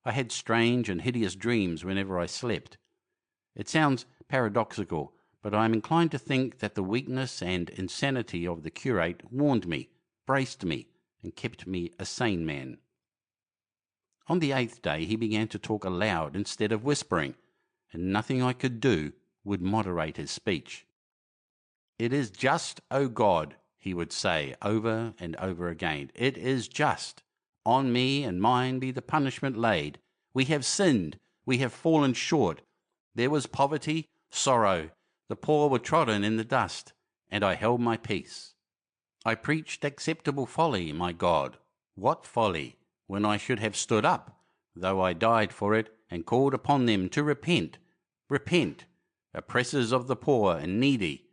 I had strange and hideous dreams whenever I slept. It sounds paradoxical, but I am inclined to think that the weakness and insanity of the curate warned me, braced me, and kept me a sane man. On the 8th day he began to talk aloud instead of whispering, and nothing I could do would moderate his speech. "It is just, O God," he would say over and over again. "It is just. On me and mine be the punishment laid. We have sinned. We have fallen short. There was poverty, sorrow. The poor were trodden in the dust, and I held my peace. I preached acceptable folly, my God. What folly, when I should have stood up, though I died for it, and called upon them to repent. Repent, oppressors of the poor and needy,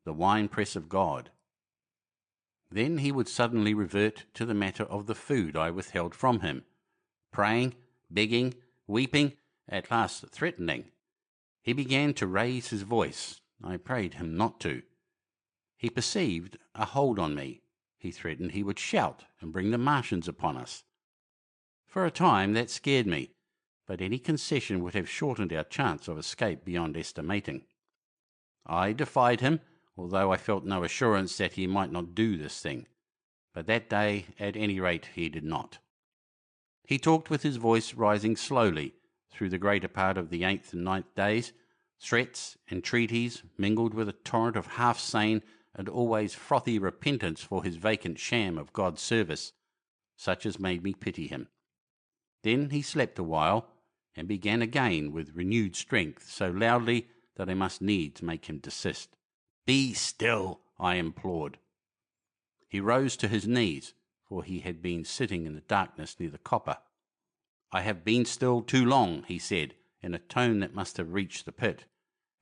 the winepress of God." Then he would suddenly revert to the matter of the food I withheld from him, praying, begging, weeping, at last threatening. He began to raise his voice. I prayed him not to. He perceived a hold on me. He threatened he would shout and bring the Martians upon us. For a time that scared me, but any concession would have shortened our chance of escape beyond estimating. I defied him, although I felt no assurance that he might not do this thing. But that day, at any rate, he did not. He talked with his voice rising slowly through the greater part of the 8th and 9th days, threats, entreaties, mingled with a torrent of half-sane and always frothy repentance for his vacant sham of God's service, such as made me pity him. Then he slept a while, and began again with renewed strength, so loudly that I must needs make him desist. "Be still," I implored. He rose to his knees, for he had been sitting in the darkness near the copper. "I have been still too long," he said, in a tone that must have reached the pit,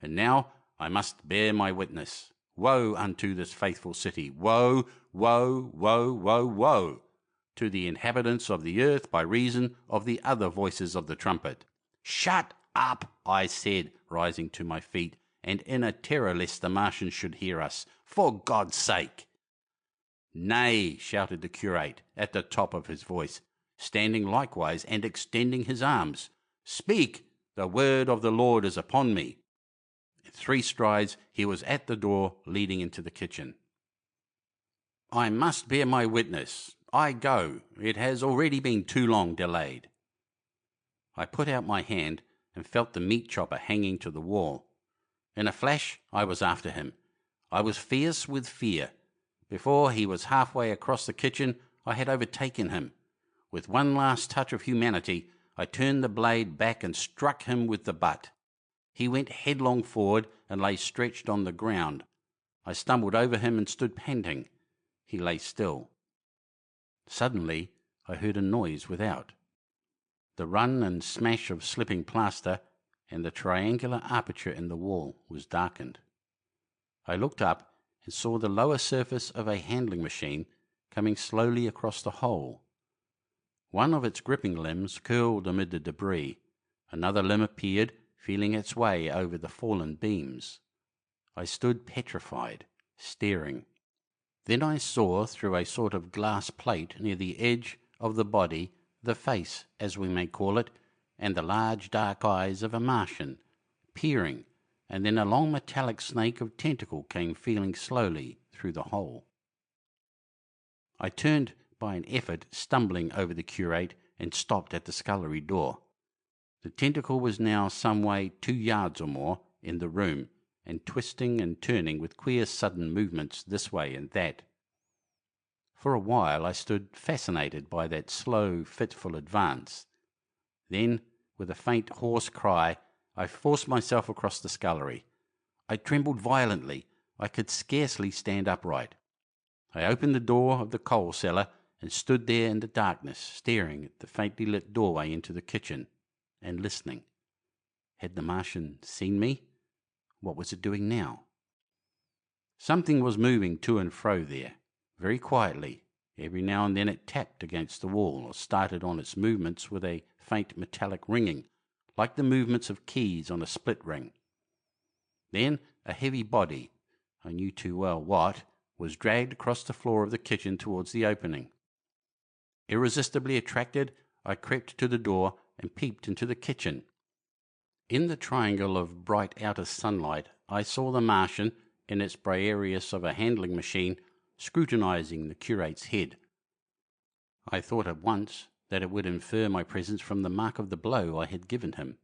"and now I must bear my witness. Woe unto this faithful city! Woe, woe, woe, woe, woe to the inhabitants of the earth by reason of the other voices of the trumpet." "Shut up," I said, rising to my feet, and in a terror lest the Martians should hear us. "For God's sake!" "Nay," shouted the curate at the top of his voice, standing likewise and extending his arms. "Speak, the word of the Lord is upon me." In 3 strides he was at the door leading into the kitchen. "I must bear my witness. I go. It has already been too long delayed." I put out my hand and felt the meat chopper hanging to the wall. In a flash I was after him. I was fierce with fear. Before he was halfway across the kitchen, I had overtaken him. With one last touch of humanity, I turned the blade back and struck him with the butt. He went headlong forward and lay stretched on the ground. I stumbled over him and stood panting. He lay still. Suddenly I heard a noise without. The run and smash of slipping plaster, and the triangular aperture in the wall was darkened. I looked up and saw the lower surface of a handling machine coming slowly across the hole. One of its gripping limbs curled amid the debris. Another limb appeared, feeling its way over the fallen beams. I stood petrified, staring. Then I saw through a sort of glass plate near the edge of the body the face, as we may call it, and the large dark eyes of a Martian, peering, and then a long metallic snake of tentacle came feeling slowly through the hole. I turned by an effort, stumbling over the curate, and stopped at the scullery door. The tentacle was now some way 2 yards or more in the room, and twisting and turning with queer sudden movements this way and that. For a while I stood fascinated by that slow, fitful advance. Then, with a faint, hoarse cry, I forced myself across the scullery. I trembled violently. I could scarcely stand upright. I opened the door of the coal cellar and stood there in the darkness, staring at the faintly lit doorway into the kitchen, and listening. Had the Martian seen me? What was it doing now? Something was moving to and fro there, very quietly. Every now and then it tapped against the wall or started on its movements with a faint metallic ringing, like the movements of keys on a split ring. Then a heavy body, I knew too well what, was dragged across the floor of the kitchen towards the opening. Irresistibly attracted, I crept to the door and peeped into the kitchen. In the triangle of bright outer sunlight, I saw the Martian, in its Briareus of a handling machine, scrutinizing the curate's head. I thought at once that it would infer my presence from the mark of the blow I had given him.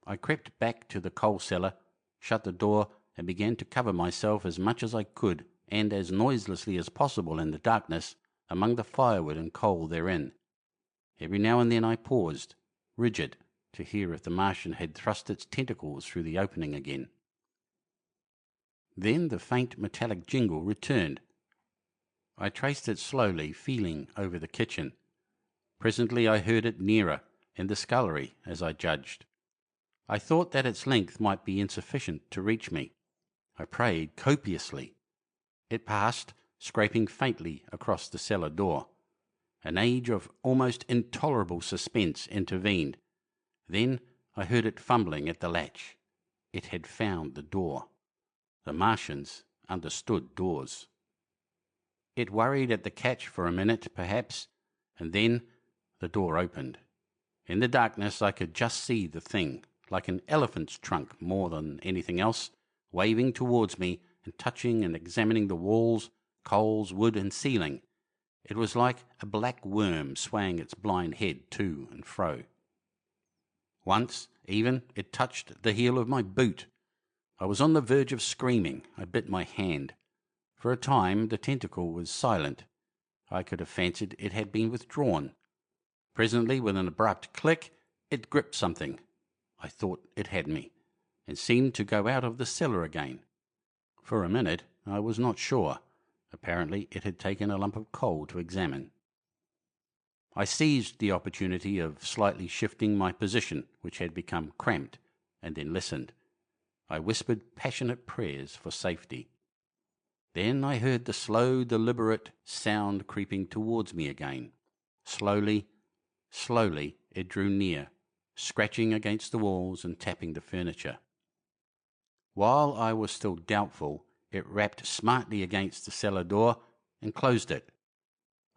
I crept back to the coal cellar, shut the door, and began to cover myself as much as I could and as noiselessly as possible in the darkness among the firewood and coal therein. Every now and then I paused, rigid, to hear if the Martian had thrust its tentacles through the opening again. Then the faint metallic jingle returned. I traced it slowly, feeling over the kitchen. Presently I heard it nearer, in the scullery, as I judged. I thought that its length might be insufficient to reach me. I prayed copiously. It passed, scraping faintly across the cellar door. An age of almost intolerable suspense intervened. Then I heard it fumbling at the latch. It had found the door. The Martians understood doors. It worried at the catch for a minute, perhaps, and then the door opened. In the darkness I could just see the thing, like an elephant's trunk more than anything else, waving towards me and touching and examining the walls, coals, wood and ceiling. It was like a black worm swaying its blind head to and fro. Once, even, it touched the heel of my boot. I was on the verge of screaming. I bit my hand. For a time the tentacle was silent. I could have fancied it had been withdrawn. Presently, with an abrupt click, it gripped something. I thought it had me, and seemed to go out of the cellar again. For a minute I was not sure. Apparently it had taken a lump of coal to examine. I seized the opportunity of slightly shifting my position, which had become cramped, and then listened. I whispered passionate prayers for safety. Then I heard the slow, deliberate sound creeping towards me again. Slowly, slowly it drew near, scratching against the walls and tapping the furniture. While I was still doubtful, it rapped smartly against the cellar door and closed it.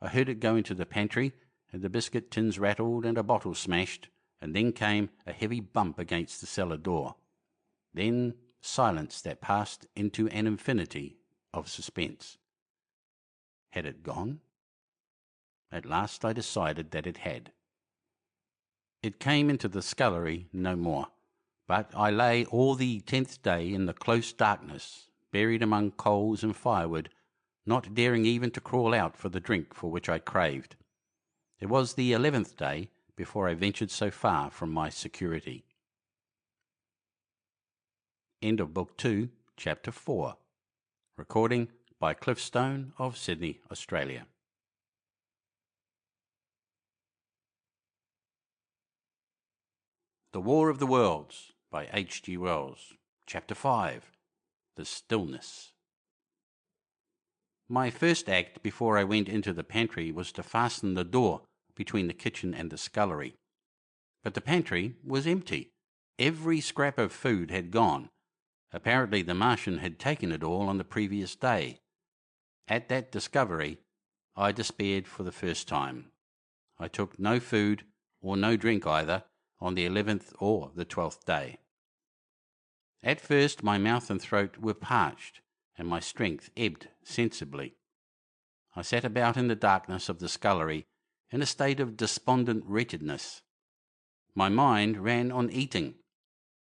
I heard it go into the pantry, and the biscuit tins rattled and a bottle smashed, and then came a heavy bump against the cellar door. Then silence that passed into an infinity of suspense. Had it gone? At last I decided that it had. It came into the scullery no more, but I lay all the 10th day in the close darkness, buried among coals and firewood, not daring even to crawl out for the drink for which I craved. It was the 11th day before I ventured so far from my security. End of Book 2, Chapter 4. Recording by Cliff Stone of Sydney, Australia. The War of the Worlds by H.G. Wells. Chapter 5. The Stillness. My first act before I went into the pantry was to fasten the door between the kitchen and the scullery. But the pantry was empty. Every scrap of food had gone. Apparently the Martian had taken it all on the previous day. At that discovery, I despaired for the first time. I took no food, or no drink either, on the 11th or the 12th day. At first my mouth and throat were parched, and my strength ebbed sensibly. I sat about in the darkness of the scullery in a state of despondent wretchedness. My mind ran on eating.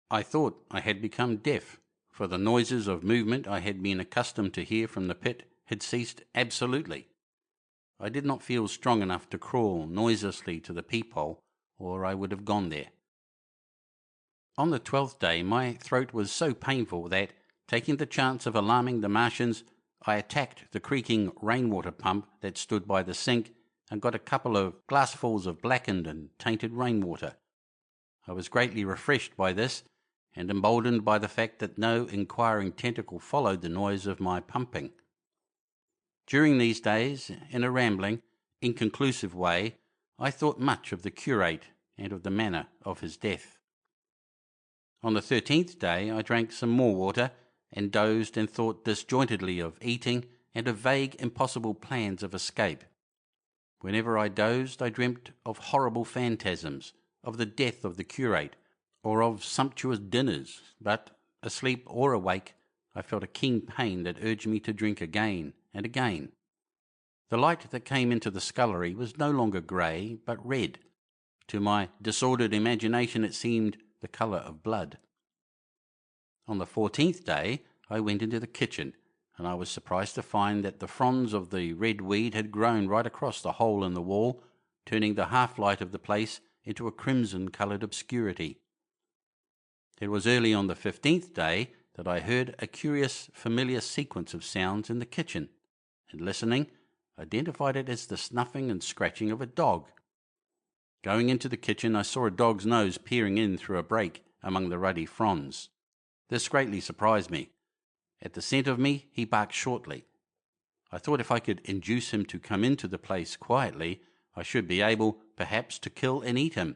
I thought I had become deaf, for the noises of movement I had been accustomed to hear from the pit had ceased absolutely. I did not feel strong enough to crawl noiselessly to the peephole, or I would have gone there. On the 12th day my throat was so painful that, taking the chance of alarming the Martians, I attacked the creaking rainwater pump that stood by the sink and got a couple of glassfuls of blackened and tainted rainwater. I was greatly refreshed by this, and emboldened by the fact that no inquiring tentacle followed the noise of my pumping. During these days, in a rambling, inconclusive way, I thought much of the curate and of the manner of his death. On the 13th day I drank some more water, and dozed and thought disjointedly of eating and of vague impossible plans of escape. Whenever I dozed I dreamt of horrible phantasms, of the death of the curate, or of sumptuous dinners, but, asleep or awake, I felt a keen pain that urged me to drink again and again. The light that came into the scullery was no longer grey, but red. To my disordered imagination it seemed the colour of blood. On the 14th day I went into the kitchen, and I was surprised to find that the fronds of the red weed had grown right across the hole in the wall, turning the half-light of the place into a crimson-coloured obscurity. It was early on the 15th day that I heard a curious, familiar sequence of sounds in the kitchen, and listening, identified it as the snuffing and scratching of a dog. Going into the kitchen, I saw a dog's nose peering in through a break among the ruddy fronds. This greatly surprised me. At the scent of me, he barked shortly. I thought if I could induce him to come into the place quietly, I should be able, perhaps, to kill and eat him,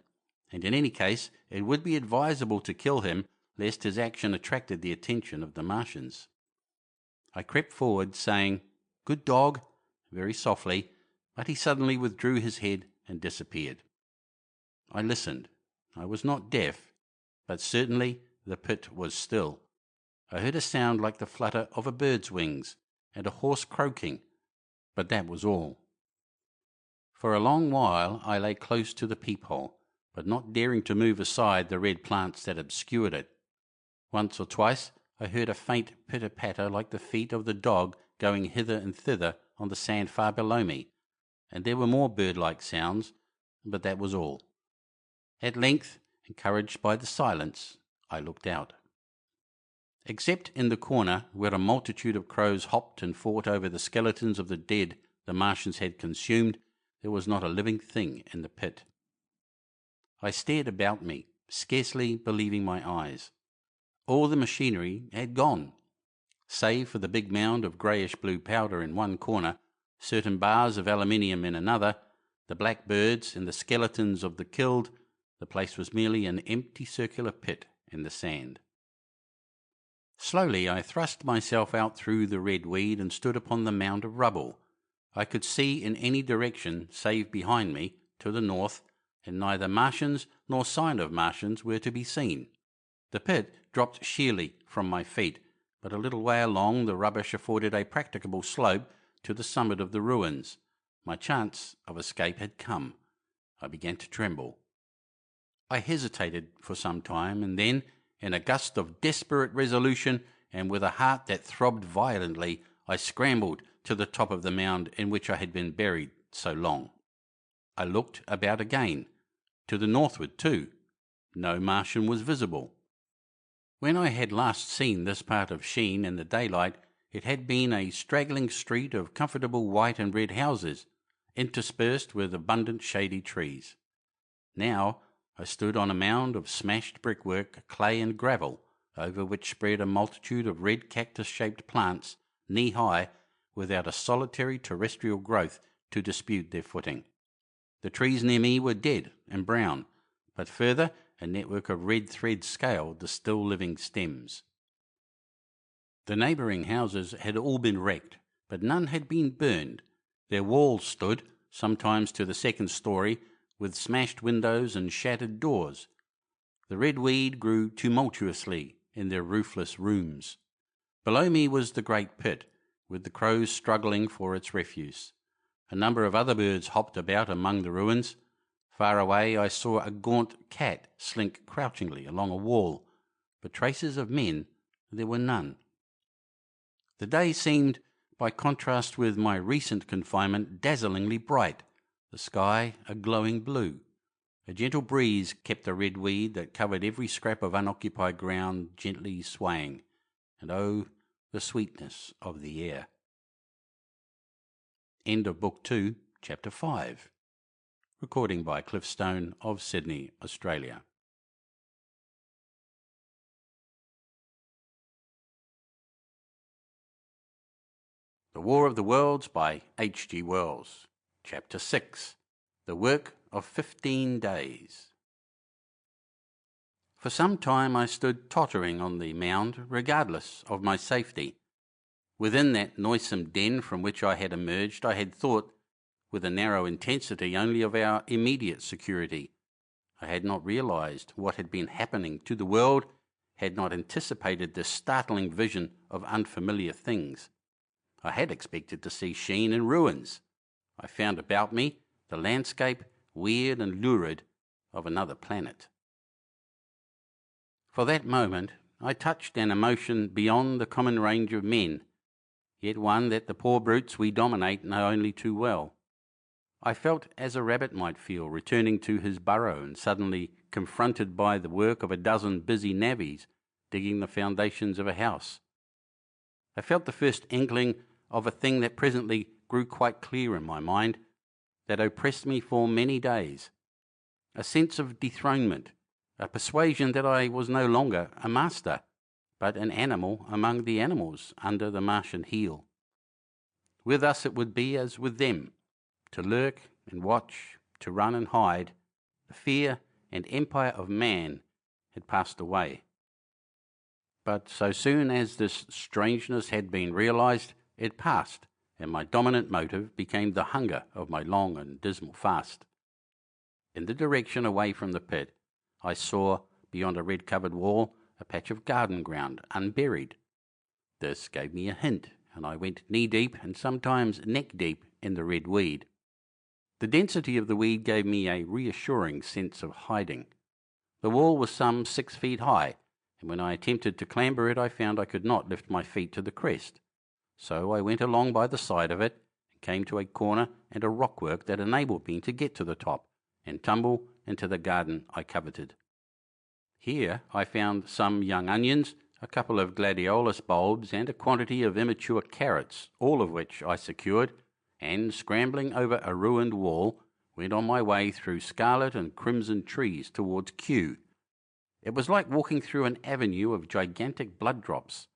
and in any case, it would be advisable to kill him, lest his action attracted the attention of the Martians. I crept forward, saying, "Good dog," very softly, but he suddenly withdrew his head and disappeared. I listened. I was not deaf, but certainly the pit was still. I heard a sound like the flutter of a bird's wings and a hoarse croaking, but that was all. For a long while I lay close to the peephole, but not daring to move aside the red plants that obscured it. Once or twice I heard a faint pitter-patter like the feet of the dog going hither and thither on the sand far below me, and there were more bird-like sounds, but that was all. At length, encouraged by the silence, I looked out. Except in the corner where a multitude of crows hopped and fought over the skeletons of the dead the Martians had consumed, there was not a living thing in the pit. I stared about me, scarcely believing my eyes. All the machinery had gone, save for the big mound of greyish-blue powder in one corner, certain bars of aluminium in another, the black birds and the skeletons of the killed. The place was merely an empty circular pit in the sand. Slowly I thrust myself out through the red weed and stood upon the mound of rubble. I could see in any direction save behind me, to the north, and neither Martians nor sign of Martians were to be seen. The pit dropped sheerly from my feet, but a little way along the rubbish afforded a practicable slope to the summit of the ruins. My chance of escape had come. I began to tremble. I hesitated for some time, and then, in a gust of desperate resolution, and with a heart that throbbed violently, I scrambled to the top of the mound in which I had been buried so long. I looked about again, to the northward too. No Martian was visible. When I had last seen this part of Sheen in the daylight, it had been a straggling street of comfortable white and red houses, interspersed with abundant shady trees. Now I stood on a mound of smashed brickwork, clay and gravel, over which spread a multitude of red cactus-shaped plants, knee-high, without a solitary terrestrial growth to dispute their footing. The trees near me were dead and brown, but further a network of red thread scaled the still living stems. The neighbouring houses had all been wrecked, but none had been burned. Their walls stood, sometimes to the second story, with smashed windows and shattered doors. The red weed grew tumultuously in their roofless rooms. Below me was the great pit, with the crows struggling for its refuse. A number of other birds hopped about among the ruins. Far away I saw a gaunt cat slink crouchingly along a wall, but traces of men there were none. The day seemed, by contrast with my recent confinement, dazzlingly bright, the sky a glowing blue. A gentle breeze kept the red weed that covered every scrap of unoccupied ground gently swaying, and oh, the sweetness of the air. End of Book 2, Chapter 5. Recording by Cliff Stone of Sydney, Australia. The War of the Worlds by H.G. Wells. Chapter 6. The Work of 15 Days. For some time I stood tottering on the mound, regardless of my safety. Within that noisome den from which I had emerged, I had thought, with a narrow intensity, only of our immediate security. I had not realized what had been happening to the world, had not anticipated this startling vision of unfamiliar things. I had expected to see Sheen in ruins. I found about me the landscape, weird and lurid, of another planet. For that moment I touched an emotion beyond the common range of men, yet one that the poor brutes we dominate know only too well. I felt as a rabbit might feel returning to his burrow and suddenly confronted by the work of a dozen busy navvies digging the foundations of a house. I felt the first inkling of a thing that presently grew quite clear in my mind, that oppressed me for many days, a sense of dethronement, a persuasion that I was no longer a master, but an animal among the animals under the Martian heel. With us it would be as with them, to lurk and watch, to run and hide. The fear and empire of man had passed away. But so soon as this strangeness had been realized, it passed, and my dominant motive became the hunger of my long and dismal fast. In the direction away from the pit, I saw, beyond a red-covered wall, a patch of garden ground, unburied. This gave me a hint, and I went knee-deep and sometimes neck-deep in the red weed. The density of the weed gave me a reassuring sense of hiding. The wall was some 6 feet high, and when I attempted to clamber it, I found I could not lift my feet to the crest. So I went along by the side of it, and came to a corner and a rockwork that enabled me to get to the top, and tumble into the garden I coveted. Here I found some young onions, a couple of gladiolus bulbs, and a quantity of immature carrots, all of which I secured, and, scrambling over a ruined wall, went on my way through scarlet and crimson trees towards Kew. It was like walking through an avenue of gigantic blood drops,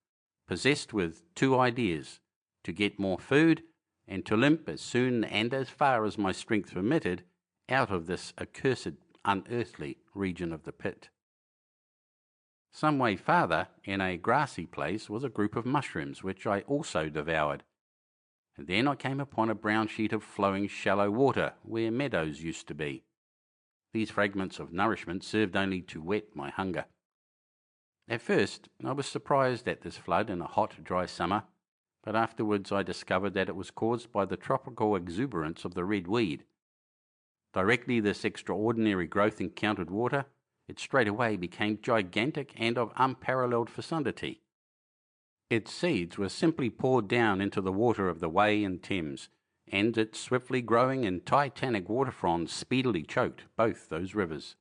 possessed with two ideas: to get more food, and to limp as soon and as far as my strength permitted out of this accursed, unearthly region of the pit. Some way farther, in a grassy place, was a group of mushrooms, which I also devoured. And then I came upon a brown sheet of flowing shallow water, where meadows used to be. These fragments of nourishment served only to whet my hunger. At first I was surprised at this flood in a hot, dry summer, but afterwards I discovered that it was caused by the tropical exuberance of the red weed. Directly this extraordinary growth encountered water, it straightway became gigantic and of unparalleled fecundity. Its seeds were simply poured down into the water of the Wey and Thames, and its swiftly growing and titanic water fronds speedily choked both those rivers.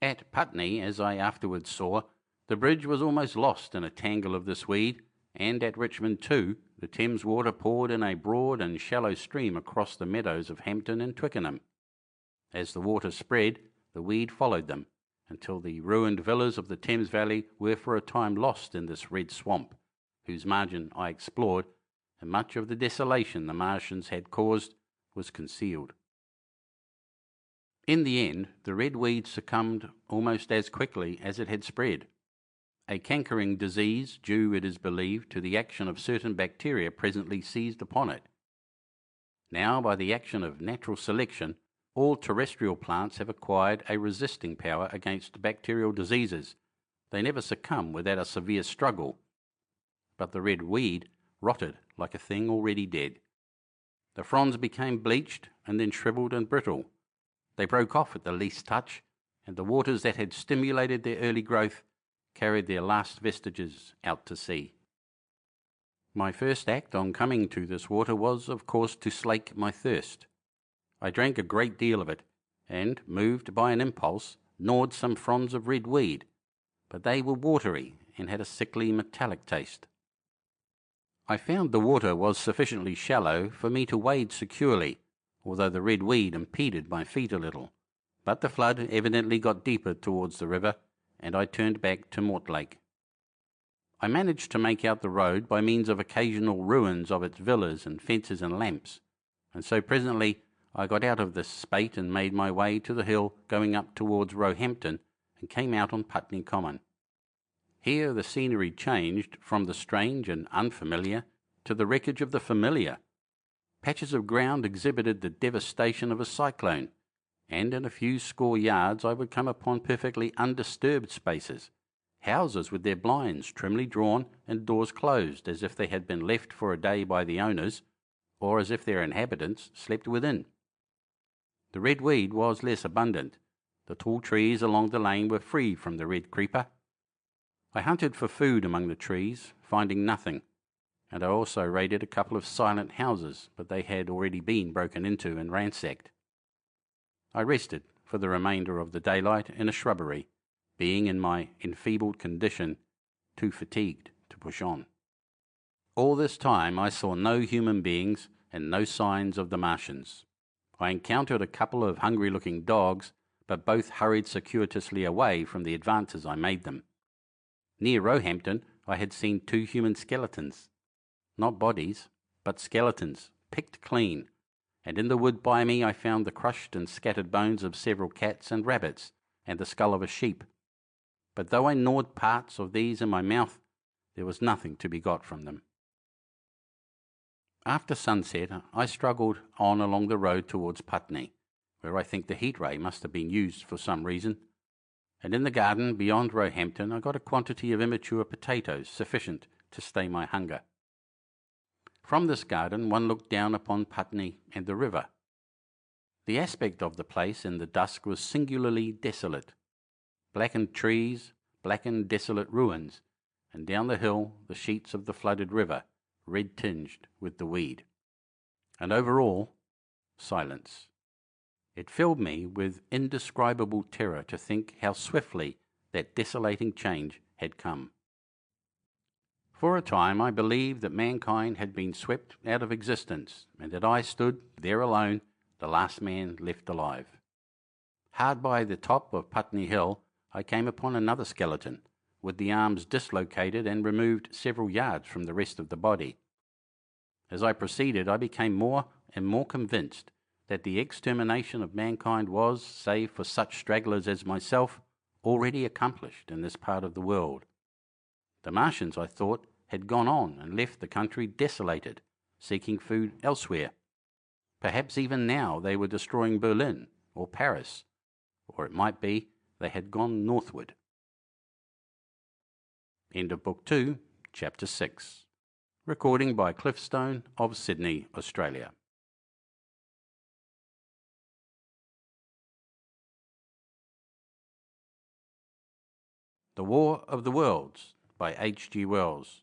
At Putney, as I afterwards saw, the bridge was almost lost in a tangle of this weed, and at Richmond too, the Thames water poured in a broad and shallow stream across the meadows of Hampton and Twickenham. As the water spread, the weed followed them, until the ruined villas of the Thames Valley were for a time lost in this red swamp, whose margin I explored, and much of the desolation the Martians had caused was concealed. In the end, the red weed succumbed almost as quickly as it had spread. A cankering disease, due, it is believed, to the action of certain bacteria, presently seized upon it. Now, by the action of natural selection, all terrestrial plants have acquired a resisting power against bacterial diseases. They never succumb without a severe struggle. But the red weed rotted like a thing already dead. The fronds became bleached and then shriveled and brittle. They broke off at the least touch, and the waters that had stimulated their early growth carried their last vestiges out to sea. My first act on coming to this water was, of course, to slake my thirst. I drank a great deal of it, and, moved by an impulse, gnawed some fronds of red weed, but they were watery and had a sickly metallic taste. I found the water was sufficiently shallow for me to wade securely, although the red weed impeded my feet a little, but the flood evidently got deeper towards the river, and I turned back to Mortlake. I managed to make out the road by means of occasional ruins of its villas and fences and lamps, and so presently I got out of this spate and made my way to the hill going up towards Roehampton, and came out on Putney Common. Here the scenery changed from the strange and unfamiliar to the wreckage of the familiar. Patches of ground exhibited the devastation of a cyclone, and in a few score yards I would come upon perfectly undisturbed spaces, houses with their blinds trimly drawn and doors closed, as if they had been left for a day by the owners, or as if their inhabitants slept within. The red weed was less abundant. The tall trees along the lane were free from the red creeper. I hunted for food among the trees, finding nothing, and I also raided a couple of silent houses, but they had already been broken into and ransacked. I rested for the remainder of the daylight in a shrubbery, being in my enfeebled condition too fatigued to push on. All this time I saw no human beings and no signs of the Martians. I encountered a couple of hungry-looking dogs, but both hurried circuitously away from the advances I made them. Near Roehampton I had seen 2 human skeletons, not bodies, but skeletons, picked clean, and in the wood by me I found the crushed and scattered bones of several cats and rabbits, and the skull of a sheep. But though I gnawed parts of these in my mouth, there was nothing to be got from them. After sunset, I struggled on along the road towards Putney, where I think the heat ray must have been used for some reason, and in the garden beyond Roehampton I got a quantity of immature potatoes sufficient to stay my hunger. From this garden one looked down upon Putney and the river. The aspect of the place in the dusk was singularly desolate. Blackened trees, blackened desolate ruins, and down the hill the sheets of the flooded river, red-tinged with the weed. And over all, silence. It filled me with indescribable terror to think how swiftly that desolating change had come. For a time I believed that mankind had been swept out of existence, and that I stood there alone, the last man left alive. Hard by the top of Putney Hill I came upon another skeleton, with the arms dislocated and removed several yards from the rest of the body. As I proceeded I became more and more convinced that the extermination of mankind was, save for such stragglers as myself, already accomplished in this part of the world. The Martians, I thought, had gone on and left the country desolated, seeking food elsewhere. Perhaps even now they were destroying Berlin or Paris, or it might be they had gone northward. End of Book 2, Chapter 6. Recording by Cliffstone of Sydney, Australia. The War of the Worlds by H.G. Wells.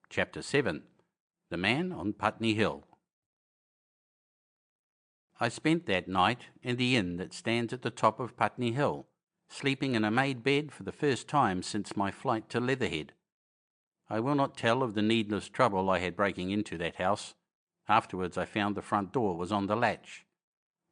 Chapter 7. The Man on Putney Hill. I spent that night in the inn that stands at the top of Putney Hill, sleeping in a made bed for the first time since my flight to Leatherhead. I will not tell of the needless trouble I had breaking into that house. Afterwards I found the front door was on the latch,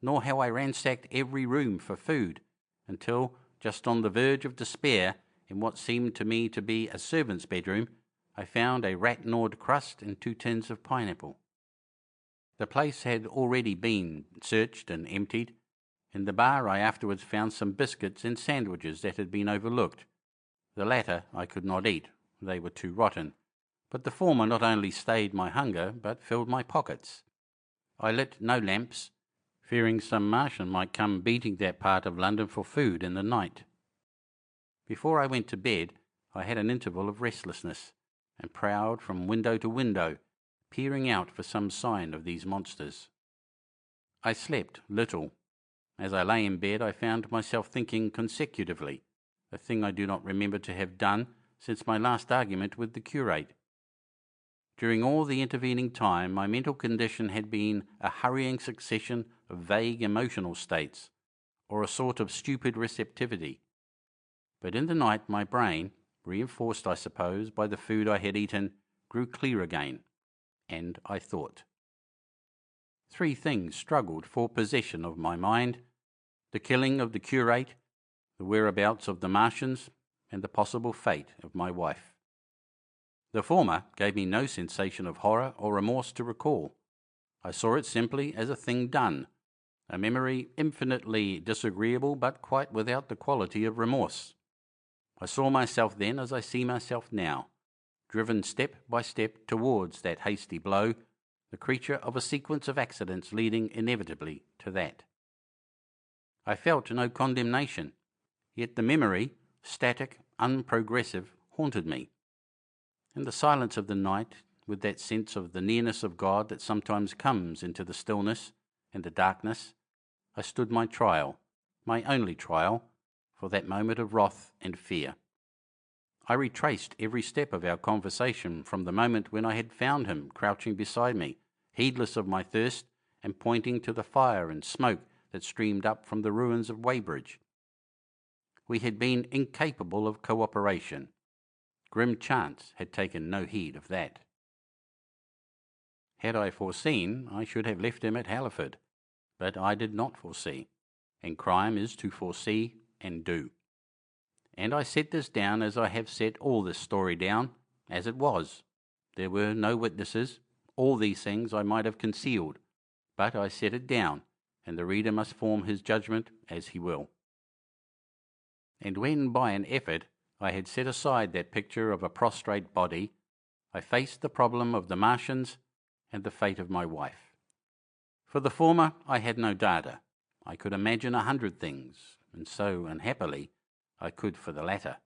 nor how I ransacked every room for food, until, just on the verge of despair, in what seemed to me to be a servant's bedroom, I found a rat-gnawed crust and 2 tins of pineapple. The place had already been searched and emptied. In the bar I afterwards found some biscuits and sandwiches that had been overlooked. The latter I could not eat, they were too rotten, but the former not only stayed my hunger, but filled my pockets. I lit no lamps, fearing some Martian might come beating that part of London for food in the night. Before I went to bed, I had an interval of restlessness, and prowled from window to window, peering out for some sign of these monsters. I slept little. As I lay in bed, I found myself thinking consecutively, a thing I do not remember to have done since my last argument with the curate. During all the intervening time, my mental condition had been a hurrying succession of vague emotional states, or a sort of stupid receptivity. But in the night my brain, reinforced I suppose by the food I had eaten, grew clear again, and I thought. 3 things struggled for possession of my mind: the killing of the curate, the whereabouts of the Martians, and the possible fate of my wife. The former gave me no sensation of horror or remorse to recall. I saw it simply as a thing done, a memory infinitely disagreeable but quite without the quality of remorse. I saw myself then as I see myself now, driven step by step towards that hasty blow, the creature of a sequence of accidents leading inevitably to that. I felt no condemnation, yet the memory, static, unprogressive, haunted me. In the silence of the night, with that sense of the nearness of God that sometimes comes into the stillness and the darkness, I stood my trial, my only trial, for that moment of wrath and fear. I retraced every step of our conversation from the moment when I had found him crouching beside me, heedless of my thirst and pointing to the fire and smoke that streamed up from the ruins of Weybridge. We had been incapable of cooperation. Grim chance had taken no heed of that. Had I foreseen, I should have left him at Halliford, but I did not foresee, and crime is to foresee and do. And I set this down as I have set all this story down, as it was. There were no witnesses. All these things I might have concealed, but I set it down, and the reader must form his judgment as he will. And when by an effort I had set aside that picture of a prostrate body, I faced the problem of the Martians and the fate of my wife. For the former I had no data. I could imagine 100 things, and so, unhappily, I could for the latter.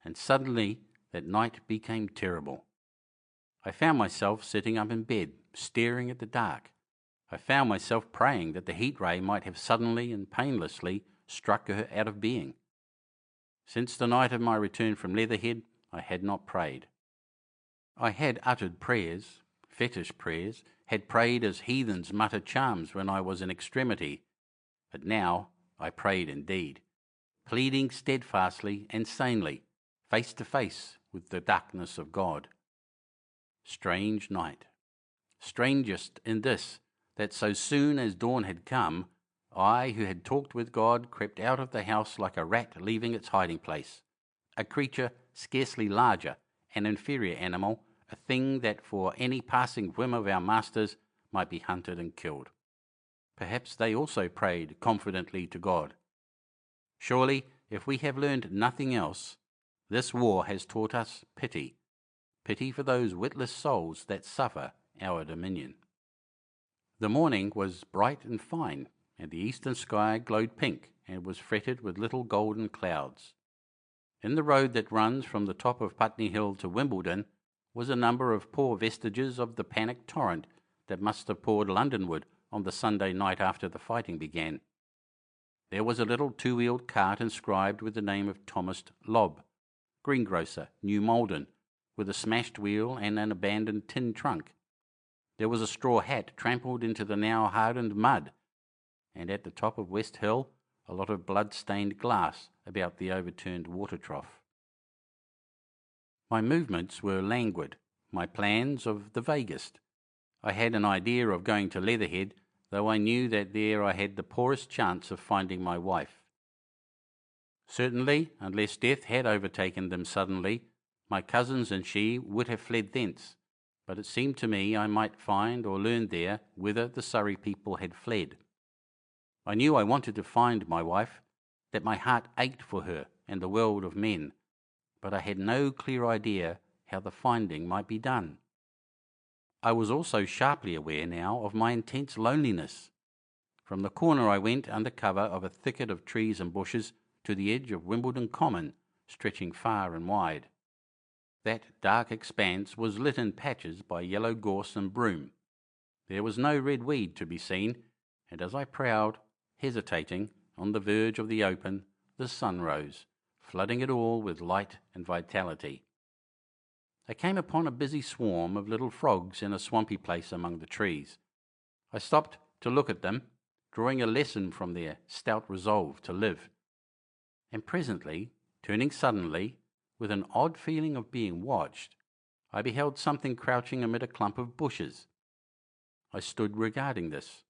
And suddenly that night became terrible. I found myself sitting up in bed, staring at the dark. I found myself praying that the heat ray might have suddenly and painlessly struck her out of being. Since the night of my return from Leatherhead, I had not prayed. I had uttered prayers, fetish prayers, had prayed as heathens mutter charms when I was in extremity, but now I prayed indeed, pleading steadfastly and sanely, face to face with the darkness of God. Strange night. Strangest in this, that so soon as dawn had come, I, who had talked with God, crept out of the house like a rat leaving its hiding place, a creature scarcely larger, an inferior animal, a thing that for any passing whim of our masters might be hunted and killed. Perhaps they also prayed confidently to God. Surely, if we have learned nothing else, this war has taught us pity for those witless souls that suffer our dominion. The morning was bright and fine, and the eastern sky glowed pink and was fretted with little golden clouds. In the road that runs from the top of Putney Hill to Wimbledon was a number of poor vestiges of the panicked torrent that must have poured Londonward on the Sunday night after the fighting began. There was a little two-wheeled cart inscribed with the name of Thomas Lobb, greengrocer, New Malden, with a smashed wheel and an abandoned tin trunk. There was a straw hat trampled into the now hardened mud, and at the top of West Hill a lot of blood-stained glass about the overturned water trough. My movements were languid, my plans of the vaguest. I had an idea of going to Leatherhead, though I knew that there I had the poorest chance of finding my wife. Certainly, unless death had overtaken them suddenly, my cousins and she would have fled thence, but it seemed to me I might find or learn there whither the Surrey people had fled. I knew I wanted to find my wife, that my heart ached for her and the world of men, but I had no clear idea how the finding might be done. I was also sharply aware now of my intense loneliness. From the corner I went under cover of a thicket of trees and bushes to the edge of Wimbledon Common, stretching far and wide. That dark expanse was lit in patches by yellow gorse and broom. There was no red weed to be seen, and as I prowled, hesitating, on the verge of the open, the sun rose, flooding it all with light and vitality. I came upon a busy swarm of little frogs in a swampy place among the trees. I stopped to look at them, drawing a lesson from their stout resolve to live. And presently, turning suddenly, with an odd feeling of being watched, I beheld something crouching amid a clump of bushes. I stood regarding this.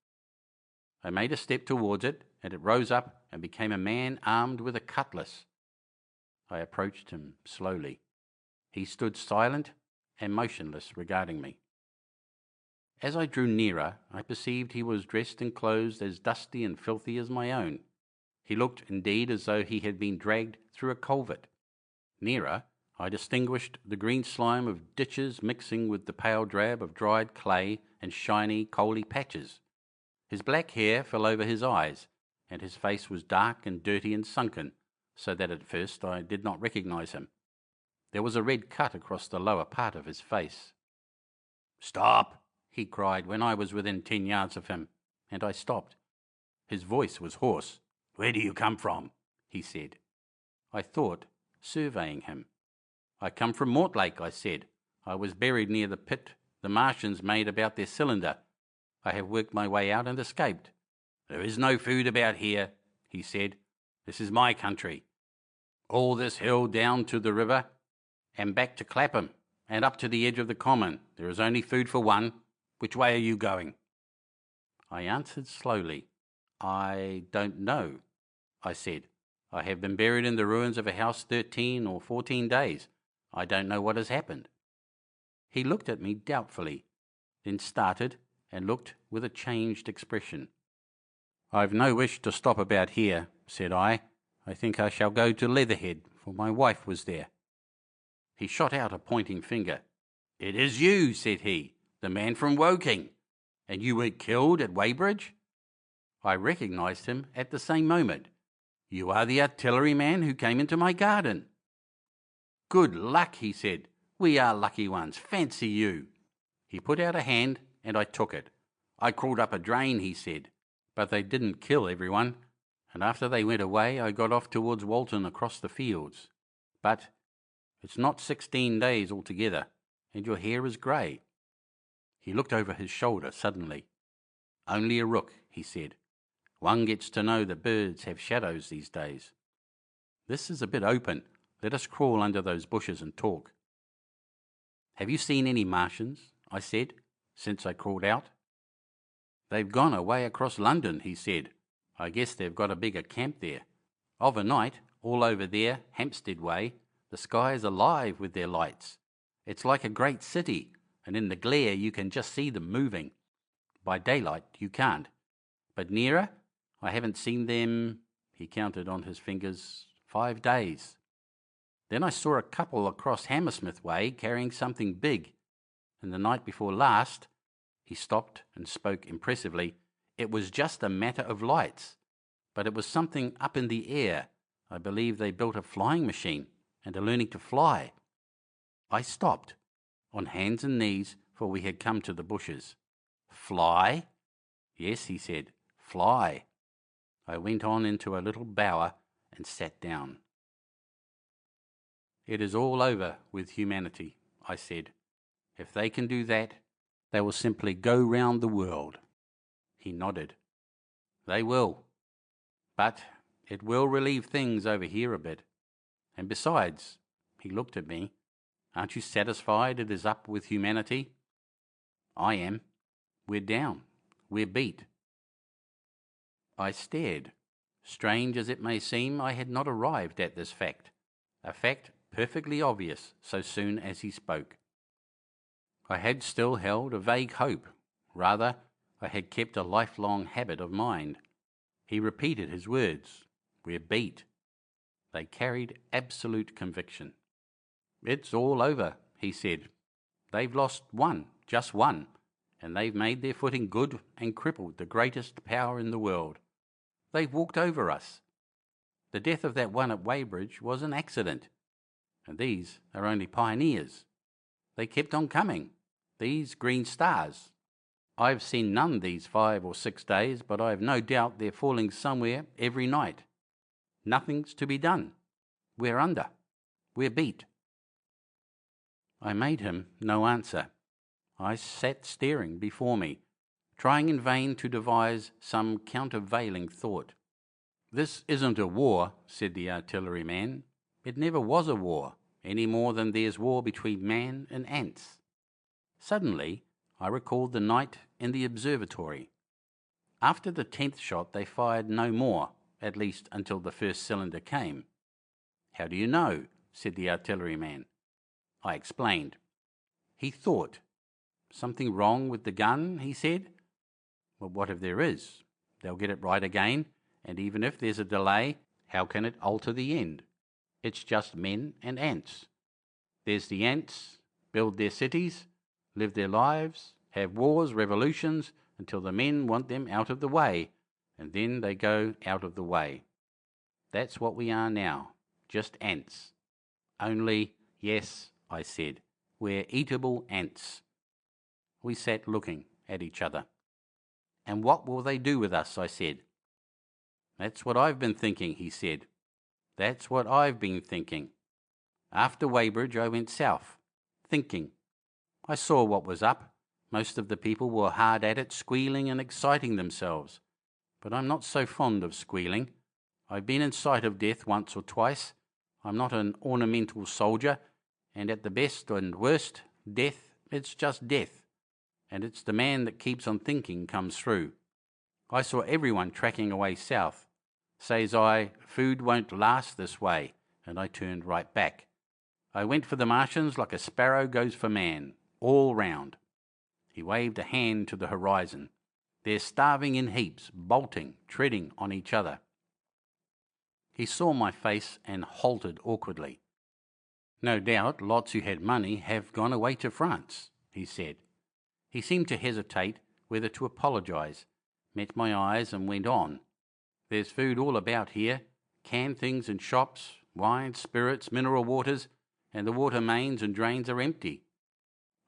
I made a step towards it, and it rose up and became a man armed with a cutlass. I approached him slowly. He stood silent and motionless regarding me. As I drew nearer, I perceived he was dressed in clothes as dusty and filthy as my own. He looked indeed as though he had been dragged through a culvert. Nearer, I distinguished the green slime of ditches mixing with the pale drab of dried clay and shiny, coaly patches. His black hair fell over his eyes, and his face was dark and dirty and sunken, so that at first I did not recognize him. There was a red cut across the lower part of his face. "Stop!" he cried when I was within 10 yards of him, and I stopped. His voice was hoarse. "Where do you come from?" he said. I thought, surveying him. I come from Mortlake, I said. I was buried near the pit the Martians made about their cylinder. I have worked my way out and escaped. There is no food about here, he said. This is my country. All this hill down to the river and back to Clapham and up to the edge of the common. There is only food for one. Which way are you going? I answered slowly. I don't know, I said. I have been buried in the ruins of a house 13 or 14 days. I don't know what has happened. He looked at me doubtfully, then started and looked with a changed expression. I've no wish to stop about here, said I. I think I shall go to Leatherhead, for my wife was there. He shot out a pointing finger. It is you, said he, the man from Woking, and you were killed at Weybridge? I recognised him at the same moment. You are the artilleryman who came into my garden. Good luck, he said. We are lucky ones. Fancy you. He put out a hand and I took it. I crawled up a drain, he said, but they didn't kill everyone, and after they went away I got off towards Walton across the fields. But it's not 16 days altogether, and your hair is grey. He looked over his shoulder suddenly. Only a rook, he said. One gets to know that birds have shadows these days. This is a bit open. Let us crawl under those bushes and talk. Have you seen any Martians? I said, since I crawled out. They've gone away across London, he said. I guess they've got a bigger camp there. Of a night, all over there, Hampstead way, the sky is alive with their lights. It's like a great city, and in the glare you can just see them moving. By daylight you can't. But nearer, I haven't seen them, he counted on his fingers, 5 days. Then I saw a couple across Hammersmith way carrying something big. And the night before last, he stopped and spoke impressively, it was just a matter of lights. But it was something up in the air. I believe they built a flying machine and are learning to fly. I stopped, on hands and knees, for we had come to the bushes. Fly? Yes, he said, fly. I went on into a little bower and sat down. It is all over with humanity, I said. If they can do that, they will simply go round the world. He nodded. They will. But it will relieve things over here a bit. And besides, he looked at me, aren't you satisfied it is up with humanity? I am. We're down. We're beat. I stared. Strange as it may seem, I had not arrived at this fact, a fact perfectly obvious so soon as he spoke. I had still held a vague hope. Rather, I had kept a lifelong habit of mind. He repeated his words. We're beat. They carried absolute conviction. It's all over, he said. They've lost one, just one, and they've made their footing good and crippled the greatest power in the world. They've walked over us. The death of that one at Weybridge was an accident, and these are only pioneers. They kept on coming, these green stars. I've seen none these 5 or 6 days, but I've no doubt they're falling somewhere every night. Nothing's to be done. We're under. We're beat. I made him no answer. I sat staring before me, trying in vain to devise some countervailing thought. This isn't a war, said the artilleryman. It never was a war, any more than there's war between man and ants. Suddenly, I recalled the night in the observatory. After the 10th shot, they fired no more, at least until the first cylinder came. How do you know? Said the artilleryman. I explained. He thought. Something wrong with the gun, he said. Well, what if there is? They'll get it right again, and even if there's a delay, how can it alter the end? It's just men and ants. There's the ants, build their cities, live their lives, have wars, revolutions, until the men want them out of the way, and then they go out of the way. That's what we are now, just ants. Only, yes, I said, we're eatable ants. We sat looking at each other. And what will they do with us, I said. That's what I've been thinking, he said. That's what I've been thinking. After Weybridge I went south, thinking. I saw what was up. Most of the people were hard at it, squealing and exciting themselves. But I'm not so fond of squealing. I've been in sight of death once or twice. I'm not an ornamental soldier, and at the best and worst, death, it's just death. And it's the man that keeps on thinking comes through. I saw everyone tracking away south. Says I, food won't last this way, and I turned right back. I went for the Martians like a sparrow goes for man, all round. He waved a hand to the horizon. They're starving in heaps, bolting, treading on each other. He saw my face and halted awkwardly. No doubt lots who had money have gone away to France, he said. He seemed to hesitate whether to apologise, met my eyes and went on. There's food all about here, canned things in shops, wine, spirits, mineral waters, and the water mains and drains are empty.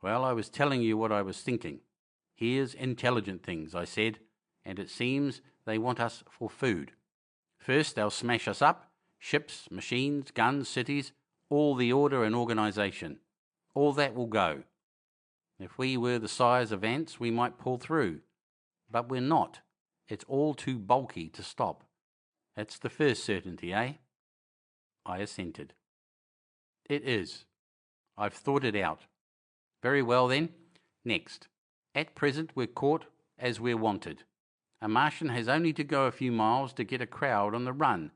Well, I was telling you what I was thinking. Here's intelligent things, I said, and it seems they want us for food. First they'll smash us up, ships, machines, guns, cities, all the order and organisation. All that will go. If we were the size of ants, we might pull through. But we're not. It's all too bulky to stop. That's the first certainty, eh? I assented. It is. I've thought it out. Very well then. Next. At present we're caught as we're wanted. A Martian has only to go a few miles to get a crowd on the run,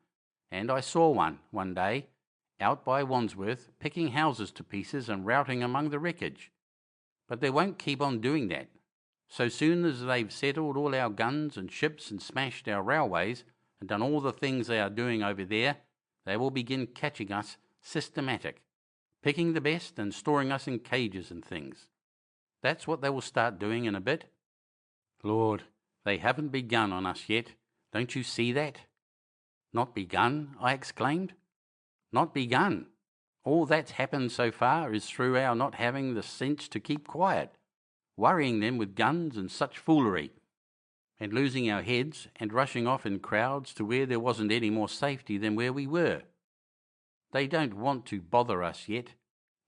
and I saw one day, out by Wandsworth, picking houses to pieces and routing among the wreckage. But they won't keep on doing that. So soon as they've settled all our guns and ships and smashed our railways and done all the things they are doing over there, they will begin catching us systematic, picking the best and storing us in cages and things. That's what they will start doing in a bit. Lord, they haven't begun on us yet. Don't you see that? Not begun, I exclaimed. Not begun. All that's happened so far is through our not having the sense to keep quiet, worrying them with guns and such foolery, and losing our heads and rushing off in crowds to where there wasn't any more safety than where we were. They don't want to bother us yet.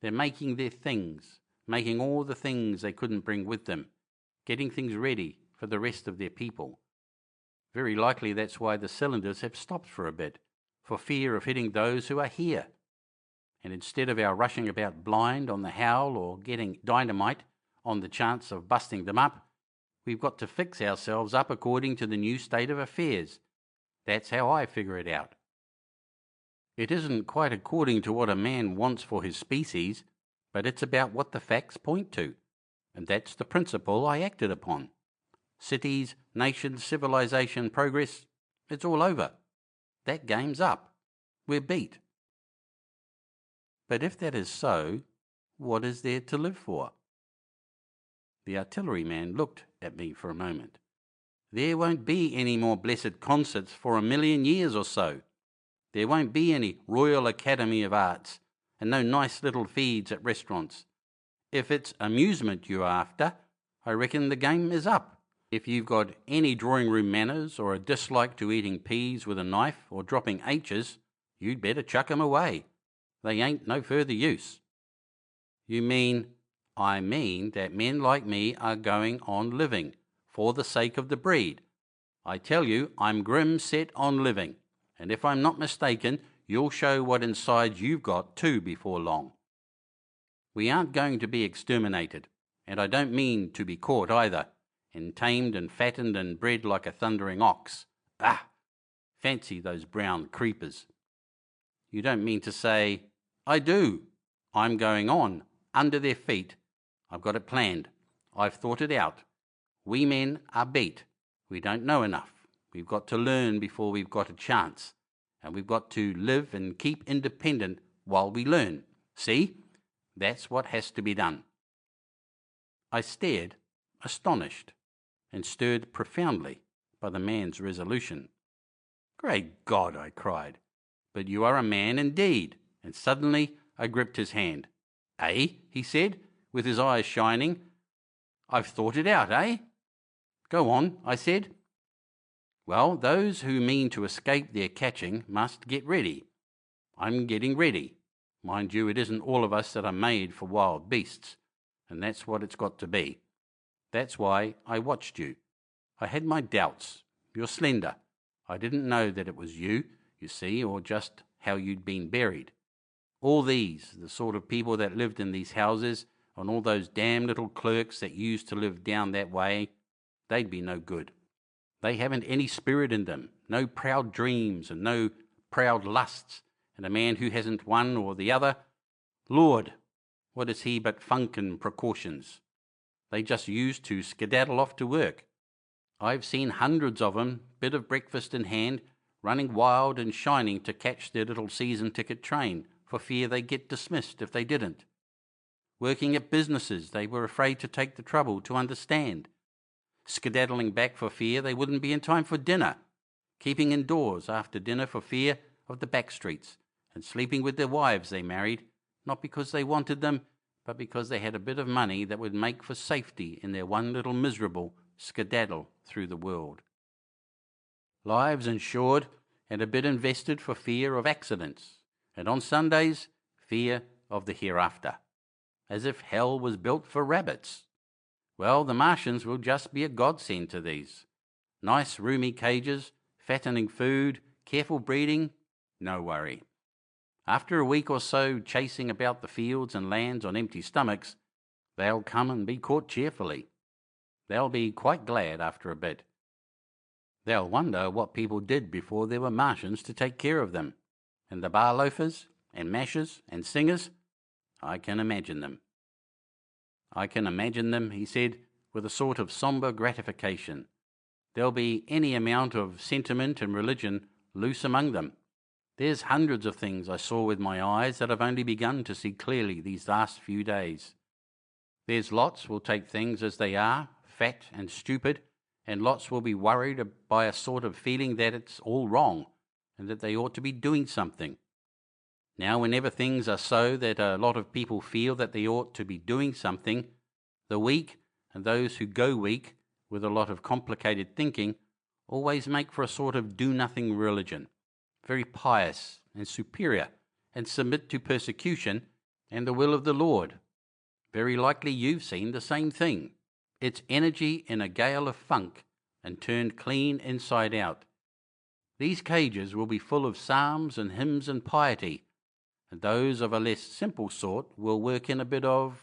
They're making their things, making all the things they couldn't bring with them, getting things ready for the rest of their people. Very likely that's why the cylinders have stopped for a bit, for fear of hitting those who are here. And instead of our rushing about blind on the howl or getting dynamite on the chance of busting them up, we've got to fix ourselves up according to the new state of affairs. That's how I figure it out. It isn't quite according to what a man wants for his species, but it's about what the facts point to, and that's the principle I acted upon. Cities, nations, civilization, progress, it's all over. That game's up. We're beat. But if that is so, what is there to live for? The artilleryman looked at me for a moment. There won't be any more blessed concerts for 1,000,000 years or so. There won't be any Royal Academy of Arts, and no nice little feeds at restaurants. If it's amusement you're after, I reckon the game is up. If you've got any drawing-room manners or a dislike to eating peas with a knife or dropping H's, you'd better chuck 'em away. They ain't no further use. You mean? I mean that men like me are going on living, for the sake of the breed. I tell you, I'm grim set on living, and if I'm not mistaken, you'll show what inside you've got too before long. We aren't going to be exterminated, and I don't mean to be caught either, and tamed and fattened and bred like a thundering ox. Ah! Fancy those brown creepers. You don't mean to say... I do. I'm going on, under their feet. I've got it planned. I've thought it out. We men are beat. We don't know enough. We've got to learn before we've got a chance. And we've got to live and keep independent while we learn. See? That's what has to be done. I stared, astonished, and stirred profoundly by the man's resolution. Great God, I cried. But you are a man indeed. And suddenly I gripped his hand. Eh? He said, with his eyes shining. I've thought it out, eh? Go on, I said. Well, those who mean to escape their catching must get ready. I'm getting ready. Mind you, it isn't all of us that are made for wild beasts, and that's what it's got to be. That's why I watched you. I had my doubts. You're slender. I didn't know that it was you, you see, or just how you'd been buried. All these, the sort of people that lived in these houses, and all those damn little clerks that used to live down that way, they'd be no good. They haven't any spirit in them, no proud dreams and no proud lusts, and a man who hasn't one or the other, Lord, what is he but funk and precautions? They just used to skedaddle off to work. I've seen hundreds of 'em, bit of breakfast in hand, running wild and shining to catch their little season ticket train, for fear they get dismissed if they didn't. Working at businesses they were afraid to take the trouble to understand. Skedaddling back for fear they wouldn't be in time for dinner. Keeping indoors after dinner for fear of the back streets, and sleeping with their wives they married, not because they wanted them, but because they had a bit of money that would make for safety in their one little miserable skedaddle through the world. Lives insured and a bit invested for fear of accidents, and on Sundays, fear of the hereafter, as if hell was built for rabbits. Well, the Martians will just be a godsend to these. Nice roomy cages, fattening food, careful breeding, no worry. After a week or so chasing about the fields and lands on empty stomachs, they'll come and be caught cheerfully. They'll be quite glad after a bit. They'll wonder what people did before there were Martians to take care of them. And the bar loafers and mashers and singers, I can imagine them. I can imagine them, he said, with a sort of sombre gratification. There'll be any amount of sentiment and religion loose among them. There's hundreds of things I saw with my eyes that I've only begun to see clearly these last few days. There's lots will take things as they are, fat and stupid, and lots will be worried by a sort of feeling that it's all wrong and that they ought to be doing something. Now, whenever things are so that a lot of people feel that they ought to be doing something, the weak and those who go weak with a lot of complicated thinking always make for a sort of do-nothing religion, very pious and superior, and submit to persecution and the will of the Lord. Very likely you've seen the same thing. It's energy in a gale of funk and turned clean inside out. These cages will be full of psalms and hymns and piety, and those of a less simple sort will work in a bit of,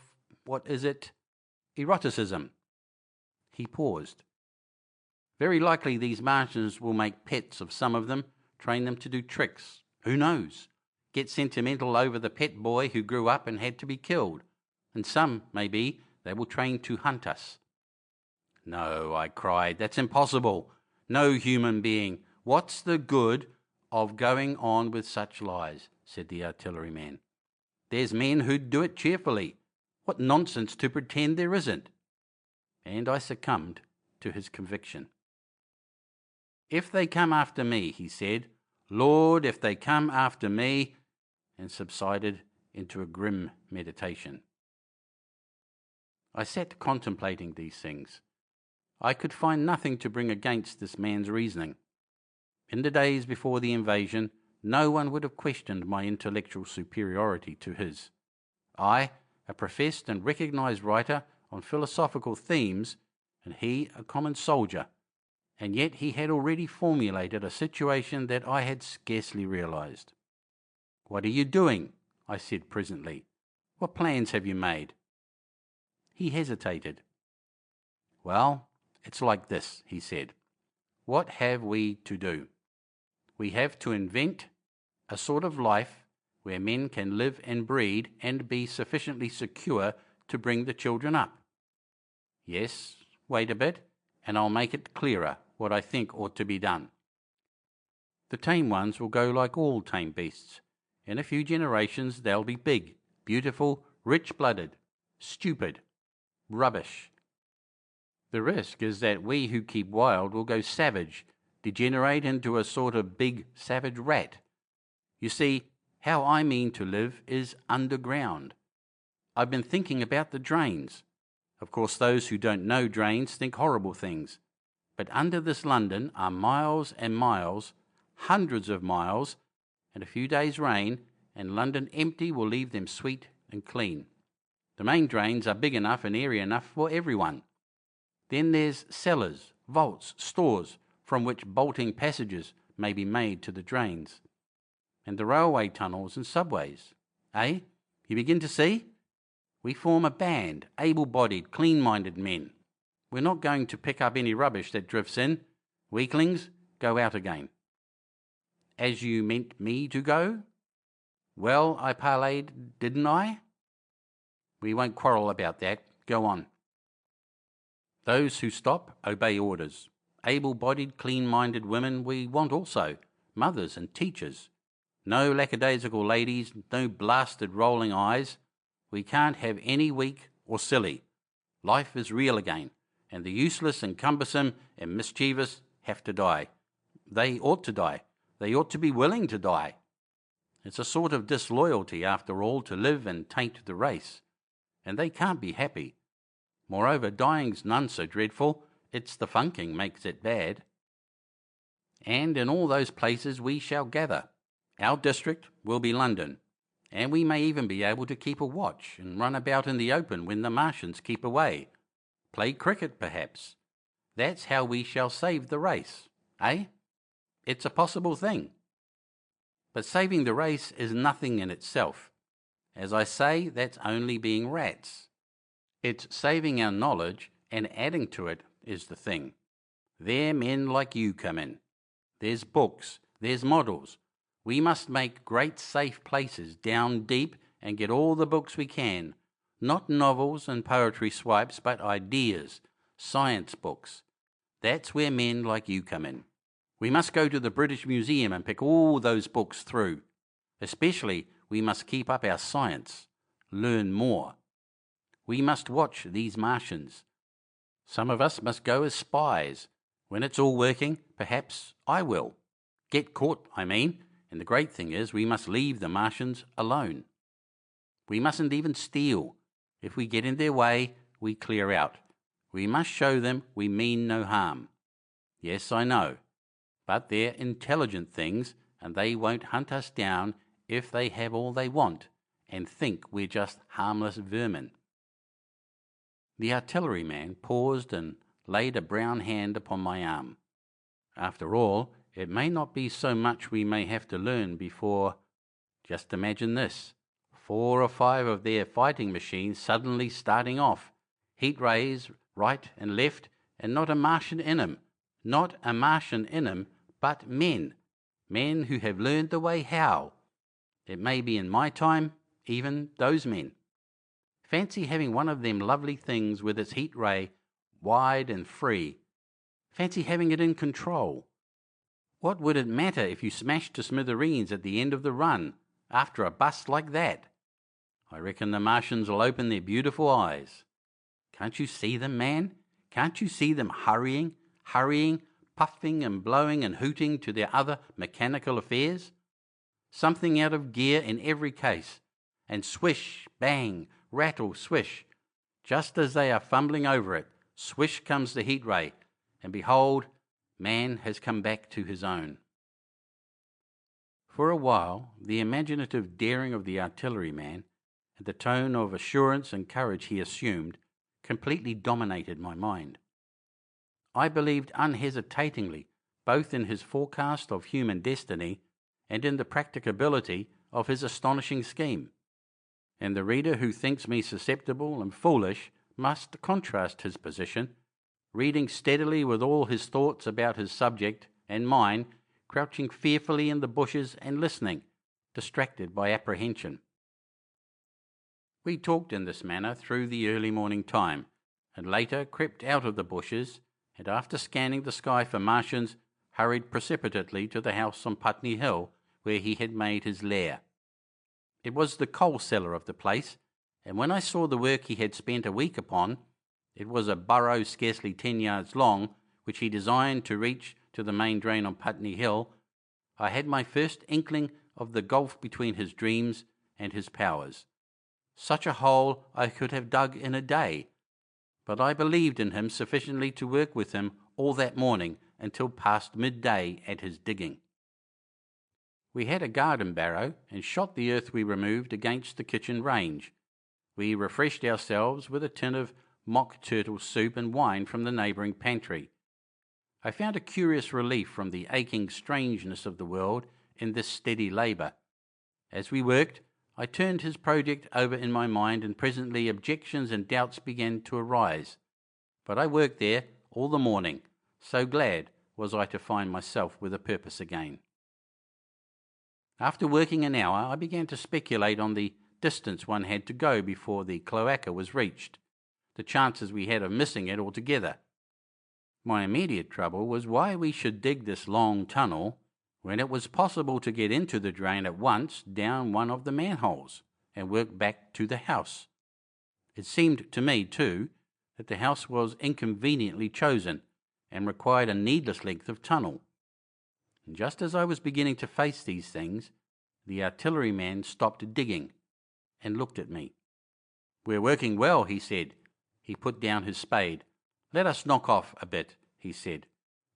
eroticism. He paused. Very likely these Martians will make pets of some of them, train them to do tricks. Who knows? Get sentimental over the pet boy who grew up and had to be killed. And some, maybe, they will train to hunt us. No, I cried, that's impossible. No human being. What's the good of going on with such lies? Said the artilleryman. There's men who'd do it cheerfully. What nonsense to pretend there isn't. And I succumbed to his conviction. If they come after me, he said, Lord, if they come after me, and subsided into a grim meditation. I sat contemplating these things. I could find nothing to bring against this man's reasoning. In the days before the invasion, no one would have questioned my intellectual superiority to his. I, a professed and recognized writer on philosophical themes, and he a common soldier, and yet he had already formulated a situation that I had scarcely realized. What are you doing? I said presently. What plans have you made? He hesitated. Well, it's like this, he said. What have we to do? We have to invent a sort of life where men can live and breed and be sufficiently secure to bring the children up. Yes, wait a bit, and I'll make it clearer what I think ought to be done. The tame ones will go like all tame beasts. In a few generations they'll be big, beautiful, rich-blooded, stupid, rubbish. The risk is that we who keep wild will go savage, degenerate into a sort of big savage rat. You see, how I mean to live is underground. I've been thinking about the drains. Of course, those who don't know drains think horrible things. But under this London are miles and miles, hundreds of miles, and a few days' rain, and London empty will leave them sweet and clean. The main drains are big enough and airy enough for everyone. Then there's cellars, vaults, stores, from which bolting passages may be made to the drains. And the railway tunnels and subways. Eh? You begin to see? We form a band, able-bodied, clean-minded men. We're not going to pick up any rubbish that drifts in. Weaklings, go out again. As you meant me to go? Well, I parleyed, didn't I? We won't quarrel about that. Go on. Those who stop obey orders. Able-bodied, clean-minded women we want also, mothers and teachers. No lackadaisical ladies, no blasted rolling eyes. We can't have any weak or silly. Life is real again, and the useless and cumbersome and mischievous have to die. They ought to die. They ought to be willing to die. It's a sort of disloyalty, after all, to live and taint the race. And they can't be happy. Moreover, dying's none so dreadful. It's the funking makes it bad. And in all those places we shall gather. Our district will be London, and we may even be able to keep a watch and run about in the open when the Martians keep away. Play cricket, perhaps. That's how we shall save the race, eh? It's a possible thing. But saving the race is nothing in itself. As I say, that's only being rats. It's saving our knowledge and adding to it is the thing. There men like you come in. There's books, there's models. We must make great safe places down deep and get all the books we can. Not novels and poetry swipes, but ideas, science books. That's where men like you come in. We must go to the British Museum and pick all those books through. Especially, we must keep up our science, learn more. We must watch these Martians. Some of us must go as spies. When it's all working, perhaps I will. Get caught, I mean, and the great thing is we must leave the Martians alone. We mustn't even steal. If we get in their way, we clear out. We must show them we mean no harm. Yes, I know, but they're intelligent things, and they won't hunt us down if they have all they want and think we're just harmless vermin. The artilleryman paused and laid a brown hand upon my arm. After all, it may not be so much we may have to learn before. Just imagine this, 4 or 5 of their fighting machines suddenly starting off, heat rays right and left, and not a Martian in 'em. Not a Martian in 'em, but men who have learned the way how. It may be in my time, even those men. Fancy having one of them lovely things with its heat ray wide and free. Fancy having it in control. What would it matter if you smashed to smithereens at the end of the run after a bust like that? I reckon the Martians will open their beautiful eyes. Can't you see them, man? Can't you see them hurrying, puffing and blowing and hooting to their other mechanical affairs? Something out of gear in every case, and swish, bang, rattle, swish. Just as they are fumbling over it, swish comes the heat ray, and behold, man has come back to his own. For a while, the imaginative daring of the artilleryman, and the tone of assurance and courage he assumed, completely dominated my mind. I believed unhesitatingly both in his forecast of human destiny and in the practicability of his astonishing scheme. And the reader who thinks me susceptible and foolish must contrast his position, reading steadily with all his thoughts about his subject and mine, crouching fearfully in the bushes and listening, distracted by apprehension. We talked in this manner through the early morning time, and later crept out of the bushes, and after scanning the sky for Martians, hurried precipitately to the house on Putney Hill where he had made his lair. It was the coal cellar of the place, and when I saw the work he had spent a week upon, it was a burrow scarcely 10 yards long, which he designed to reach to the main drain on Putney Hill, I had my first inkling of the gulf between his dreams and his powers. Such a hole I could have dug in a day, but I believed in him sufficiently to work with him all that morning until past midday at his digging. We had a garden barrow and shot the earth we removed against the kitchen range. We refreshed ourselves with a tin of mock turtle soup and wine from the neighbouring pantry. I found a curious relief from the aching strangeness of the world in this steady labour. As we worked, I turned his project over in my mind, and presently objections and doubts began to arise. But I worked there all the morning, so glad was I to find myself with a purpose again. After working an hour, I began to speculate on the distance one had to go before the cloaca was reached, the chances we had of missing it altogether. My immediate trouble was why we should dig this long tunnel when it was possible to get into the drain at once down one of the manholes and work back to the house. It seemed to me, too, that the house was inconveniently chosen and required a needless length of tunnel. And just as I was beginning to face these things, the artilleryman stopped digging and looked at me. "We're working well," he said. He put down his spade. "Let us knock off a bit," he said.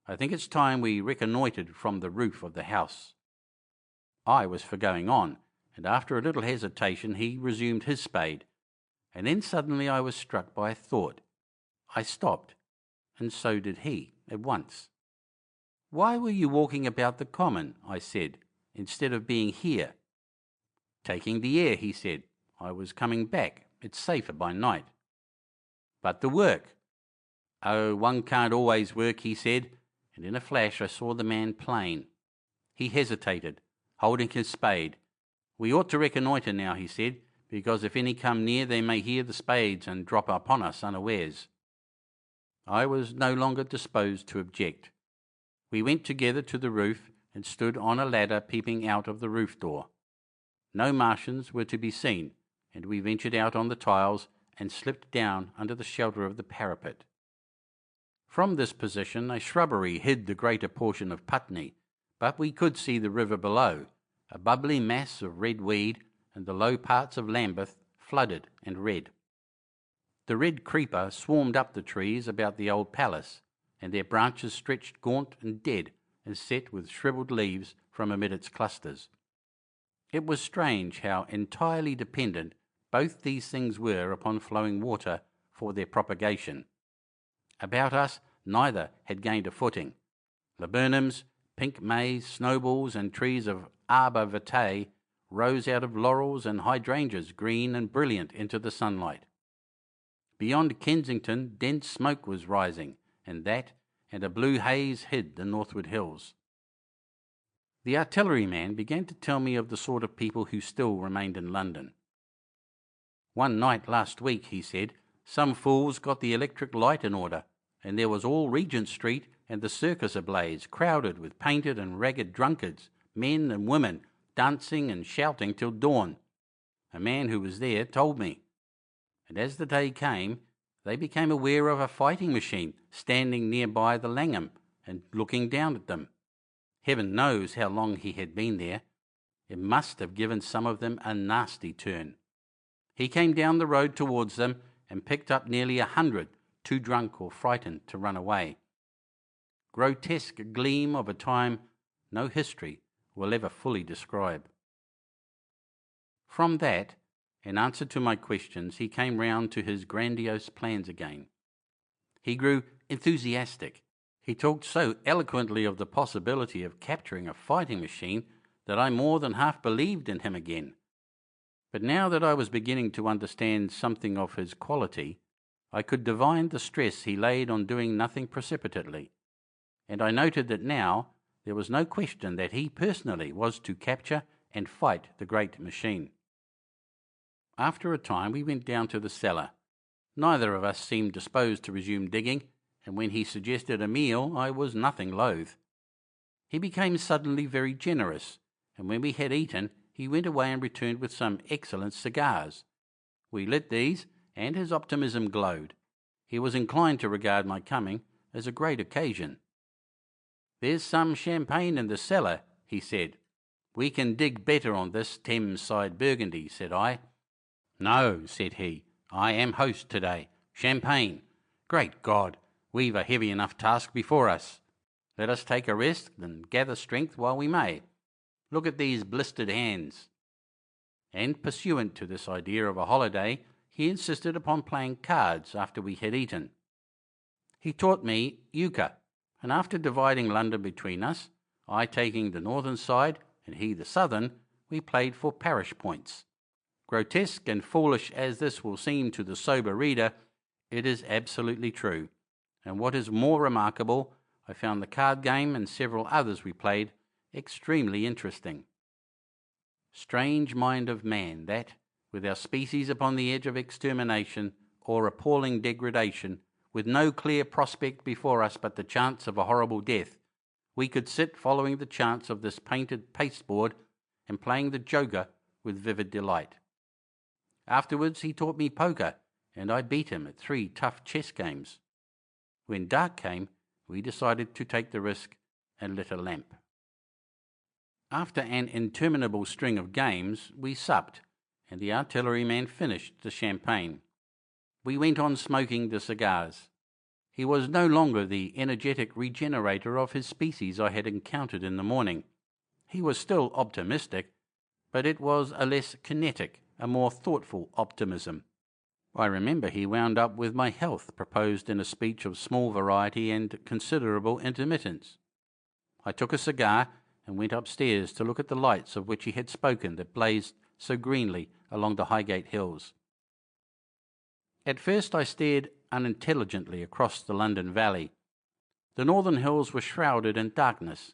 "I think it's time we reconnoitred from the roof of the house." I was for going on, and after a little hesitation he resumed his spade, and then suddenly I was struck by a thought. I stopped, and so did he, at once. "Why were you walking about the common," I said, "instead of being here?" "Taking the air," he said. "I was coming back. It's safer by night." "But the work?" "Oh, one can't always work," he said, and in a flash I saw the man plain. He hesitated, holding his spade. "We ought to reconnoitre now," he said, "because if any come near they may hear the spades and drop upon us unawares." I was no longer disposed to object. We went together to the roof and stood on a ladder peeping out of the roof door. No Martians were to be seen, and we ventured out on the tiles and slipped down under the shelter of the parapet. From this position a shrubbery hid the greater portion of Putney, but we could see the river below, a bubbly mass of red weed, and the low parts of Lambeth flooded and red. The red creeper swarmed up the trees about the old palace, and their branches stretched gaunt and dead and set with shrivelled leaves from amid its clusters. It was strange how entirely dependent both these things were upon flowing water for their propagation. About us neither had gained a footing. Laburnums, pink maize, snowballs, and trees of arbor vitae rose out of laurels and hydrangeas green and brilliant into the sunlight. Beyond Kensington dense smoke was rising, and a blue haze hid the northward hills. The artilleryman began to tell me of the sort of people who still remained in London. "One night last week," he said, "some fools got the electric light in order, and there was all Regent Street and the circus ablaze, crowded with painted and ragged drunkards, men and women, dancing and shouting till dawn. A man who was there told me. And as the day came, they became aware of a fighting machine standing nearby the Langham and looking down at them. Heaven knows how long he had been there. It must have given some of them a nasty turn. He came down the road towards them and picked up nearly 100, too drunk or frightened to run away. Grotesque gleam of a time no history will ever fully describe." From that, in answer to my questions, he came round to his grandiose plans again. He grew enthusiastic. He talked so eloquently of the possibility of capturing a fighting machine that I more than half believed in him again. But now that I was beginning to understand something of his quality, I could divine the stress he laid on doing nothing precipitately, and I noted that now there was no question that he personally was to capture and fight the great machine. After a time we went down to the cellar. Neither of us seemed disposed to resume digging, and when he suggested a meal I was nothing loath. He became suddenly very generous, and when we had eaten he went away and returned with some excellent cigars. We lit these, and his optimism glowed. He was inclined to regard my coming as a great occasion. "There's some champagne in the cellar," he said. "We can dig better on this Thames-side Burgundy," said I. "No," said he, "I am host today. Champagne! Great God, we've a heavy enough task before us. Let us take a rest and gather strength while we may. Look at these blistered hands." And pursuant to this idea of a holiday, he insisted upon playing cards after we had eaten. He taught me euchre, and after dividing London between us, I taking the northern side and he the southern, we played for parish points. Grotesque and foolish as this will seem to the sober reader, it is absolutely true. And what is more remarkable, I found the card game and several others we played extremely interesting. Strange mind of man that, with our species upon the edge of extermination or appalling degradation, with no clear prospect before us but the chance of a horrible death, we could sit following the chance of this painted pasteboard and playing the joker with vivid delight. Afterwards he taught me poker, and I beat him at 3 tough chess games. When dark came, we decided to take the risk and lit a lamp. After an interminable string of games, we supped, and the artilleryman finished the champagne. We went on smoking the cigars. He was no longer the energetic regenerator of his species I had encountered in the morning. He was still optimistic, but it was a less kinetic, a more thoughtful optimism. I remember he wound up with my health proposed in a speech of small variety and considerable intermittence. I took a cigar and went upstairs to look at the lights of which he had spoken that blazed so greenly along the Highgate hills. At first I stared unintelligently across the London valley. The northern hills were shrouded in darkness.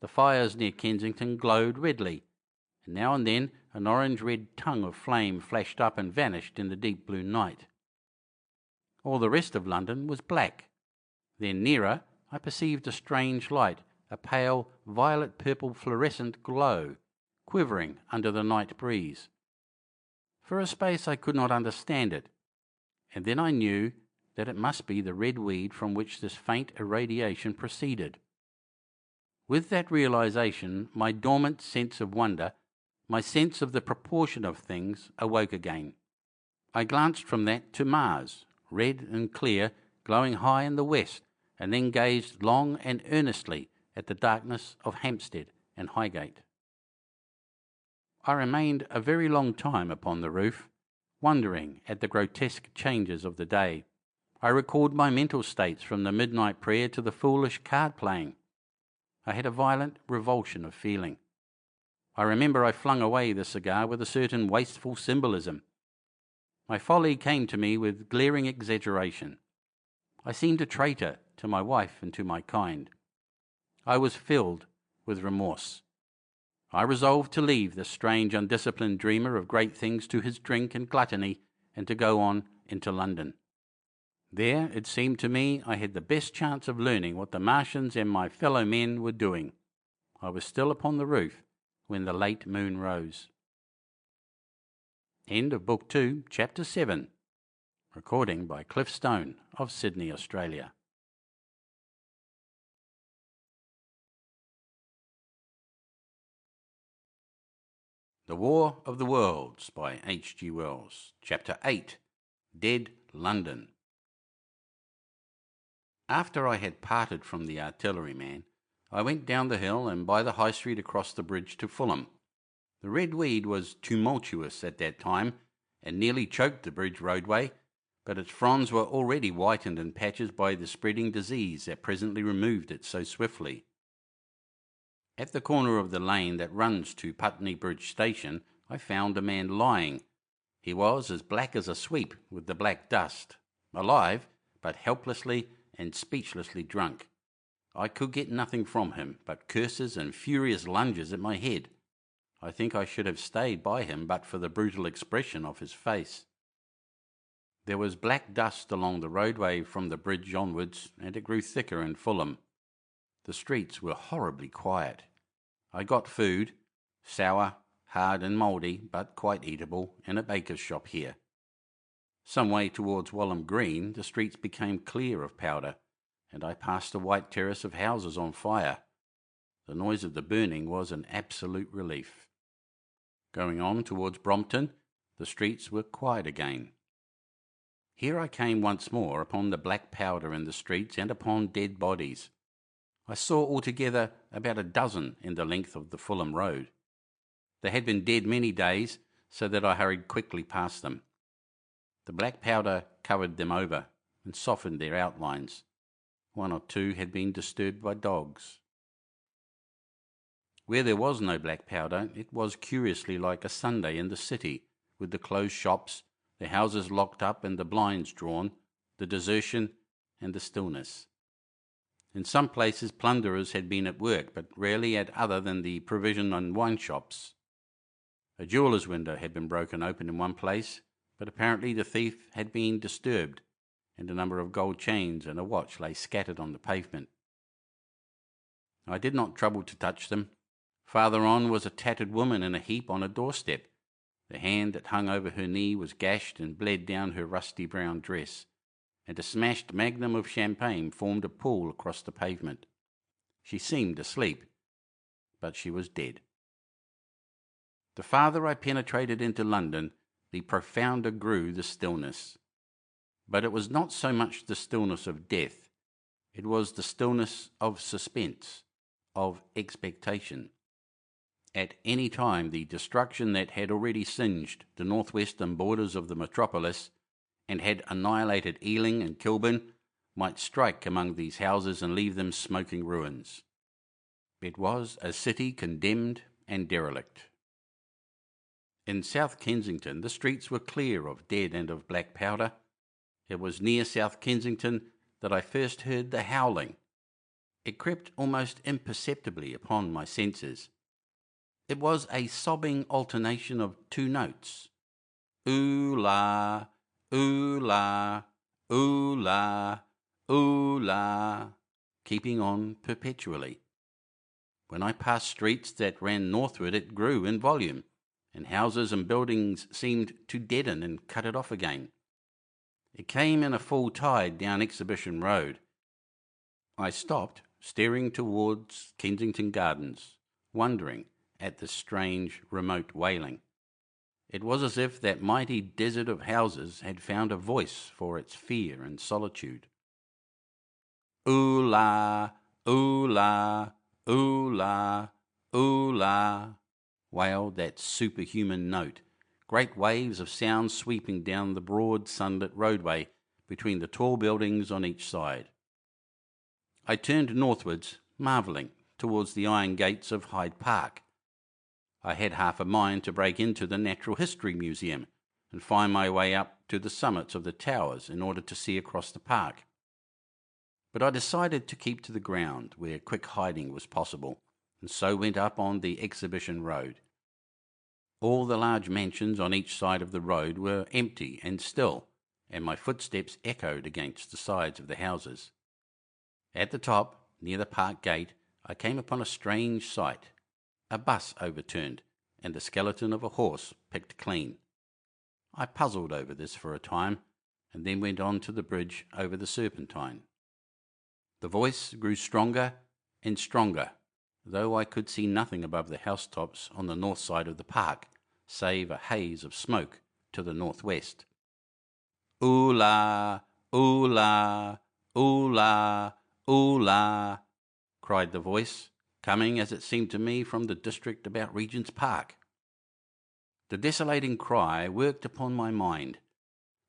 The fires near Kensington glowed redly, and now and then an orange-red tongue of flame flashed up and vanished in the deep blue night. All the rest of London was black. Then nearer I perceived a strange light, a pale violet-purple fluorescent glow, quivering under the night breeze. For a space I could not understand it, and then I knew that it must be the red weed from which this faint irradiation proceeded. With that realization, my dormant sense of wonder, my sense of the proportion of things, awoke again. I glanced from that to Mars, red and clear, glowing high in the west, and then gazed long and earnestly at the darkness of Hampstead and Highgate. I remained a very long time upon the roof, wondering at the grotesque changes of the day. I recalled my mental states from the midnight prayer to the foolish card-playing. I had a violent revulsion of feeling. I remember I flung away the cigar with a certain wasteful symbolism. My folly came to me with glaring exaggeration. I seemed a traitor to my wife and to my kind. I was filled with remorse. I resolved to leave this strange, undisciplined dreamer of great things to his drink and gluttony, and to go on into London. There, it seemed to me, I had the best chance of learning what the Martians and my fellow men were doing. I was still upon the roof when the late moon rose. End of Book 2, Chapter 7. Recording by Cliff Stone of Sydney, Australia. The War of the Worlds by H.G. Wells. Chapter 8. Dead London. After I had parted from the artilleryman, I went down the hill and by the High Street across the bridge to Fulham. The red weed was tumultuous at that time and nearly choked the bridge roadway, but its fronds were already whitened in patches by the spreading disease that presently removed it so swiftly. At the corner of the lane that runs to Putney Bridge Station, I found a man lying. He was as black as a sweep with the black dust, alive, but helplessly and speechlessly drunk. I could get nothing from him but curses and furious lunges at my head. I think I should have stayed by him but for the brutal expression of his face. There was black dust along the roadway from the bridge onwards, and it grew thicker in Fulham. The streets were horribly quiet. I got food, sour, hard and mouldy, but quite eatable, in a baker's shop here. Some way towards Walham Green, the streets became clear of powder, and I passed a white terrace of houses on fire. The noise of the burning was an absolute relief. Going on towards Brompton, the streets were quiet again. Here I came once more upon the black powder in the streets and upon dead bodies. I saw altogether about a dozen in the length of the Fulham Road. They had been dead many days, so that I hurried quickly past them. The black powder covered them over and softened their outlines. One or two had been disturbed by dogs. Where there was no black powder, it was curiously like a Sunday in the city, with the closed shops, the houses locked up and the blinds drawn, the desertion and the stillness. In some places plunderers had been at work, but rarely at other than the provision and wine shops. A jeweller's window had been broken open in one place, but apparently the thief had been disturbed, and a number of gold chains and a watch lay scattered on the pavement. I did not trouble to touch them. Farther on was a tattered woman in a heap on a doorstep. The hand that hung over her knee was gashed and bled down her rusty brown dress, and a smashed magnum of champagne formed a pool across the pavement. She seemed asleep, but she was dead. The farther I penetrated into London, the profounder grew the stillness. But it was not so much the stillness of death, it was the stillness of suspense, of expectation. At any time the destruction that had already singed the northwestern borders of the metropolis and had annihilated Ealing and Kilburn might strike among these houses and leave them smoking ruins. It was a city condemned and derelict. In South Kensington the streets were clear of dead and of black powder. It was near South Kensington that I first heard the howling. It crept almost imperceptibly upon my senses. It was a sobbing alternation of two notes, ooh-la, ooh-la, ooh-la, ooh-la, keeping on perpetually. When I passed streets that ran northward it grew in volume, and houses and buildings seemed to deaden and cut it off again. It came in a full tide down Exhibition Road. I stopped, staring towards Kensington Gardens, wondering at the strange, remote wailing. It was as if that mighty desert of houses had found a voice for its fear and solitude. Ooh-la, ooh-la, ooh-la, ooh-la, wailed that superhuman note, great waves of sound sweeping down the broad sunlit roadway between the tall buildings on each side. I turned northwards, marvelling, towards the iron gates of Hyde Park. I had half a mind to break into the Natural History Museum and find my way up to the summits of the towers in order to see across the park. But I decided to keep to the ground where quick hiding was possible, and so went up on the Exhibition Road. All the large mansions on each side of the road were empty and still, and my footsteps echoed against the sides of the houses. At the top, near the park gate, I came upon a strange sight. A bus overturned, and the skeleton of a horse picked clean. I puzzled over this for a time, and then went on to the bridge over the Serpentine. The voice grew stronger and stronger, though I could see nothing above the housetops on the north side of the park, save a haze of smoke to the northwest. Ooh-la, ooh-la, ooh-la, ooh-la, cried the voice, coming, as it seemed to me, from the district about Regent's Park. The desolating cry worked upon my mind.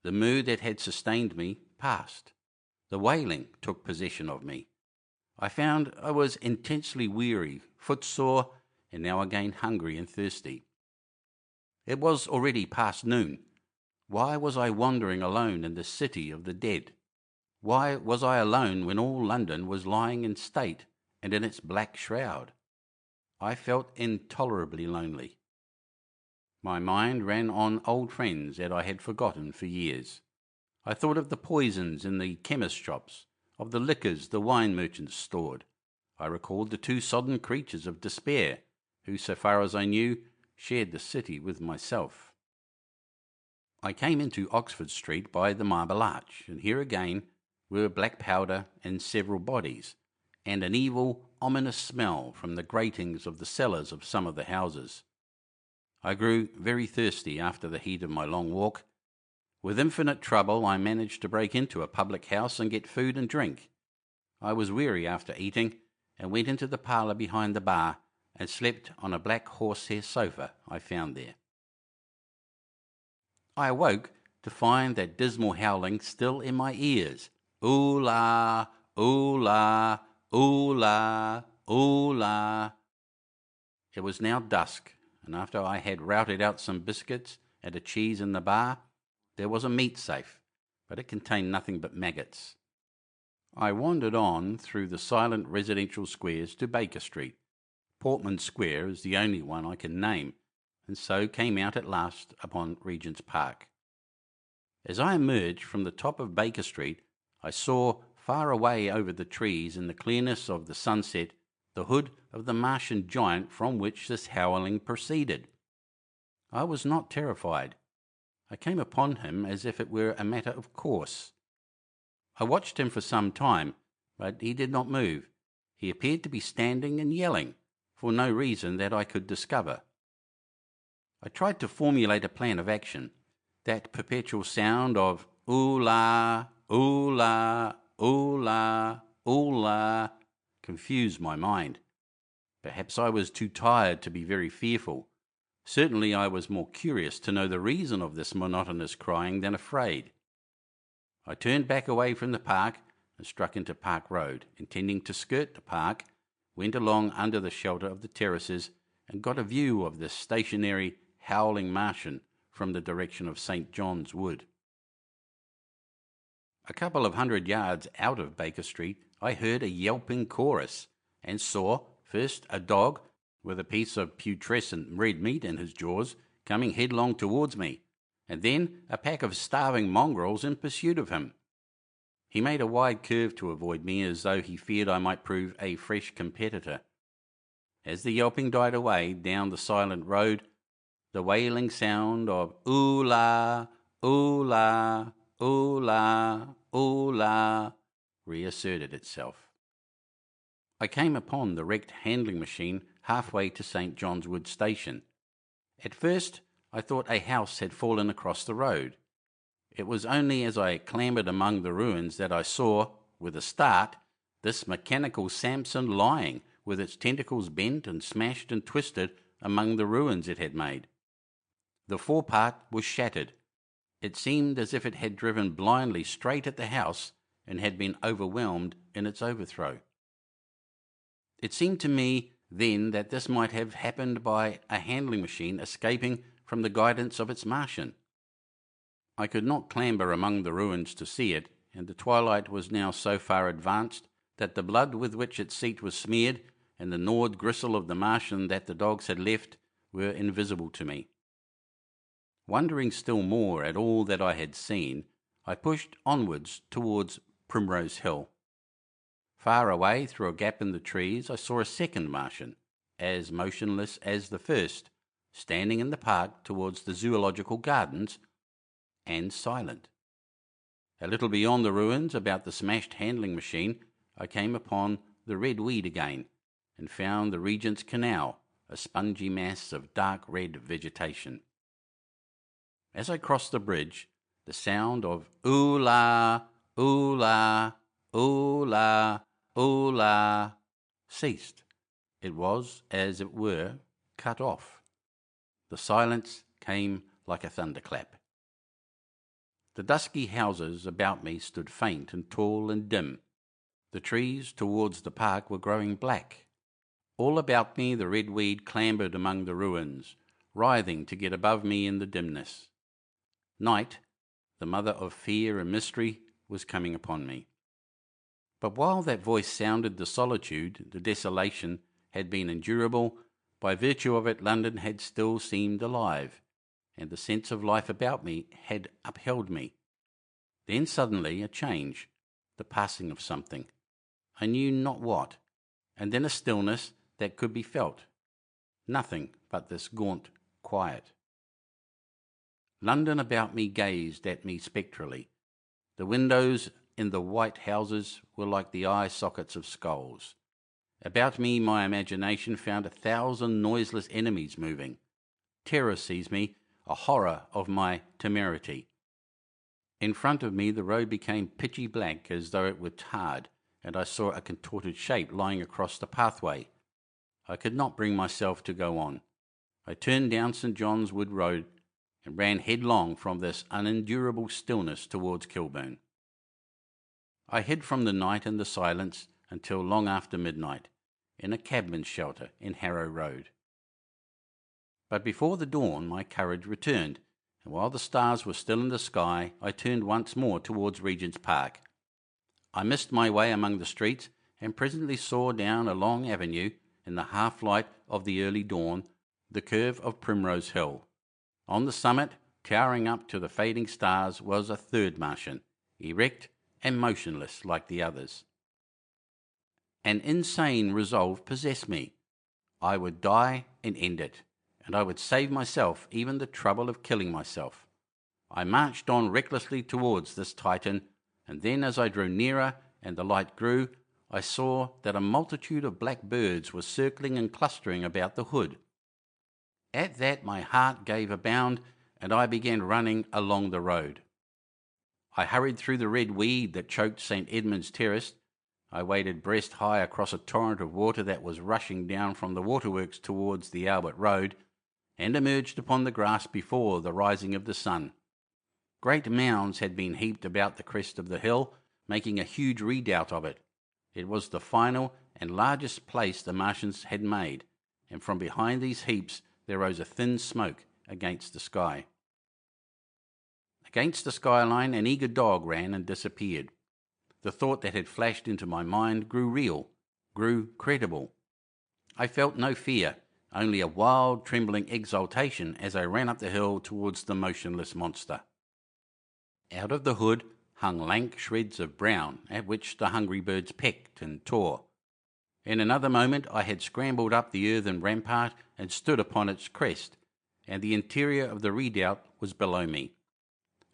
The mood that had sustained me passed. The wailing took possession of me. I found I was intensely weary, footsore, and now again hungry and thirsty. It was already past noon. Why was I wandering alone in the city of the dead? Why was I alone when all London was lying in state and in its black shroud? I felt intolerably lonely. My mind ran on old friends that I had forgotten for years. I thought of the poisons in the chemist shops, of the liquors the wine merchants stored. I recalled the two sodden creatures of despair, who, so far as I knew, shared the city with myself. I came into Oxford Street by the Marble Arch, and here again were black powder and several bodies, and an evil, ominous smell from the gratings of the cellars of some of the houses. I grew very thirsty after the heat of my long walk. With infinite trouble I managed to break into a public house and get food and drink. I was weary after eating, and went into the parlour behind the bar and slept on a black horsehair sofa I found there. I awoke to find that dismal howling still in my ears. Ooh-la, ooh-la, ooh-la, ooh-la. It was now dusk, and after I had routed out some biscuits and a cheese in the bar, there was a meat safe, but it contained nothing but maggots. I wandered on through the silent residential squares to Baker Street. Portman Square is the only one I can name, and so came out at last upon Regent's Park. As I emerged from the top of Baker Street, I saw far away over the trees in the clearness of the sunset the hood of the Martian giant from which this howling proceeded. I was not terrified. I came upon him as if it were a matter of course. I watched him for some time, but he did not move. He appeared to be standing and yelling, for no reason that I could discover. I tried to formulate a plan of action. That perpetual sound of ooh-la, ooh-la, ooh-la, ooh-la confused my mind. Perhaps I was too tired to be very fearful. Certainly I was more curious to know the reason of this monotonous crying than afraid. I turned back away from the park and struck into Park Road, intending to skirt the park, went along under the shelter of the terraces and got a view of this stationary, howling Martian from the direction of St. John's Wood. A couple of 100 yards out of Baker Street, I heard a yelping chorus and saw first a dog with a piece of putrescent red meat in his jaws coming headlong towards me, and then a pack of starving mongrels in pursuit of him. He made a wide curve to avoid me as though he feared I might prove a fresh competitor. As the yelping died away down the silent road, the wailing sound of ooh-la, ooh-la, ooh-la, ooh-la reasserted itself. I came upon the wrecked handling machine halfway to St. John's Wood Station. At first I thought a house had fallen across the road. It was only as I clambered among the ruins that I saw, with a start, this mechanical Samson lying, with its tentacles bent and smashed and twisted among the ruins it had made. The forepart was shattered. It seemed as if it had driven blindly straight at the house and had been overwhelmed in its overthrow. It seemed to me then that this might have happened by a handling machine escaping from the guidance of its Martian. I could not clamber among the ruins to see it, and the twilight was now so far advanced that the blood with which its seat was smeared and the gnawed gristle of the Martian that the dogs had left were invisible to me. Wondering still more at all that I had seen, I pushed onwards towards Primrose Hill. Far away, through a gap in the trees, I saw a second Martian, as motionless as the first, standing in the park towards the zoological gardens, and silent. A little beyond the ruins, about the smashed handling machine, I came upon the red weed again, and found the Regent's Canal, a spongy mass of dark red vegetation. As I crossed the bridge, the sound of ooh-la, ooh-la, ooh-la, ooh-la ceased. It was, as it were, cut off. The silence came like a thunderclap. The dusky houses about me stood faint and tall and dim. The trees towards the park were growing black. All about me the red weed clambered among the ruins, writhing to get above me in the dimness. Night, the mother of fear and mystery, was coming upon me. But while that voice sounded the solitude, the desolation, had been endurable, by virtue of it London had still seemed alive, and the sense of life about me had upheld me. Then suddenly a change, the passing of something, I knew not what, and then a stillness that could be felt. Nothing but this gaunt quiet. London about me gazed at me spectrally. The windows in the white houses were like the eye sockets of skulls. About me my imagination found 1,000 noiseless enemies moving. Terror seized me, a horror of my temerity. In front of me the road became pitchy black as though it were tarred, and I saw a contorted shape lying across the pathway. I could not bring myself to go on. I turned down St. John's Wood Road and ran headlong from this unendurable stillness towards Kilburn. I hid from the night and the silence until long after midnight, in a cabman's shelter in Harrow Road. But before the dawn my courage returned, and while the stars were still in the sky, I turned once more towards Regent's Park. I missed my way among the streets, and presently saw down a long avenue, in the half-light of the early dawn, the curve of Primrose Hill. On the summit, towering up to the fading stars, was a third Martian, erect and motionless like the others. An insane resolve possessed me. I would die and end it, and I would save myself even the trouble of killing myself. I marched on recklessly towards this Titan, and then as I drew nearer and the light grew, I saw that a multitude of black birds were circling and clustering about the hood. At that my heart gave a bound, and I began running along the road. I hurried through the red weed that choked St. Edmund's Terrace. I waded breast high across a torrent of water that was rushing down from the waterworks towards the Albert Road, and emerged upon the grass before the rising of the sun. Great mounds had been heaped about the crest of the hill, making a huge redoubt of it. It was the final and largest place the Martians had made, and from behind these heaps there rose a thin smoke against the sky. Against the skyline an eager dog ran and disappeared. The thought that had flashed into my mind grew real, grew credible. I felt no fear, only a wild, trembling exultation as I ran up the hill towards the motionless monster. Out of the hood hung lank shreds of brown, at which the hungry birds pecked and tore. In another moment I had scrambled up the earthen rampart and stood upon its crest, and the interior of the redoubt was below me.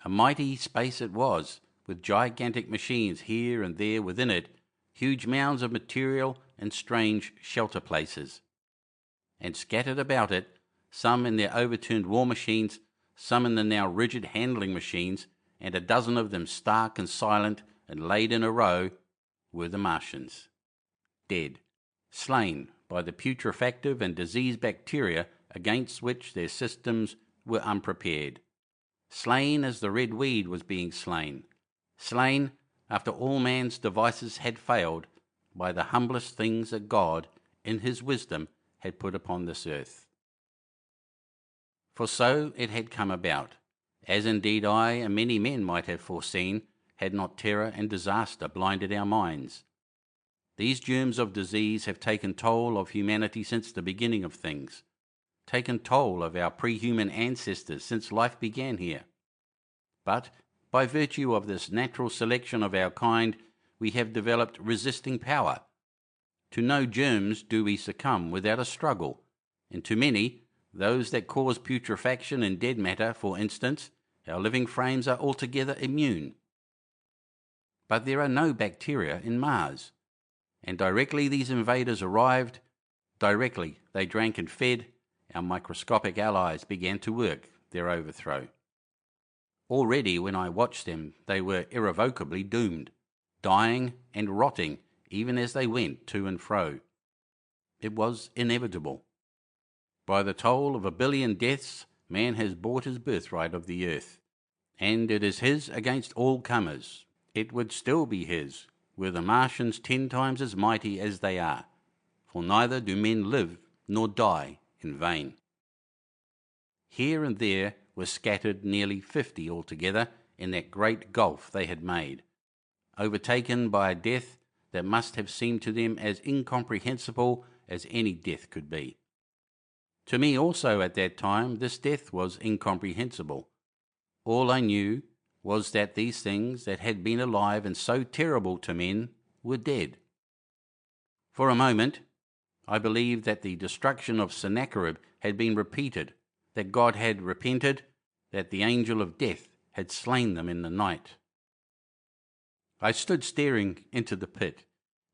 A mighty space it was, with gigantic machines here and there within it, huge mounds of material and strange shelter places. And scattered about it, some in their overturned war machines, some in the now rigid handling machines, and a dozen of them stark and silent and laid in a row, were the Martians. Dead, slain by the putrefactive and disease bacteria against which their systems were unprepared. Slain as the red weed was being slain. Slain after all man's devices had failed by the humblest things that God, in his wisdom, had put upon this earth. For so it had come about, as indeed I and many men might have foreseen, had not terror and disaster blinded our minds. These germs of disease have taken toll of humanity since the beginning of things, taken toll of our pre-human ancestors since life began here. But by virtue of this natural selection of our kind, we have developed resisting power. To no germs do we succumb without a struggle, and to many, those that cause putrefaction in dead matter, for instance, our living frames are altogether immune. But there are no bacteria in Mars, and directly these invaders arrived, directly they drank and fed, our microscopic allies began to work their overthrow. Already when I watched them, they were irrevocably doomed, dying and rotting even as they went to and fro. It was inevitable. By the toll of 1 billion deaths, man has bought his birthright of the earth, and it is his against all comers. It would still be his, were the Martians 10 times as mighty as they are, for neither do men live nor die in vain. Here and there were scattered nearly 50 altogether in that great gulf they had made, overtaken by a death that must have seemed to them as incomprehensible as any death could be. To me also at that time this death was incomprehensible. All I knew was that these things that had been alive and so terrible to men were dead. For a moment I believed that the destruction of Sennacherib had been repeated, that God had repented, that the angel of death had slain them in the night. I stood staring into the pit,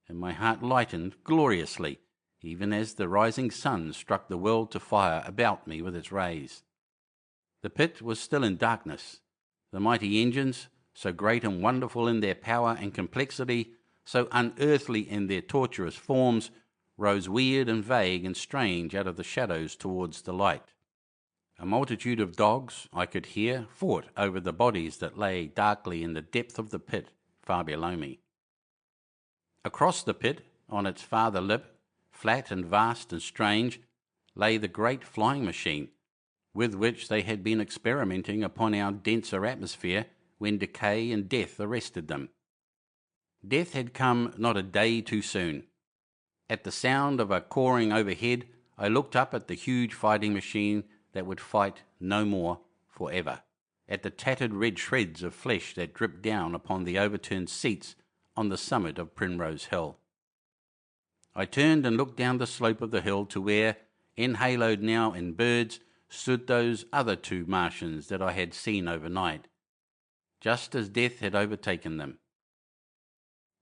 and my heart lightened gloriously, even as the rising sun struck the world to fire about me with its rays. The pit was still in darkness. The mighty engines, so great and wonderful in their power and complexity, so unearthly in their torturous forms, rose weird and vague and strange out of the shadows towards the light. A multitude of dogs, I could hear, fought over the bodies that lay darkly in the depth of the pit far below me. Across the pit, on its farther lip, flat and vast and strange, lay the great flying machine, with which they had been experimenting upon our denser atmosphere when decay and death arrested them. Death had come not a day too soon. At the sound of a cawing overhead, I looked up at the huge fighting machine that would fight no more forever, at the tattered red shreds of flesh that dripped down upon the overturned seats on the summit of Primrose Hill. I turned and looked down the slope of the hill to where, enhaloed now in birds, stood those other two Martians that I had seen overnight, just as death had overtaken them.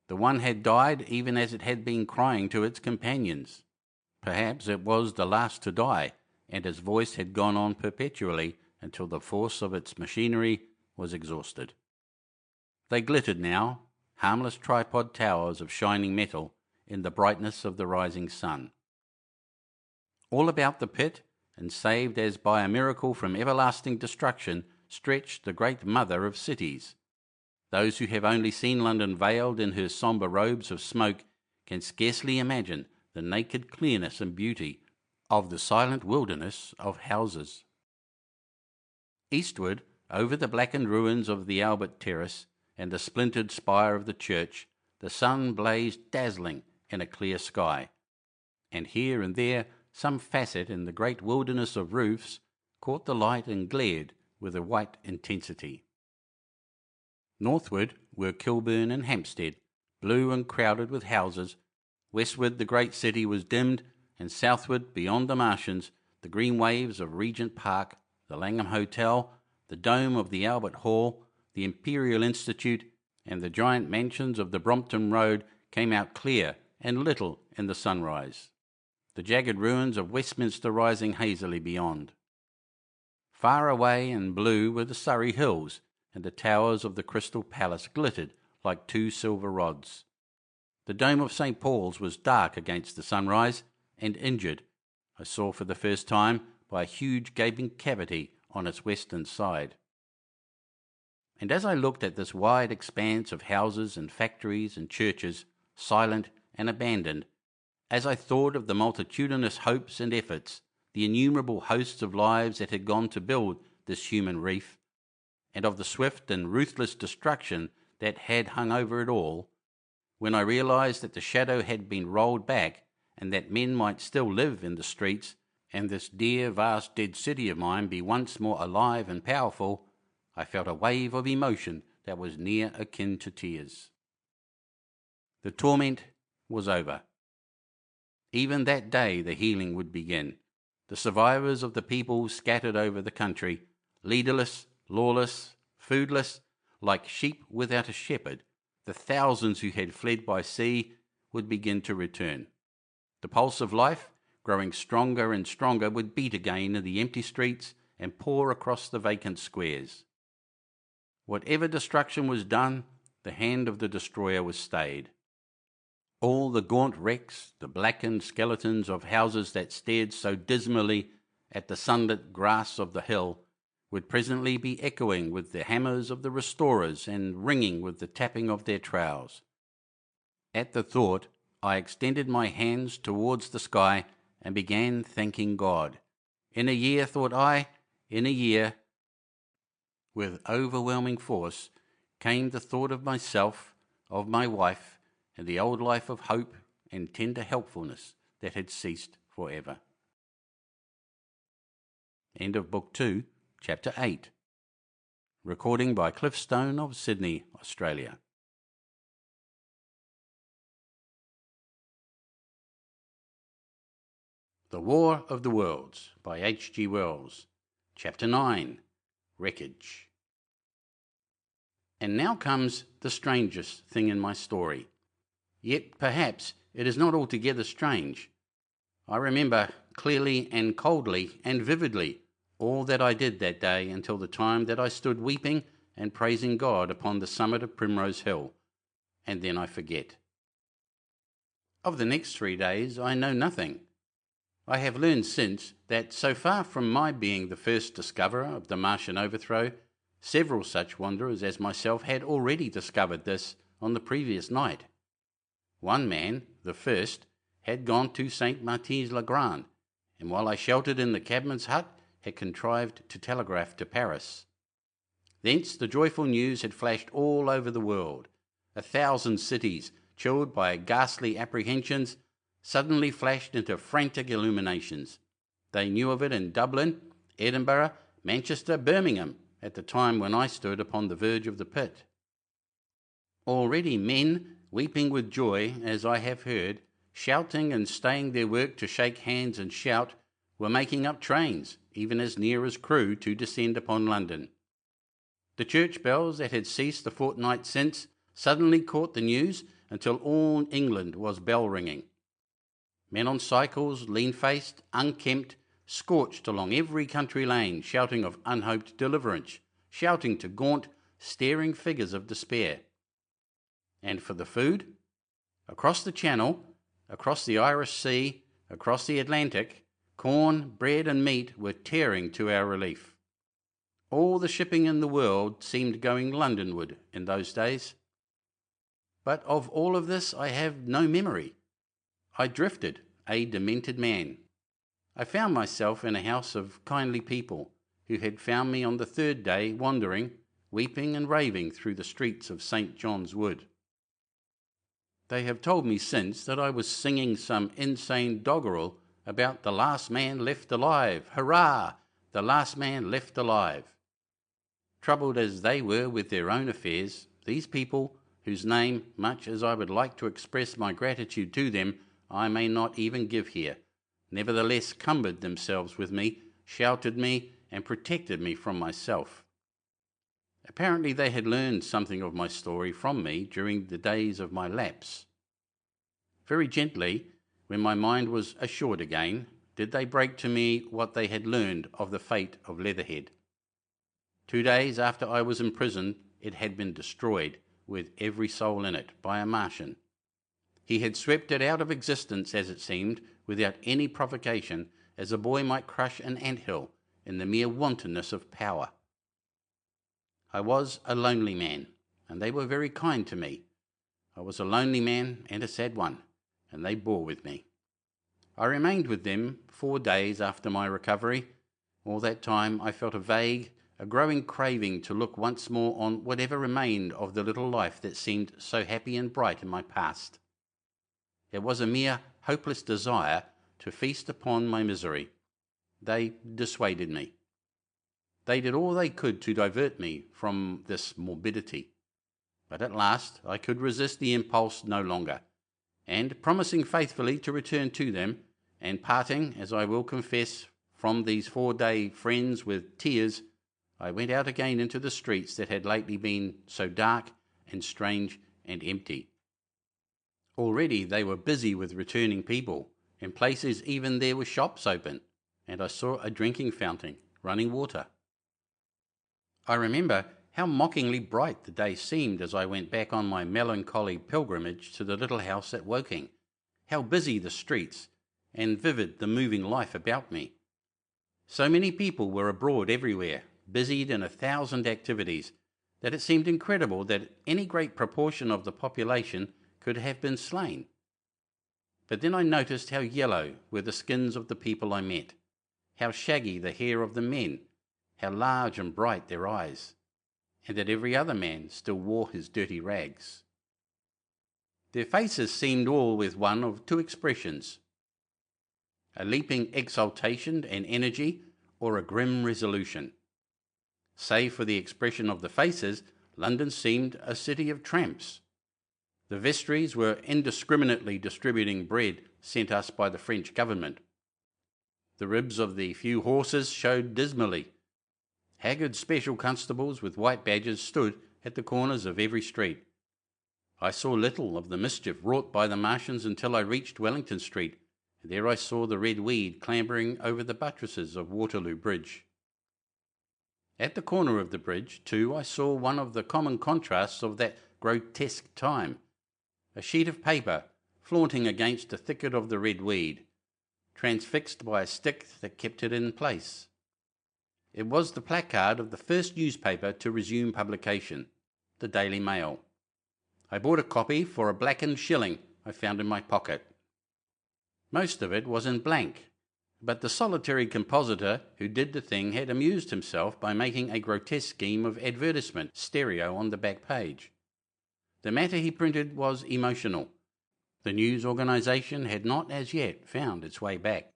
The one had died even as it had been crying to its companions. Perhaps it was the last to die, and its voice had gone on perpetually until the force of its machinery was exhausted. They glittered now, harmless tripod towers of shining metal in the brightness of the rising sun. All about the pit, and saved as by a miracle from everlasting destruction, stretched the great mother of cities. Those who have only seen London veiled in her sombre robes of smoke can scarcely imagine the naked clearness and beauty of the silent wilderness of houses. Eastward, over the blackened ruins of the Albert Terrace and the splintered spire of the church, the sun blazed dazzling in a clear sky, and here and there some facet in the great wilderness of roofs caught the light and glared with a white intensity. Northward were Kilburn and Hampstead, blue and crowded with houses. Westward the great city was dimmed, and southward, beyond the Martians, the green waves of Regent Park, the Langham Hotel, the dome of the Albert Hall, the Imperial Institute, and the giant mansions of the Brompton Road came out clear and little in the sunrise, the jagged ruins of Westminster rising hazily beyond. Far away and blue were the Surrey hills, and the towers of the Crystal Palace glittered like two silver rods. The dome of St. Paul's was dark against the sunrise, and injured, I saw for the first time, by a huge gaping cavity on its western side. And as I looked at this wide expanse of houses and factories and churches, silent and abandoned, as I thought of the multitudinous hopes and efforts, the innumerable hosts of lives that had gone to build this human reef, and of the swift and ruthless destruction that had hung over it all, when I realized that the shadow had been rolled back and that men might still live in the streets, and this dear vast dead city of mine be once more alive and powerful, I felt a wave of emotion that was near akin to tears. The torment was over. Even that day the healing would begin. The survivors of the people scattered over the country, leaderless, lawless, foodless, like sheep without a shepherd, the thousands who had fled by sea would begin to return. The pulse of life, growing stronger and stronger, would beat again in the empty streets and pour across the vacant squares. Whatever destruction was done, the hand of the destroyer was stayed. All the gaunt wrecks, the blackened skeletons of houses that stared so dismally at the sunlit grass of the hill, would presently be echoing with the hammers of the restorers and ringing with the tapping of their trowels. At the thought, I extended my hands towards the sky and began thanking God. In a year, thought I, in a year, with overwhelming force, came the thought of myself, of my wife, and the old life of hope and tender helpfulness that had ceased forever. End of Book 2, Chapter 8. Recording by Cliff Stone of Sydney, Australia. The War of the Worlds by H.G. Wells. Chapter 9. Wreckage. And now comes the strangest thing in my story. Yet perhaps it is not altogether strange. I remember clearly and coldly and vividly all that I did that day until the time that I stood weeping and praising God upon the summit of Primrose Hill, and then I forget. Of the next 3 days I know nothing. I have learned since that so far from my being the first discoverer of the Martian overthrow, several such wanderers as myself had already discovered this on the previous night. One man, the first, had gone to St. Martin's-le-Grand, and while I sheltered in the cabman's hut, had contrived to telegraph to Paris. Thence the joyful news had flashed all over the world. 1,000 cities, chilled by ghastly apprehensions, suddenly flashed into frantic illuminations. They knew of it in Dublin, Edinburgh, Manchester, Birmingham, at the time when I stood upon the verge of the pit. Already men, weeping with joy, as I have heard, shouting and staying their work to shake hands and shout, were making up trains, even as near as Crewe, to descend upon London. The church bells that had ceased a fortnight since suddenly caught the news until all England was bell-ringing. Men on cycles, lean-faced, unkempt, scorched along every country lane, shouting of unhoped deliverance, shouting to gaunt, staring figures of despair. And for the food? Across the Channel, across the Irish Sea, across the Atlantic, corn, bread and meat were tearing to our relief. All the shipping in the world seemed going Londonward in those days. But of all of this I have no memory. I drifted, a demented man. I found myself in a house of kindly people, who had found me on the third day wandering, weeping and raving through the streets of St. John's Wood. They have told me since that I was singing some insane doggerel about the last man left alive. Hurrah! The last man left alive. Troubled as they were with their own affairs, these people, whose name, much as I would like to express my gratitude to them, I may not even give here, nevertheless cumbered themselves with me, sheltered me, and protected me from myself. Apparently they had learned something of my story from me during the days of my lapse. Very gently, when my mind was assured again, did they break to me what they had learned of the fate of Leatherhead. 2 days after I was imprisoned, it had been destroyed, with every soul in it, by a Martian. He had swept it out of existence, as it seemed, without any provocation, as a boy might crush an ant-hill in the mere wantonness of power. I was a lonely man, and they were very kind to me. I was a lonely man and a sad one, and they bore with me. I remained with them 4 days after my recovery. All that time I felt a growing craving to look once more on whatever remained of the little life that seemed so happy and bright in my past. It was a mere hopeless desire to feast upon my misery. They dissuaded me. They did all they could to divert me from this morbidity. But at last I could resist the impulse no longer, and promising faithfully to return to them, and parting, as I will confess, from these 4-day friends with tears, I went out again into the streets that had lately been so dark and strange and empty. Already they were busy with returning people. In places even there were shops open, and I saw a drinking fountain, running water. I remember how mockingly bright the day seemed as I went back on my melancholy pilgrimage to the little house at Woking, how busy the streets, and vivid the moving life about me. So many people were abroad everywhere, busied in 1,000 activities, that it seemed incredible that any great proportion of the population could have been slain. But then I noticed how yellow were the skins of the people I met, how shaggy the hair of the men, how large and bright their eyes, and that every other man still wore his dirty rags. Their faces seemed all with one of 2 expressions, a leaping exultation and energy, or a grim resolution. Save for the expression of the faces, London seemed a city of tramps. The vestries were indiscriminately distributing bread sent us by the French government. The ribs of the few horses showed dismally. Haggard special constables with white badges stood at the corners of every street. I saw little of the mischief wrought by the Martians until I reached Wellington Street, and there I saw the red weed clambering over the buttresses of Waterloo Bridge. At the corner of the bridge, too, I saw one of the common contrasts of that grotesque time, a sheet of paper flaunting against a thicket of the red weed, transfixed by a stick that kept it in place. It was the placard of the first newspaper to resume publication, the Daily Mail. I bought a copy for a blackened shilling I found in my pocket. Most of it was in blank, but the solitary compositor who did the thing had amused himself by making a grotesque scheme of advertisement stereo on the back page. The matter he printed was emotional. The news organisation had not as yet found its way back.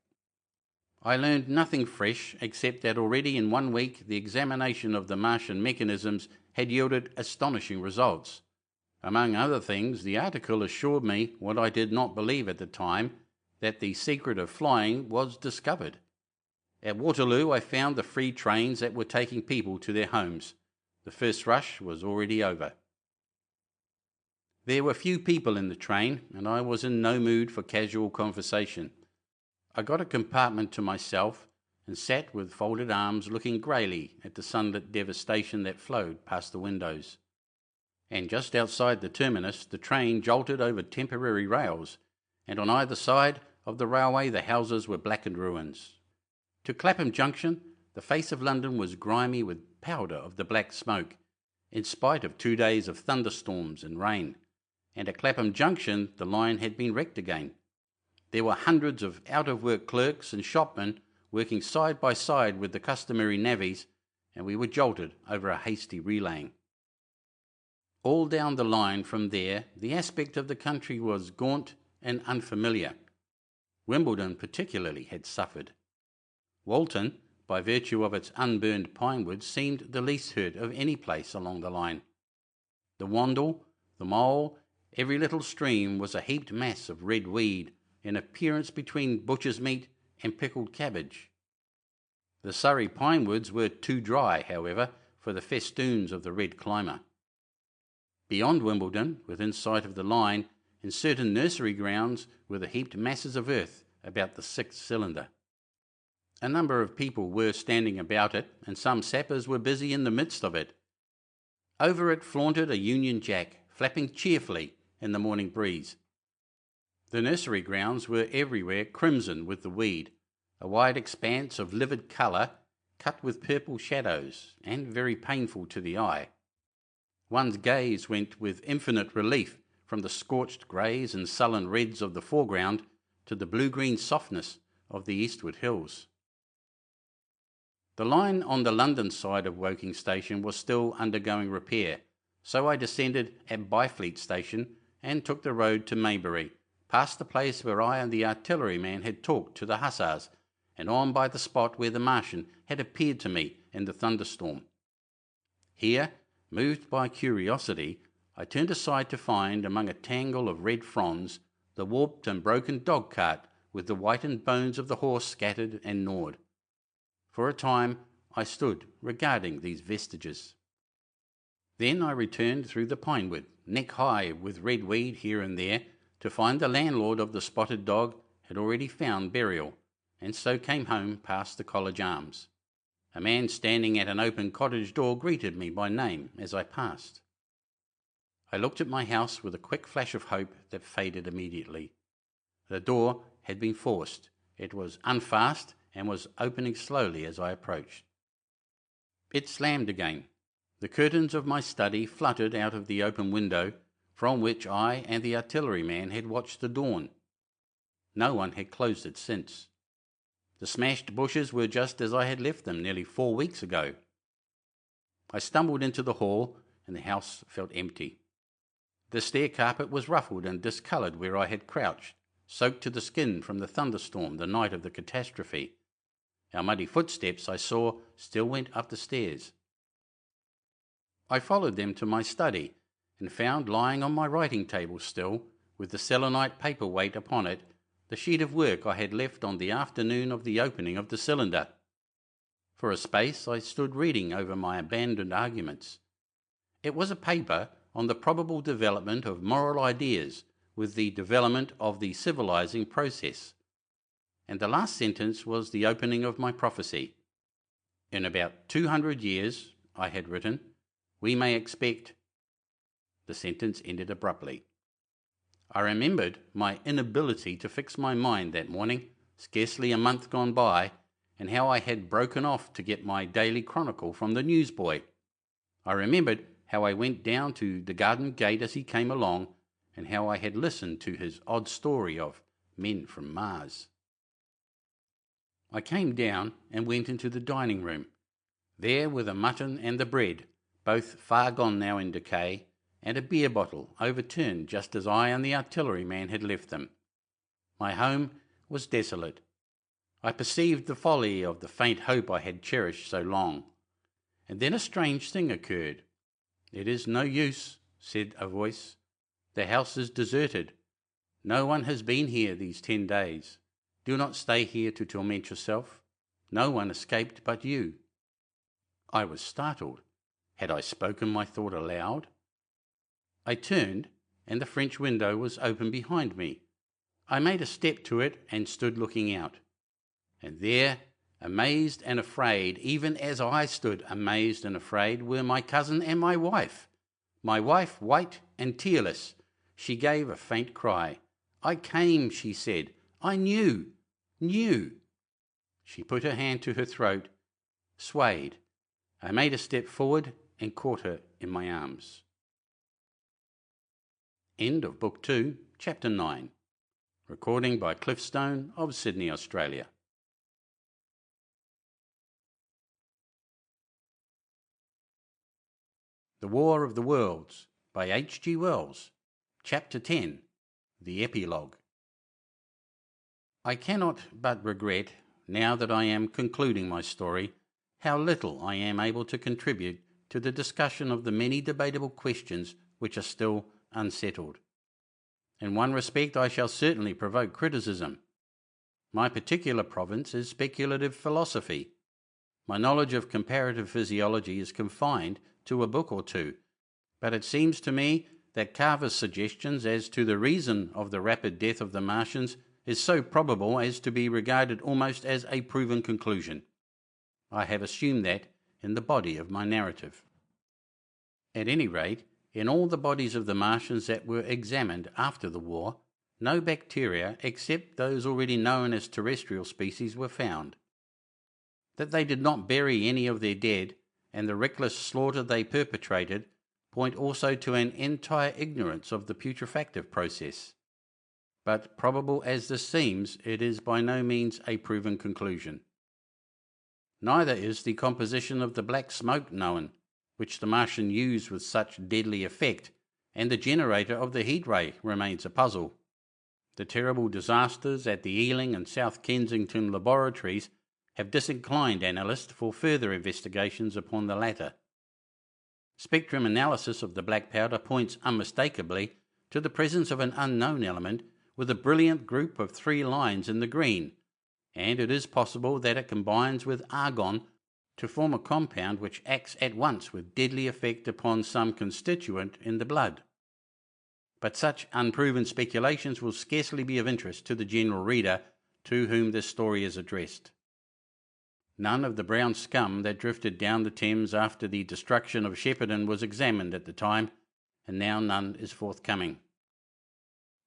I learned nothing fresh except that already in 1 week the examination of the Martian mechanisms had yielded astonishing results. Among other things, the article assured me what I did not believe at the time, that the secret of flying was discovered. At Waterloo I found the free trains that were taking people to their homes. The first rush was already over. There were few people in the train, and I was in no mood for casual conversation. I got a compartment to myself and sat with folded arms looking greyly at the sunlit devastation that flowed past the windows. And just outside the terminus the train jolted over temporary rails, and on either side of the railway the houses were blackened ruins. To Clapham Junction the face of London was grimy with powder of the black smoke, in spite of 2 days of thunderstorms and rain, and at Clapham Junction the line had been wrecked again. There were hundreds of out-of-work clerks and shopmen working side by side with the customary navvies, and we were jolted over a hasty relaying. All down the line from there the aspect of the country was gaunt and unfamiliar. Wimbledon particularly had suffered. Walton, by virtue of its unburned pinewoods, seemed the least hurt of any place along the line. The Wandle, the Mole, every little stream was a heaped mass of red weed, in appearance between butcher's meat and pickled cabbage. The Surrey pinewoods were too dry, however, for the festoons of the red climber. Beyond Wimbledon, within sight of the line, in certain nursery grounds were the heaped masses of earth about the 6th cylinder. A number of people were standing about it, and some sappers were busy in the midst of it. Over it flaunted a Union Jack, flapping cheerfully in the morning breeze. The nursery grounds were everywhere crimson with the weed, a wide expanse of livid colour, cut with purple shadows, and very painful to the eye. One's gaze went with infinite relief from the scorched greys and sullen reds of the foreground to the blue-green softness of the eastward hills. The line on the London side of Woking Station was still undergoing repair, so I descended at Byfleet Station and took the road to Maybury, past the place where I and the artilleryman had talked to the hussars, and on by the spot where the Martian had appeared to me in the thunderstorm. Here, moved by curiosity, I turned aside to find, among a tangle of red fronds, the warped and broken dog-cart with the whitened bones of the horse scattered and gnawed. For a time I stood regarding these vestiges. Then I returned through the pinewood, neck-high with red weed here and there, to find the landlord of the spotted dog had already found burial, and so came home past the College Arms. A man standing at an open cottage door greeted me by name as I passed. I looked at my house with a quick flash of hope that faded immediately. The door had been forced. It was unfast and was opening slowly as I approached. It slammed again. The curtains of my study fluttered out of the open window, from which I and the artilleryman had watched the dawn. No one had closed it since. The smashed bushes were just as I had left them nearly 4 weeks ago. I stumbled into the hall, and the house felt empty. The stair carpet was ruffled and discoloured where I had crouched, soaked to the skin from the thunderstorm the night of the catastrophe. Our muddy footsteps, I saw, still went up the stairs. I followed them to my study, and found lying on my writing table still, with the selenite paperweight upon it, the sheet of work I had left on the afternoon of the opening of the cylinder. For a space I stood reading over my abandoned arguments. It was a paper on the probable development of moral ideas with the development of the civilizing process, and the last sentence was the opening of my prophecy. In about 200 years, I had written, we may expect... The sentence ended abruptly. I remembered my inability to fix my mind that morning, scarcely a month gone by, and how I had broken off to get my daily chronicle from the newsboy. I remembered how I went down to the garden gate as he came along, and how I had listened to his odd story of men from Mars. I came down and went into the dining room. There were the mutton and the bread, both far gone now in decay, and a beer bottle overturned just as I and the artilleryman had left them. My home was desolate. I perceived the folly of the faint hope I had cherished so long. And then a strange thing occurred. "It is no use," said a voice. "The house is deserted. No one has been here these 10 days. Do not stay here to torment yourself. No one escaped but you." I was startled. Had I spoken my thought aloud? I turned, and the French window was open behind me. I made a step to it and stood looking out. And there, amazed and afraid, even as I stood amazed and afraid, were my cousin and my wife. My wife, white and tearless. She gave a faint cry. "I came," she said. "I knew. She put her hand to her throat, swayed. I made a step forward and caught her in my arms. End of Book 2, Chapter 9. Recording by Cliff Stone of Sydney, Australia. The War of the Worlds by H.G. Wells. Chapter 10. The Epilogue. I cannot but regret, now that I am concluding my story, how little I am able to contribute to the discussion of the many debatable questions which are still unsettled. In one respect I shall certainly provoke criticism. My particular province is speculative philosophy. My knowledge of comparative physiology is confined to a book or two, but it seems to me that Carver's suggestions as to the reason of the rapid death of the Martians is so probable as to be regarded almost as a proven conclusion. I have assumed that in the body of my narrative. At any rate, in all the bodies of the Martians that were examined after the war, no bacteria except those already known as terrestrial species were found. That they did not bury any of their dead, and the reckless slaughter they perpetrated, point also to an entire ignorance of the putrefactive process. But probable as this seems, it is by no means a proven conclusion. Neither is the composition of the black smoke known, which the Martian used with such deadly effect, and the generator of the heat ray remains a puzzle. The terrible disasters at the Ealing and South Kensington laboratories have disinclined analysts for further investigations upon the latter. Spectrum analysis of the black powder points unmistakably to the presence of an unknown element with a brilliant group of 3 lines in the green, and it is possible that it combines with argon to form a compound which acts at once with deadly effect upon some constituent in the blood. But such unproven speculations will scarcely be of interest to the general reader to whom this story is addressed. None of the brown scum that drifted down the Thames after the destruction of Shepperton was examined at the time, and now none is forthcoming.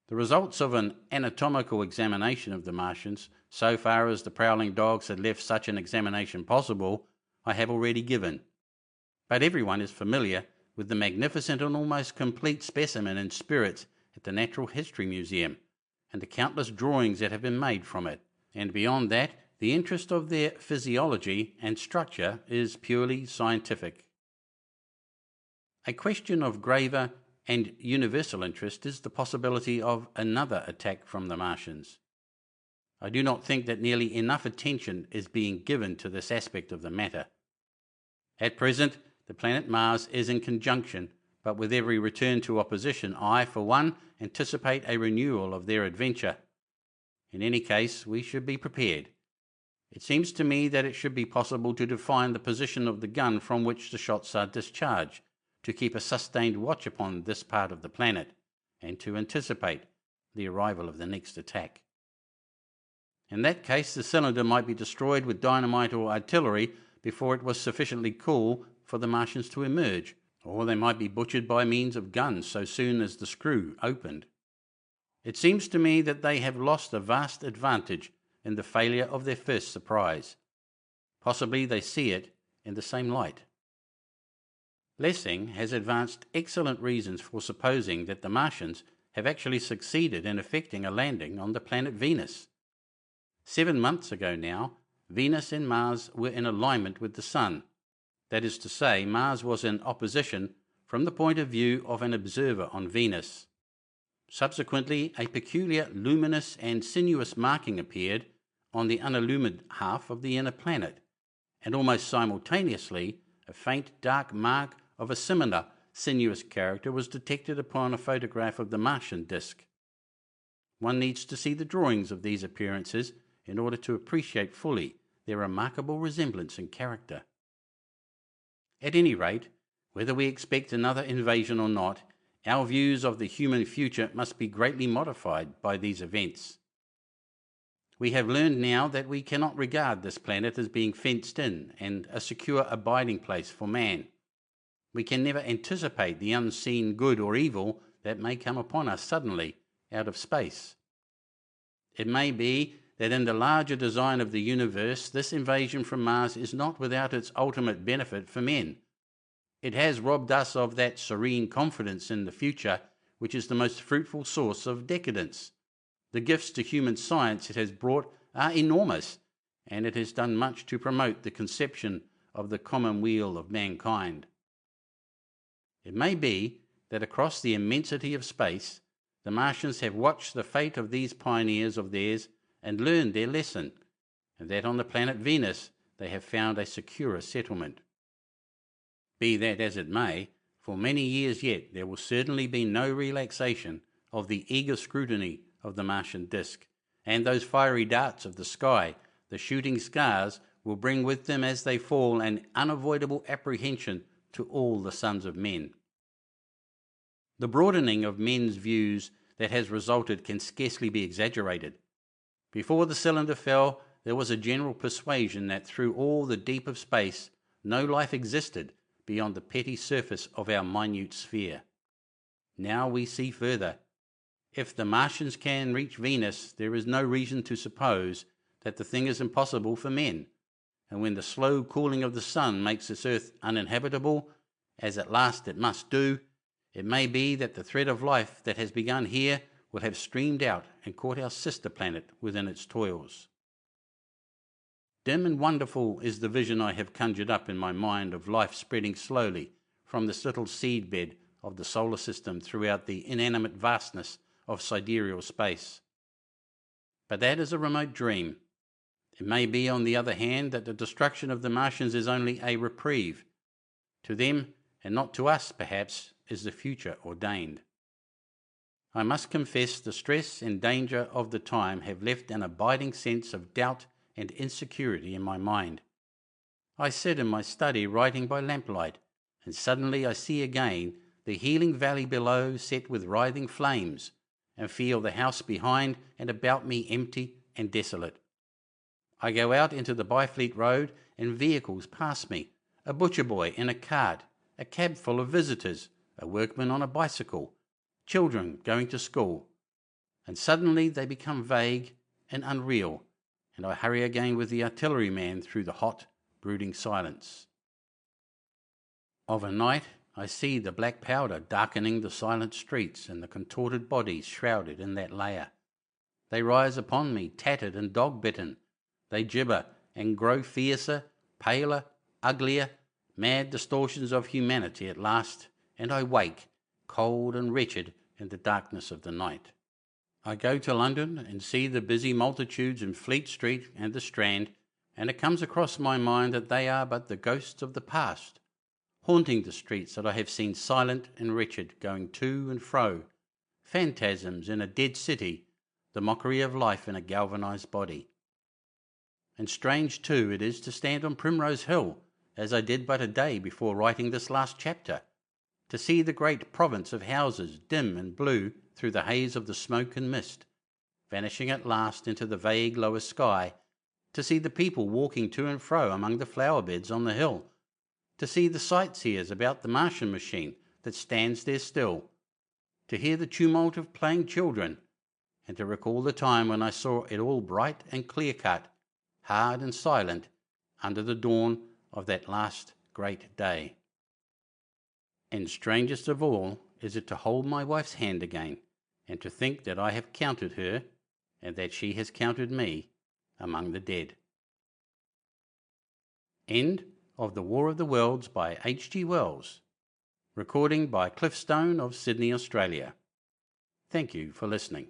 The results of an anatomical examination of the Martians, so far as the prowling dogs had left such an examination possible, I have already given. But everyone is familiar with the magnificent and almost complete specimen in spirits at the Natural History Museum, and the countless drawings that have been made from it, and beyond that, the interest of their physiology and structure is purely scientific. A question of graver and universal interest is the possibility of another attack from the Martians. I do not think that nearly enough attention is being given to this aspect of the matter. At present, the planet Mars is in conjunction, but with every return to opposition, I, for one, anticipate a renewal of their adventure. In any case, we should be prepared. It seems to me that it should be possible to define the position of the gun from which the shots are discharged, to keep a sustained watch upon this part of the planet, and to anticipate the arrival of the next attack. In that case, the cylinder might be destroyed with dynamite or artillery before it was sufficiently cool for the Martians to emerge, or they might be butchered by means of guns so soon as the screw opened. It seems to me that they have lost a vast advantage in the failure of their first surprise. Possibly they see it in the same light. Lessing has advanced excellent reasons for supposing that the Martians have actually succeeded in effecting a landing on the planet Venus. 7 months ago now, Venus and Mars were in alignment with the Sun. That is to say, Mars was in opposition from the point of view of an observer on Venus. Subsequently, a peculiar luminous and sinuous marking appeared on the unillumined half of the inner planet, and almost simultaneously a faint dark mark of a similar sinuous character was detected upon a photograph of the Martian disk. One needs to see the drawings of these appearances in order to appreciate fully their remarkable resemblance in character. At any rate, whether we expect another invasion or not, our views of the human future must be greatly modified by these events. We have learned now that we cannot regard this planet as being fenced in and a secure abiding place for man. We can never anticipate the unseen good or evil that may come upon us suddenly out of space. It may be that in the larger design of the universe, this invasion from Mars is not without its ultimate benefit for men. It has robbed us of that serene confidence in the future which is the most fruitful source of decadence. The gifts to human science it has brought are enormous, and it has done much to promote the conception of the common weal of mankind. It may be that across the immensity of space, the Martians have watched the fate of these pioneers of theirs and learned their lesson, and that on the planet Venus they have found a securer settlement. Be that as it may, for many years yet there will certainly be no relaxation of the eager scrutiny of the Martian disk, and those fiery darts of the sky, the shooting stars, will bring with them as they fall an unavoidable apprehension to all the sons of men. The broadening of men's views that has resulted can scarcely be exaggerated. Before the cylinder fell, there was a general persuasion that through all the deep of space no life existed beyond the petty surface of our minute sphere. Now we see further. If the Martians can reach Venus, there is no reason to suppose that the thing is impossible for men, and when the slow cooling of the sun makes this earth uninhabitable, as at last it must do, it may be that the thread of life that has begun here will have streamed out and caught our sister planet within its toils. Dim and wonderful is the vision I have conjured up in my mind of life spreading slowly from this little seedbed of the solar system throughout the inanimate vastness of sidereal space. But that is a remote dream. It may be, on the other hand, that the destruction of the Martians is only a reprieve. To them, and not to us, perhaps, is the future ordained. I must confess the stress and danger of the time have left an abiding sense of doubt and insecurity in my mind. I sit in my study writing by lamplight, and suddenly I see again the healing valley below set with writhing flames, and feel the house behind and about me empty and desolate. I go out into the Byfleet Road, and vehicles pass me, a butcher boy in a cart, a cab full of visitors, a workman on a bicycle, children going to school, and suddenly they become vague and unreal, and I hurry again with the artilleryman through the hot, brooding silence. Of a night I see the black powder darkening the silent streets and the contorted bodies shrouded in that layer. They rise upon me, tattered and dog-bitten. They gibber and grow fiercer, paler, uglier, mad distortions of humanity at last, and I wake, cold and wretched, in the darkness of the night. I go to London and see the busy multitudes in Fleet Street and the Strand, and it comes across my mind that they are but the ghosts of the past, haunting the streets that I have seen silent and wretched, going to and fro, phantasms in a dead city, the mockery of life in a galvanized body. And strange, too, it is to stand on Primrose Hill, as I did but a day before writing this last chapter, to see the great province of houses, dim and blue through the haze of the smoke and mist, vanishing at last into the vague lower sky, to see the people walking to and fro among the flower beds on the hill, to see the sightseers about the Martian machine that stands there still, to hear the tumult of playing children, and to recall the time when I saw it all bright and clear-cut, hard and silent, under the dawn of that last great day. And strangest of all is it to hold my wife's hand again, and to think that I have counted her, and that she has counted me, among the dead. End of The War of the Worlds by H.G. Wells. Recording by Cliff Stone of Sydney, Australia. Thank you for listening.